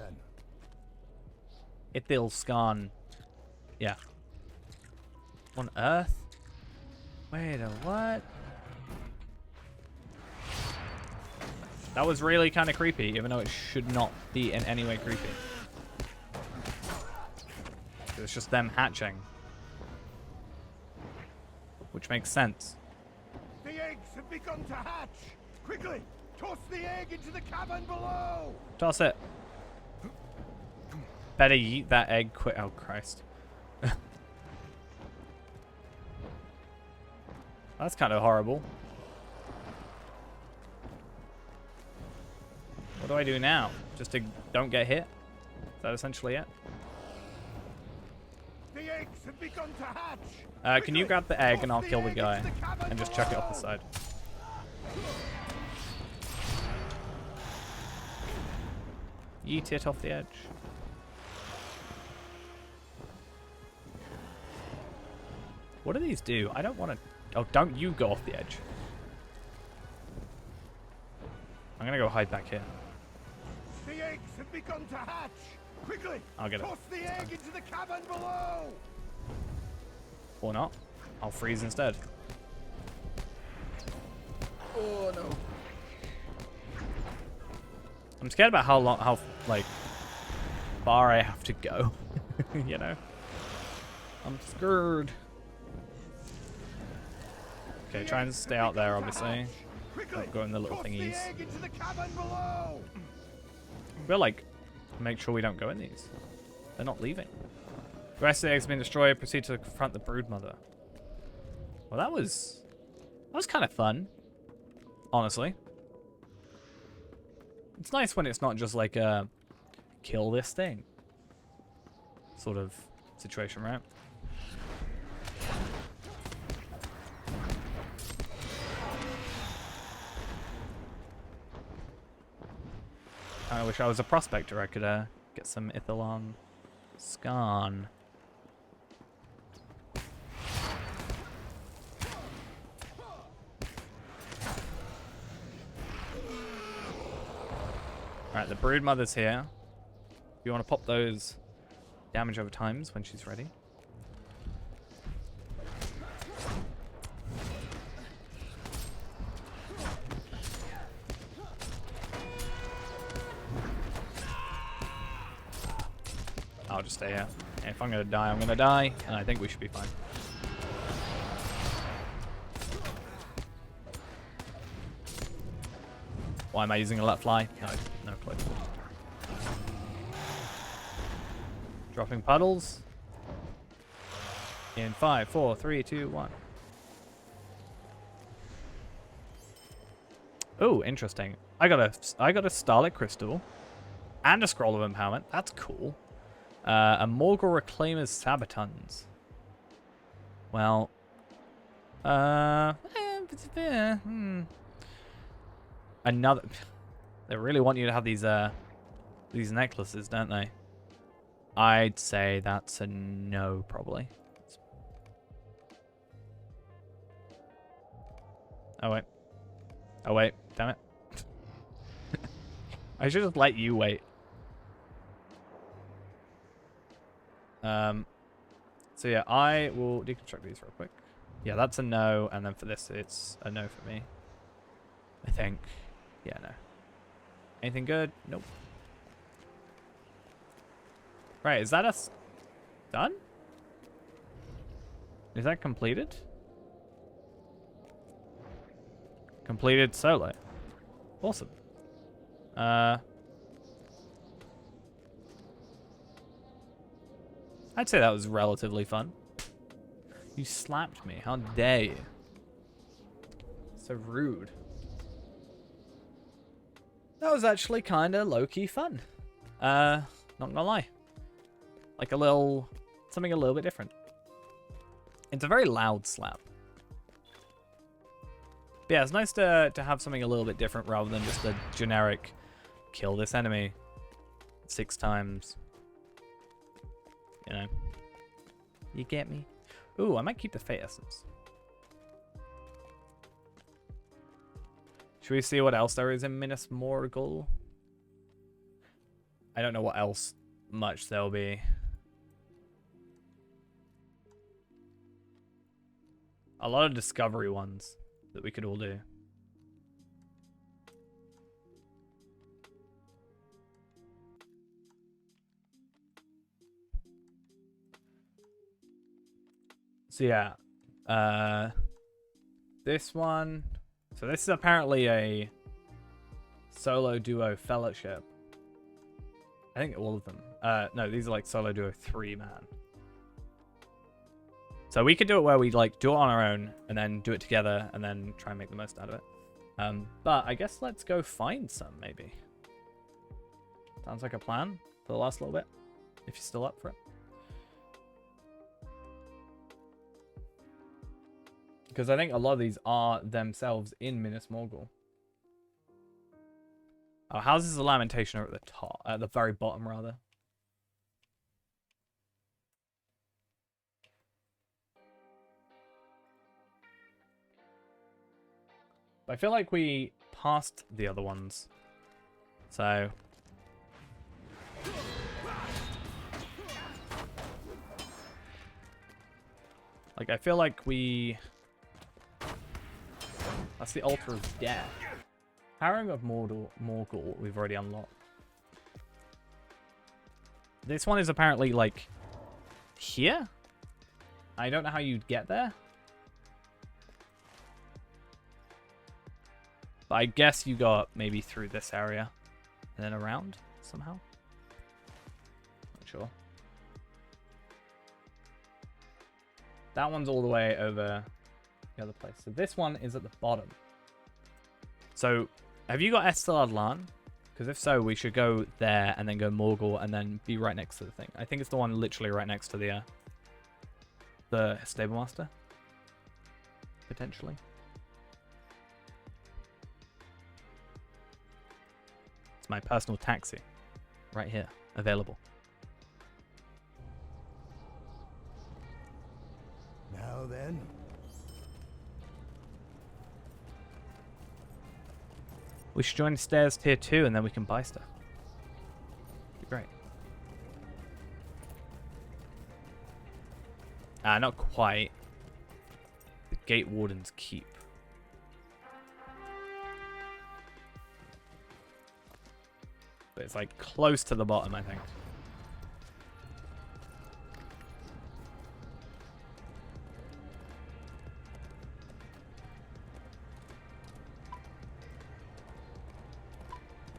Skarn. Yeah. On Earth? Wait, what? That was really kind of creepy, even though it should not be in any way creepy. 'Cause it's just them hatching. Which makes sense. The eggs have begun to hatch! Quickly! Toss the egg into the cavern below! Toss it. Better eat that egg quick. Oh, Christ. That's kind of horrible. What do I do now? Just to don't get hit? Is that essentially it? The eggs have begun to hatch! Can you grab the egg and I'll kill the guy and just chuck it off the side? Yeet it off the edge. What do these do? I don't want to... Oh, don't you go off the edge. I'm going to go hide back here. The eggs have begun to hatch! Quickly! I'll get it. Toss the egg into the cavern below! Or not. I'll freeze instead. Oh, no. I'm scared about how like, far I have to go. You know? I'm scared. Okay, try and stay out there, obviously. Don't go in the little thingies. We'll, like, make sure we don't go in these. They're not leaving. The rest of the eggs have been destroyed. Proceed to confront the broodmother. Well, that was kind of fun. Honestly. It's nice when it's not just like a kill this thing sort of situation, right? I wish I was a prospector. I could get some Ithilon Skarn. Alright, the broodmother's here. If you want to pop those damage over times when she's ready. I'll just stay here. If I'm gonna die, I'm gonna die, and I think we should be fine. Why am I using a let fly? No clue. Dropping puddles. In 5, 4, 3, 2, 1. Oh, interesting. I got a Starlit Crystal and a Scroll of Empowerment. That's cool. A Morgul Reclaimer's Sabatons. Well, another. They really want you to have these necklaces, don't they? I'd say that's a no, probably. Oh wait. Oh wait. Damn it. I should just let you wait. So yeah, I will deconstruct these real quick. Yeah, that's a no, and then for this, it's a no for me. I think. Yeah, no. Anything good? Nope. Right, is that us done? Is that completed? Completed solo. Awesome. I'd say that was relatively fun. You slapped me. How dare you? So rude. That was actually kind of low-key fun. Not gonna lie. Like something a little bit different. It's a very loud slap. But yeah, it's nice to have something a little bit different rather than just a generic kill this enemy 6 times. You know. You get me? Ooh, I might keep the Fate Essence. Should we see what else there is in Minas Morgul? I don't know what else much there'll be. A lot of discovery ones that we could all do. So yeah, this one. So this is apparently a solo duo fellowship. I think all of them. No, these are like solo duo 3-man. So we could do it where we like do it on our own and then do it together and then try and make the most out of it. But I guess let's go find some maybe. Sounds like a plan for the last little bit, if you're still up for it. Because I think a lot of these are themselves in Minas Morgul. Oh, Houses of Lamentation are at the top, at the very bottom rather. But I feel like we passed the other ones. So... like, I feel like we... That's the Altar of Death. Harrowing of Morgul, we've already unlocked. This one is apparently, like, here? I don't know how you'd get there. But I guess you go up maybe through this area. And then around, somehow. Not sure. That one's all the way over the other place. So this one is at the bottom. So, have you got Estelad Lan? Because if so, we should go there and then go Morgul and then be right next to the thing. I think it's the one literally right next to the Stablemaster. Potentially. It's my personal taxi. Right here. Available. Now then. We should join the stairs tier 2 and then we can buy stuff. Be great. Not quite. The Gate Warden's Keep. But it's like close to the bottom, I think.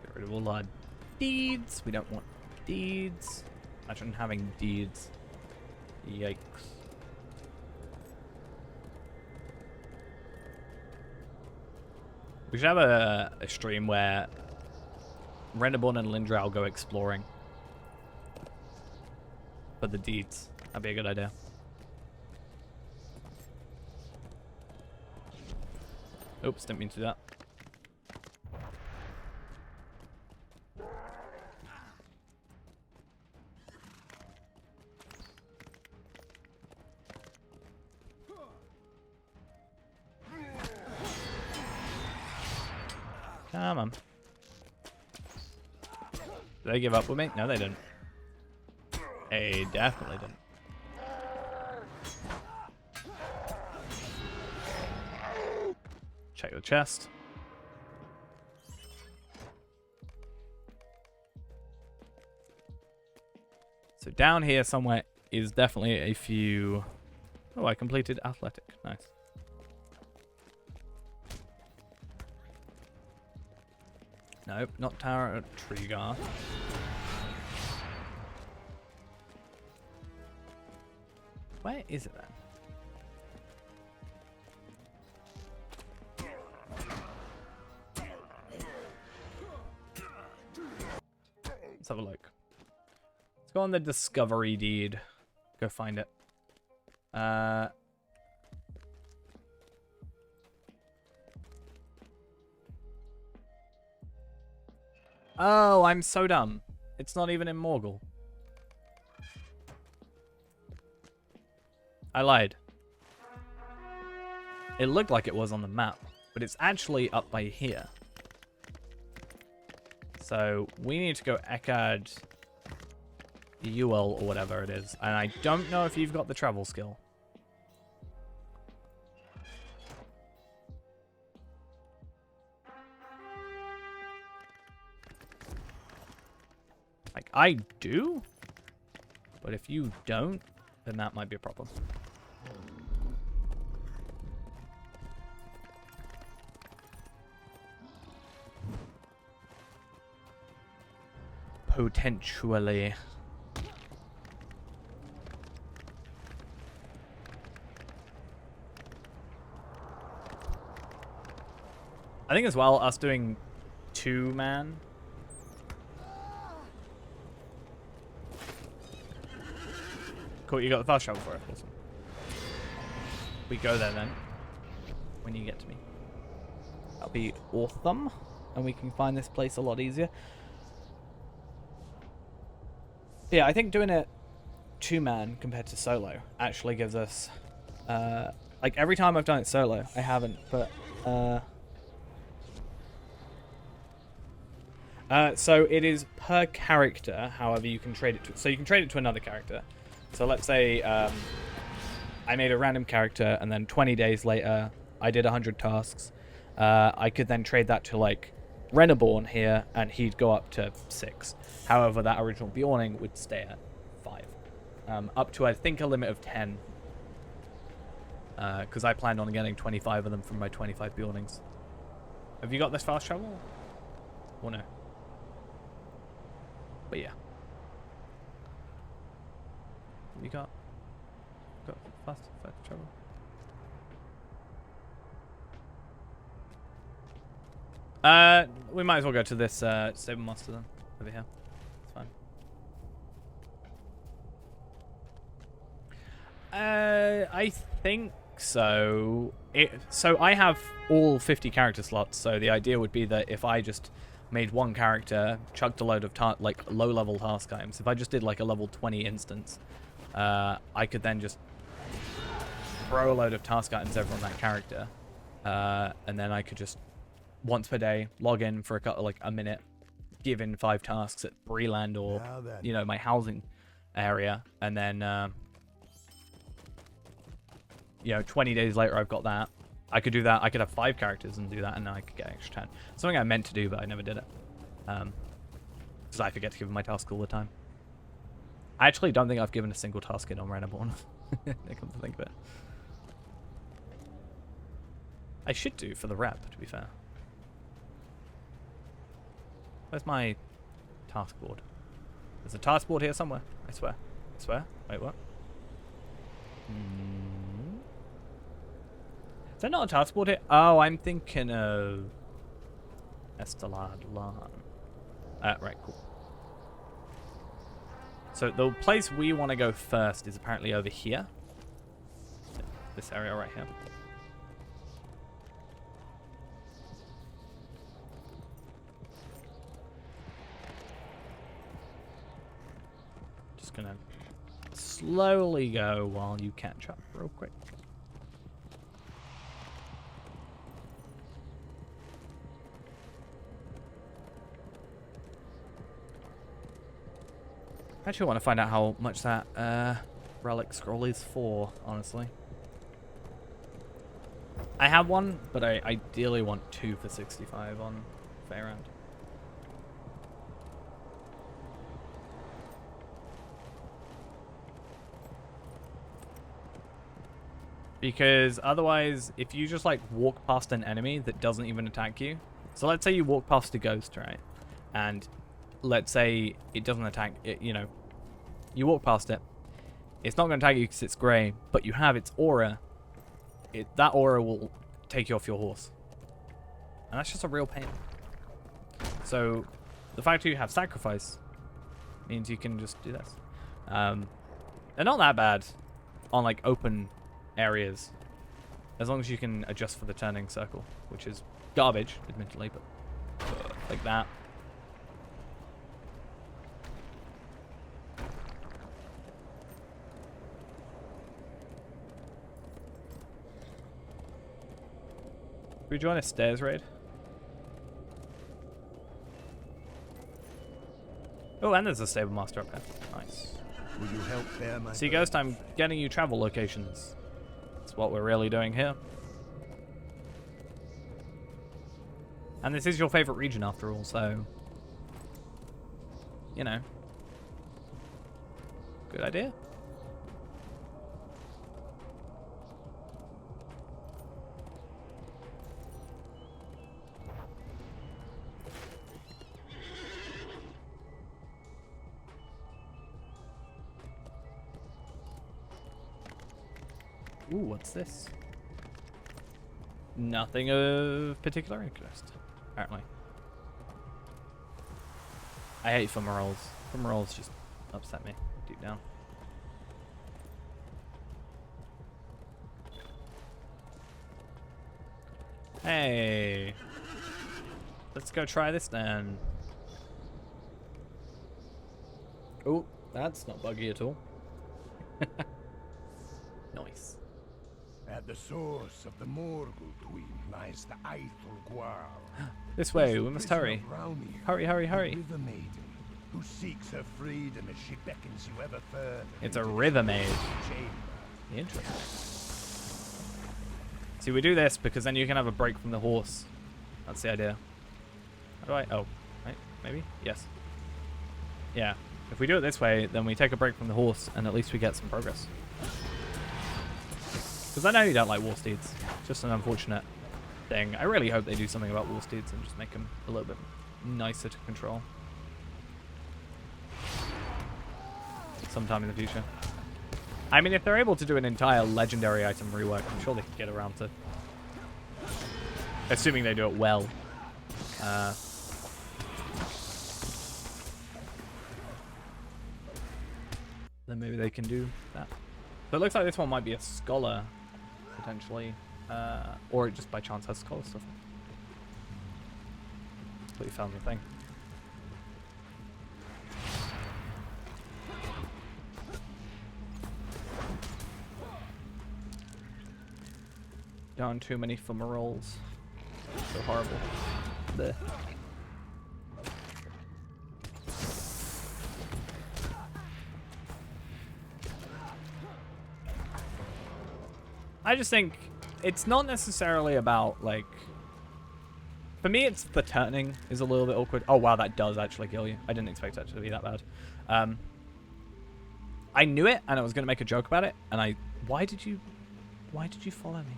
Get rid of all our deeds. We don't want deeds. Imagine having deeds. Yikes. We should have a stream where Renderborn and Lindral go exploring. For the deeds. That'd be a good idea. Oops, didn't mean to do that. Come on. Did they give up with me? No, they didn't. They definitely didn't. Check the chest. So down here somewhere is definitely a few... Oh, I completed Athletic. Nice. Nope, not Tower at Treegar. Where is it then? Let's have a look. Let's go on the Discovery deed. Go find it. Oh, I'm so dumb. It's not even in Morgul. I lied. It looked like it was on the map, but it's actually up by here. So we need to go Ekad Ewell or whatever it is. And I don't know if you've got the travel skill. Like, I do? But if you don't, then that might be a problem. Potentially. I think as well, us doing 2-man. Cool, you got the fast travel for it. Awesome. We go there then. When you get to me. That'll be awesome. And we can find this place a lot easier. Yeah, I think doing it 2-man compared to solo actually gives us... like, every time I've done it solo, I haven't, but... so it is per character, however you can trade it to... So you can trade it to another character. So let's say I made a random character, and then 20 days later, I did 100 tasks. I could then trade that to, like, Reneborn here, and he'd go up to 6. However, that original Bjorning would stay at 5. Up to, I think, a limit of 10. Because I planned on getting 25 of them from my 25 Bjornings. Have you got this fast travel? Or no? But yeah. You got fast travel? We might as well go to this Stable Master then. Over here. It's fine. I think so. So I have all 50 character slots, so the idea would be that if I just made one character, chucked a load of like low-level task items, if I just did like a level 20 instance, I could then just throw a load of task items over on that character, and then I could just once per day log in for a minute, give in 5 tasks at Breland or you know, my housing area, and then you know, 20 days later I've got that. I could do that. I could have 5 characters and do that, and then I could get extra 10. Something I meant to do, but I never did it. Because I forget to give my task all the time. I actually don't think I've given a single task in on Reneborn. I come to think of it. I should do for the rep, to be fair. Where's my task board? There's a task board here somewhere. I swear. I swear. Wait, what? Is there not a task board here? Oh, I'm thinking of Estelad Lan. Right, cool. So the place we want to go first is apparently over here. This area right here. Just gonna slowly go while you catch up real quick. I actually want to find out how much that relic scroll is for, honestly. I have one, but I ideally want 2 for 65 on Faerund. Because otherwise, if you just like walk past an enemy that doesn't even attack you. So let's say you walk past a ghost, right? And let's say it doesn't attack it, you know, you walk past it, it's not going to attack you because it's grey, but you have its aura. That aura will take you off your horse, and that's just a real pain. So the fact that you have sacrifice means you can just do this. They're not that bad on like open areas, as long as you can adjust for the turning circle, which is garbage admittedly, but like that. We join a stairs raid. Oh, and there's a stable master up here. Nice. Will you help bear my See, Ghost, I'm getting you travel locations. That's what we're really doing here. And this is your favorite region after all, so... You know. Good idea. Ooh, what's this? Nothing of particular interest, apparently. I hate fumaroles. Fumaroles just upset me deep down. Hey, let's go try this then. Oh, that's not buggy at all. Nice. At the source of the Morgultwin lies the Aethel Gual. This way, we must hurry. Hurry, hurry, hurry. River maiden, who seeks her freedom as she beckons you ever further. It's a into the river maid. chamber. Interesting. See, we do this because then you can have a break from the horse. That's the idea. How do I? Oh, right, maybe? Yes. Yeah. If we do it this way, then we take a break from the horse, and at least we get some progress. Because I know you don't like war steeds. It's just an unfortunate thing. I really hope they do something about war steeds and just make them a little bit nicer to control. Sometime in the future. I mean, if they're able to do an entire legendary item rework, I'm sure they could get around to... Assuming they do it well. Then maybe they can do that. So it looks like this one might be a scholar, potentially. Or it just by chance has scholar stuff. But you found the thing. Down too many fumaroles. So horrible. There. I just think it's not necessarily about, like... For me, it's the turning is a little bit awkward. Oh, wow, that does actually kill you. I didn't expect that to be that bad. I knew it, and I was going to make a joke about it, and I... Why did you follow me?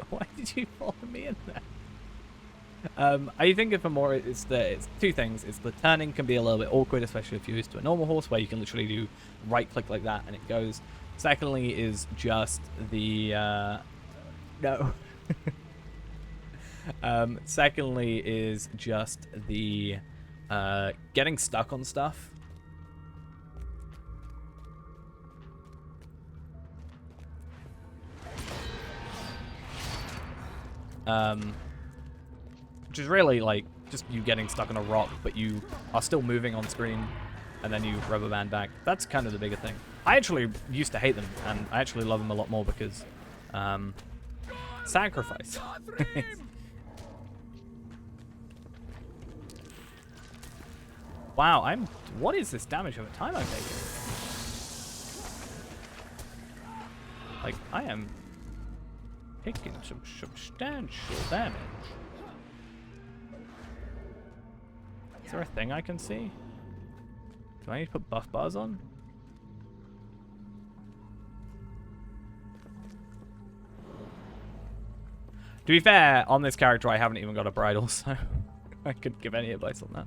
Why did you follow me in there? I think if more, it's two things. It's the turning can be a little bit awkward, especially if you're used to a normal horse where you can literally do right click like that and it goes. Secondly is just the no. Secondly is just the getting stuck on stuff. Which is really like just you getting stuck on a rock, but you are still moving on screen, and then you rubber band back. That's kind of the bigger thing. I actually used to hate them, and I actually love them a lot more because sacrifice. Wow, what is this damage over time I'm taking? Like, I am taking some substantial damage. Is there a thing I can see? Do I need to put buff bars on? To be fair, on this character I haven't even got a bridle, so I couldn't give any advice on that.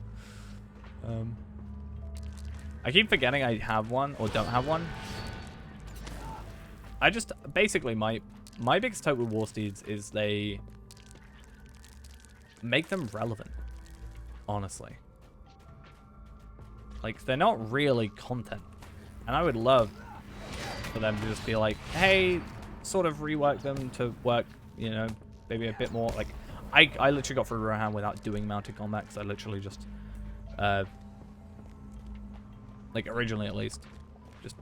I keep forgetting I have one or don't have one. I just basically my biggest hope with war steeds is they make them relevant, honestly. Like, they're not really content. And I would love for them to just be like, hey, sort of rework them to work, you know, maybe a bit more. Like, I literally got through Rohan without doing mounted combat because I literally just, like, originally at least, just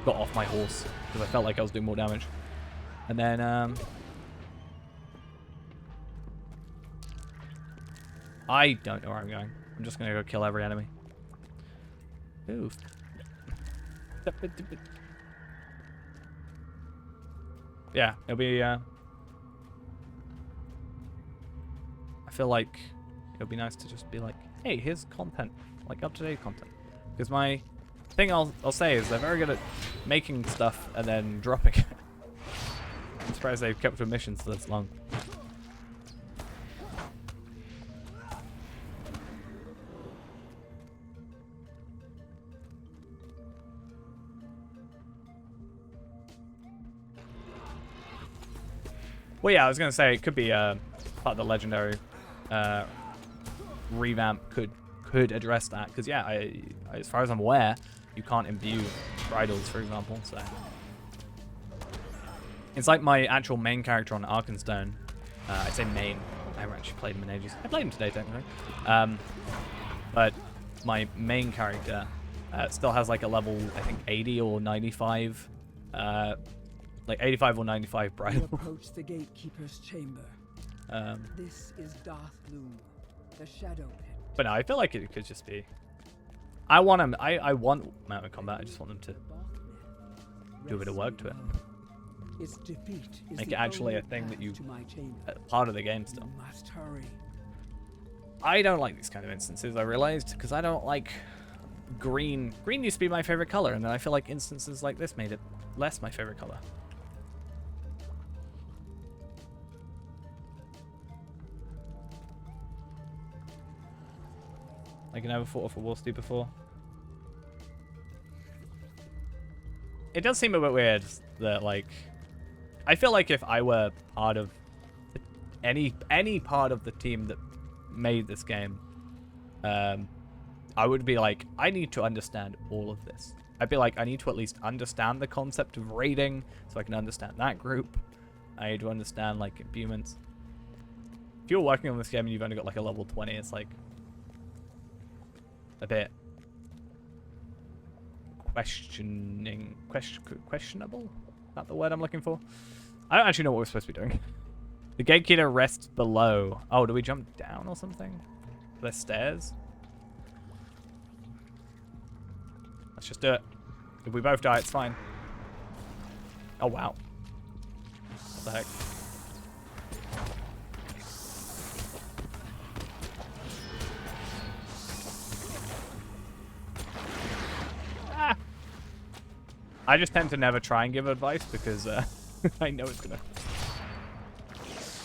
got off my horse because I felt like I was doing more damage. And then, I don't know where I'm going. I'm just gonna go kill every enemy. Oof. Yeah, it'll be, I feel like it'll be nice to just be like, hey, here's content, like up-to-date content. Because my thing I'll say is they're very good at making stuff and then dropping it. I'm surprised they've kept with missions this long. Well, yeah, I was gonna say it could be part of the legendary revamp could address that, because yeah, I as far as I'm aware, you can't imbue bridles, for example. So it's like my actual main character on Arkenstone. I say main. I haven't actually played him in ages. I played him today, technically. But my main character still has like a level, I think 80 or 95, like 85 or 95 We bridle. approach the gatekeeper's chamber. This is Darth Loom, the Shadow Pit. But no, I feel like it could just be. I want him. I want mounted combat. I just want them to do a bit of work to it. Its defeat is Make the it actually a only thing path that you to my chamber. part of the game still. You must hurry. I don't like these kind of instances, I realized, because I don't like green. Green used to be my favorite color, and then I feel like instances like this made it less my favorite color. Like I never fought off a war steed before. It does seem a bit weird that, like, I feel like if I were part of any part of the team that made this game, I would be like, I need to understand all of this. I'd be like, I need to at least understand the concept of raiding, so I can understand that group. I need to understand, like, imbuements. If you're working on this game and you've only got, like, a level 20, it's, like, a bit questionable? Is that the word I'm looking for? I don't actually know what we're supposed to be doing. The gatekeeper rests below. Oh, do we jump down or something? There's stairs? Let's just do it. If we both die, it's fine. Oh, wow. What the heck? Ah! I just tend to never try and give advice because I know it's gonna...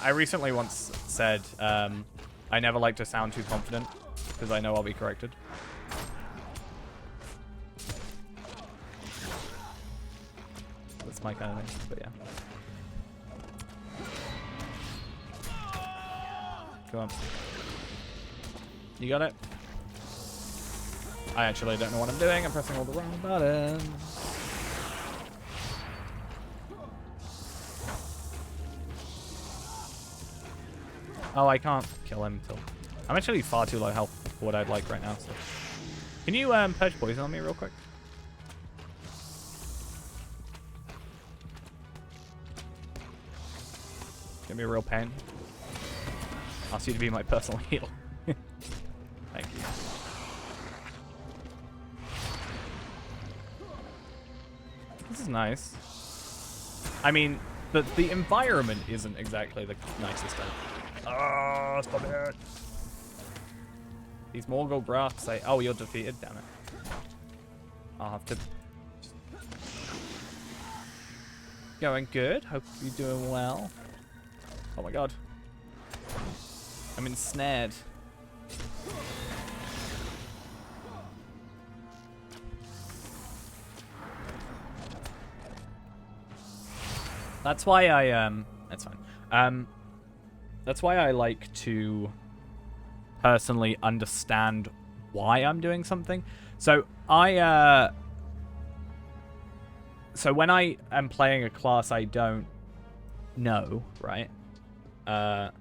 I recently once said I never like to sound too confident because I know I'll be corrected. That's my kind of thing, but yeah. Come on. You got it? I actually don't know what I'm doing. I'm pressing all the wrong buttons. Oh, I can't kill him till... I'm actually far too low health for what I'd like right now, so... Can you purge poison on me real quick? Give me a real pain. Ask you to be my personal heal. Thank you. This is nice. I mean, the environment isn't exactly the nicest. Oh, stop it. These Morgul graphs say, oh, you're defeated, damn it. I'll have to... Going good. Hope you're doing well. Oh my god. I'm ensnared. That's why I, that's fine. That's why I like to personally understand why I'm doing something. So so when I am playing a class I don't know, right? I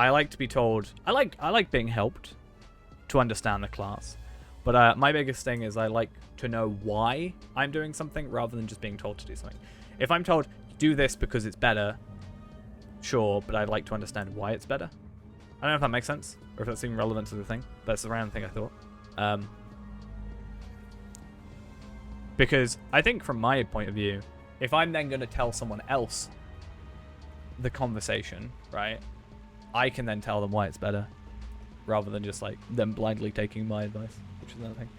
like to be told, I like being helped to understand the class. But my biggest thing is I like to know why I'm doing something rather than just being told to do something. If I'm told, do this because it's better, sure, but I'd like to understand why it's better. I don't know if that makes sense, or if that's even relevant to the thing, but it's the random thing I thought. Because I think from my point of view, if I'm then going to tell someone else the conversation, right, I can then tell them why it's better, rather than just like them blindly taking my advice, which is another thing.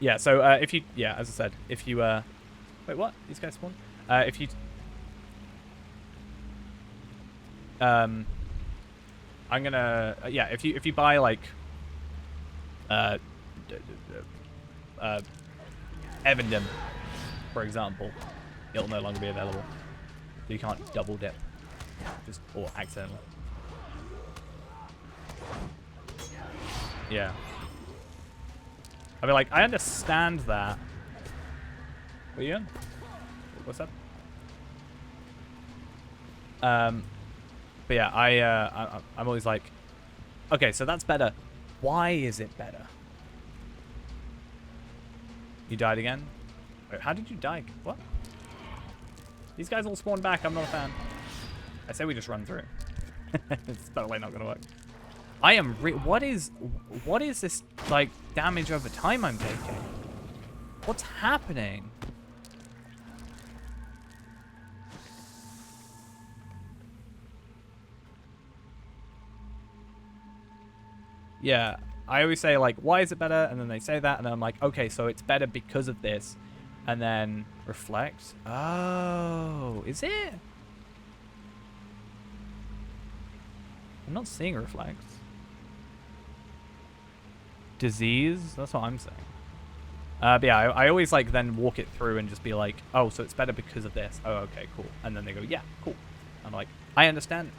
Yeah, so if you, yeah, as I said, if you, wait, what? These guys spawn? If you, I'm gonna, yeah, if you buy like, Evendom, for example, it'll no longer be available. So you can't double dip. Just, or accidentally. Yeah. I mean, like, I understand that. What are you in? What's up? But yeah, I'm always like, okay, so that's better. Why is it better? You died again? Wait, how did you die? What? These guys all spawned back. I'm not a fan. I say we just run through. It's totally not gonna work. I am what is this, like, damage over time I'm taking? What's happening? Yeah, I always say, like, why is it better? And then they say that, and then I'm like, okay, so it's better because of this. And then reflect. Oh, is it? I'm not seeing reflect. Disease? That's what I'm saying. But yeah, I always, like, then walk it through and just be like, oh, so it's better because of this. Oh, okay, cool. And then they go, yeah, cool. I'm like, I understand.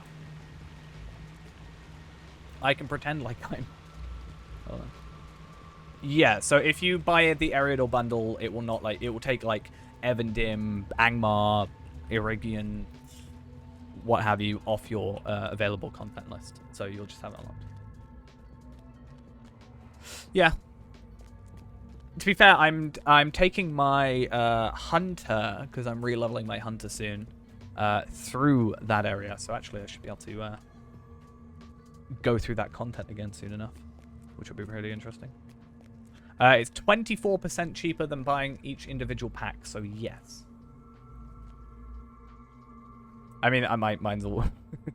I can pretend like I'm... Hold on. Yeah, so if you buy the Eriador bundle, it will not, like, it will take, like, Evendim, Angmar, Irigian, what have you, off your available content list. So you'll just have it unlocked. Yeah. To be fair, I'm taking my hunter, because I'm re-leveling my hunter soon, through that area. So actually I should be able to go through that content again soon enough, which will be pretty interesting. It's 24% cheaper than buying each individual pack, so yes. I mean, mine's all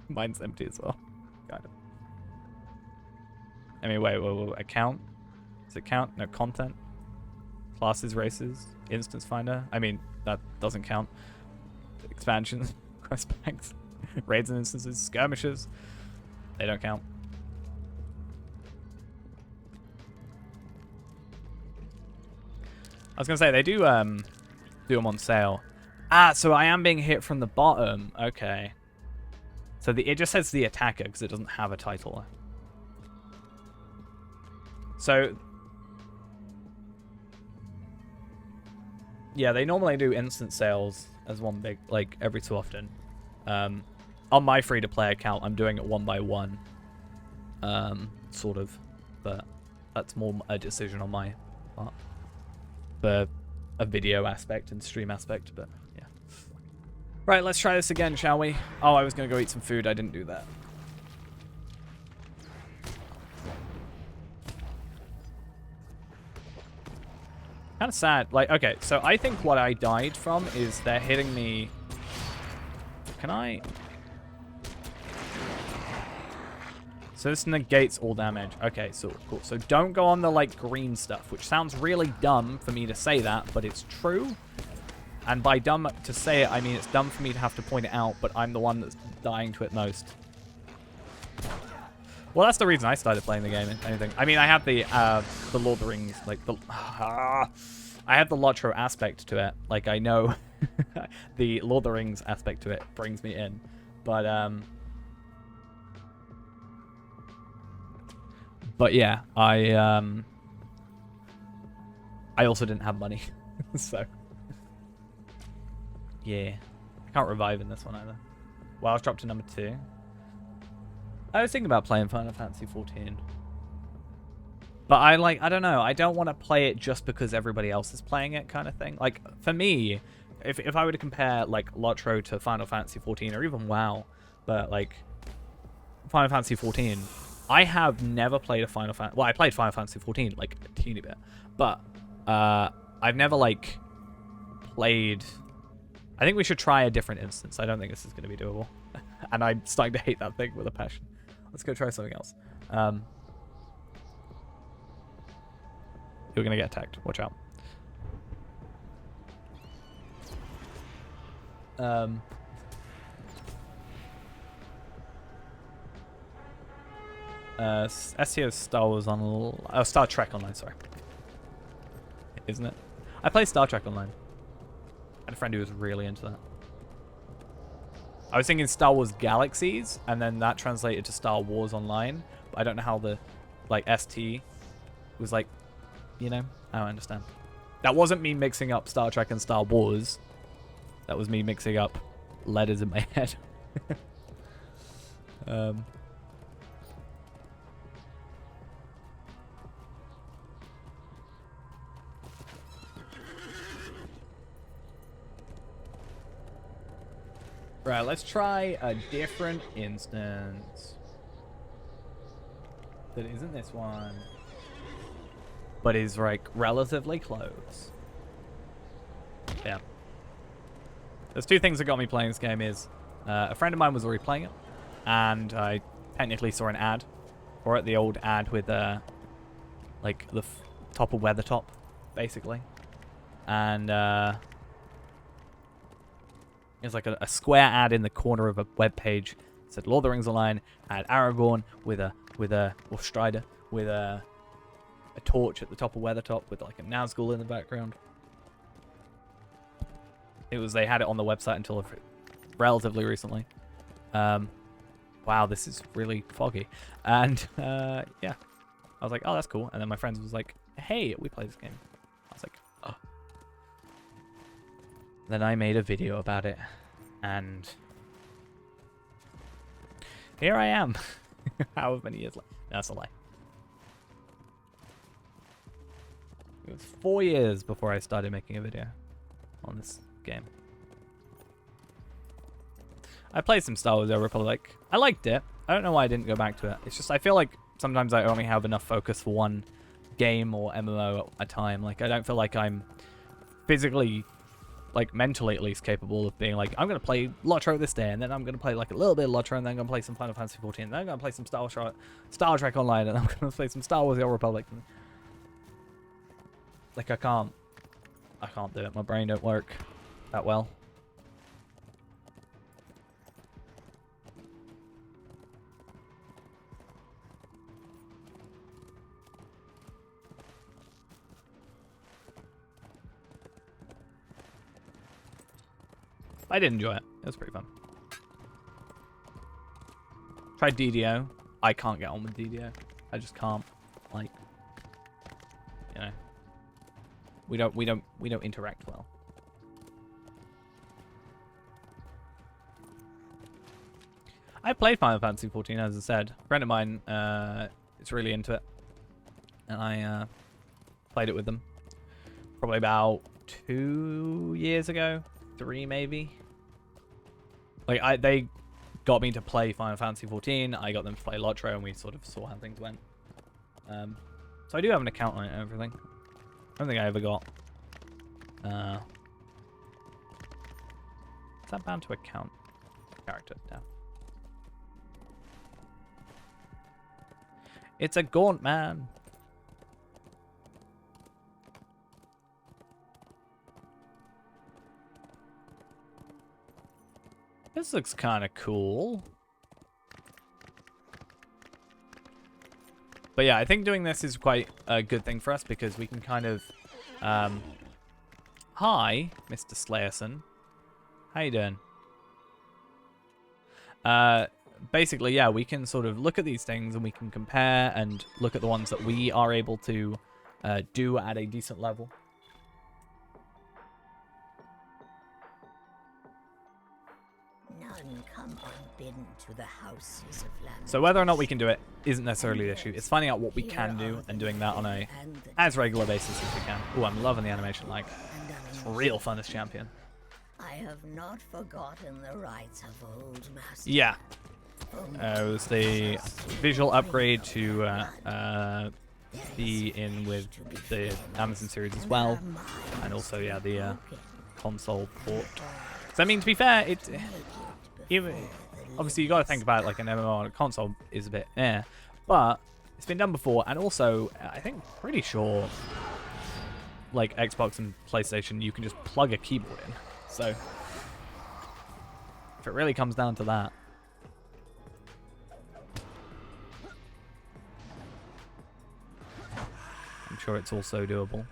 mine's empty as well, kind of. I mean, wait, account? Does it count? No, content, classes, races, instance finder. I mean, that doesn't count. Expansions, quest packs, raids and instances, skirmishes. They don't count. I was gonna say they do them on sale. Ah, so I am being hit from the bottom. Okay. So it just says the attacker because it doesn't have a title. So yeah, they normally do instant sales as one big, like, every so often. On my free-to-play account, I'm doing it one by one, sort of, but that's more a decision on my part. For a video aspect and stream aspect, but yeah. Right, let's try this again, shall we? Oh, I was gonna go eat some food. I didn't do that. Kind of sad. Like, okay, so I think what I died from is they're hitting me. Can I? So this negates all damage. Okay, so cool. So don't go on the, like, green stuff, which sounds really dumb for me to say that, but it's true. And by dumb to say it, I mean it's dumb for me to have to point it out, but I'm the one that's dying to it most. Well, that's the reason I started playing the game. Anything. I mean, I have the Lord of the Rings, like the. I have the Lotro aspect to it. Like, I know the Lord of the Rings aspect to it brings me in, but yeah, I also didn't have money, so yeah, I can't revive in this one either. Well, I was dropped to number 2. I was thinking about playing Final Fantasy 14, but I don't know. I don't want to play it just because everybody else is playing it, kind of thing. Like, for me, if I were to compare, like, Lotro to Final Fantasy 14 or even WoW, but like Final Fantasy 14. I have never played a Final Fantasy... Well, I played Final Fantasy 14, like, a teeny bit. But I've never, like, played... I think we should try a different instance. I don't think this is going to be doable. And I'm starting to hate that thing with a passion. Let's go try something else. You're going to get attacked. Watch out. SEO Star Wars on... Oh, Star Trek Online, sorry. Isn't it? I play Star Trek Online. I had a friend who was really into that. I was thinking Star Wars Galaxies, and then that translated to Star Wars Online. But I don't know how the, like, ST was like, you know? I don't understand. That wasn't me mixing up Star Trek and Star Wars. That was me mixing up letters in my head. Right, let's try a different instance. That isn't this one. But is, like, relatively close. Yeah. There's two things that got me playing this game is... a friend of mine was already playing it. And I technically saw an ad for it. The old ad with, like, the top of Weathertop, basically. And, it's like a square ad in the corner of a web page. It said Lord of the Rings Online, had Aragorn or Strider with a torch at the top of Weathertop with like a Nazgul in the background. They had it on the website until relatively recently. Wow, this is really foggy. And yeah, I was like, oh, that's cool. And then my friends was like, hey, we play this game. I was like, oh. Then I made a video about it, and here I am. How many years later? That's a lie. It was 4 years before I started making a video on this game. I played some Star Wars: The Old Republic. I liked it. I don't know why I didn't go back to it. It's just I feel like sometimes I only have enough focus for one game or MMO at a time. Like, I don't feel like I'm physically, like, mentally at least capable of being like, I'm going to play Lotro this day, and then I'm going to play like a little bit of Lotro, and then I'm going to play some Final Fantasy 14, and then I'm going to play some Star Trek Online, and I'm going to play some Star Wars: The Old Republic. Like, I can't do it. My brain don't work that well. I did enjoy it. It was pretty fun. Tried DDO. I can't get on with DDO. I just can't. Like, you know, we don't interact well. I played Final Fantasy 14, as I said. A friend of mine is really into it, and I played it with them probably about 2 years ago, 3 maybe. Like, they got me to play Final Fantasy 14. I got them to play Lotro, and we sort of saw how things went. So I do have an account on it and everything. I don't think I ever got. Is that bound to account character? No. It's a gaunt man. This looks kind of cool. But yeah, I think doing this is quite a good thing for us because we can kind of... Hi, Mr. Slayerson. How you doing? Basically, yeah, we can sort of look at these things and we can compare and look at the ones that we are able to do at a decent level. None come unbidden to the houses of Lambert. So whether or not we can do it isn't necessarily the issue. It's finding out what we can do and doing that on a as regular basis as we can. Oh, I'm loving the animation. Like, it's real fun as champion. I have not forgotten the rights of old master. Yeah. It was the visual upgrade to be in with the Amazon series as well, and also, yeah, the console port. So I mean, to be fair, obviously you got to think about it like an MMO on a console is a bit but it's been done before, and also I think pretty sure like Xbox and PlayStation you can just plug a keyboard in. So if it really comes down to that. I'm sure it's also doable.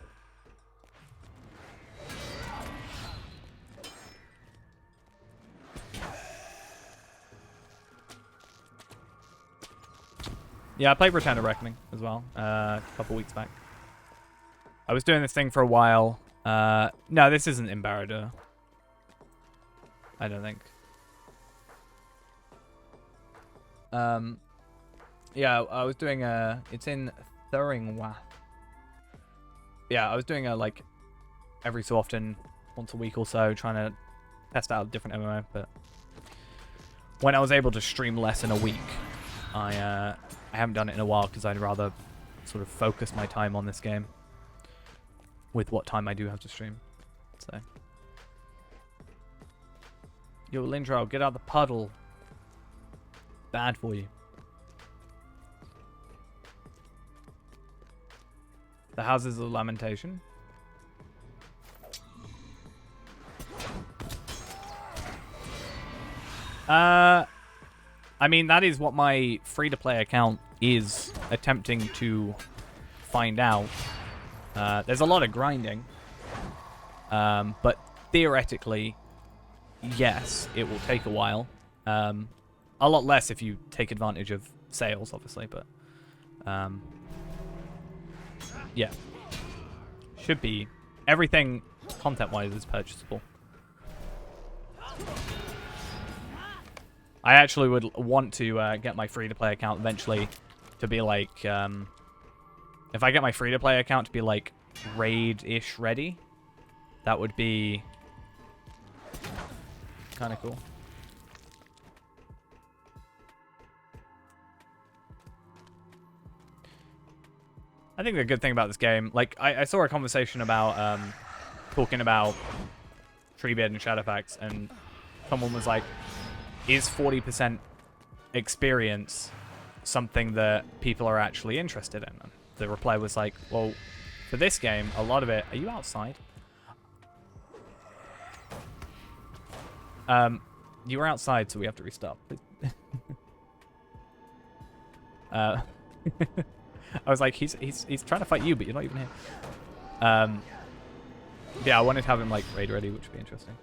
Yeah, I played Return to Reckoning as well a couple weeks back. I was doing this thing for a while. No, this isn't in Barad-dûr. I don't think. Yeah, I was doing it's in Thuringwath. Yeah, I was doing like every so often, once a week or so, trying to test out a different MMO. But when I was able to stream less in a week, I haven't done it in a while because I'd rather sort of focus my time on this game with what time I do have to stream. So, yo, Lindro, get out of the puddle. Bad for you. The Houses of Lamentation. I mean, that is what my free-to-play account is attempting to find out. There's a lot of grinding. But theoretically, yes, it will take a while. A lot less if you take advantage of sales, obviously, but yeah. Should be. Everything content-wise is purchasable. I actually would want to get my free-to-play account eventually to be like, if I get my free-to-play account to be like raid-ish ready, that would be kind of cool. I think the good thing about this game, like, I saw a conversation about, talking about Treebeard and Shadowfax, and someone was like, is 40% experience something that people are actually interested in? And the reply was like, well, for this game, a lot of it... Are you outside? You were outside, so we have to restart. I was like, he's trying to fight you, but you're not even here. Yeah, I wanted to have him like raid ready, which would be interesting.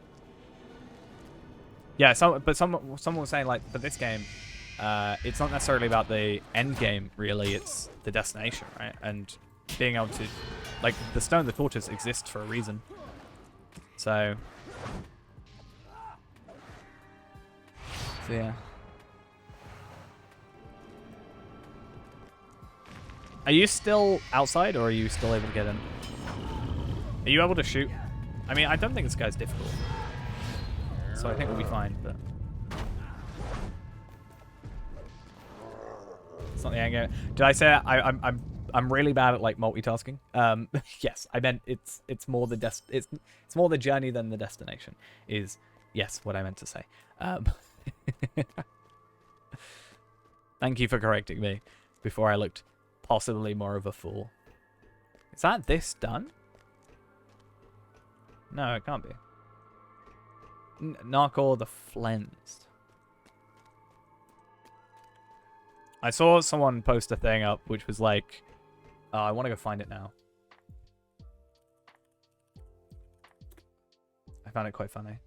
Yeah, someone was saying like for this game, it's not necessarily about the end game really, it's the destination, right? And being able to, like, the Stone of the Tortoise exists for a reason. So yeah. Are you still outside, or are you still able to get in? Are you able to shoot? I mean, I don't think this guy's difficult, so I think we'll be fine. But it's not the end game. Did I say I'm really bad at like multitasking? Yes, I meant it's more the it's more the journey than the destination. Is yes what I meant to say. Thank you for correcting me before I looked possibly more of a fool. Is that this done? No, it can't be. Narkor the Flensed. I saw someone post a thing up which was like, oh, I want to go find it now. I found it quite funny.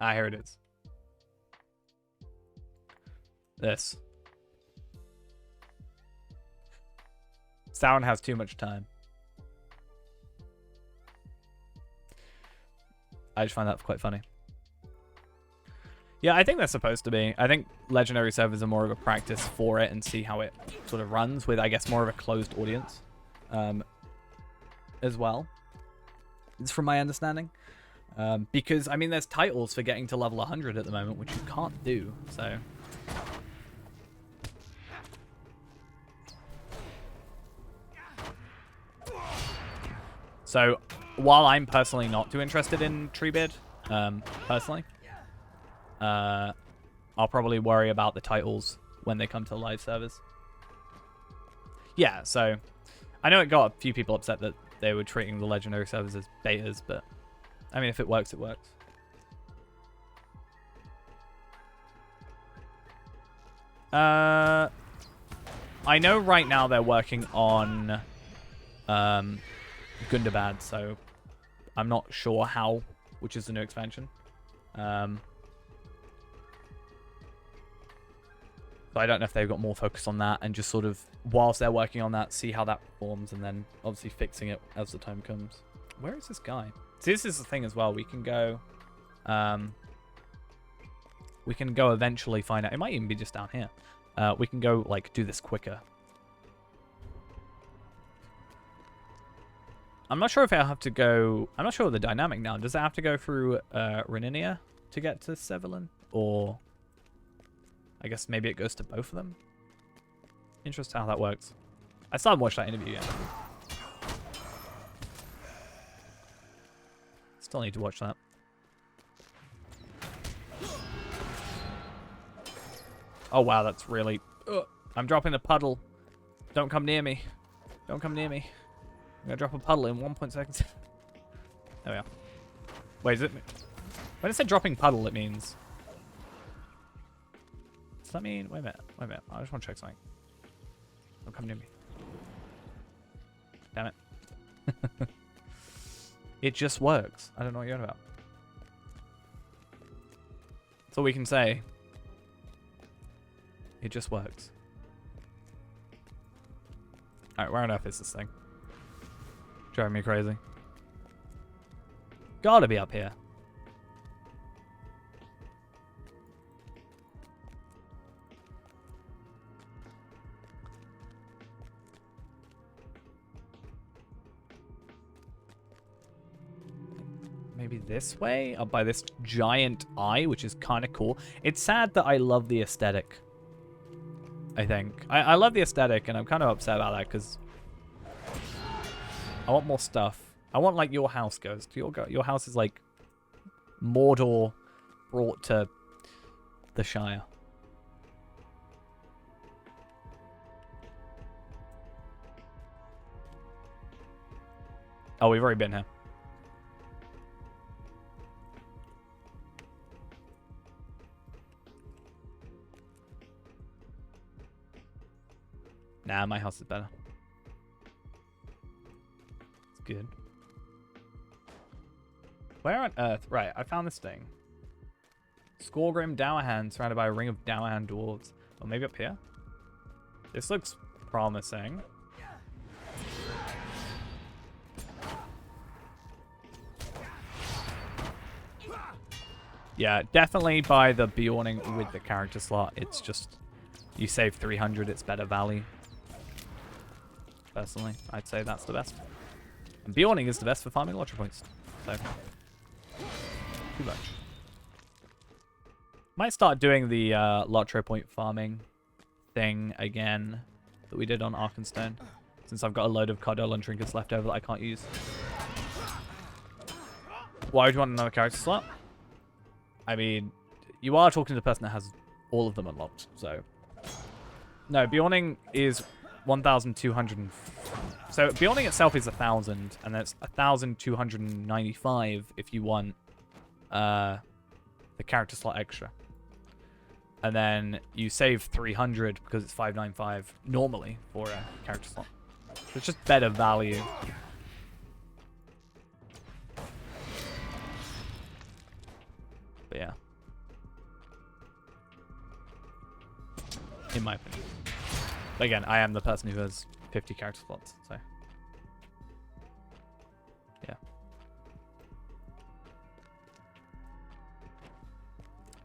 Here it is. This. Sauron has too much time. I just find that quite funny. Yeah, I think that's supposed to be. I think legendary servers are more of a practice for it and see how it sort of runs with, I guess, more of a closed audience as well. It's from my understanding. Because, I mean, there's titles for getting to level 100 at the moment, which you can't do, so... So, while I'm personally not too interested in Treebeard, personally, I'll probably worry about the titles when they come to live servers. Yeah, so, I know it got a few people upset that they were treating the legendary servers as betas, but... I mean, if it works, it works. I know right now they're working on Gundabad, so I'm not sure how, which is the new expansion. So I don't know if they've got more focus on that and just sort of, whilst they're working on that, see how that performs and then obviously fixing it as the time comes. Where is this guy? See, this is the thing as well. We can go eventually find out. It might even be just down here. We can go, like, do this quicker. I'm not sure if I have to go... I'm not sure of the dynamic now. Does it have to go through Reninia to get to Severlin? Or... I guess maybe it goes to both of them? Interesting how that works. I still haven't watched that interview yet. Still need to watch that. Oh wow, that's really... I'm dropping a puddle. Don't come near me. Don't come near me. I'm gonna drop a puddle in 1.2 seconds. There we are. Wait, is it... When it said dropping puddle, it means... Does that mean... Wait a minute. Wait a minute. I just want to check something. Don't come near me. Damn it. It just works. I don't know what you're on about. That's all we can say. It just works. Alright, where on earth is this thing? Driving me crazy. Gotta be up here. Maybe this way? Up by this giant eye, which is kind of cool. It's sad that I love the aesthetic. I think. I love the aesthetic, and I'm kind of upset about that, because I want more stuff. I want, like, your house goes. Your house is, like, Mordor brought to the Shire. Oh, we've already been here. Nah, my house is better. It's good. Where on earth? Right, I found this thing. Skorgrim Dowerhand surrounded by a ring of Dowerhand dwarves. Or maybe up here? This looks promising. Yeah, definitely buy the Bjorning with the character slot. It's just, you save 300, it's better value. Personally, I'd say that's the best. And Bjorning is the best for farming Lottery points. So, too much. Might start doing the Lottery point farming thing again that we did on Arkenstone, since I've got a load of Cardolan trinkets left over that I can't use. Why would you want another character slot? I mean, you are talking to the person that has all of them unlocked, so... No, Bjorning is 1,200... So, Bjorning itself is 1,000, and that's 1,295 if you want the character slot extra. And then you save 300 because it's 595 normally for a character slot. So it's just better value. But yeah. In my opinion. But again, I am the person who has 50 character slots, so. Yeah.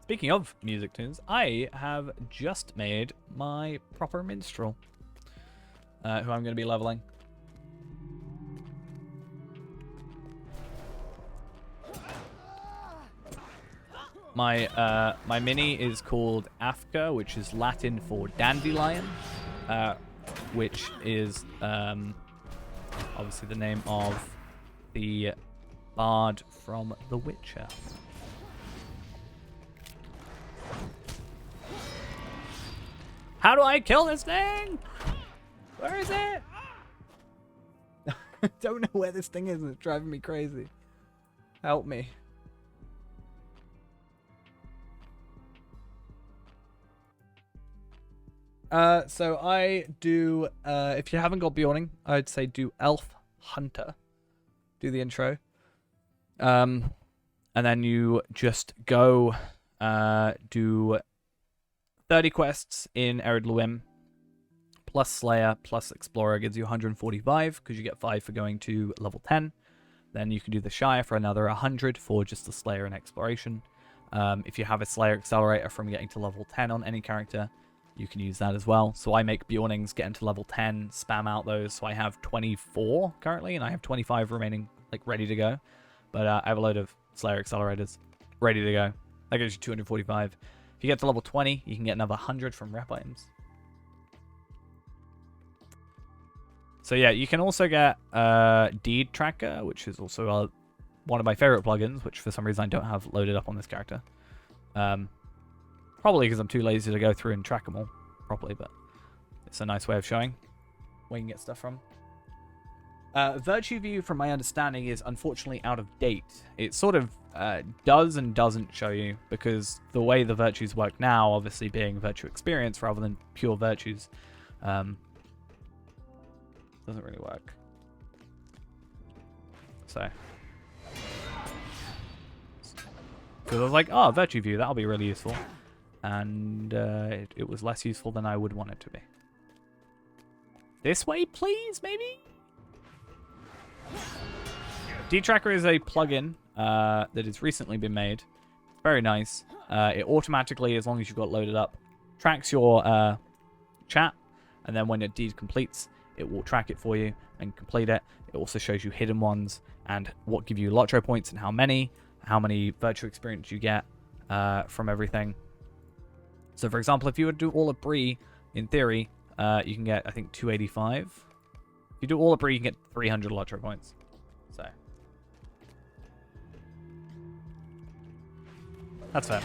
Speaking of music tunes, I have just made my proper minstrel. Who I'm going to be leveling. My mini is called Afka, which is Latin for dandelion, which is obviously the name of the bard from The Witcher. How do I kill this thing? Where is it? I don't know where this thing is, and it's driving me crazy. Help me. So I do, if you haven't got Bjorning, I'd say do Elf Hunter. do the intro. And then you just go do 30 quests in Ered Luin, plus Slayer, plus Explorer gives you 145, because you get 5 for going to level 10. Then you can do the Shire for another 100 for just the Slayer and Exploration. If you have a Slayer Accelerator from getting to level 10 on any character, you can use that as well. So I make Bjornings, get into level 10, spam out those. So I have 24 currently, and I have 25 remaining, like, ready to go. But I have a load of Slayer Accelerators ready to go. That gives you 245. If you get to level 20, you can get another 100 from rep items. So yeah, you can also get Deed Tracker, which is also one of my favorite plugins, which for some reason I don't have loaded up on this character. Probably because I'm too lazy to go through and track them all properly, but it's a nice way of showing where you can get stuff from. Virtue View, from my understanding, is unfortunately out of date. It sort of does and doesn't show you, because the way the virtues work now, obviously being virtue experience rather than pure virtues, doesn't really work. So, because I was like, oh, Virtue View, that'll be really useful. And it was less useful than I would want it to be. This way, please, maybe? Deed Tracker is a plugin that has recently been made. It's very nice. It automatically, as long as you've got it loaded up, tracks your chat. And then when your deed completes, it will track it for you and complete it. It also shows you hidden ones and what give you Lotro points and how many virtue experience you get from everything. So, for example, if you would do all of Bree, in theory, you can get, I think, 285. If you do all of Bree, you can get 300 Lotro points. So, that's fair.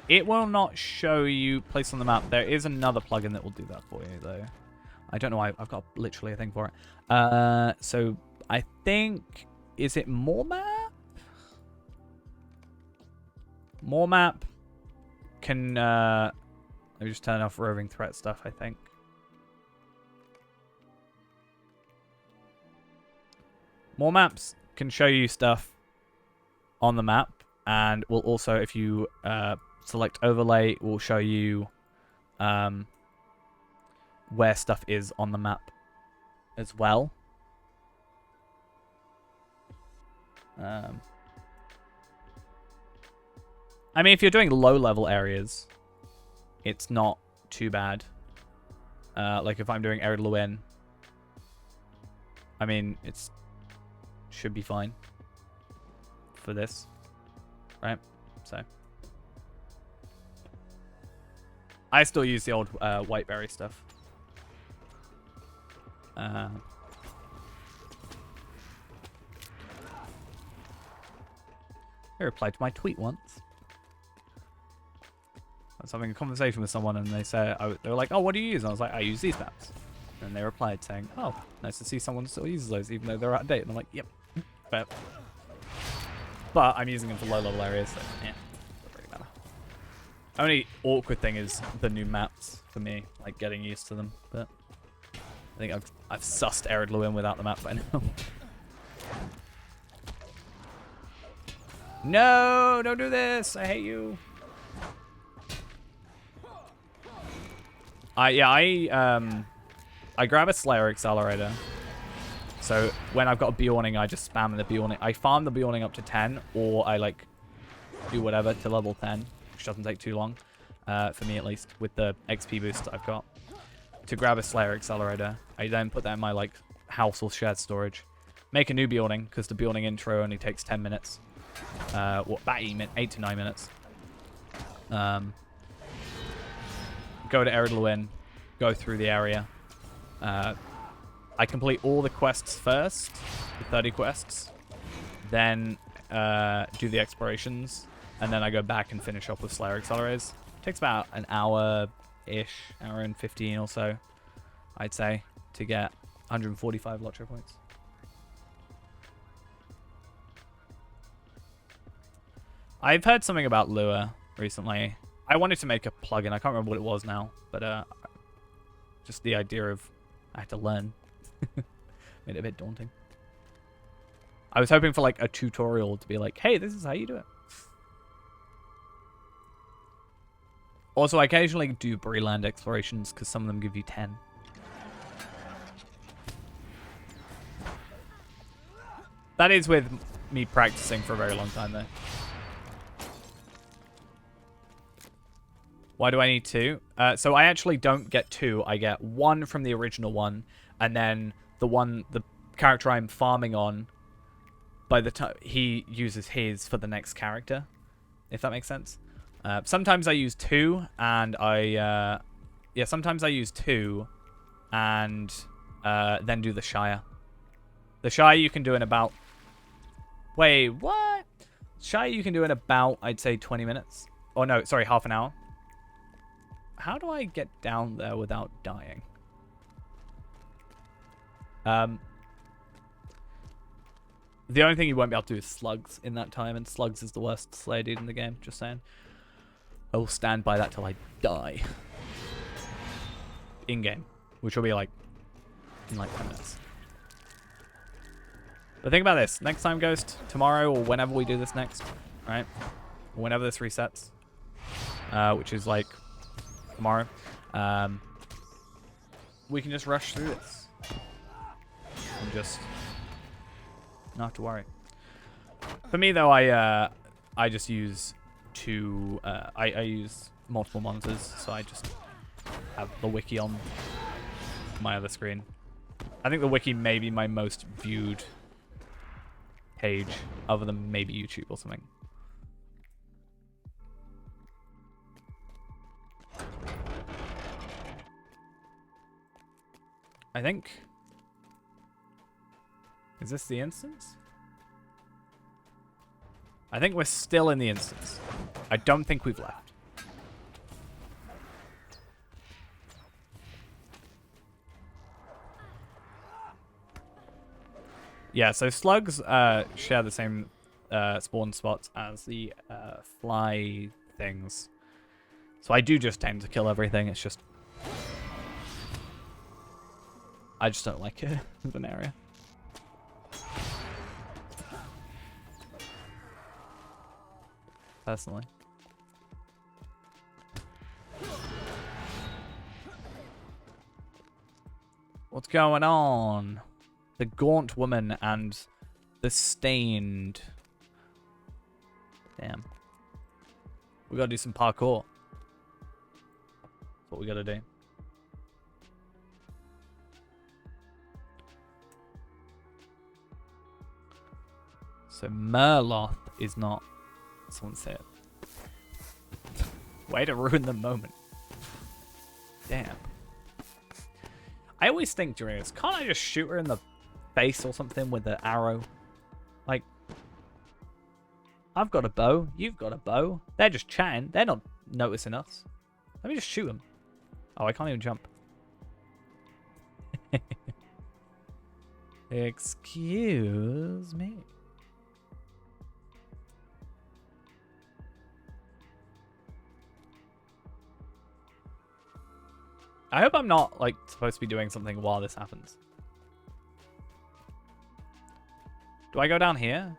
It will not show you place on the map. There is another plugin that will do that for you, though. I don't know why. I've got literally a thing for it. So I think, is it More Map? More Map can, let me just turn off roving threat stuff, I think. More Maps can show you stuff on the map, and will also, if you select overlay, will show you where stuff is on the map as well. I mean, if you're doing low-level areas, it's not too bad. Like if I'm doing Ered Luin, I mean, it's should be fine for this, right? So I still use the old Whiteberry stuff. They replied to my tweet once. I was having a conversation with someone, and they said, they were like, "Oh, what do you use?" And I was like, "I use these maps." And they replied saying, "Oh, nice to see someone still uses those, even though they're out of date." And I'm like, "Yep, but I'm using them for low-level areas, so yeah, doesn't really matter." Only awkward thing is the new maps for me, like getting used to them. But I think I've sussed Ered Luin without the map by now. No, don't do this. I hate you. I grab a Slayer Accelerator. So when I've got a Bjorning, I just spam the Bjorning. I farm the Bjorning up to 10, or I like do whatever to level 10, which doesn't take too long, for me at least, with the XP boost that I've got. To grab a Slayer Accelerator, I then put that in my like house or shared storage. Make a new Bjorning, because the Bjorning intro only takes 10 minutes. What, about 8 to 9 minutes. Go to Ered Luin, go through the area. I complete all the quests first, the 30 quests, then do the explorations, and then I go back and finish up with Slayer Accelerators. Takes about an hour-ish, hour and 15 or so, I'd say, to get 145 Lotro points. I've heard something about Lua recently. I wanted to make a plugin. I can't remember what it was now, but just the idea of I had to learn made it a bit daunting. I was hoping for like a tutorial to be like, hey, this is how you do it. Also, I occasionally do Breland explorations because some of them give you 10. That is with me practicing for a very long time, though. Why do I need 2? So I actually don't get 2. I get 1 from the original one, and then the character I'm farming on, by the time he uses his for the next character, if that makes sense. Sometimes I use 2, and sometimes I use 2, and then do the Shire. The Shire you can do in about... Wait, what? Shire you can do in about, I'd say, 20 minutes. Oh, no, sorry, half an hour. How do I get down there without dying? The only thing you won't be able to do is slugs in that time, and slugs is the worst Slayer dude in the game, just saying. I will stand by that till I die. In-game, which will be like in like 10 minutes. But think about this. Next time, Ghost, tomorrow or whenever we do this next, right? Whenever this resets, which is like tomorrow, we can just rush through this and just not have to worry. For me, though, I just use I use multiple monitors, so I just have the wiki on my other screen. I think the wiki may be my most viewed page, other than maybe YouTube or something. I think... Is this the instance? I think we're still in the instance. I don't think we've left. Yeah, so slugs share the same spawn spots as the fly things. So I do just tend to kill everything. It's just... I just don't like it as an area. Personally. What's going on? The Gaunt Woman and the Stained. Damn. We gotta do some parkour. That's what we gotta do. So Murloth is not... Someone say it. Way to ruin the moment. Damn. I always think during this, can't I just shoot her in the face or something with an arrow? Like, I've got a bow, you've got a bow. They're just chatting. They're not noticing us. Let me just shoot them. Oh, I can't even jump. Excuse me. I hope I'm not, like, supposed to be doing something while this happens. Do I go down here?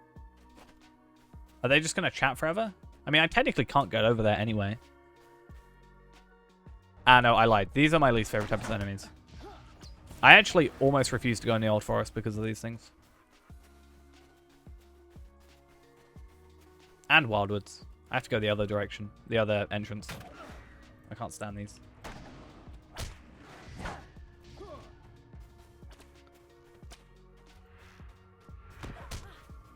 Are they just going to chat forever? I mean, I technically can't get over there anyway. Ah, no, I lied. These are my least favorite types of enemies. I actually almost refuse to go in the Old Forest because of these things. And Wildwoods. I have to go the other direction. The other entrance. I can't stand these.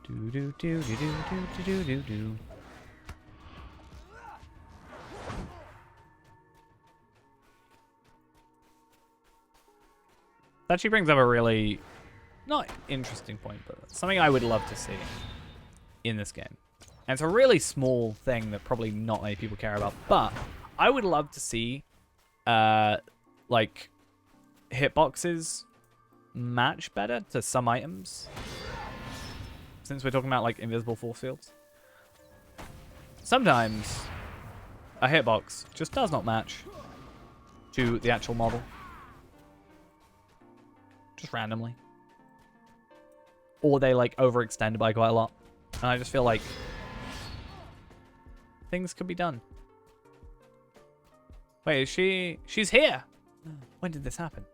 Do do do do do do do do do. That actually brings up a really not interesting point, but something I would love to see in this game. And it's a really small thing that probably not many people care about, but I would love to see like hitboxes match better to some items. Since we're talking about like invisible force fields. Sometimes a hitbox just does not match to the actual model. Just randomly. Or they like overextend by quite a lot. And I just feel like things could be done. Wait, is she's here? When did this happen?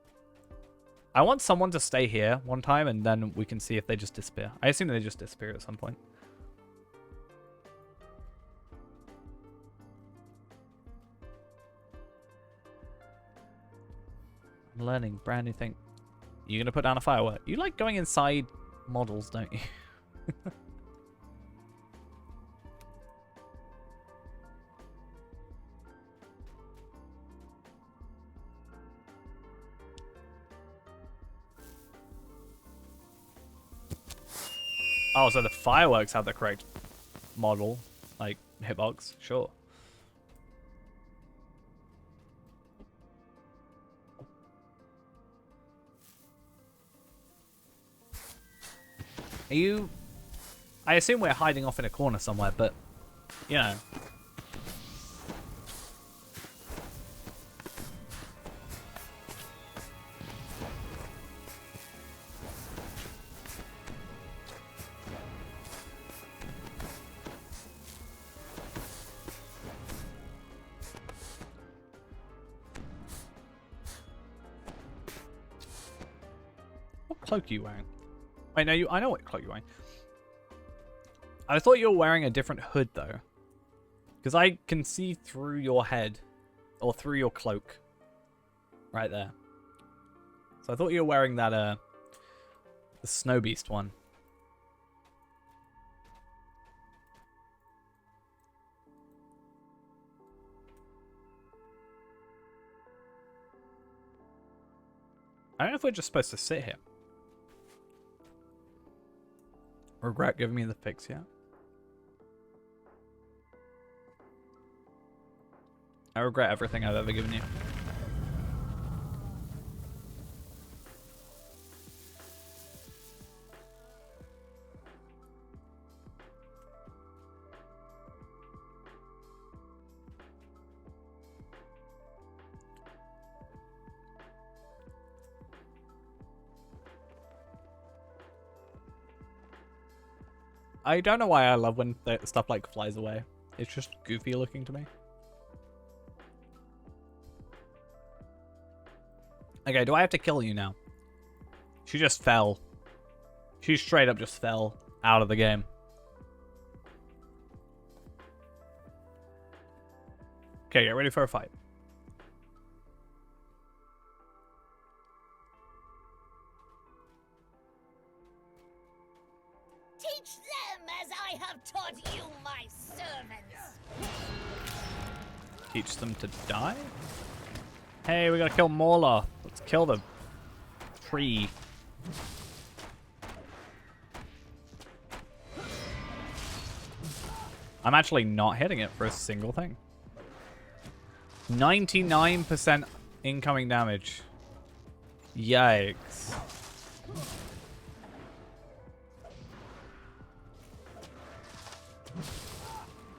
I want someone to stay here one time and then we can see if they just disappear. I assume they just disappear at some point. I'm learning brand new thing. You gonna put down a firework? You like going inside models, don't you? Oh, so the fireworks have the correct model, like hitbox, sure. Are you... I assume we're hiding off in a corner somewhere, but, you know. What cloak are you wearing? Wait, no, I know what cloak you're wearing. I thought you were wearing a different hood, though. Because I can see through your head. Or through your cloak. Right there. So I thought you were wearing that, the Snow Beast one. I don't know if we're just supposed to sit here. Regret giving me the fix yet? I regret everything I've ever given you. I don't know why I love when stuff like flies away. It's just goofy looking to me. Okay, do I have to kill you now? She just fell. She straight up just fell out of the game. Okay, get ready for a fight. Teach them as I have taught you, my servants. Teach them to die? Hey, we gotta kill Morloth. Let's kill the tree. I'm actually not hitting it for a single thing. 99% incoming damage. Yikes.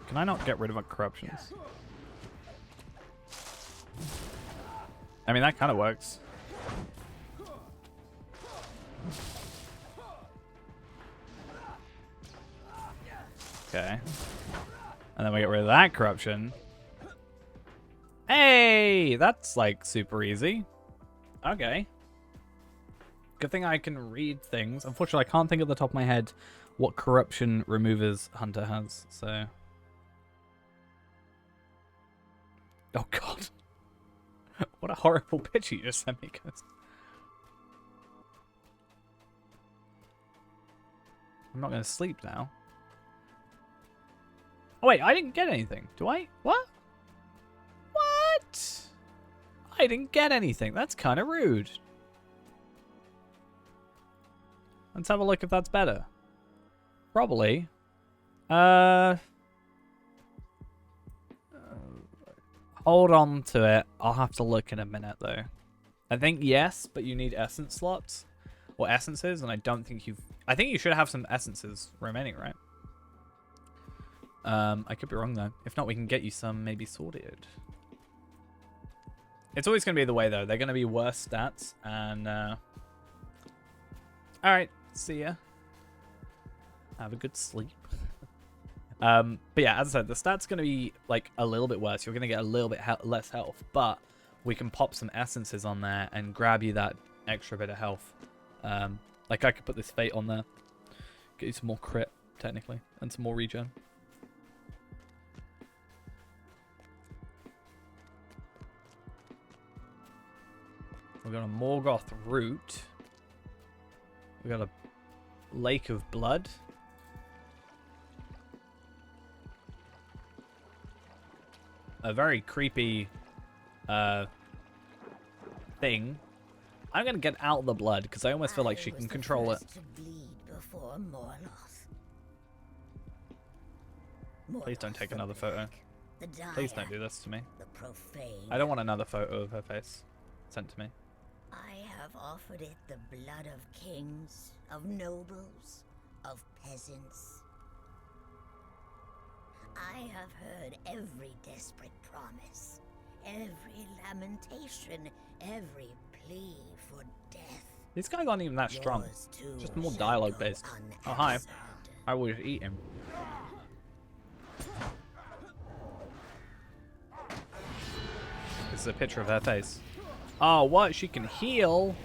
Can I not get rid of my corruptions? I mean, that kind of works. Okay. And then we get rid of that corruption. Hey! That's, like, super easy. Okay. Good thing I can read things. Unfortunately, I can't think at the top of my head what corruption removers Hunter has, so... Oh, God. What a horrible picture you just sent me, guys. I'm not going to sleep now. Oh, wait, I didn't get anything. Do I? What? What? I didn't get anything. That's kind of rude. Let's have a look if that's better. Probably. Hold on to it. I'll have to look in a minute, though. I think yes, but you need essence slots. Or essences, and I don't think you've... I think you should have some essences remaining, right? I could be wrong though. If not, we can get you some maybe sorted. It's always going to be the way though. They're going to be worse stats. And alright, see ya. Have a good sleep. But yeah, as I said, the stats going to be like a little bit worse. You're going to get a little bit less health, but we can pop some essences on there and grab you that extra bit of health. Like I could put this fate on there, get you some more crit technically, and some more regen. We got a Morgoth root. We got a Lake of Blood. A very creepy thing. I'm gonna get out the blood because I almost feel like she can control it. To bleed before Morloth. Please don't take another photo. Please don't do this to me. The profane. I don't want another photo of her face sent to me. I have offered it the blood of kings, of nobles, of peasants. I have heard every desperate promise, every lamentation, every plea for death. This guy aren't even that strong. Just more dialogue based. Oh, hi. I will eat him. This is a picture of her face. Oh, what? She can heal?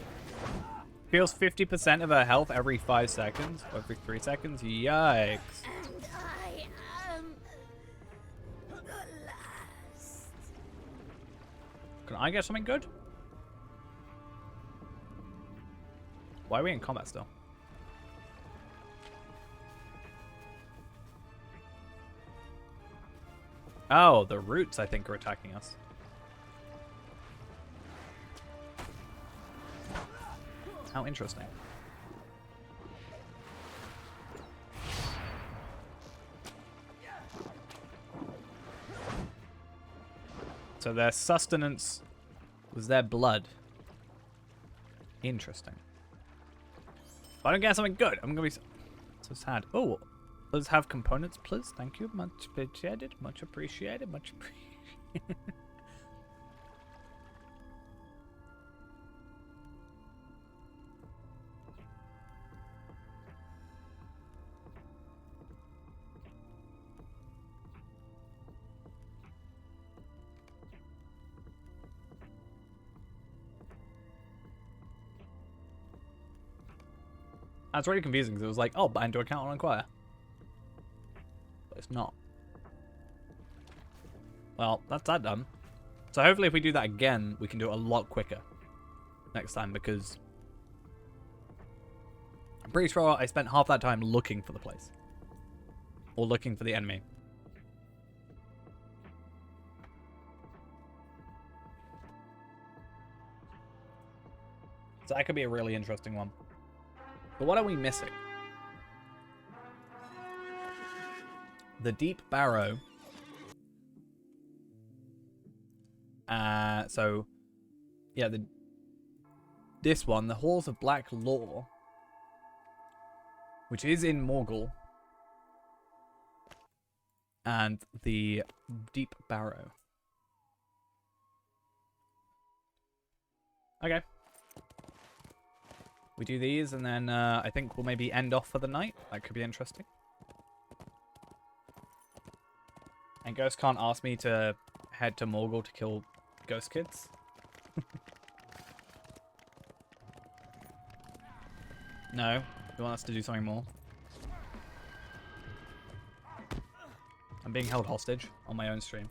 Heals 50% of her health every 5 seconds? Every 3 seconds? Yikes. And I am the last. Can I get something good? Why are we in combat still? Oh, the roots, I think, are attacking us. How interesting. So their sustenance was their blood. Interesting. If I don't get something good, I'm gonna be so sad. Oh, let's have components, please. Thank you. Much appreciated. Much appreciated. Much appreciated. That's really confusing because it was like, oh, bind to account on Acquire. But it's not. Well, that's that done. So hopefully if we do that again, we can do it a lot quicker next time because I'm pretty sure I spent half that time looking for the place. Or looking for the enemy. So that could be a really interesting one. But what are we missing? The Deep Barrow. So, yeah, this one, the Halls of Black Law, which is in Morgul, and the Deep Barrow. Okay. We do these, and then I think we'll maybe end off for the night. That could be interesting. And Ghost can't ask me to head to Morgul to kill ghost kids. No? You want us to do something more? I'm being held hostage on my own stream.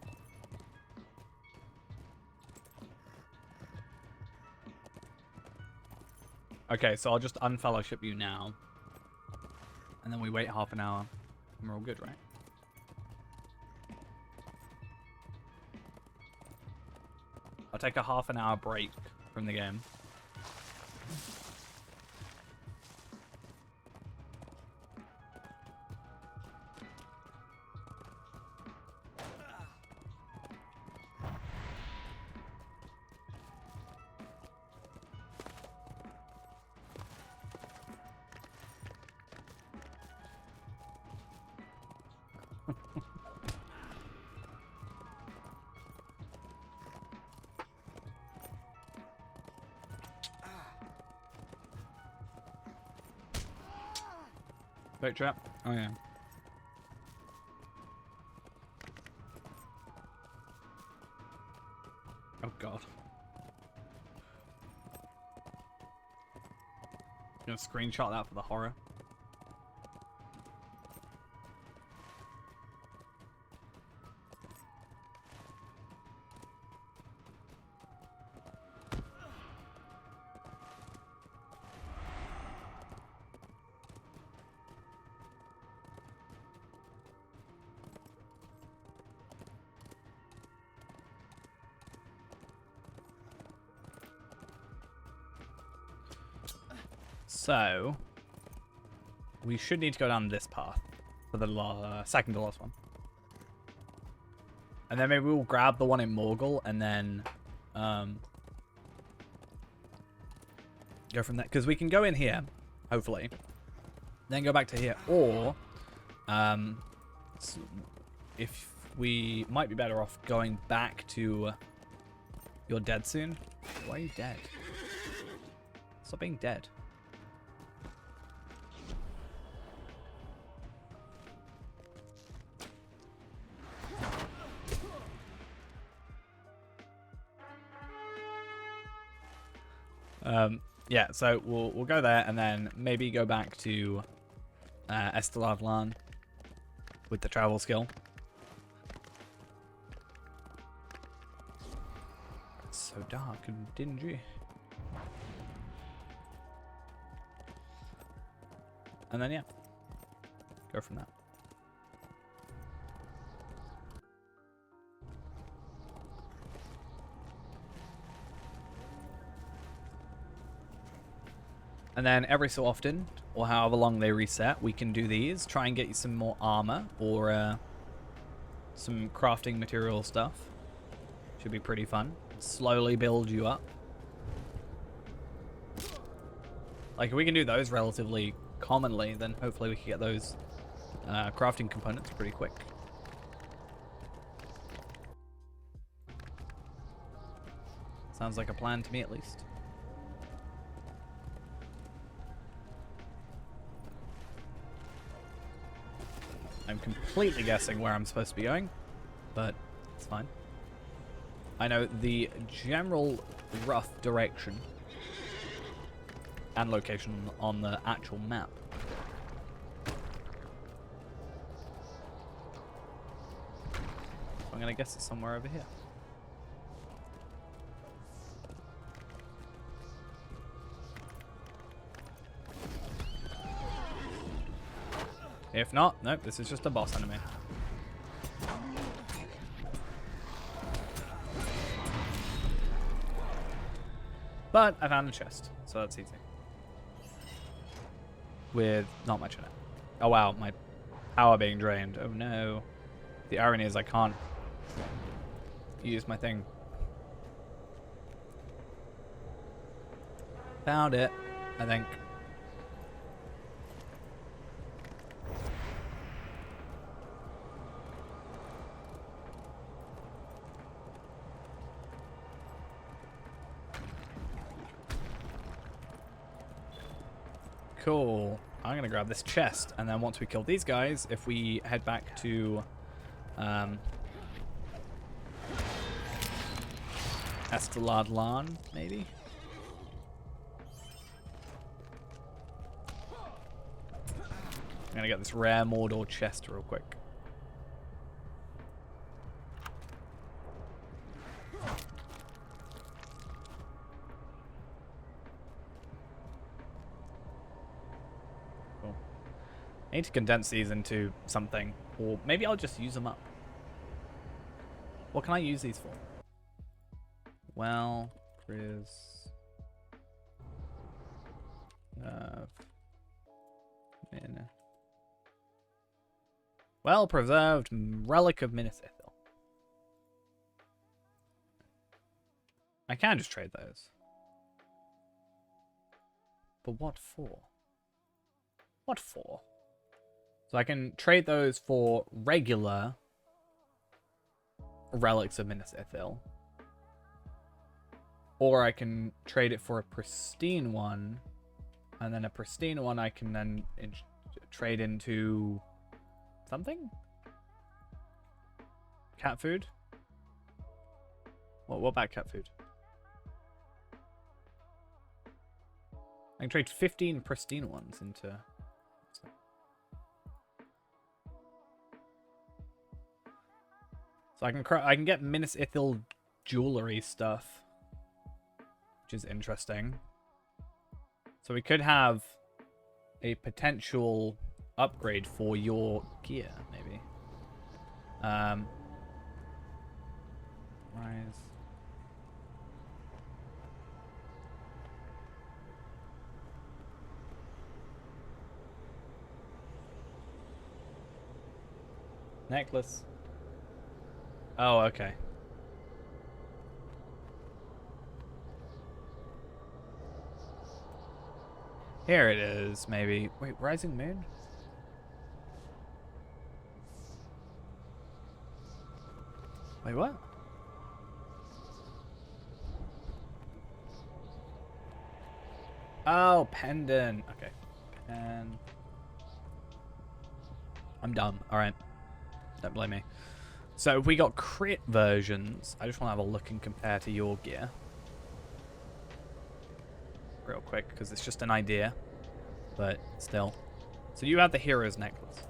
Okay, so I'll just unfellowship you now. And then we wait half an hour. And we're all good, right? I'll take a half an hour break from the game. Spoke trap? Oh, yeah. Oh, God. Gonna screenshot that for the horror. So, we should need to go down this path for the second to last one. And then maybe we'll grab the one in Morgul and then go from there. Because we can go in here, hopefully, then go back to here. Or, if we might be better off going back to... You're dead soon? Why are you dead? Stop being dead. Yeah, so we'll go there and then maybe go back to Estelad Lan with the travel skill. It's so dark and dingy. And then yeah, go from there. And then every so often, or however long they reset, we can do these. Try and get you some more armor or some crafting material stuff. Should be pretty fun. Slowly build you up. Like, if we can do those relatively commonly, then hopefully we can get those crafting components pretty quick. Sounds like a plan to me, at least. I'm completely guessing where I'm supposed to be going, but it's fine. I know the general rough direction and location on the actual map. I'm gonna guess it's somewhere over here. If not, nope, this is just a boss enemy. But I found a chest, so that's easy. With not much in it. Oh wow, my power being drained. Oh no. The irony is I can't use my thing. Found it, I think. Cool. I'm gonna grab this chest, and then once we kill these guys, if we head back to Estelad Lan, maybe? I'm gonna get this rare Mordor chest real quick. I need to condense these into something, or maybe I'll just use them up. What can I use these for? Well, Priz... Well preserved relic of Minas Ithil. I can just trade those. But what for? What for? So I can trade those for regular relics of Minas Ithil. Or I can trade it for a pristine one. And then a pristine one I can then trade into something? Cat food? What about cat food? I can trade 15 pristine ones into... So I can get Minas Ithil jewelry stuff, which is interesting. So we could have a potential upgrade for your gear, maybe. Rise. Necklace. Oh, okay. Here it is, maybe. Wait, Rising Moon? Wait, what? Oh, pendant. Okay. And I'm dumb. Alright. Don't blame me. So if we got crit versions, I just want to have a look and compare to your gear. Real quick, because it's just an idea. But still. So you have the Hero's Necklace.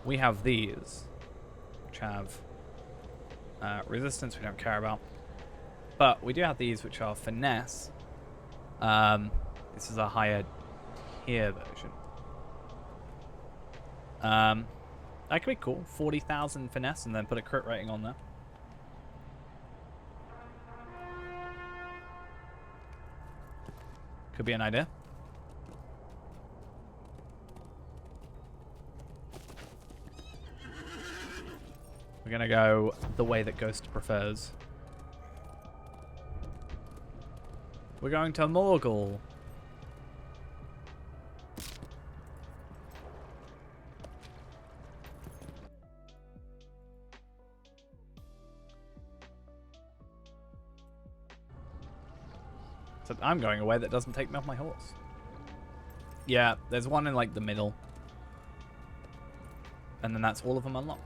We have these, which have resistance we don't care about. But we do have these, which are finesse. This is a higher tier version. That could be cool. 40,000 finesse and then put a crit rating on there. Could be an idea. We're gonna go the way that Ghost prefers. We're going to Morgul. So I'm going away that doesn't take me off my horse. Yeah, there's one in like the middle. And then that's all of them unlocked.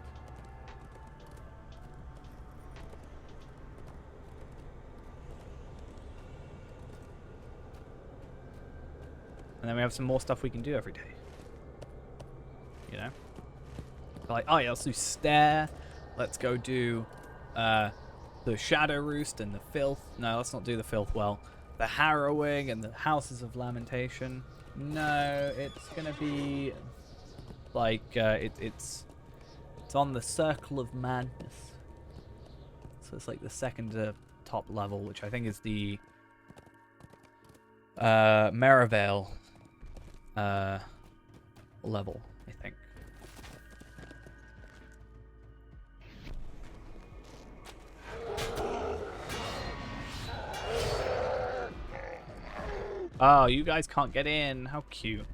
And then we have some more stuff we can do every day. You know? Like, oh yeah, let's do Stare. Let's go do the Shadow Roost and the Filth. No, let's not do the Filth well. The Harrowing and the Houses of Lamentation. No, it's gonna be like it's on the Circle of Madness. So it's like the second to top level, which I think is the Merivale level, I think. Oh, you guys can't get in. How cute.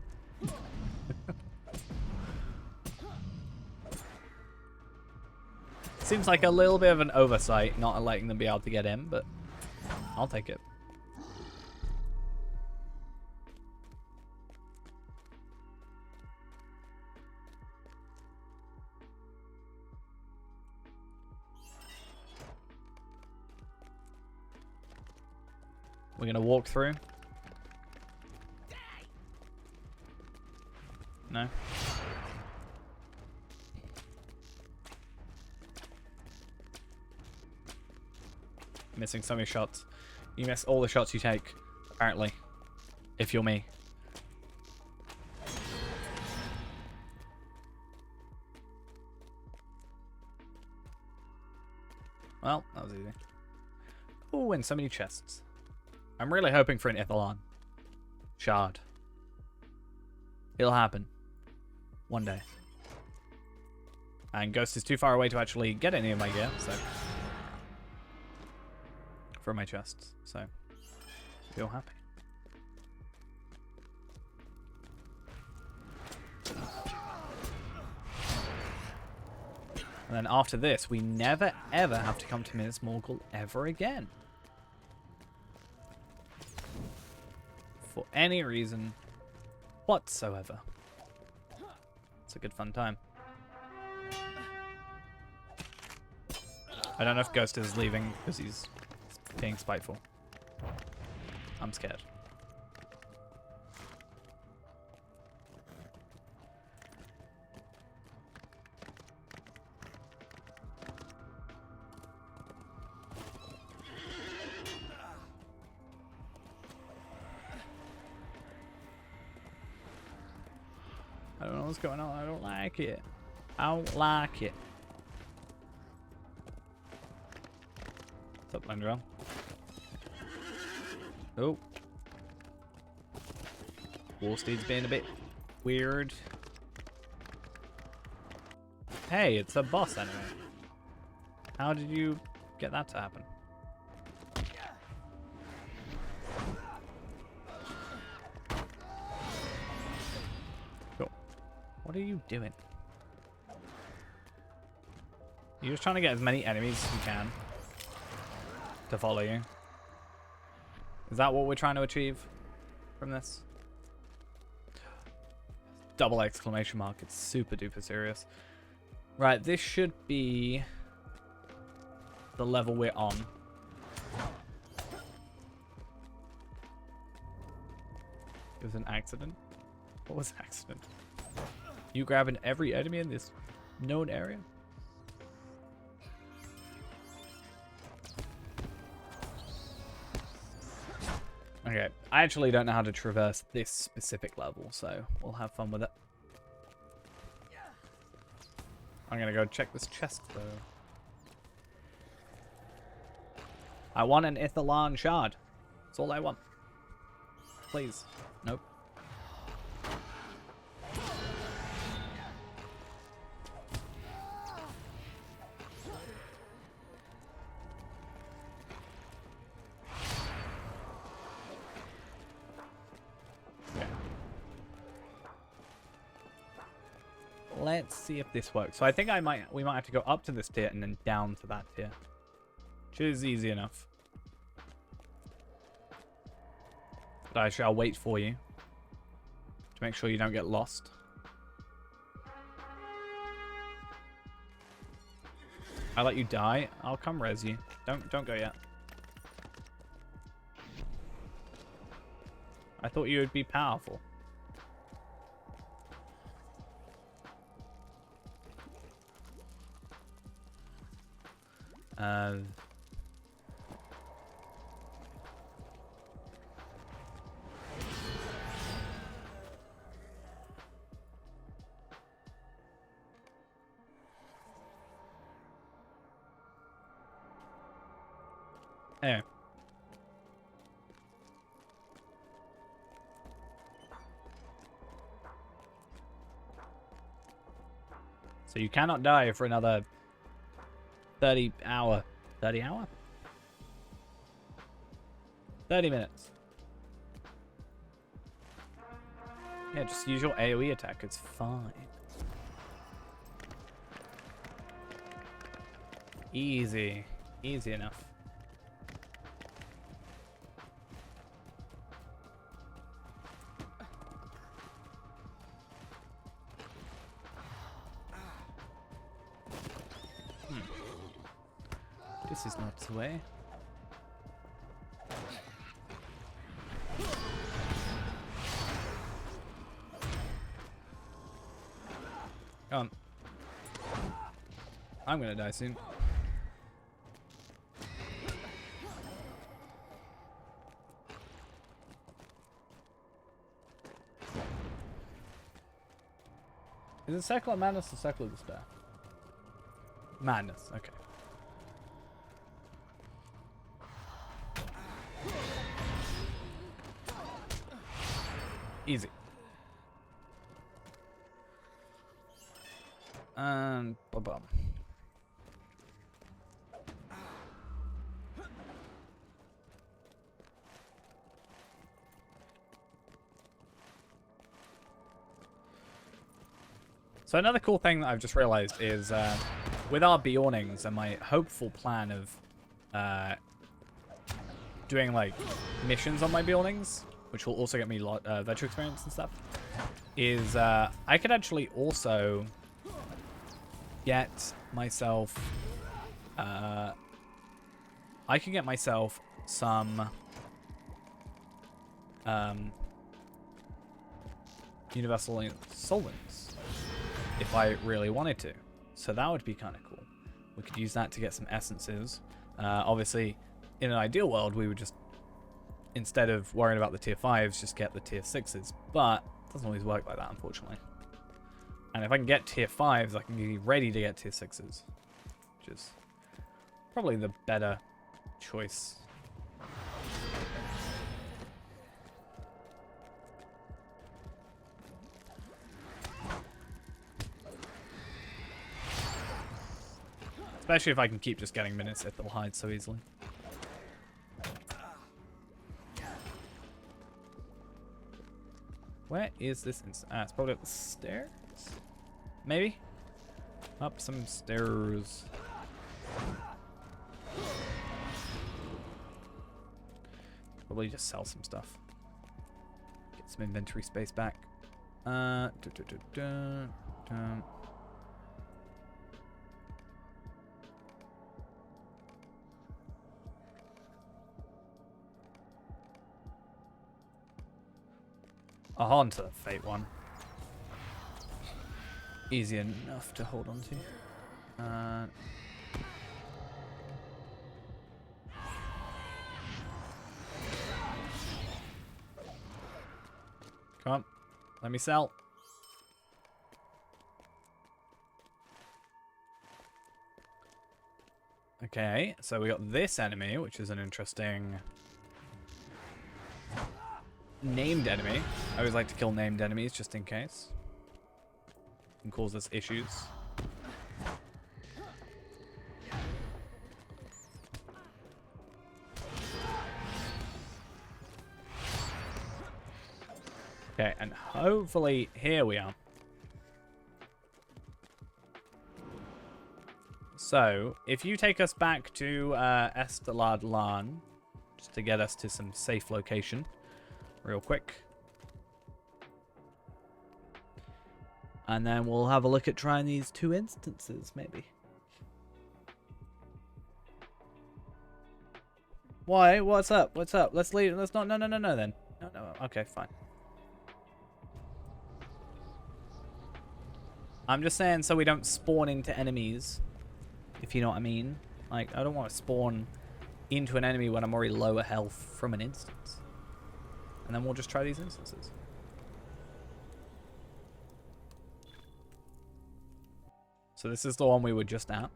Seems like a little bit of an oversight, not letting them be able to get in, but I'll take it. We're gonna walk through. No. Missing so many shots. You miss all the shots you take, apparently. If you're me. Well, that was easy. Oh, and so many chests. I'm really hoping for an Ithilon shard. It'll happen. One day. And Ghost is too far away to actually get any of my gear, so... from my chests, so... feel happy. And then after this, we never ever have to come to Minas Morgul ever again. For any reason whatsoever. It's a good fun time. I don't know if Ghost is leaving because he's being spiteful. I'm scared. I don't know what's going on. I don't like it. I don't like it. What's up, Lendrell? Oh. Wolfsteed's being a bit weird. Hey, it's a boss enemy. How did you get that to happen? Cool. What are you doing? You're just trying to get as many enemies as you can to follow you. Is that what we're trying to achieve from this? Double exclamation mark. It's super duper serious. Right, this should be the level we're on. It was an accident. What was an accident? You grabbing every enemy in this known area? Okay, I actually don't know how to traverse this specific level, so we'll have fun with it. I'm gonna go check this chest, though. I want an Ithalan shard. That's all I want. Please. Nope. Let's see if this works. So I think we might have to go up to this tier and then down to that tier. Which is easy enough. But I shall wait for you to make sure you don't get lost. I let you die. I'll come res you. Don't go yet. I thought you would be powerful. Anyway. So you cannot die for another 30 hour? 30 minutes. Yeah, just use your AoE attack. It's fine. Easy. Easy enough. This is not the way. Come on. I'm gonna die soon. Is it Circle of Madness or Circle of Despair? Madness, okay. Easy. And ba-bum. So another cool thing that I've just realized is with our Beornings and my hopeful plan of doing like missions on my Beornings which will also get me virtual experience and stuff, is I could actually also get myself I can get myself some universal solvents if I really wanted to. So that would be kind of cool. We could use that to get some essences. Obviously, in an ideal world, we would just, instead of worrying about the tier 5s, just get the tier 6s. But it doesn't always work like that, unfortunately. And if I can get tier 5s, I can be ready to get tier 6s. Which is probably the better choice. Especially if I can keep just getting minutes if they'll hide so easily. Where is this? It's probably up the stairs? Maybe? Up some stairs. Probably just sell some stuff. Get some inventory space back. On to the Fate one. Easy enough to hold on to. Come on, let me sell. Okay, so we got this enemy, which is an interesting named enemy. I always like to kill named enemies just in case. It can cause us issues. Okay, and hopefully here we are. So, if you take us back to Estelad Lan, just to get us to some safe location, real quick. And then we'll have a look at trying these 2 instances, maybe. Why? What's up? What's up? Let's leave. Let's not. No then. No. Okay, fine. I'm just saying so we don't spawn into enemies, if you know what I mean. Like, I don't want to spawn into an enemy when I'm already lower health from an instance. And then we'll just try these instances. So this is the one we were just at.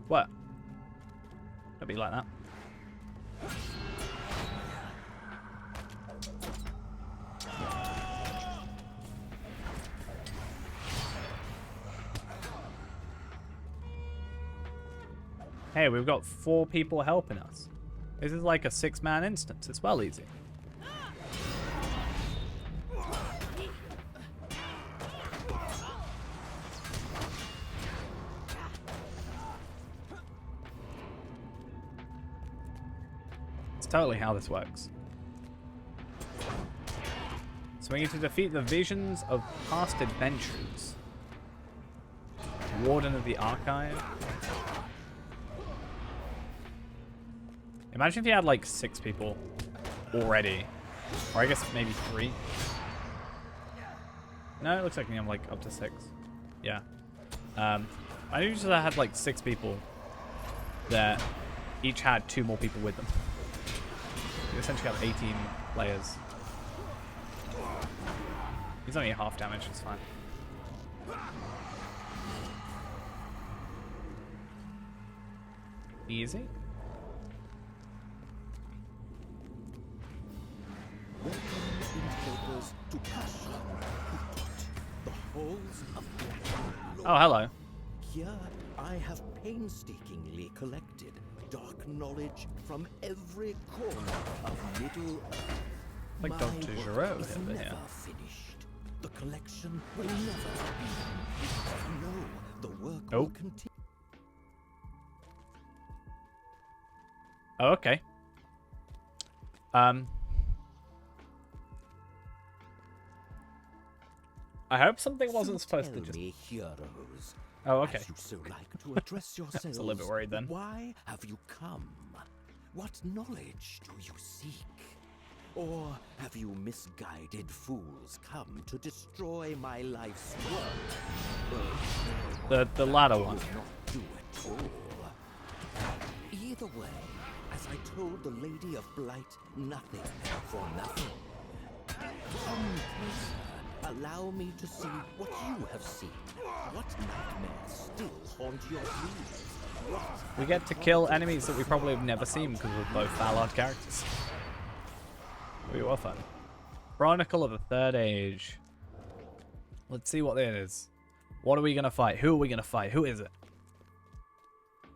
What? Don't be like that. Hey, we've got 4 people helping us. This is like a 6-man instance. It's well easy. It's totally how this works. So we need to defeat the visions of past adventures. Warden of the Archive. Imagine if you had like 6 people already. Or I guess maybe 3. No, it looks like I'm like up to 6. Yeah. I usually had like 6 people that each had 2 more people with them. You essentially have 18 players. He's only half damage, it's fine. Easy. Oh, hello. Here I have painstakingly collected dark knowledge from every corner of Middle Earth. Like My Dr. work Giro is over never here. finished. The collection will never be. No, the work Oh. will continue. Oh, okay. I hope something wasn't supposed to just... me, heroes, Oh, okay. as you so like to address yourselves, I was a little bit worried then. Why have you come? What knowledge do you seek? Or have you misguided fools come to destroy my life's work? The latter one. Not do it all. Either way, as I told the Lady of Blight, nothing for nothing. Come closer. Allow me to see what you have seen. What nightmares still haunt your dreams? We get to kill enemies that we probably have never seen because we're both Ballard characters. We were fun. Chronicle of the Third Age. Let's see what it is. What are we gonna fight? Who are we gonna fight? Who is it?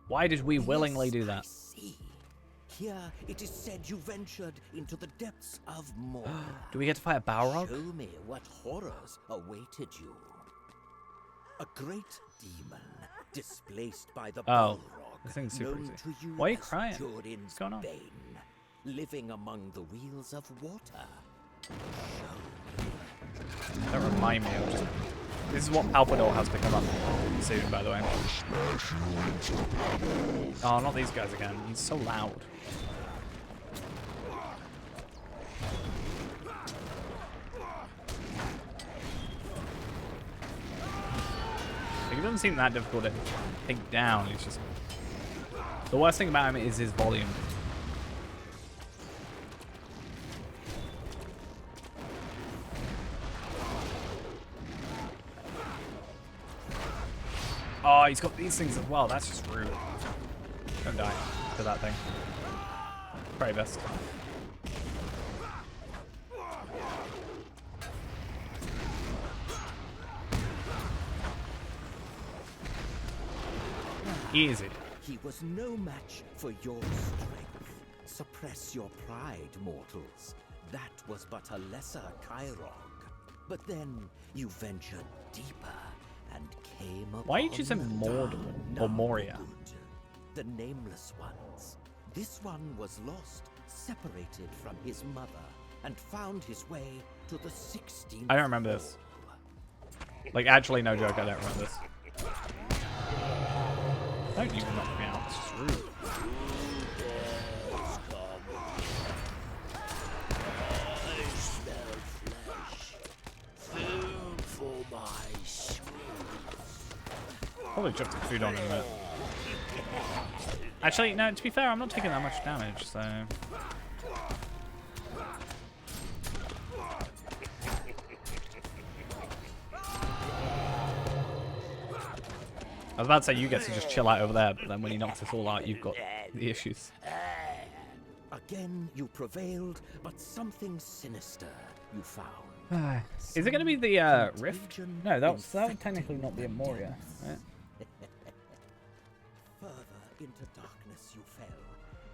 Why did we willingly do that? See. Here it is said you ventured into the depths of Moria. Do we get to fight a Balrog? Show me what horrors awaited you. A great demon displaced by the Balrog. This thing's super known easy. to you Why are you as crying? Durin's What's going on? Bane, living among the wheels of water. Don't remind me of just... This is what Palpador has to come up soon, by the way. Oh, not these guys again. He's so loud. Like, it doesn't seem that difficult to take down. It's just... The worst thing about him is his volume. Oh, he's got these things as well. That's just rude. Don't die to that thing. Probably best. Easy. He was no match for your strength. Suppress your pride, mortals. That was but a lesser Kyrog. But then you ventured deeper and came upon Why are you choosing Mordor or Moria? The Nameless Ones. This one was lost, separated from his mother, and found his way to the 16th. I don't remember this. Like, actually, no joke, I don't remember this. Don't even knock me out, it's just rude. Probably chuck some food on in a minute. Actually, no, to be fair, I'm not taking that much damage, so... I was about to say you get to just chill out over there, but then when he knocks us all out, you've got the issues. Again, you prevailed, but something sinister you found. Is it going to be the Rift? No, that would technically not be a Moria, right? Further into darkness you fell,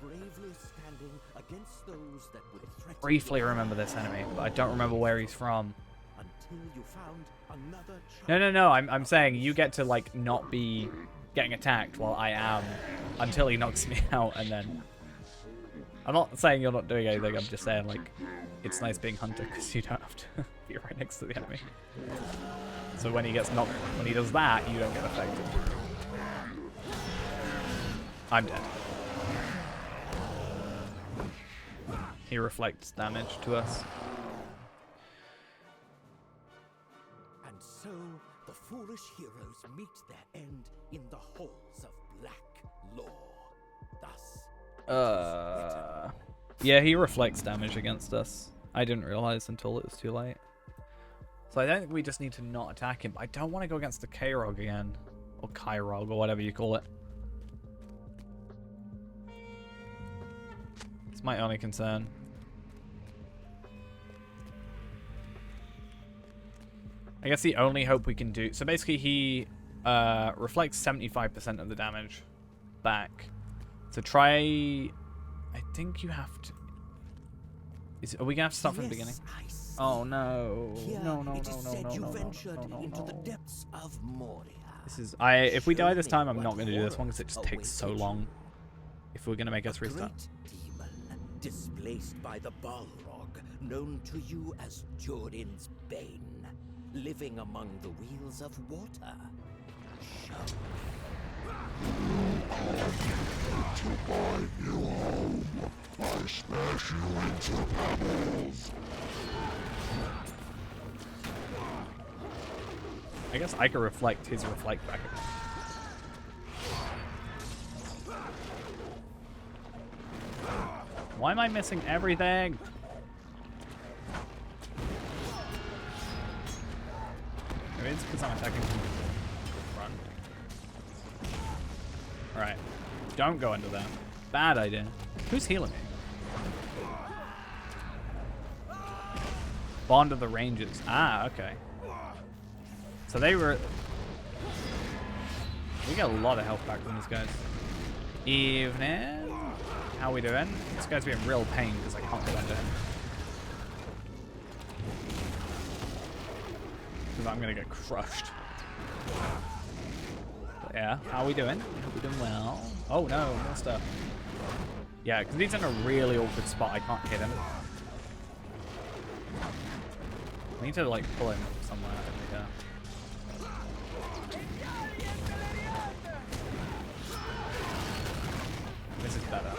bravely standing against those that would threaten. Briefly remember this enemy, but I don't remember where he's from. Until you found another No. I'm saying you get to like not be getting attacked while I am until he knocks me out, and then. I'm not saying you're not doing anything. I'm just saying like it's nice being hunter because you don't have to be right next to the enemy. So when he gets knocked, when he does that, you don't get affected. I'm dead. He reflects damage to us. And so the foolish heroes meet their end in the halls of Black Law. Thus, yeah, he reflects damage against us. I didn't realize until it was too late. So I don't think we just need to not attack him. But I don't want to go against the Kyrog again. Or Kyrog, or whatever you call it. It's my only concern. I guess the only hope we can do... So basically he reflects 75% of the damage back. So try... I think you have to... Are we going to have to start from the beginning? Oh no. No. This is... If we die this time, I'm not going to do this one because it just takes so long. if we're gonna make us restart. Great demon, displaced by the Balrog, known to you as Durin's Bane, living among the wheels of water. Show. To find you home, I smash you into pebbles. I guess I could reflect his reflect back again. Why am I missing everything? Maybe it's because I'm attacking from the front. Alright. Don't go into that. Bad idea. Who's healing me? Bond of the Rangers. Ah, okay. So they were... We get a lot of health back from these guys. Evening. How we doing? This guy's being real pain because I can't get under him. Because I'm going to get crushed. But yeah, how we doing? Hope we're doing well. Oh no, more stuff. Yeah, because he's in a really awkward spot. I can't hit him. I need to like pull him somewhere over here. This is better.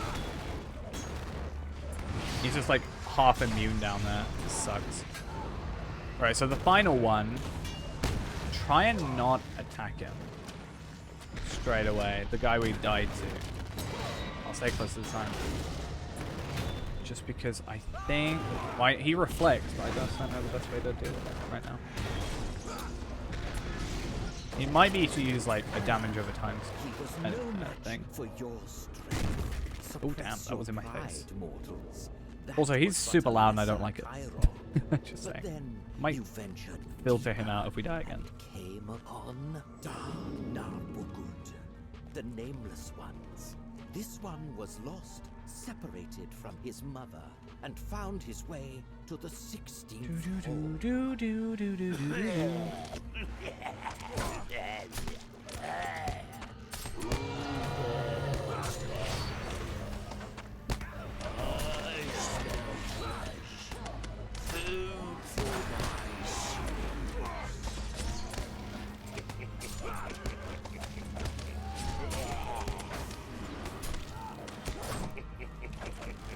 He's just like half immune down there. This sucks. Alright, so the final one. Try and not attack him straight away. The guy we died to. I'll stay close to the time. Just because I think... Why he reflects, but I just don't know the best way to deal with it right now. It might be to use like a damage over time thing. Oh damn, that was in my face. Also, he's super loud and I don't like it. Just saying. Might filter him out if we die again. Came upon Darbugud, the Nameless Ones. This one was lost, separated from his mother, and found his way to the 16th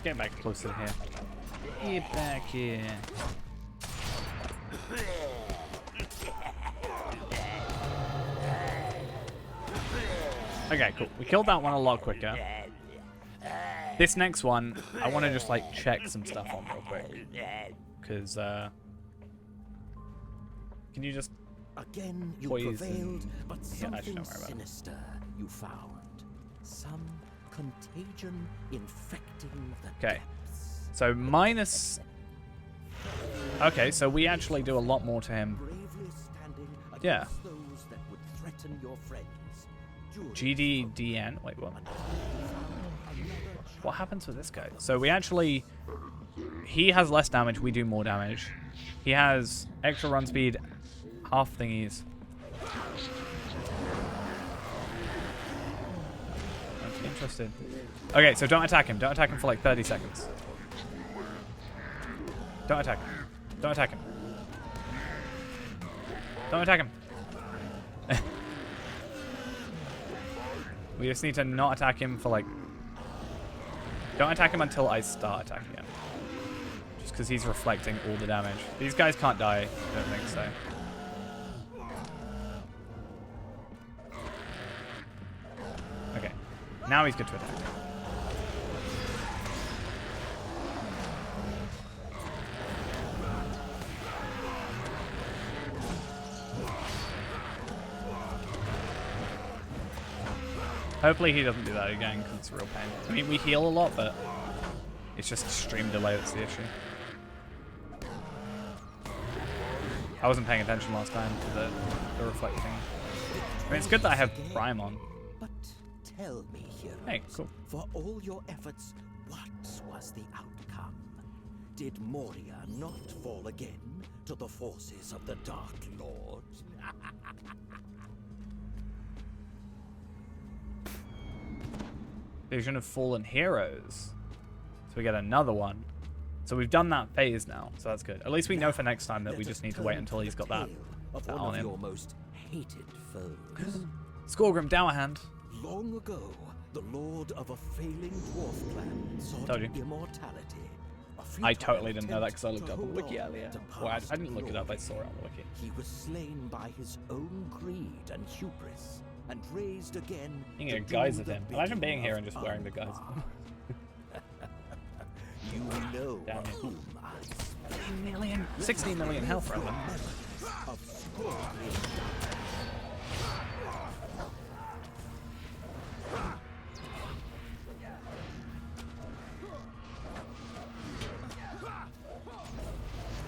Get back closer to here. Get back here. Okay, cool. We killed that one a lot quicker. This next one, I want to just like check some stuff on real quick. Because, can you just again you poison? prevailed, but something don't worry about it. sinister you found. Some contagion infecting the Okay. So minus... Okay, so we actually do a lot more to him. Yeah. those that would threaten your friends. GDDN. Wait, what? What happens with this guy? So we actually... He has less damage, we do more damage. He has extra run speed, half thingies. I'm interested. Okay, so don't attack him. Don't attack him for like 30 seconds. Don't attack him. Don't attack him. Don't attack him. We just need to not attack him for like... Don't attack him until I start attacking him. Just because he's reflecting all the damage. These guys can't die. I don't think so. Okay. Now he's good to attack. Hopefully he doesn't do that again because it's a real pain. I mean, we heal a lot, but it's just stream delay that's the issue. I wasn't paying attention last time to the reflecting. I mean, it's good that I have Prime on. But tell me, heroes, hey, cool. For all your efforts, what was the outcome? Did Moria not fall again to the forces of the Dark Lord? Vision of Fallen Heroes. So we get another one. So we've done that phase now, so that's good. At least we know for next time that we just need to wait until he's got that on him. Your most hated foes. Skorgrim, Dower Hand. Long ago, the lord of a failing dwarf clan sought Told you. immortality. I totally didn't know that because I looked up on the wiki earlier. Well, I didn't look it up, I saw it on the wiki. He was slain by his own greed and hubris, and raised again. Being a guise of him. Imagine being here and just wearing the guise. You know Damn of it. whom I 16 million health from him.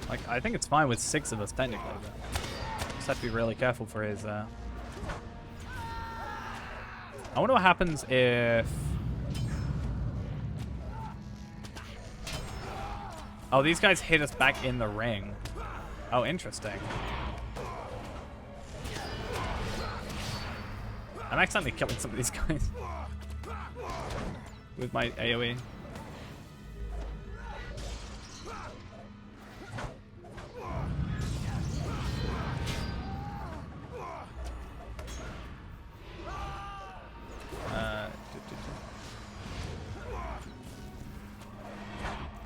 Like, I think it's fine with 6 of us technically, but just have to be really careful for his. I wonder what happens if. Oh, these guys hit us back in the ring. Oh, interesting. I'm accidentally killing some of these guys with my AoE.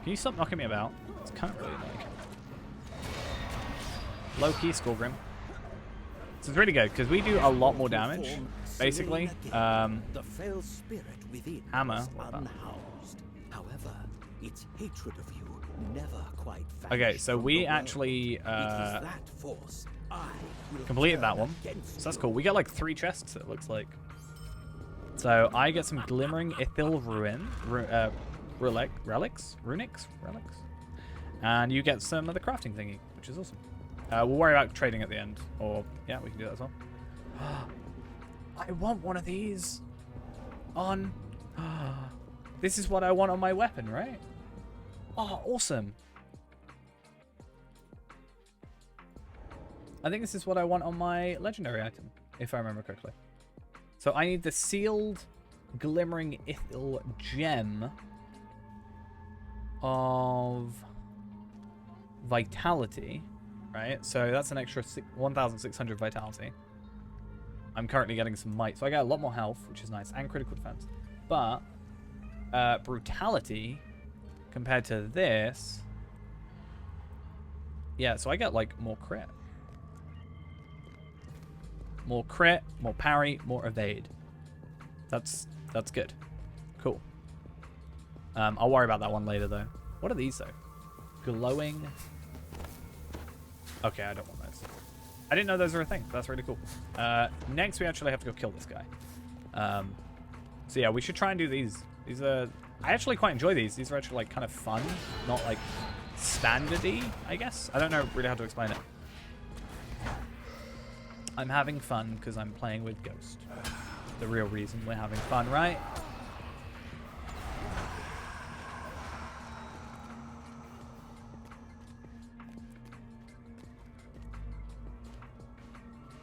Can you stop knocking me about? It's kind of really annoying. Low key Skorgrim. This is really good because we do a lot more damage. Basically, the fell spirit within hammer. is unhoused. However, its hatred of you never quite vanished. Okay, so we actually completed that one. So that's cool. We get like 3 chests, it looks like. So I get some Glimmering Ithil relics, and you get some of the crafting thingy, which is awesome. We'll worry about trading at the end, or yeah, we can do that as well. I want one of these on. This is what I want on my weapon, right? Oh, awesome. I think this is what I want on my legendary item, if I remember correctly. So I need the sealed Glimmering Ithil gem of vitality, right? So that's an extra 1,600 vitality. I'm currently getting some might, so I get a lot more health, which is nice, and critical defense. But brutality compared to this, yeah, so I get like more crit. More crit, more parry, more evade. That's good. Cool. I'll worry about that one later, though. What are these, though? Glowing. Okay, I don't want those. I didn't know those were a thing. That's really cool. Next, we actually have to go kill this guy. So yeah, we should try and do these. These are... I actually quite enjoy these. These are actually like kind of fun, not like standard-y, I guess. I don't know really how to explain it. I'm having fun because I'm playing with Ghost. The real reason we're having fun, right?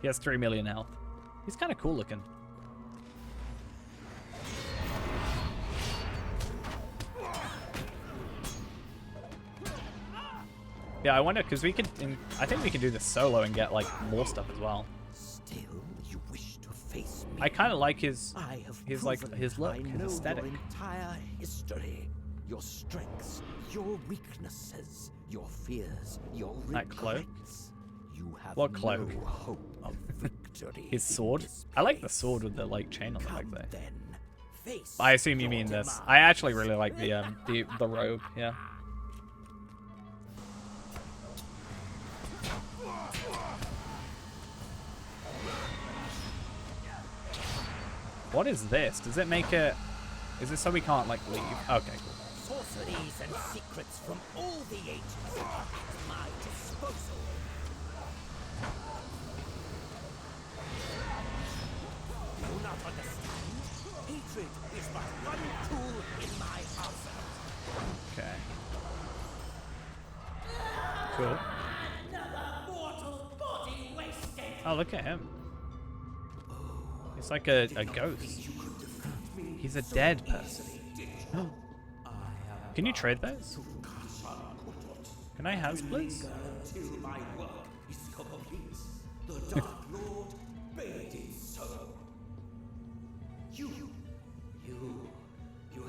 He has 3 million health. He's kind of cool looking. Yeah, I wonder, because we could... I think we can do this solo and get, like, more stuff as well. Still, you wish to face me. I kind of like his look, his aesthetic. Your entire history, your strengths, your weaknesses, your fears, your that cloak. You have what cloak? No hope of victory. His sword. I like the sword with the like chain on the back there. Then, I assume you mean this. I actually really like the robe. Yeah. What is this? Does it make it... Is this so we can't, like, leave? Okay, cool. Sorceries and secrets from all the ages are at my disposal. Do you not understand? Hatred is but one tool in my arsenal. Okay. Cool. Oh, look at him. It's like a ghost. He's a dead person. Can you trade those? Can I have please? Until my work is complete, the Dark Lord bade it so. You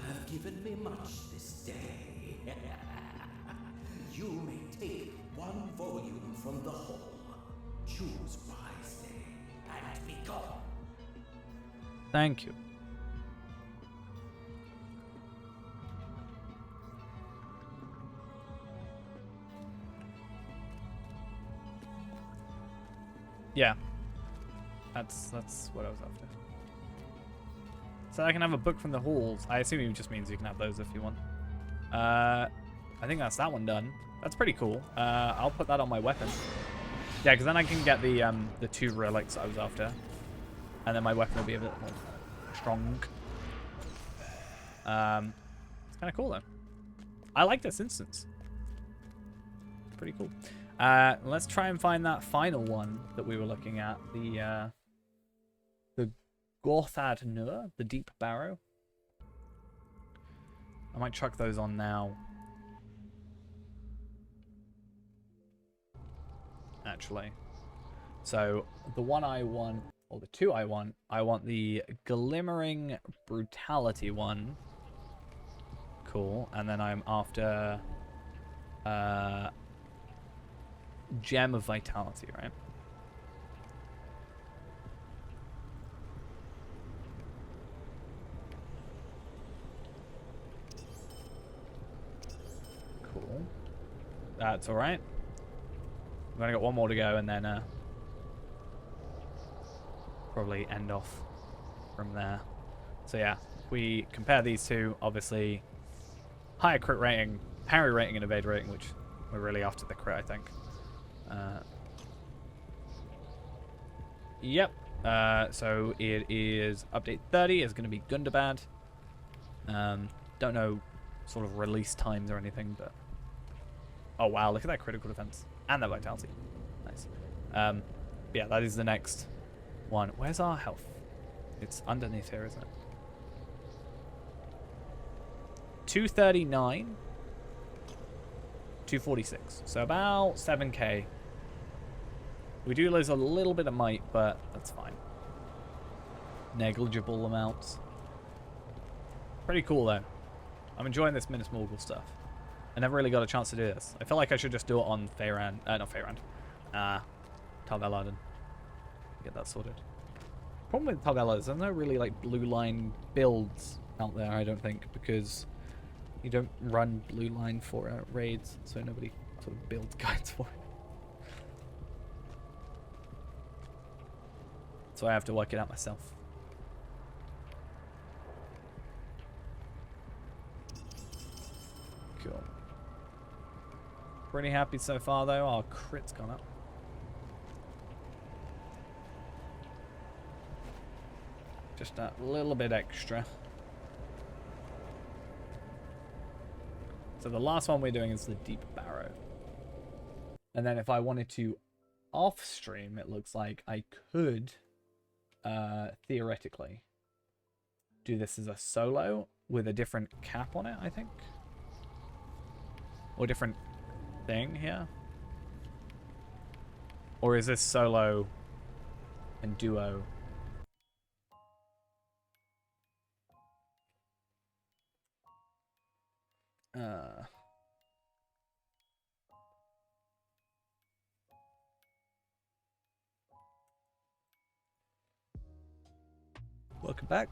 have given me much this day. You may take one volume from the whole. Choose wisely and be gone. Thank you. Yeah. That's what I was after. So I can have a book from the halls. I assume it just means you can have those if you want. I think that's that one done. That's pretty cool. I'll put that on my weapon. Yeah, because then I can get the 2 relics I was after. And then my weapon will be a bit more strong. It's kind of cool though. I like this instance. Pretty cool. Let's try and find that final one that we were looking at. The Gorthad Nur, the Deep Barrow. I might chuck those on now. Actually. So, the one I want, or the 2 I want the Glimmering Brutality one. Cool. And then I'm after Gem of Vitality, right? Cool. That's alright. We've only got one more to go and then probably end off from there. So yeah, we compare these two, obviously higher crit rating, parry rating and evade rating, which we're really after the crit, I think. Yep. So it is update 30 is going to be Gundabad. Don't know sort of release times or anything, but oh wow, look at that critical defense and that vitality. Nice. Yeah, that is the next one. Where's our health? It's underneath here, isn't it? 239. 246. So about 7k. We do lose a little bit of might, but that's fine. Negligible amounts. Pretty cool though. I'm enjoying this Minas Morgul stuff. I never really got a chance to do this. I feel like I should just do it on Faerun. Not Faerun. Tal Galadon. Get that sorted. Problem with Tal Galadon is there's no really like blue line builds out there, I don't think, because you don't run blue line for raids, so nobody sort of builds guides for it. So I have to work it out myself. Cool. Pretty happy so far though. Our crit's gone up. Just a little bit extra. So the last one we're doing is the Deep Barrow. And then if I wanted to off stream, it looks like I could theoretically do this as a solo with a different cap on it, I think. Or different thing here. Or is this solo and duo? Welcome back.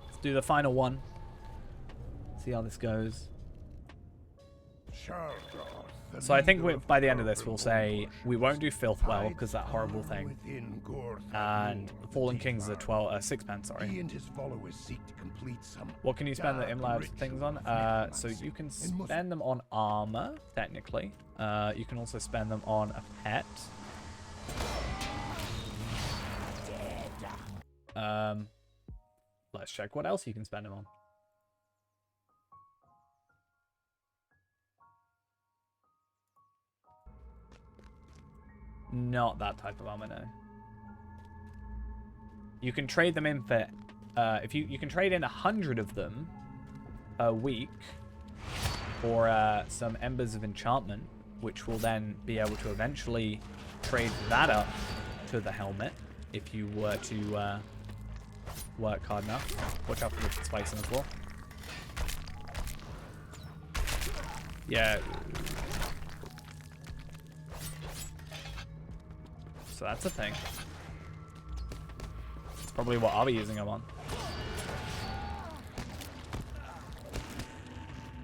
Let's do the final one. See how this goes. So I think by the end of this we'll say we won't do Filthwell because that horrible thing, and Fallen Kings are 6 sorry. He and his followers seek to complete some What can you spend the Imlab things on? So you can spend them on armor, technically. You can also spend them on a pet. Let's check what else you can spend them on. Not that type of armor, no. You can trade them in for if you can trade in 100 of them a week for some Embers of Enchantment, which will then be able to eventually trade that up to the helmet if you were to work hard enough. Watch out for the spikes in the floor. Yeah. So that's a thing. It's probably what I'll be using them on.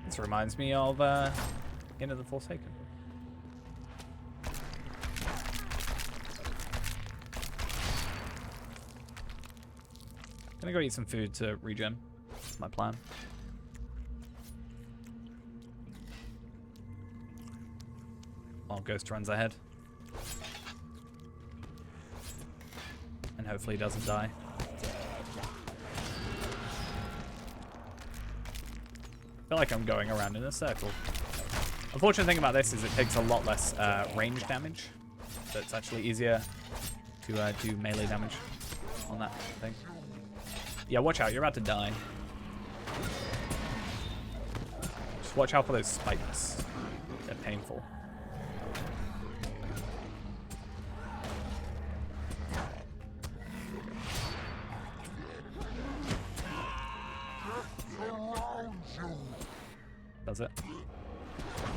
This reminds me of Inn of the Forsaken. Gonna go eat some food to regen. That's my plan. Oh, Ghost runs ahead. And hopefully he doesn't die. I feel like I'm going around in a circle. Unfortunate thing about this is it takes a lot less range damage. So it's actually easier to do melee damage on that thing. Yeah, watch out, you're about to die. Just watch out for those spikes. They're painful. Does it?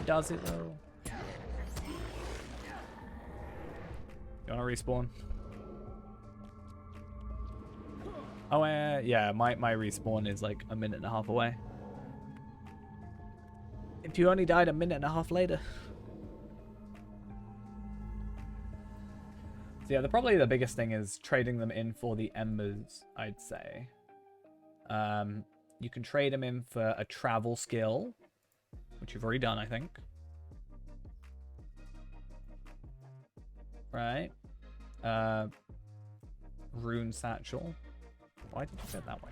Does it though? You wanna respawn? Oh, yeah, my respawn is like a minute and a half away. If you only died a minute and a half later. So yeah, probably the biggest thing is trading them in for the Embers, I'd say. You can trade them in for a travel skill, which you've already done, I think. Right. Rune Satchel. Why did you go that way?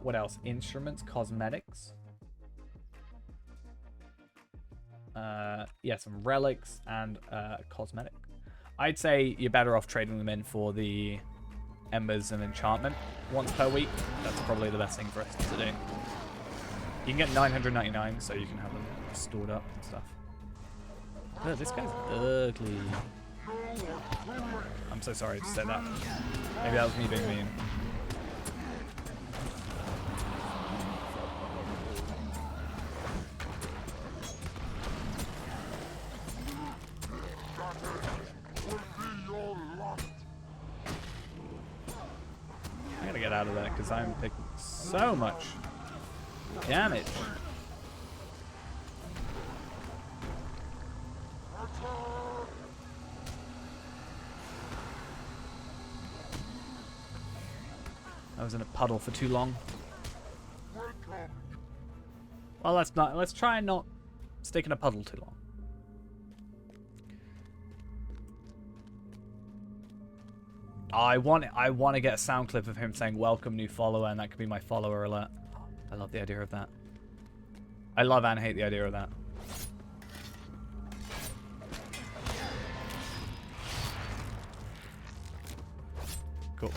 What else? Instruments, cosmetics. Yeah, some relics and cosmetic. I'd say you're better off trading them in for the Embers and Enchantment once per week. That's probably the best thing for us to do. You can get 999, so you can have them stored up and stuff. Oh, this guy's ugly. I'm so sorry to say that. Maybe that was me being mean. I gotta get out of that because I'm taking so much damage. I was in a puddle for too long. Well, let's try and not stick in a puddle too long. I want to get a sound clip of him saying welcome new follower, and that could be my follower alert. I love the idea of that. I love and hate the idea of that. Cool.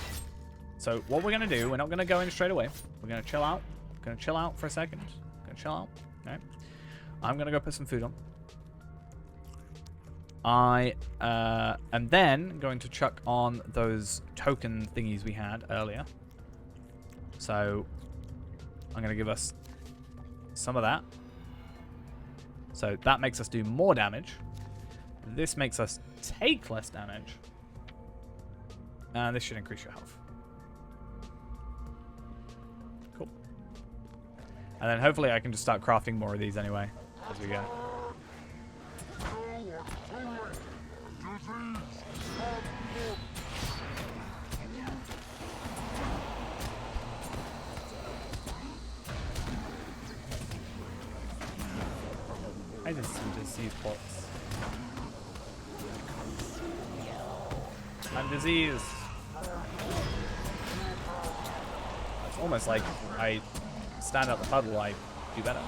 So what we're gonna do, we're not gonna go in straight away. We're gonna chill out. We're gonna chill out for a second. Gonna chill out. Alright. I'm gonna go put some food on. I am then going to chuck on those token thingies we had earlier. So I'm gonna give us some of that. So that makes us do more damage. This makes us take less damage. And this should increase your health. Cool. And then hopefully I can just start crafting more of these anyway as we go. I just some disease pots. I'm diseased. It's almost like I stand out the puddle, I do better.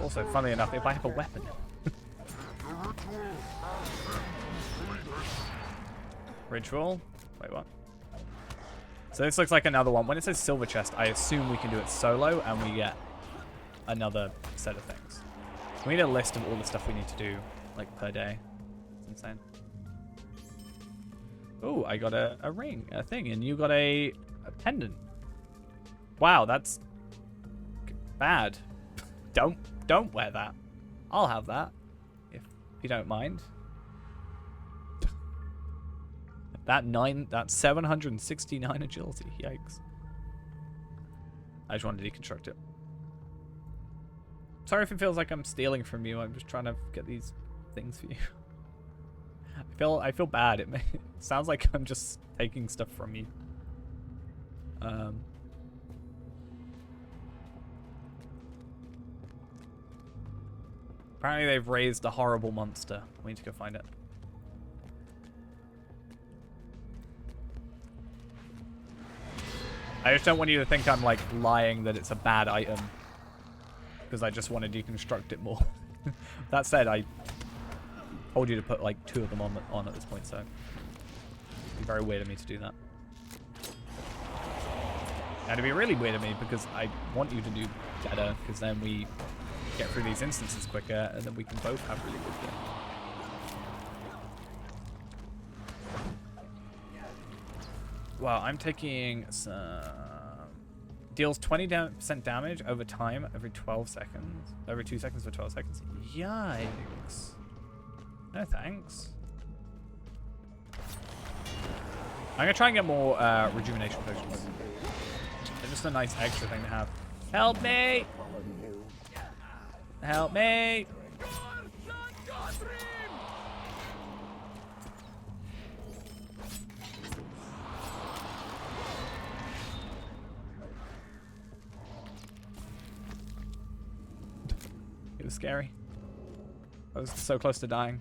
Also, funnily enough, if I have a weapon, Ritual. Wait, what? So this looks like another one. When it says silver chest, I assume we can do it solo and we get another set of things. We need a list of all the stuff we need to do, like, per day. It's insane. Oh, I got a ring, a thing, and you got a pendant. Wow, that's bad. Don't wear that. I'll have that, if you don't mind. That's 769 agility. Yikes. I just want to deconstruct it. Sorry if it feels like I'm stealing from you. I'm just trying to get these things for you. I feel bad. It sounds like I'm just taking stuff from you. Apparently they've raised a horrible monster. We need to go find it. I just don't want you to think I'm like lying that it's a bad item because I just want to deconstruct it more. That said, I told you to put like 2 of them on at this point, so it'd be very weird of me to do that. And it'd be really weird of me because I want you to do better because then we get through these instances quicker and then we can both have really good gear. Well, I'm taking some... Deals 20% damage over time every 12 seconds. Every 2 seconds for 12 seconds. Yikes. No thanks. I'm gonna try and get more rejuvenation potions. They're just a nice extra thing to have. Help me! Help me! It was scary. I was so close to dying.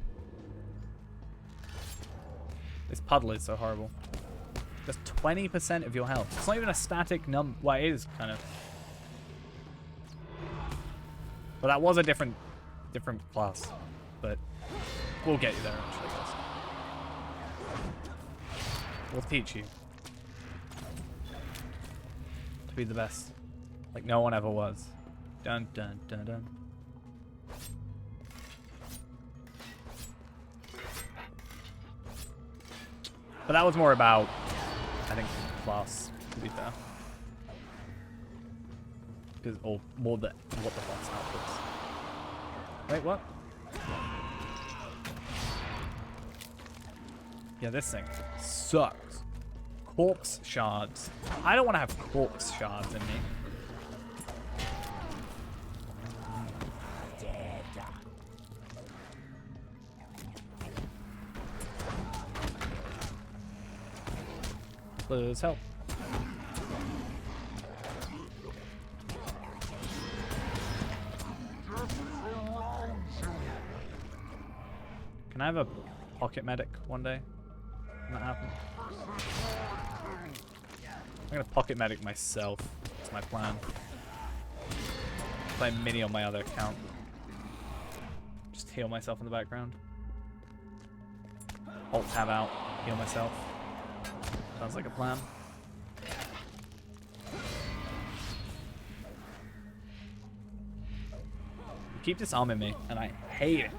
This puddle is so horrible. Just 20% of your health. It's not even a static number. Well, it is kind of. But that was a different class. But we'll get you there eventually, guys. We'll teach you to be the best, like no one ever was. Dun dun dun dun. But that was more about, I think, class, to be fair. Or more what the class outputs. Wait, what? Yeah, this thing sucks. Corpse shards. I don't want to have corpse shards in me. Please help. Can I have a pocket medic one day? Can that happen? I'm gonna pocket medic myself. That's my plan. Play mini on my other account. Just heal myself in the background. Alt tab out, heal myself. Sounds like a plan. You keep disarming me, and I hate it.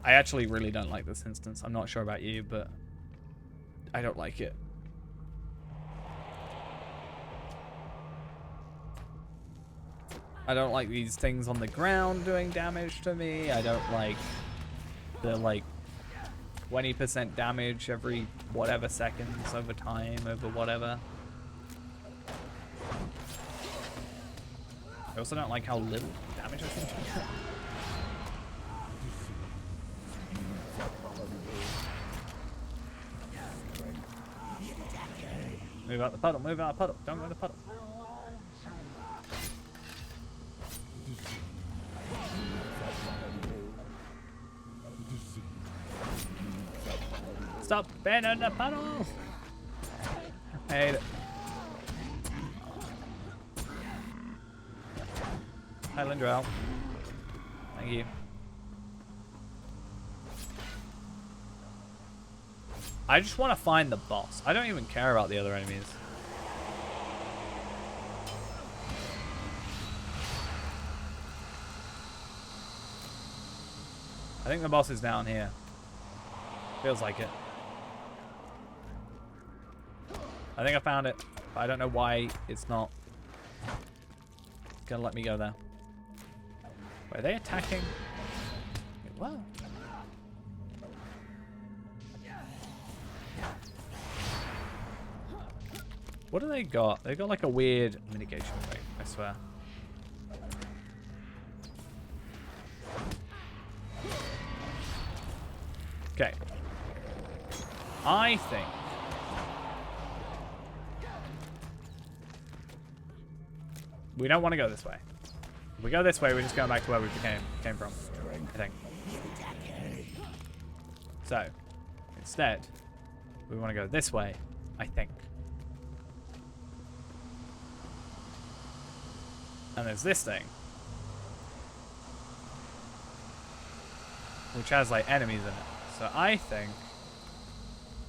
I actually really don't like this instance. I'm not sure about you, but I don't like it. I don't like these things on the ground doing damage to me. I don't like the, like, 20% damage every whatever seconds over time, over whatever. I also don't like how little damage I seem to get. Move out the puddle, move out the puddle, don't go in the puddle. Stop being in the puddle! I hate it. Hi, Lindrell. Thank you. I just want to find the boss. I don't even care about the other enemies. I think the boss is down here. Feels like it. I think I found it, but I don't know why it's not gonna let me go there. Wait, are they attacking? Wait, what? What do they got? They got like a weird mitigation rate, I swear. Okay. I think we don't want to go this way. If we go this way, we're just going back to where we came from, I think. So, instead, we want to go this way, I think. And there's this thing, which has like enemies in it. So I think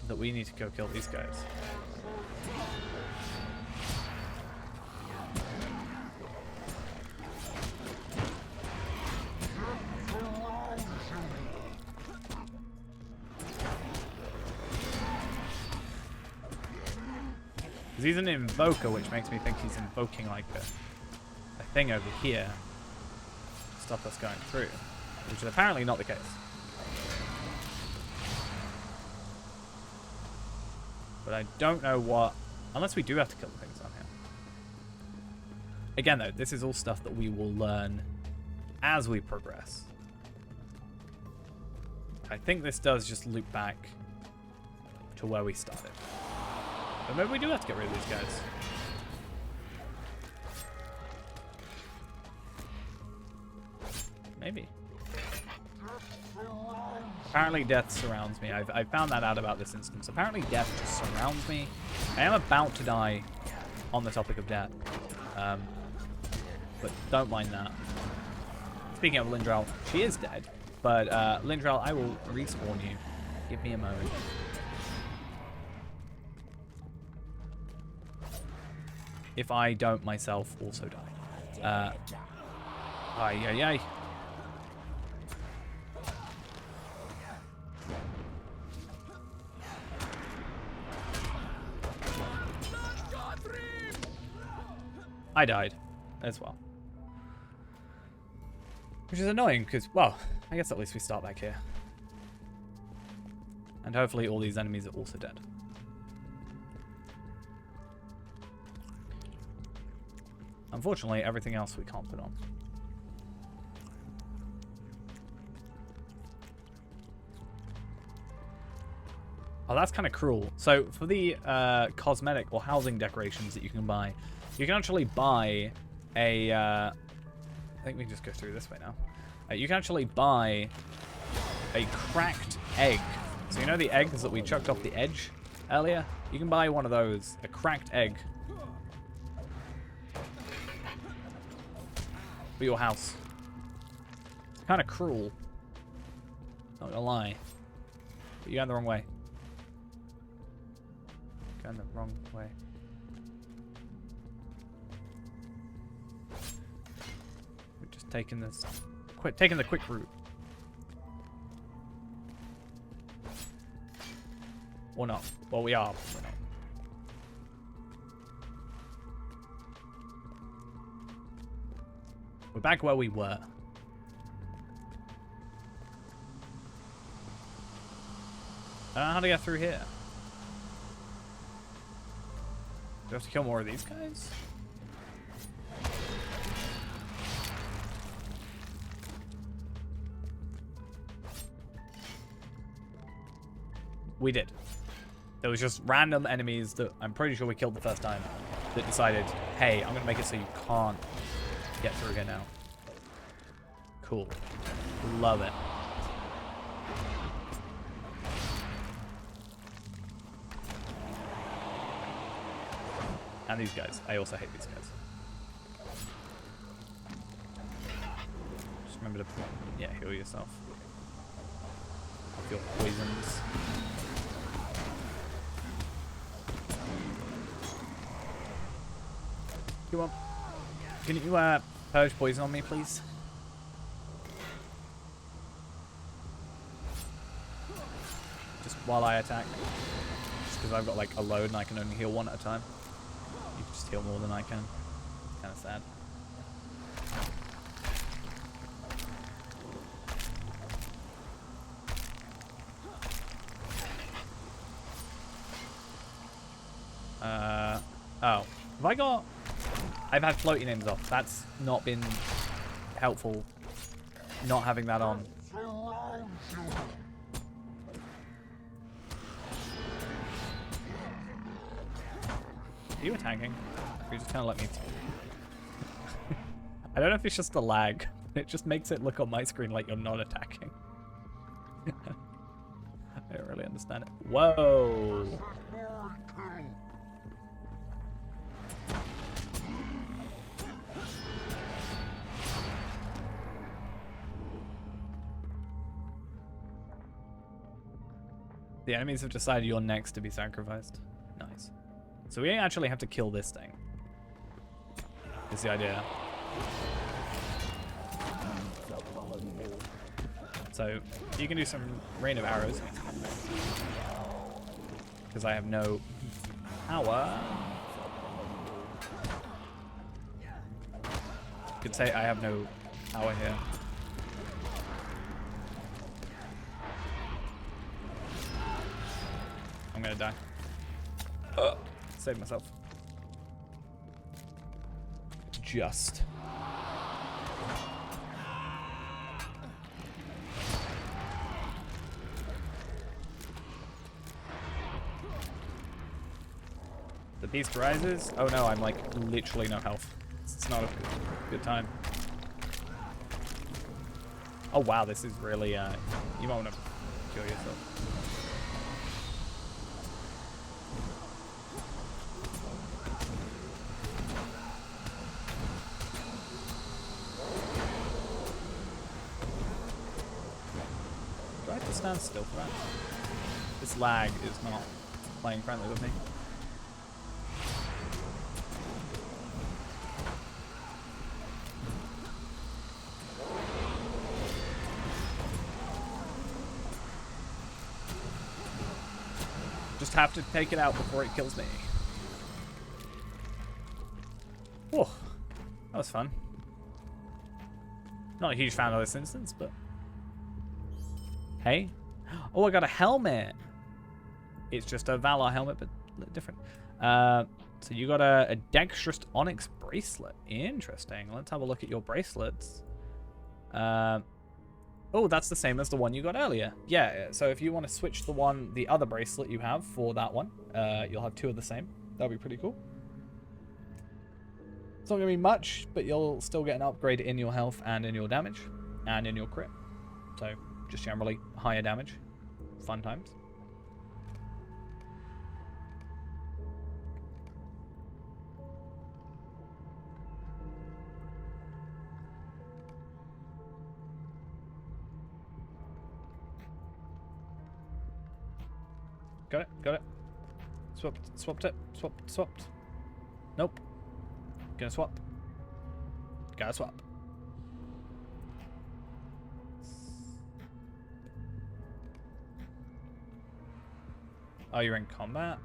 that we need to go kill these guys. Because he's an invoker, which makes me think he's invoking like a thing over here to stop us going through, which is apparently not the case. But I don't know what, unless we do have to kill the things down here. Again though, this is all stuff that we will learn as we progress. I think this does just loop back to where we started. But maybe we do have to get rid of these guys. Maybe. Apparently death surrounds me. I found that out about this instance. Apparently death just surrounds me. I am about to die on the topic of death. But don't mind that. Speaking of Lindral, she is dead. But Lindral, I will respawn you. Give me a moment. If I don't myself also die. Ay. I died as well. Which is annoying because, well, I guess at least we start back here. And hopefully all these enemies are also dead. Unfortunately, everything else we can't put on. Oh, that's kind of cruel. So for the cosmetic or housing decorations that you can buy, you can actually buy a... I think we can just go through this way now. You can actually buy a cracked egg. So you know the eggs that we chucked off the edge earlier? You can buy one of those, a cracked egg, for your house. It's kind of cruel. Not gonna lie. But you're going the wrong way. Going the wrong way. We're just taking this, taking the quick route. Or not. Well, we are. We're not. We're back where we were. I don't know how to get through here. Do I have to kill more of these guys? We did. There was just random enemies that I'm pretty sure we killed the first time that decided, hey, I'm going to make it so you can't get through here now. Cool. Love it. And these guys. I also hate these guys. Just remember to, yeah, heal yourself. Off your poisons. Come on. Can you purge poison on me, please? Just while I attack. Just because I've got like a load and I can only heal one at a time. You can just heal more than I can. Kind of sad. Oh. Have I got... I've had floaty names off. That's not been helpful, not having that on. Are you attacking? Or you just kind of let me... I don't know if it's just the lag. It just makes it look on my screen like you're not attacking. I don't really understand it. Whoa! The enemies have decided you're next to be sacrificed. Nice. So we actually have to kill this thing. Is the idea. So you can do some rain of arrows. Because I have no power. You could say I have no power here. I'm gonna die. Save myself. Just. The beast rises. Oh no, I'm like literally no health. It's not a good time. Oh wow, this is really, you might want to kill yourself. Do I have to stand still for that? This lag is not playing friendly with me. Just have to take it out before it kills me. Whoa, that was fun. Not a huge fan of this instance, but hey. Oh, I got a helmet. It's just a Valar helmet, but a little different. So you got a Dexterous Onyx bracelet. Interesting. Let's have a look at your bracelets. Oh, that's the same as the one you got earlier. Yeah, so if you want to switch the other bracelet you have for that one, you'll have two of the same. That'll be pretty cool. It's not going to be much, but you'll still get an upgrade in your health and in your damage and in your crit. So just generally higher damage. Fun times. Got it, got it. Swapped it, swapped. Nope. Gonna swap. Gotta swap. Oh, you're in combat?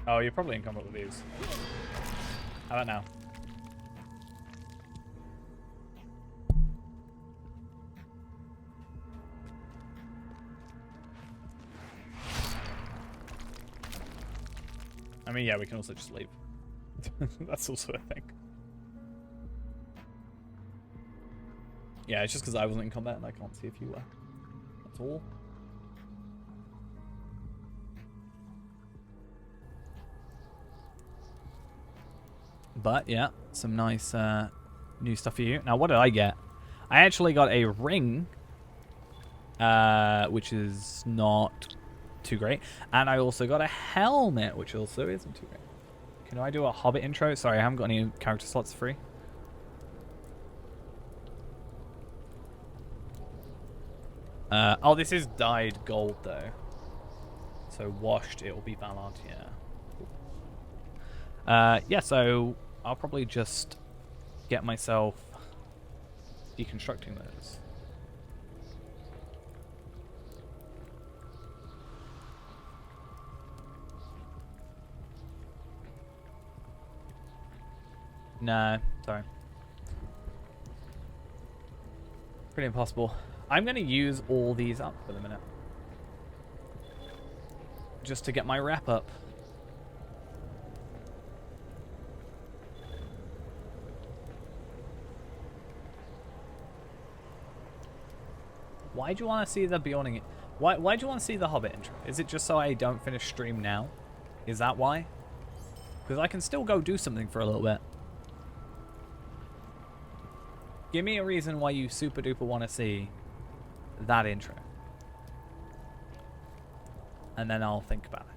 Oh, you're probably in combat with these. How about now? I mean, yeah, we can also just leave. That's also a thing. Yeah, it's just because I wasn't in combat and I can't see if you were. That's all. But yeah, some nice new stuff for you. Now, what did I get? I actually got a ring, which is not too great. And I also got a helmet, which also isn't too great. Can I do a Hobbit intro? Sorry, I haven't got any character slots free. Oh, this is dyed gold, though. So washed, it will be Valar, yeah. Cool. Yeah, so I'll probably just get myself deconstructing those. No, sorry. Pretty impossible. I'm going to use all these up for the minute. Just to get my wrap up. Why do you want to see the Beyonding? Why do you want to see the Hobbit intro? Is it just so I don't finish stream now? Is that why? Because I can still go do something for a little bit. Give me a reason why you super duper want to see that intro. And then I'll think about it.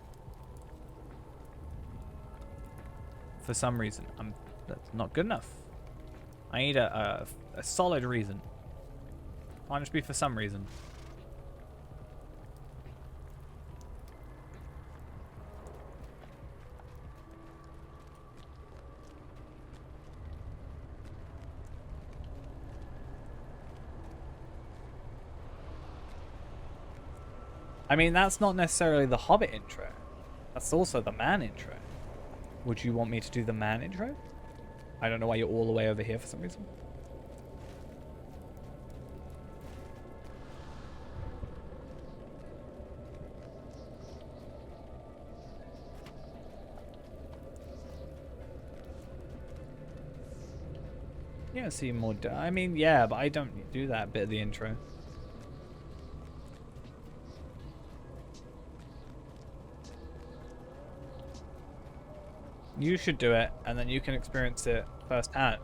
For some reason, that's not good enough. I need a solid reason. Can't just be for some reason. I mean, that's not necessarily the Hobbit intro. That's also the man intro. Would you want me to do the man intro? I don't know why you're all the way over here for some reason. Yeah, see more. I mean, yeah, but I don't do that bit of the intro. You should do it, and then you can experience it firsthand.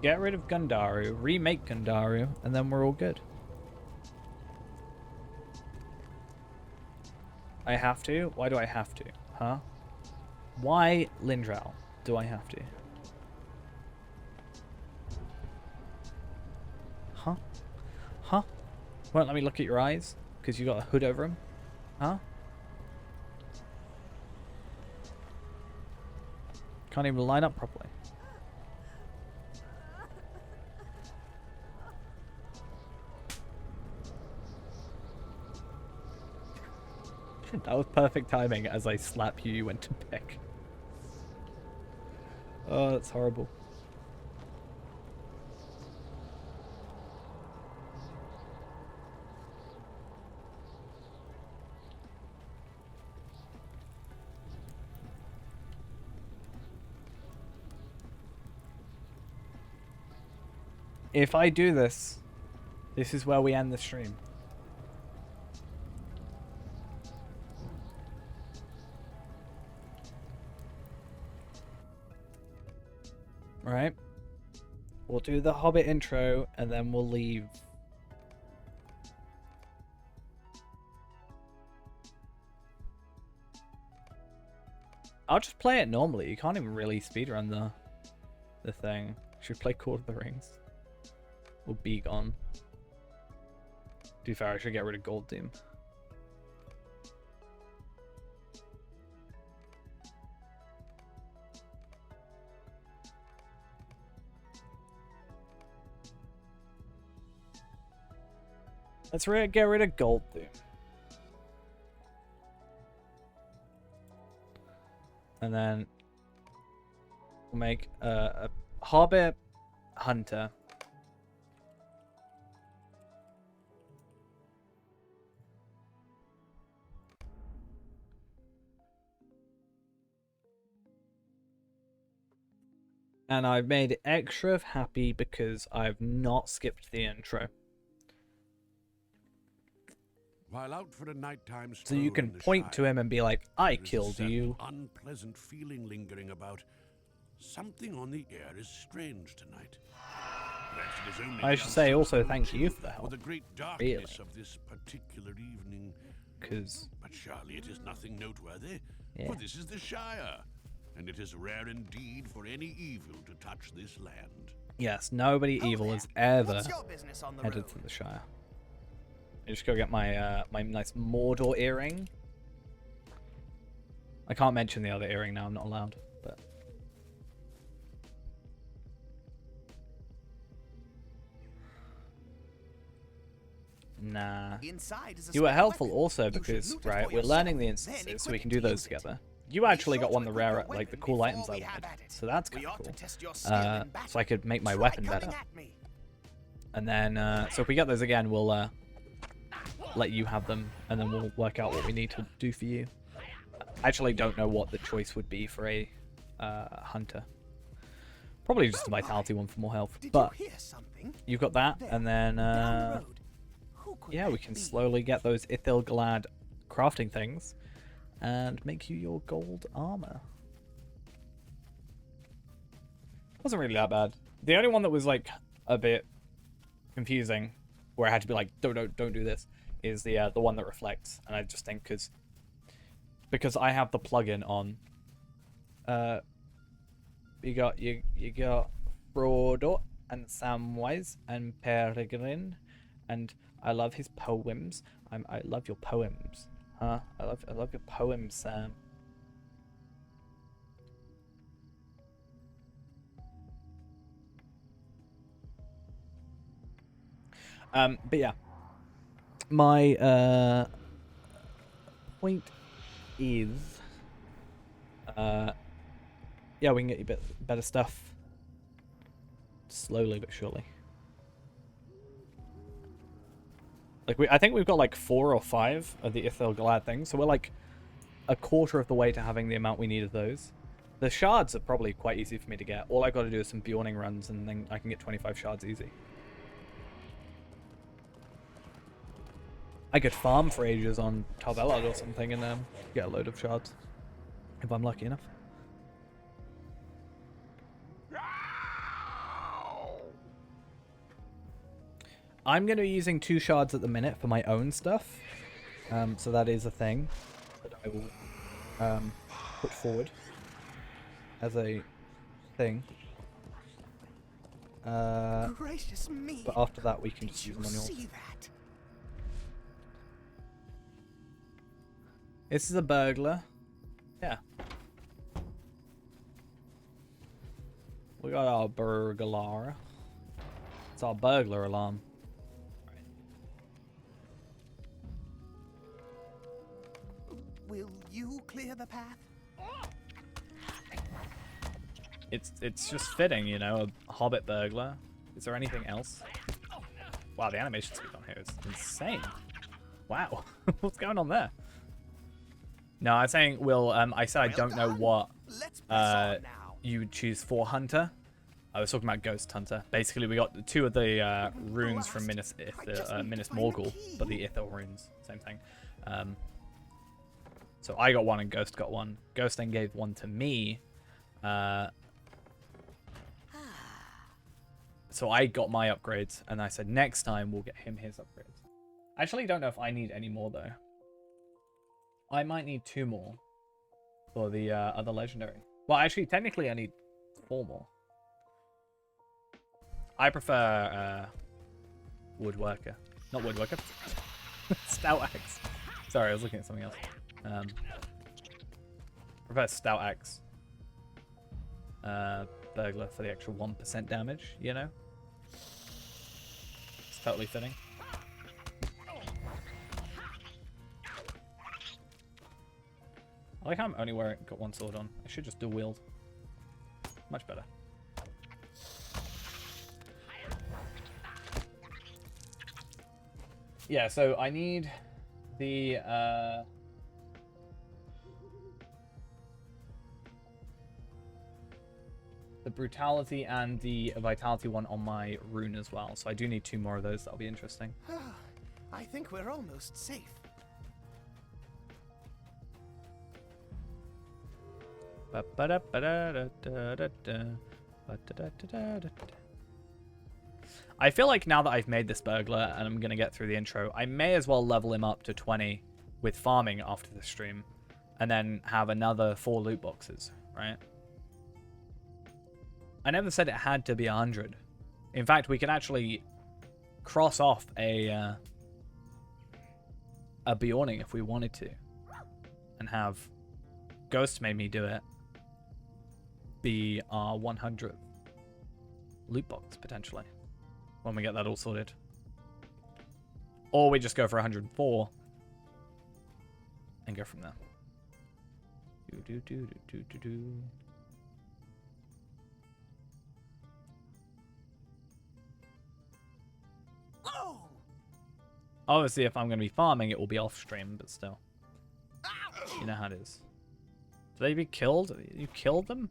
Get rid of Gundaru, remake Gundaru, and then we're all good. I have to? Why do I have to? Huh? Why, Lindral, do I have to? Huh? Huh? Won't let me look at your eyes? Because you got a hood over them? Huh? Can't even line up properly. That was perfect timing. As I slap you, you went to pick. Oh, that's horrible. If I do this, this is where we end the stream. Right? We'll do the Hobbit intro and then we'll leave. I'll just play it normally. You can't even really speedrun the thing. Should we play Lord of the Rings? Or Be Gone? To be fair, I should get rid of Gold Team. Let's get rid of Gold Team. And then we'll make a Hobbit Hunter. And I've made it extra happy because I've not skipped the intro. While out for a nighttime So you can point to him and be like, I killed you. Unpleasant feeling lingering about. Something on the air is strange tonight. I should say also thank you for the help. For the great darkness of this particular evening. But surely it is nothing noteworthy. Yeah. For this is the Shire. And it is rare indeed for any evil to touch this land. Yes, nobody evil has ever headed to the Shire. I just go get my my nice Mordor earring. I can't mention the other earring now, I'm not allowed. But Nah. Inside is a You were spare helpful weapon. also You should because, loot it right, for we're yourself, learning the then instances so we equip can it do to those use it. together. You actually Be got sure one to of the equip your rare, like the weapon cool before items I we have wanted. at it. So that's We kind of ought to cool. test your skill in battle. So I could make my Try weapon coming better. at me. And then, so if we get those again, we'll let you have them, and then we'll work out what we need to do for you. I actually don't know what the choice would be for a hunter. Probably just a vitality one for more health. But you've got that, and then yeah, we can slowly get those Ithilgalad crafting things and make you your gold armor. Wasn't really that bad. The only one that was like a bit confusing, where I had to be like, don't do this, is the one that reflects. And I just think because I have the plugin on, you got Frodo and Samwise and Peregrine, and I love his poems. I love your poems, huh? I love your poems, Sam. But yeah, my point is, yeah, we can get you better stuff slowly but surely. Like I think we've got like 4 or 5 of the Ithilgalad things, so we're like a quarter of the way to having the amount we need of those. The shards are probably quite easy for me to get. All I got to do is some Bjorning runs, and then I can get 25 shards easy. I could farm for ages on Tarvelad or something and get a load of shards if I'm lucky enough. I'm going to be using 2 shards at the minute for my own stuff. So that is a thing that I will put forward as a thing. Gracious me. But after that we can just use them on yours. That? This is a burglar. Yeah. We got our burglar. It's our burglar alarm. Will you clear the path? It's just fitting, you know, a hobbit burglar. Is there anything else? Wow, the animation speed on here is insane. Wow, what's going on there? No, I'm saying, Will, I said I don't know what you would choose for Hunter. I was talking about Ghost Hunter. Basically, we got 2 of the runes from Minas Morgul, but the Ithil runes, same thing. So I got 1 and Ghost got 1. Ghost then gave 1 to me. So I got my upgrades, and I said next time we'll get him his upgrades. I actually don't know if I need any more, though. I might need 2 more for the other legendary. Well, actually, technically I need 4 more. I prefer Woodworker. Not Woodworker. Stout Axe. Sorry, I was looking at something else. Prefer Stout Axe. Burglar for the extra 1% damage, you know? It's totally fitting. I like how I'm only got 1 sword on. I should just dual wield. Much better. Yeah, so I need the brutality and the vitality one on my rune as well. So I do need 2 more of those. That'll be interesting. I think we're almost safe. I feel like now that I've made this burglar and I'm going to get through the intro, I may as well level him up to 20 with farming after the stream and then have another 4 loot boxes, right? I never said it had to be 100. In fact, we could actually cross off a Bjorning if we wanted to and have Ghost made me do it be our 100th loot box potentially when we get that all sorted. Or we just go for 104 and go from there. Obviously, if I'm going to be farming, it will be off stream, but still. You know how it is. Did they be killed? You killed them?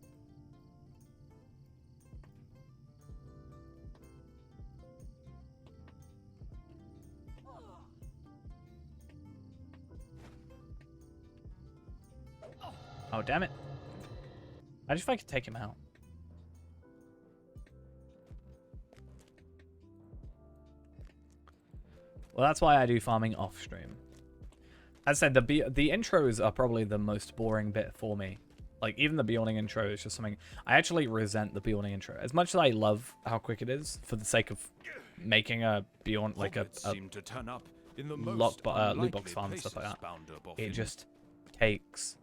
Oh, damn it. Imagine if I could take him out. Well, that's why I do farming off stream. As I said, the intros are probably the most boring bit for me. Like, even the Beyonding intro is just something... I actually resent the Beyonding intro. As much as I love how quick it is, for the sake of making a Beyond... like a to turn up in the loot box farm and stuff like that. It just takes...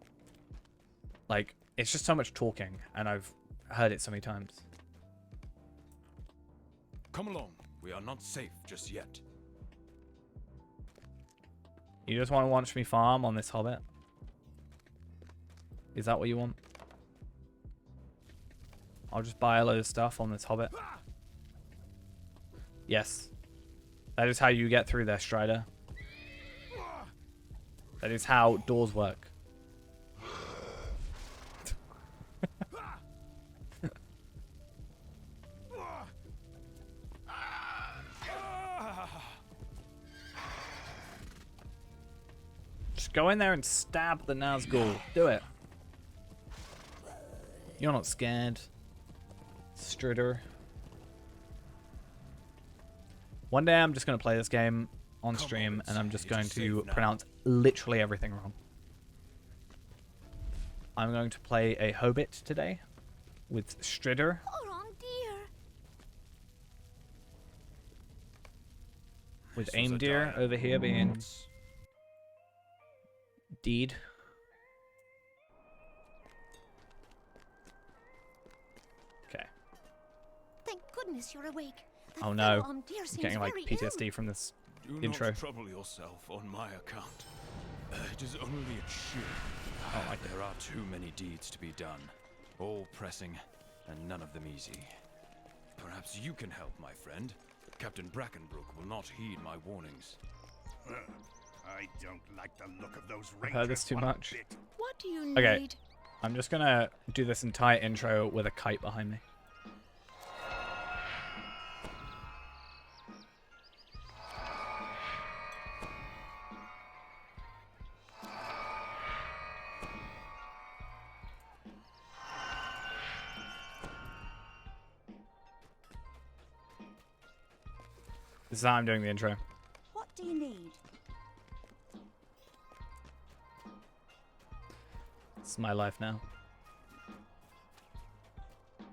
Like, it's just so much talking, and I've heard it so many times. Come along. We are not safe just yet. You just want to watch me farm on this Hobbit? Is that what you want? I'll just buy a load of stuff on this Hobbit. Yes. That is how you get through there, Strider. That is how doors work. Go in there and stab the Nazgul. Do it. You're not scared. Strider. One day I'm just going to play this game on stream and I'm just going to pronounce literally everything wrong. I'm going to play a Hobbit today with Strider. Oh, dear. With Aimdeer over here being... Deed. Okay. Thank goodness you're awake. Oh no. I'm getting like PTSD from this intro. Do not trouble yourself on my account. It is only a cheer. Oh, there are too many deeds to be done. All pressing, and none of them easy. Perhaps you can help, my friend. Captain Brackenbrook will not heed my warnings. I don't like the look of those I've heard this too much. What do you need? Okay, I'm just gonna do this entire intro with a kite behind me. This is how I'm doing the intro. What do you need? This is my life now.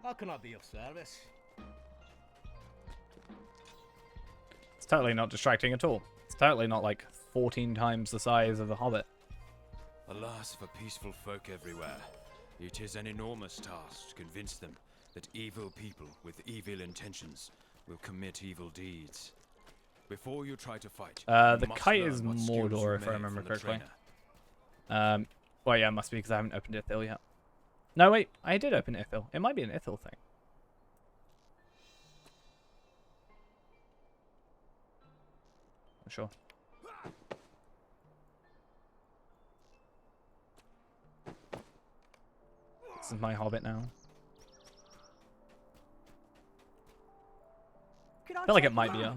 How can I be of service? It's totally not distracting at all. It's totally not like 14 times the size of The Hobbit. Alas, for peaceful folk everywhere, it is an enormous task to convince them that evil people with evil intentions will commit evil deeds. Before you try to fight, the kite is Mordor, if I remember correctly. Well, yeah, it must be because I haven't opened Ithil yet. No, wait, I did open Ithil. It might be an Ithil thing. Not sure. This is my Hobbit now. I feel like it might be a...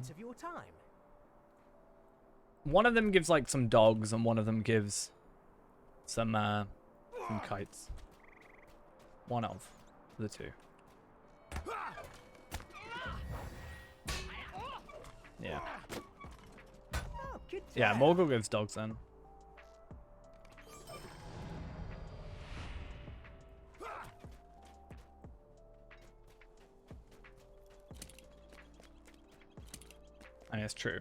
One of them gives like some dogs and one of them gives some kites. One of the two. Yeah. Yeah, Morgul gives dogs then. And it's true.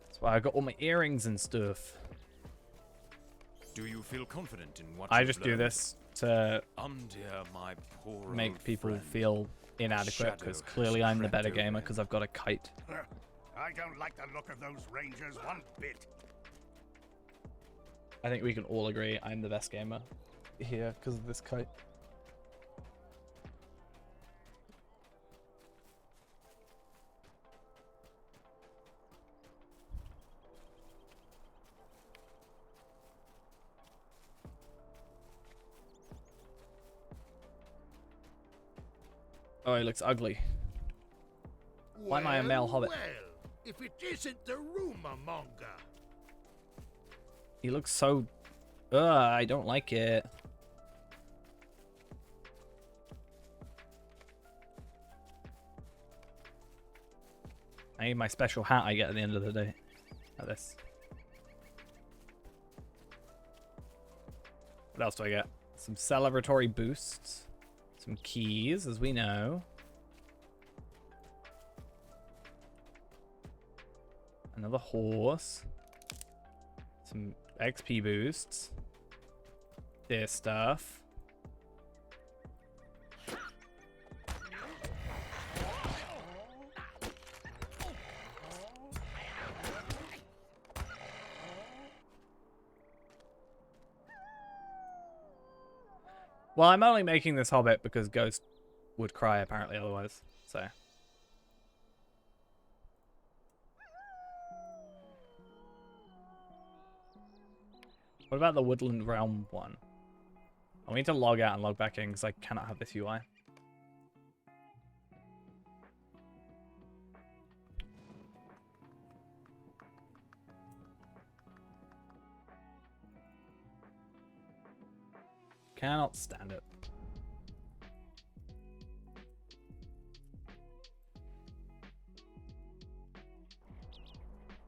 That's why I got all my earrings and stuff. Do you feel confident in what I just do this to my poor make people feel inadequate because clearly I'm the better gamer because I've got a kite. I don't like the look of those rangers one bit. I think we can all agree I'm the best gamer here because of this kite. Oh, he looks ugly. Why am I a male hobbit? Well, if it isn't the rumor monger. He looks so... Ugh, I don't like it. I need my special hat I get at the end of the day. Like this. What else do I get? Some celebratory boosts. Some keys, as we know. Another horse. Some XP boosts. This stuff. Well, I'm only making this hobbit because Ghost would cry apparently otherwise, so. What about the Woodland Realm one? I need to log out and log back in because I cannot have this UI. Cannot stand it.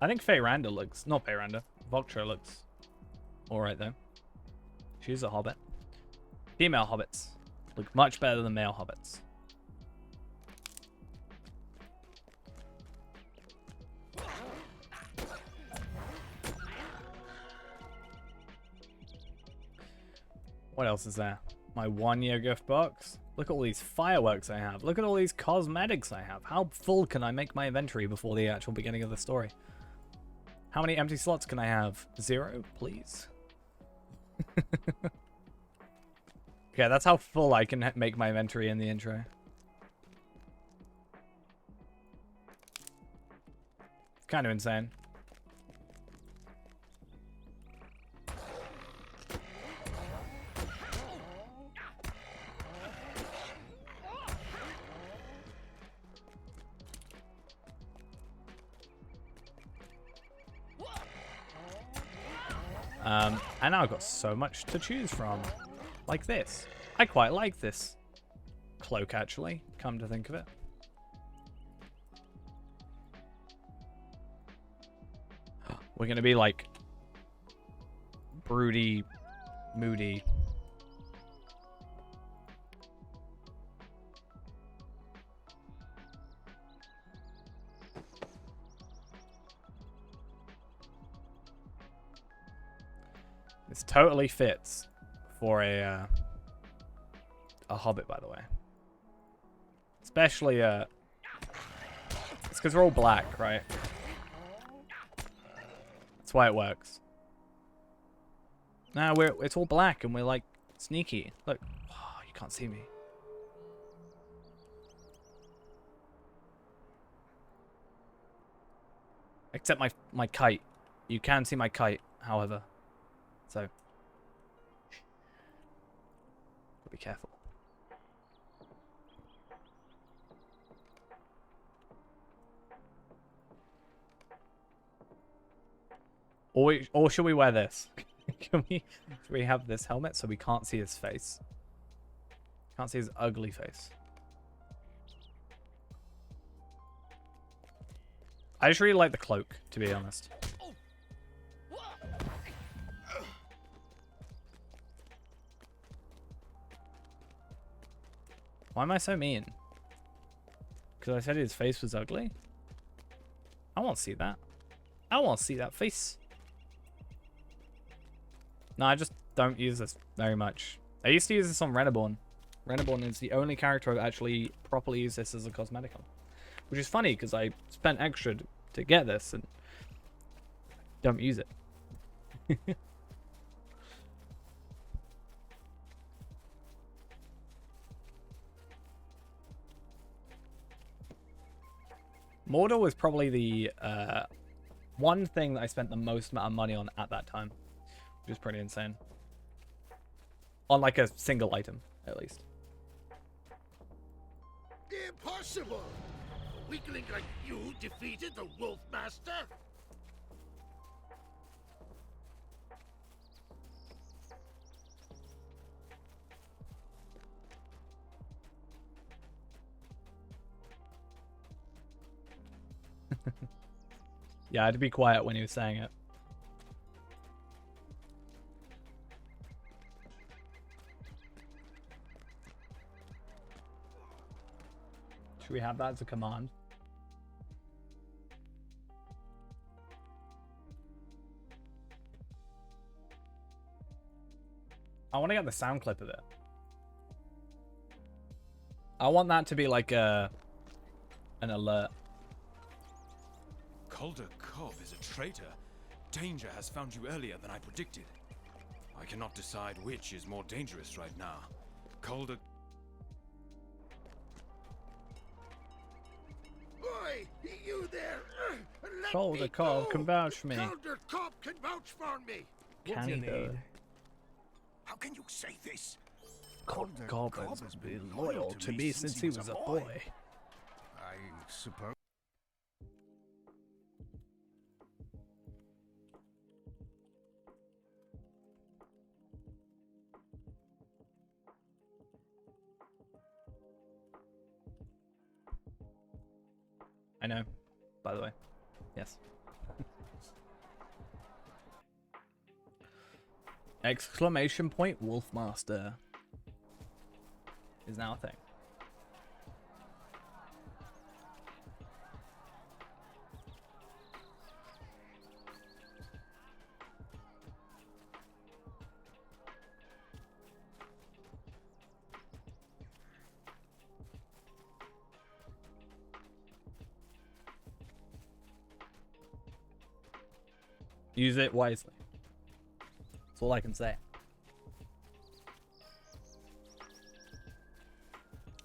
I think Feyranda looks... Not Feyranda. Vulture looks alright though. She's a hobbit. Female hobbits look much better than male hobbits. What else is there? My 1-year gift box. Look at all these fireworks I have. Look at all these cosmetics I have. How full can I make my inventory before the actual beginning of the story? How many empty slots can I have? 0, please. Okay, that's how full I can make my inventory in the intro. It's kind of insane. And now I've got so much to choose from. Like this. I quite like this cloak, actually, come to think of it. We're going to be like broody, moody. This totally fits for a hobbit, by the way. Especially it's because we're all black, right? That's why it works. Now it's all black and we're like sneaky. Look, oh, you can't see me. Except my kite. You can see my kite, however. So, be careful. Or should we wear this? Should we have this helmet so we can't see his face? Can't see his ugly face. I just really like the cloak, to be honest. Why am I so mean? Because I said his face was ugly? I won't see that. I won't see that face. No, I just don't use this very much. I used to use this on Reneborn. Reneborn is the only character I've actually properly used this as a cosmetic on. Which is funny, because I spent extra to get this and don't use it. Mordor was probably the one thing that I spent the most amount of money on at that time, which is pretty insane. On like a single item, at least. Impossible! A weakling like you defeated the Wolf Master? Yeah, I had to be quiet when he was saying it. Should we have that as a command? I want to get the sound clip of it. I want that to be like an alert. Calder Cobb is a traitor. Danger has found you earlier than I predicted. I cannot decide which is more dangerous right now. Calder... Oi! You there! Let Calder me Cobb go. can vouch for me. Calder Cobb can vouch for me! Can he though? How can you say this? Calder Cobb has been loyal to me since he was a boy. I suppose. I know, by the way. Yes. Exclamation point Wolfmaster is now a thing. Use it wisely. That's all I can say.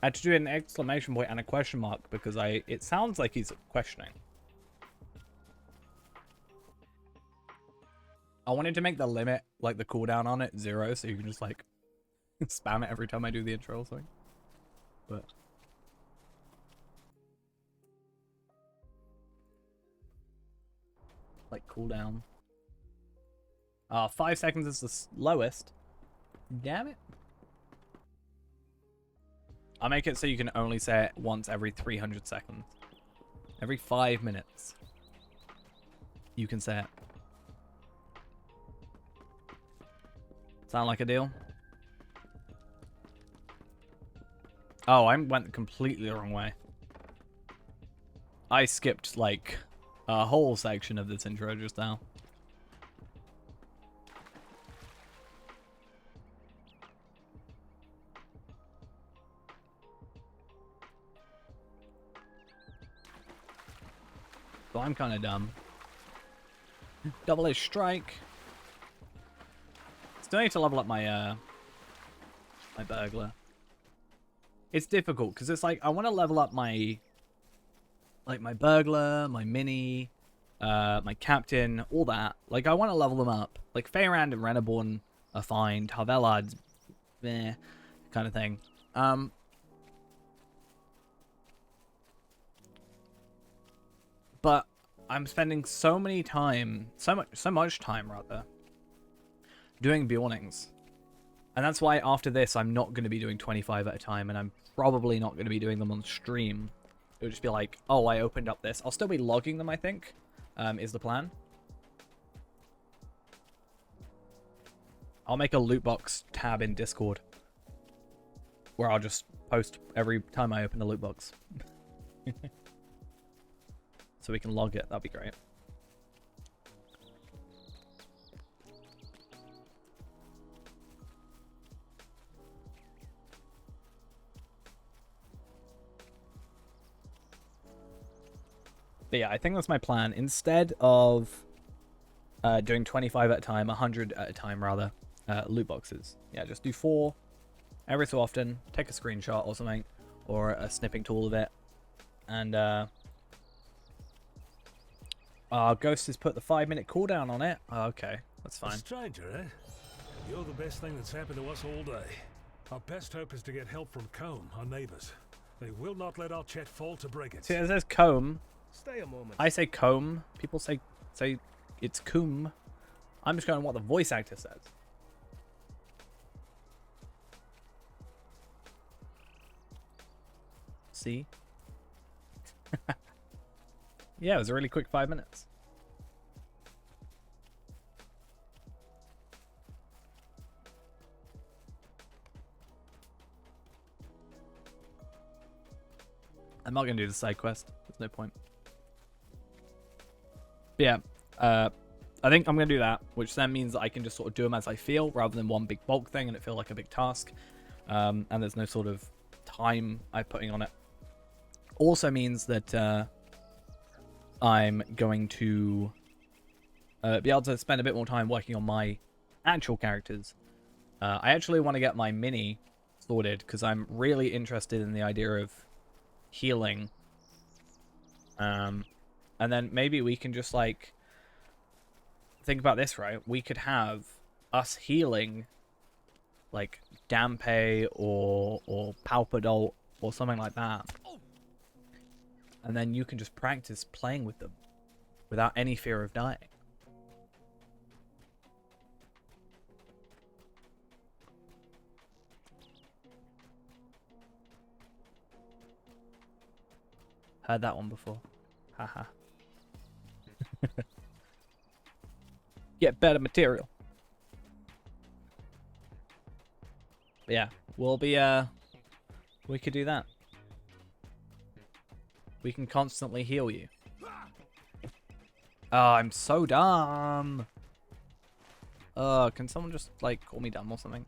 I had to do an exclamation point and a question mark because it sounds like he's questioning. I wanted to make the limit, like the cooldown on it, 0, so you can just like spam it every time I do the intro or something. But like cooldown. 5 seconds is the lowest. Damn it. I'll make it so you can only say it once every 300 seconds. Every 5 minutes. You can say it. Sound like a deal? Oh, I went completely the wrong way. I skipped like a whole section of this intro just now. So I'm kind of dumb. Double-edged strike. Still need to level up my my burglar. It's difficult because it's like I want to level up my my burglar, my mini, my captain, all that. Like I want to level them up. Like Feyrand and Reneborn are fine. Tarvelad's meh, kind of thing. But I'm spending so much time rather, doing Beornings. And that's why after this, I'm not going to be doing 25 at a time, and I'm probably not going to be doing them on stream. It would just be like, oh, I opened up this. I'll still be logging them, I think, is the plan. I'll make a loot box tab in Discord, where I'll just post every time I open a loot box. So we can log it. That'd be great. But yeah, I think that's my plan. Instead of doing 25 at a time, 100 at a time rather, loot boxes. Yeah, just do 4 every so often. Take a screenshot or something, or a snipping tool of it. And Ghost has put the 5-minute cooldown on it. Okay, that's fine. A stranger, eh? You're the best thing that's happened to us all day. Our best hope is to get help from Combe, our neighbors. They will not let our chet fall to brigands. See, it says comb. Stay a moment. I say comb. People say it's coom. I'm just going on what the voice actor says. See? Yeah, it was a really quick 5 minutes. I'm not going to do the side quest. There's no point. But yeah, I think I'm going to do that, which then means that I can just sort of do them as I feel, rather than one big bulk thing and it feel like a big task. And there's no sort of time I'm putting on it. Also means that I'm going to be able to spend a bit more time working on my actual characters. I actually want to get my mini sorted, because I'm really interested in the idea of healing. And then maybe we can just, like, think about this, right? We could have us healing, like, Dampe or Palpadol or something like that. And then you can just practice playing with them without any fear of dying. Heard that one before. Haha. Get better material. But yeah, we'll be we could do that. We can constantly heal you. Oh, I'm so dumb. Can someone just, like, call me dumb or something?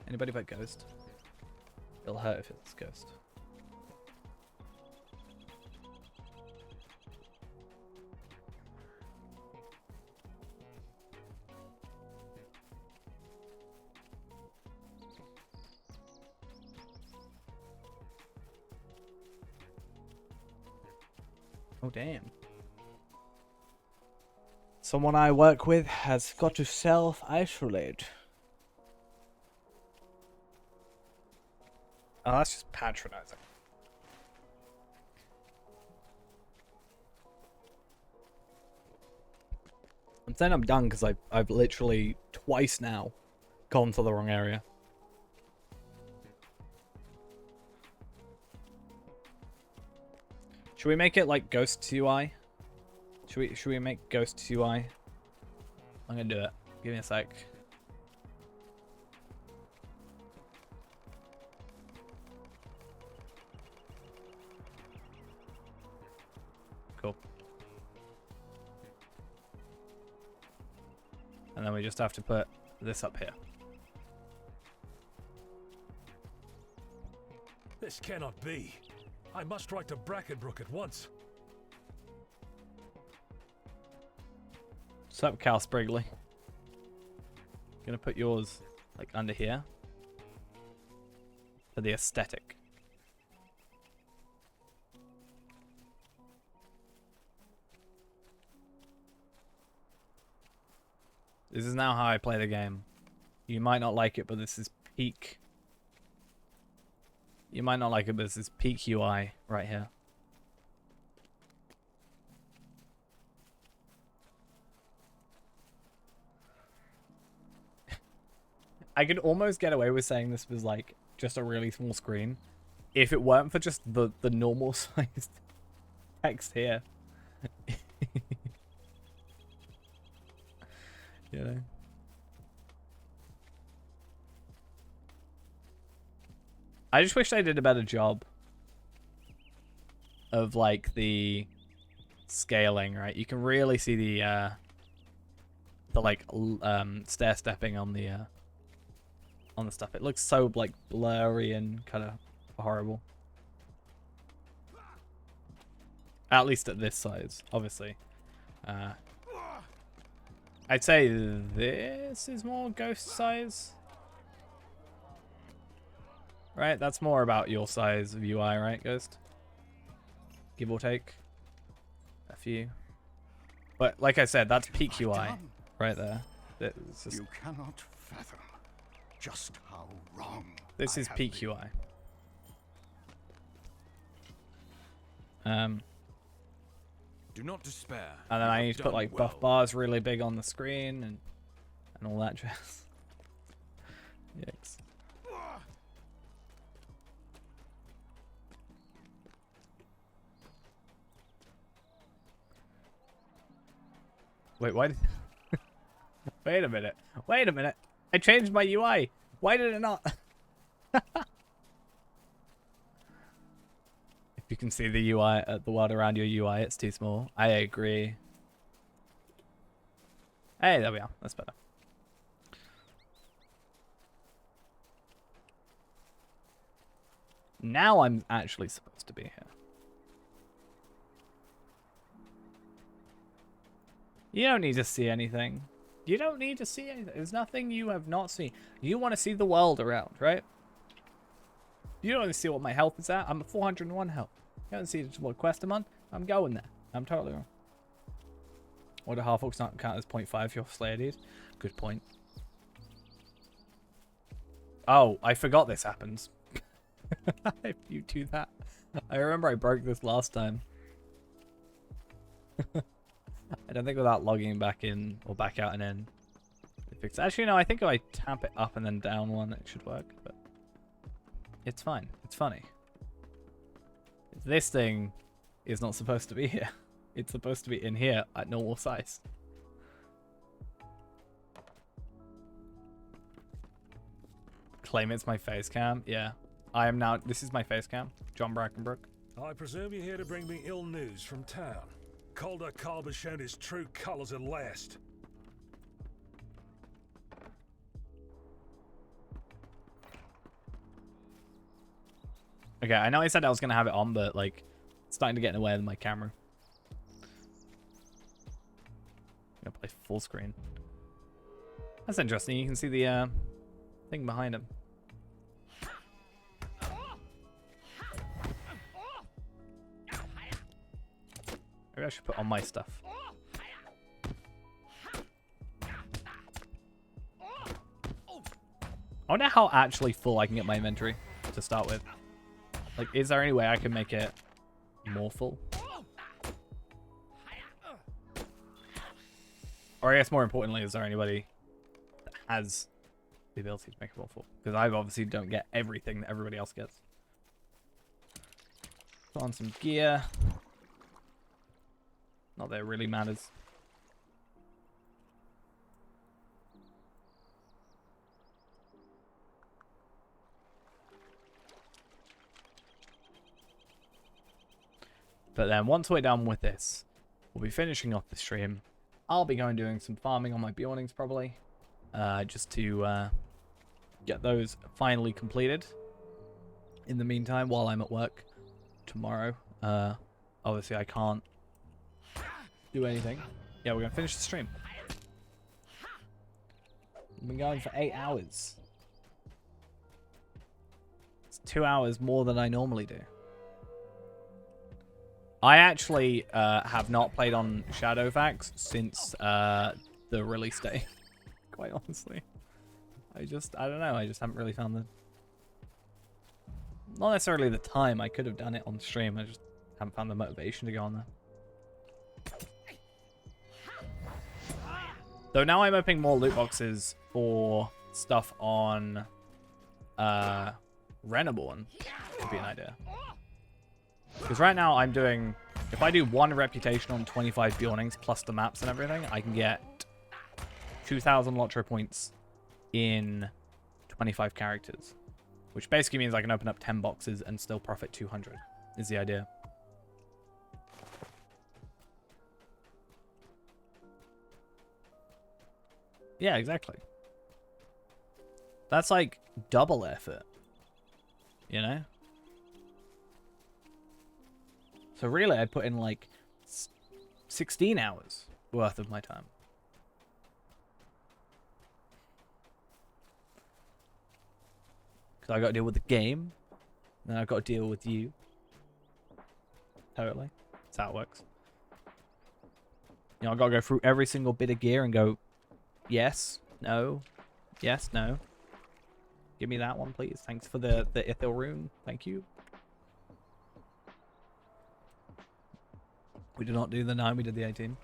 Anybody but Ghost? It'll hurt if it's Ghost. Oh, damn. Someone I work with has got to self-isolate. Oh, that's just patronizing. I'm saying I'm done because I've literally twice now gone to the wrong area. Should we make it like Ghost UI? Should we make Ghost UI? I'm gonna do it. Give me a sec. Cool. And then we just have to put this up here. This cannot be. I must write to Brackenbrook at once. What's up, Cal Sprigley? Gonna put yours like under here for the aesthetic. This is now how I play the game. You might not like it, but this is peak. You might not like it, but this is peak UI right here. I could almost get away with saying this was like just a really small screen if it weren't for just the normal sized text here. You know. I just wish they did a better job of like the scaling, right? You can really see the like stair stepping on the stuff. It looks so like blurry and kind of horrible. At least at this size, obviously. I'd say this is more ghost size. Right? That's more about your size of UI, right, Ghost? Give or take. A few. But like I said, that's peak UI right there. Just, You cannot fathom just how wrong. this is peak UI. Do not despair. And then You I have need to put done like well. buff bars really big on the screen and all that jazz. Yikes. Wait, why did... Wait a minute. Wait a minute. I changed my UI. Why did it not? If you can see the UI, the world around your UI, it's too small. I agree. Hey, there we are. That's better. Now I'm actually supposed to be here. You don't need to see anything. You don't need to see anything. There's nothing you have not seen. You want to see the world around, right? You don't want to see what my health is at. I'm at 401 health. You don't see what quest I'm on. I'm going there. I'm totally wrong. Or do half orcs not count as 0.5 for your Slayer dude? Good point. Oh, I forgot this happens. If you do that. I remember I broke this last time. I don't think without logging back in or back out and in. Actually, no, I think if I tap it up and then down one, it should work. But it's fine. It's funny. This thing is not supposed to be here. It's supposed to be in here at normal size. Claim it's my face cam. Yeah. I am now. This is my face cam. John Brackenbrook. I presume you're here to bring me ill news from town. Calder Kalb has shown his true colors at last. Okay, I know I said I was going to have it on, but, like, it's starting to get in the way of my camera. I'm going to play full screen. That's interesting. You can see the thing behind him. Maybe I should put on my stuff. I wonder how actually full I can get my inventory to start with. Like, is there any way I can make it more full? Or I guess more importantly, is there anybody that has the ability to make it more full? Because I obviously don't get everything that everybody else gets. Put on some gear. Not that it really matters. But then once we're done with this, we'll be finishing off the stream. I'll be going doing some farming on my Bjornings probably. Just to get those finally completed. In the meantime, while I'm at work tomorrow. Obviously I can't do anything. Yeah, we're going to finish the stream. We've been going for 8 hours. It's 2 hours more than I normally do. I actually have not played on Shadowfax since the release day. Quite honestly. I don't know. I just haven't really found the... Not necessarily the time. I could have done it on stream. I just haven't found the motivation to go on there. Though now I'm opening more loot boxes for stuff on Reneborn. Would be an idea. Because right now I'm doing... If I do 1 reputation on 25 Bjornings plus the maps and everything, I can get 2,000 Lotro points in 25 characters. Which basically means I can open up 10 boxes and still profit 200, is the idea. Yeah, exactly. That's like double effort. You know? So really, I put in like 16 hours worth of my time. Because I got to deal with the game, then I've got to deal with you. Totally. That's how it works. You know, I got to go through every single bit of gear and go, yes, no, yes, no. Give me that one, please. Thanks for the Ithil rune. Thank you. We did not do the 9, we did the 18.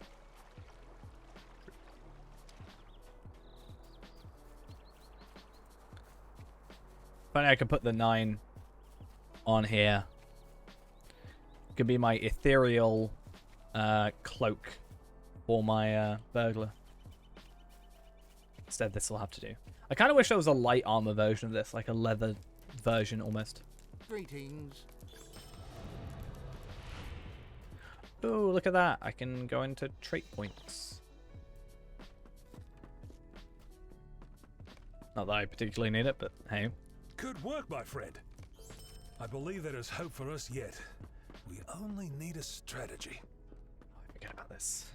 Funny, I could put the 9 on here. It could be my ethereal cloak for my burglar. Instead, this will have to do. I kind of wish there was a light armor version of this, like a leather version almost. Greetings. Oh, look at that. I can go into trait points. Not that I particularly need it, but hey. Good work, my friend. I believe there is hope for us yet. We only need a strategy. I forget about this.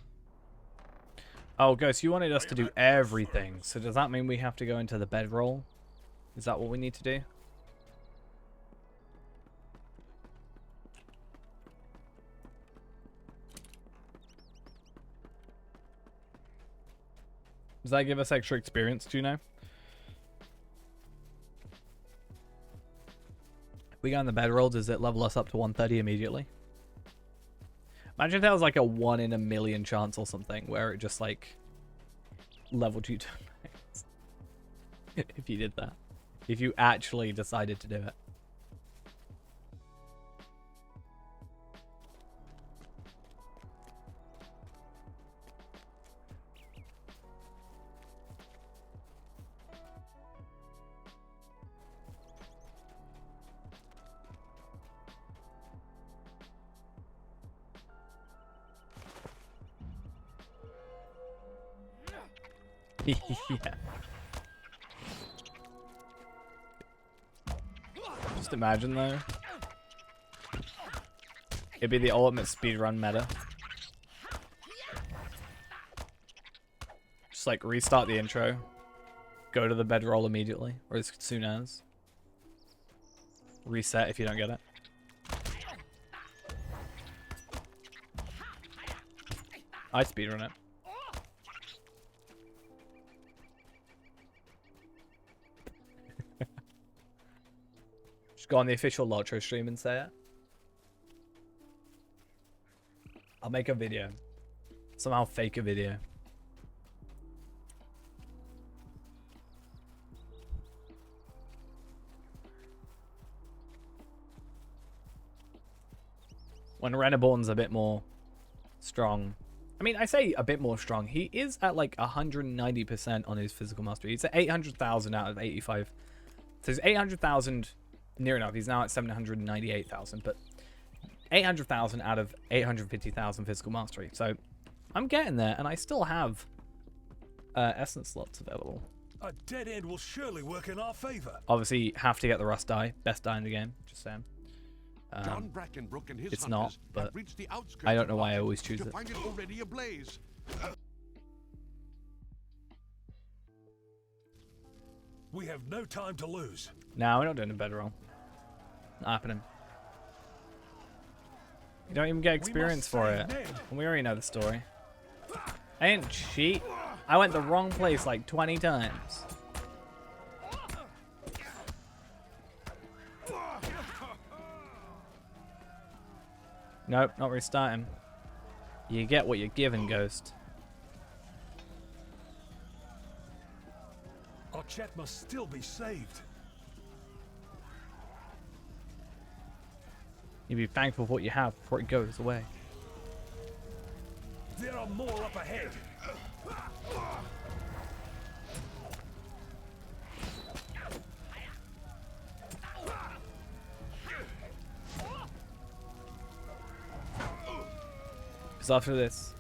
Oh, Ghost, you wanted us to do everything. So does that mean we have to go into the bedroll? Is that what we need to do? Does that give us extra experience, do you know? If we go in the bedroll, does it level us up to 130 immediately? Imagine if that was like a 1 in a million chance or something, where it just like leveled you to max. If you did that. If you actually decided to do it. Yeah. Just imagine though. It'd be the ultimate speedrun meta. Just like restart the intro. Go to the bedroll immediately, or as soon as. Reset if you don't get it. I'd speedrun it. Just go on the official Lotro stream and say it. I'll make a video. Somehow fake a video. When Reneborn's a bit more strong. I mean, I say a bit more strong. He is at like 190% on his physical mastery. He's at 800,000 out of 85. So he's 800,000 near enough. He's now at 798,000, but 800,000 out of 850,000 physical mastery. So I'm getting there, and I still have essence slots available. A dead end will surely work in our favor. Obviously, have to get the rust die. Best die in the game. Just saying. John Brackenbrook and his it's not, hunters but have reached the outskirts I don't know of why I Arden always choose to it. find it already ablaze. We have no time to lose. No, we're not doing a bedroll. Not happening. You don't even get experience for it. And we already know the story. I didn't cheat. I went the wrong place like 20 times. Nope, not restarting. You get what you're given, Ghost. Our chat must still be saved. You be thankful for what you have before it goes away. There are more up ahead. Because after this,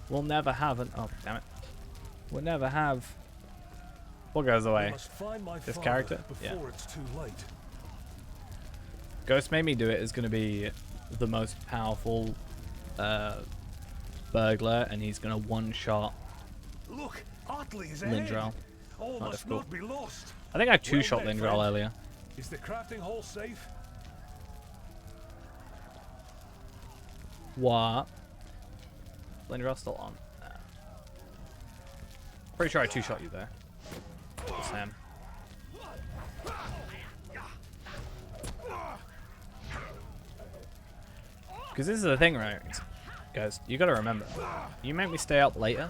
we'll never have an... Oh, damn it. We'll never have... What goes away? This character? Yeah. It's too late. Ghost made me do it is going to be the most powerful burglar, and he's gonna one-shot Look, Otley is ahead. Lindrel. All Not must difficult. not be lost. I think I two-shot Well met, Lindrel friend. earlier. Is the crafting hall safe? What? Lindrel's still on. Nah. Pretty sure I two-shot you there. Sam. Because this is the thing, right? Guys, you gotta remember. You make me stay up later,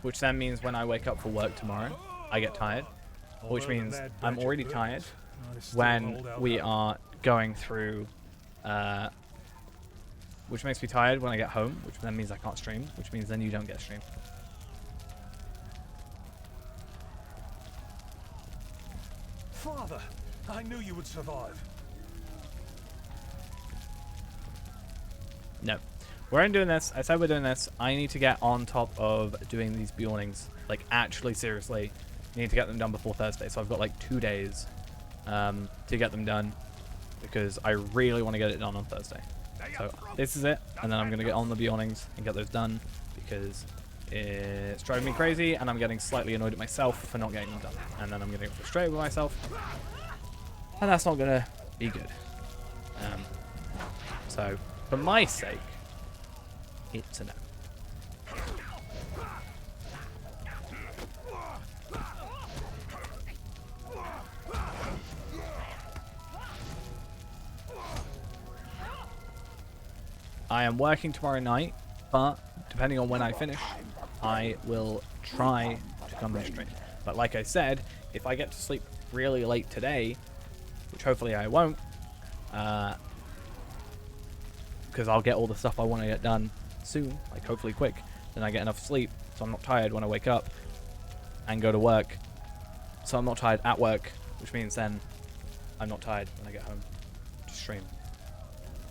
which then means when I wake up for work tomorrow, I get tired. Which means I'm already tired when we are going through... which makes me tired when I get home, which then means I can't stream, which means then you don't get stream. Father, I knew you would survive. No. We're doing this. I said we're doing this. I need to get on top of doing these Bjornings. Like, actually, seriously. Need to get them done before Thursday. So I've got like 2 days to get them done. Because I really want to get it done on Thursday. So this is it. And then I'm going to get on the Bjornings and get those done. Because it's driving me crazy. And I'm getting slightly annoyed at myself for not getting them done. And then I'm getting frustrated with myself. And that's not going to be good. So, for my sake, it's a no. I am working tomorrow night, but depending on when I finish, I will try to come and stream. But like I said, if I get to sleep really late today, which hopefully I won't, because I'll get all the stuff I want to get done soon, like hopefully quick, then I get enough sleep so I'm not tired when I wake up and go to work, so I'm not tired at work, which means then I'm not tired when I get home to stream,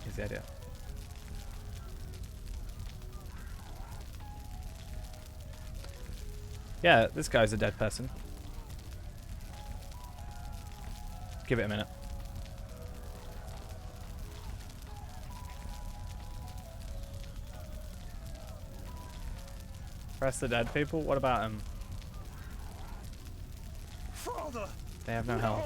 is the idea. Yeah, this guy's a dead person. Give it a minute. Press the dead people? What about him? Father! They have no health.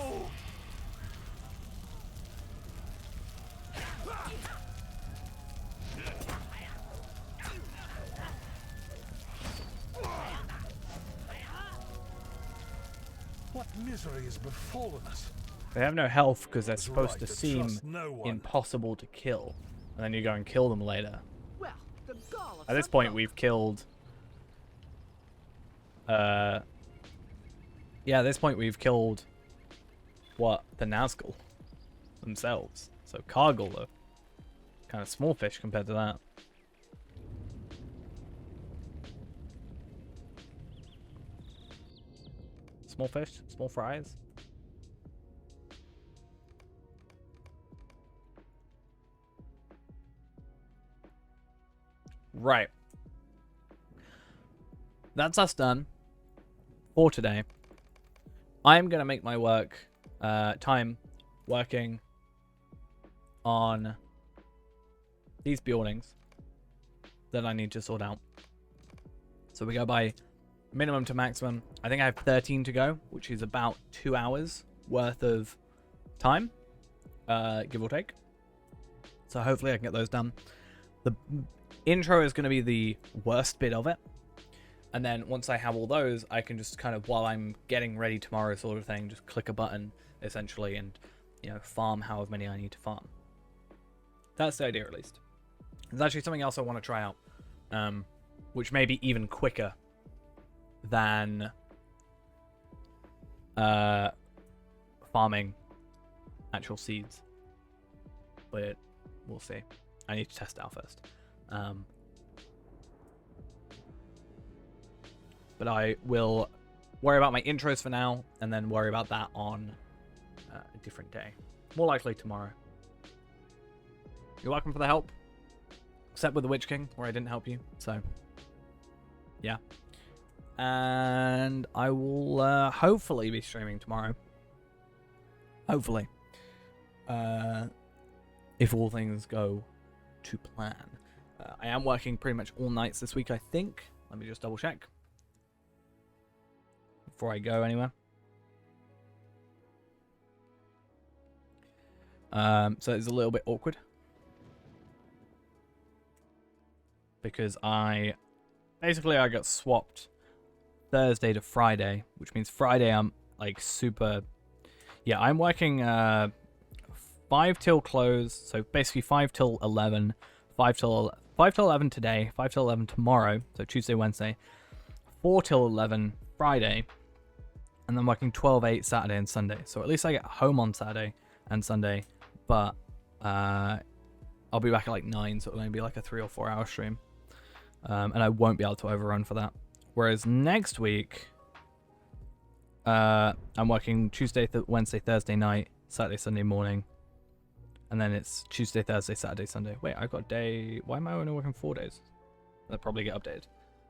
What misery has befallen us? They have no health because they're supposed right to to seem trust no one. impossible to kill. And then you go and kill them later. Well, the gall of At this point, we've killed... yeah, at this point, we've killed... What? The Nazgul themselves. So Cargill, though. Kind of small fish compared to that. Small fish? Small fries? Right. That's us done for today. I'm going to make my work time working on these Bjornings that I need to sort out. So we go by minimum to maximum. I think I have 13 to go, which is about 2 hours worth of time, give or take. So hopefully I can get those done. The intro is going to be the worst bit of it. And then once I have all those, I can just kind of, while I'm getting ready tomorrow sort of thing, just click a button, essentially, and, you know, farm however many I need to farm. That's the idea, at least. There's actually something else I want to try out, which may be even quicker than farming actual seeds. But we'll see. I need to test it out first. But I will worry about my intros for now, and then worry about that on a different day. More likely tomorrow. You're welcome for the help. Except with the Witch King, where I didn't help you. So, yeah. And I will hopefully be streaming tomorrow. Hopefully. If all things go to plan. I am working pretty much all nights this week, I think. Let me just double check before I go anywhere. So it's a little bit awkward because I got swapped Thursday to Friday, which means Friday I'm like super. Yeah, I'm working 5 till close, so basically 5 till 11, 5 till 11 today, 5 till 11 tomorrow, so Tuesday, Wednesday, 4 till 11 Friday, and then working 12/8 Saturday and Sunday. So at least I get home on Saturday and Sunday, but I'll be back at like 9, so it'll only be like a 3 or 4 hour stream, and I won't be able to overrun for that. Whereas next week, I'm working Tuesday, Wednesday, Thursday night, Saturday, Sunday morning, and then it's Tuesday, Thursday, Saturday, Sunday. Wait, I've got a day. Why am I only working 4 days? That'll probably get updated.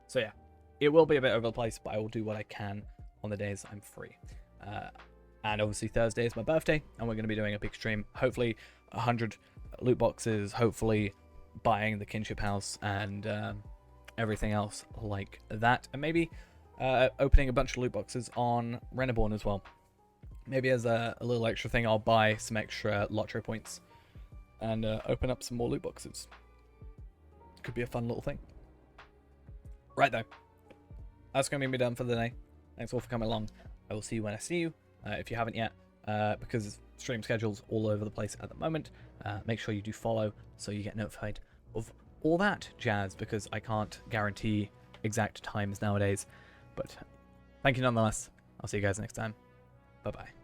So yeah, it will be a bit over the place, but I will do what I can on the days I'm free. And obviously Thursday is my birthday, and we're going to be doing a big stream. Hopefully 100 loot boxes, hopefully buying the kinship house and everything else like that. And maybe opening a bunch of loot boxes on Reneborn as well. Maybe as a little extra thing, I'll buy some extra lottery points and open up some more loot boxes. Could be a fun little thing. Right though, that's going to be done for the day. Thanks all for coming along. I will see you when I see you. If you haven't yet, because stream schedule's all over the place at the moment, make sure you do follow so you get notified of all that jazz, because I can't guarantee exact times nowadays. But thank you nonetheless. I'll see you guys next time. Bye-bye.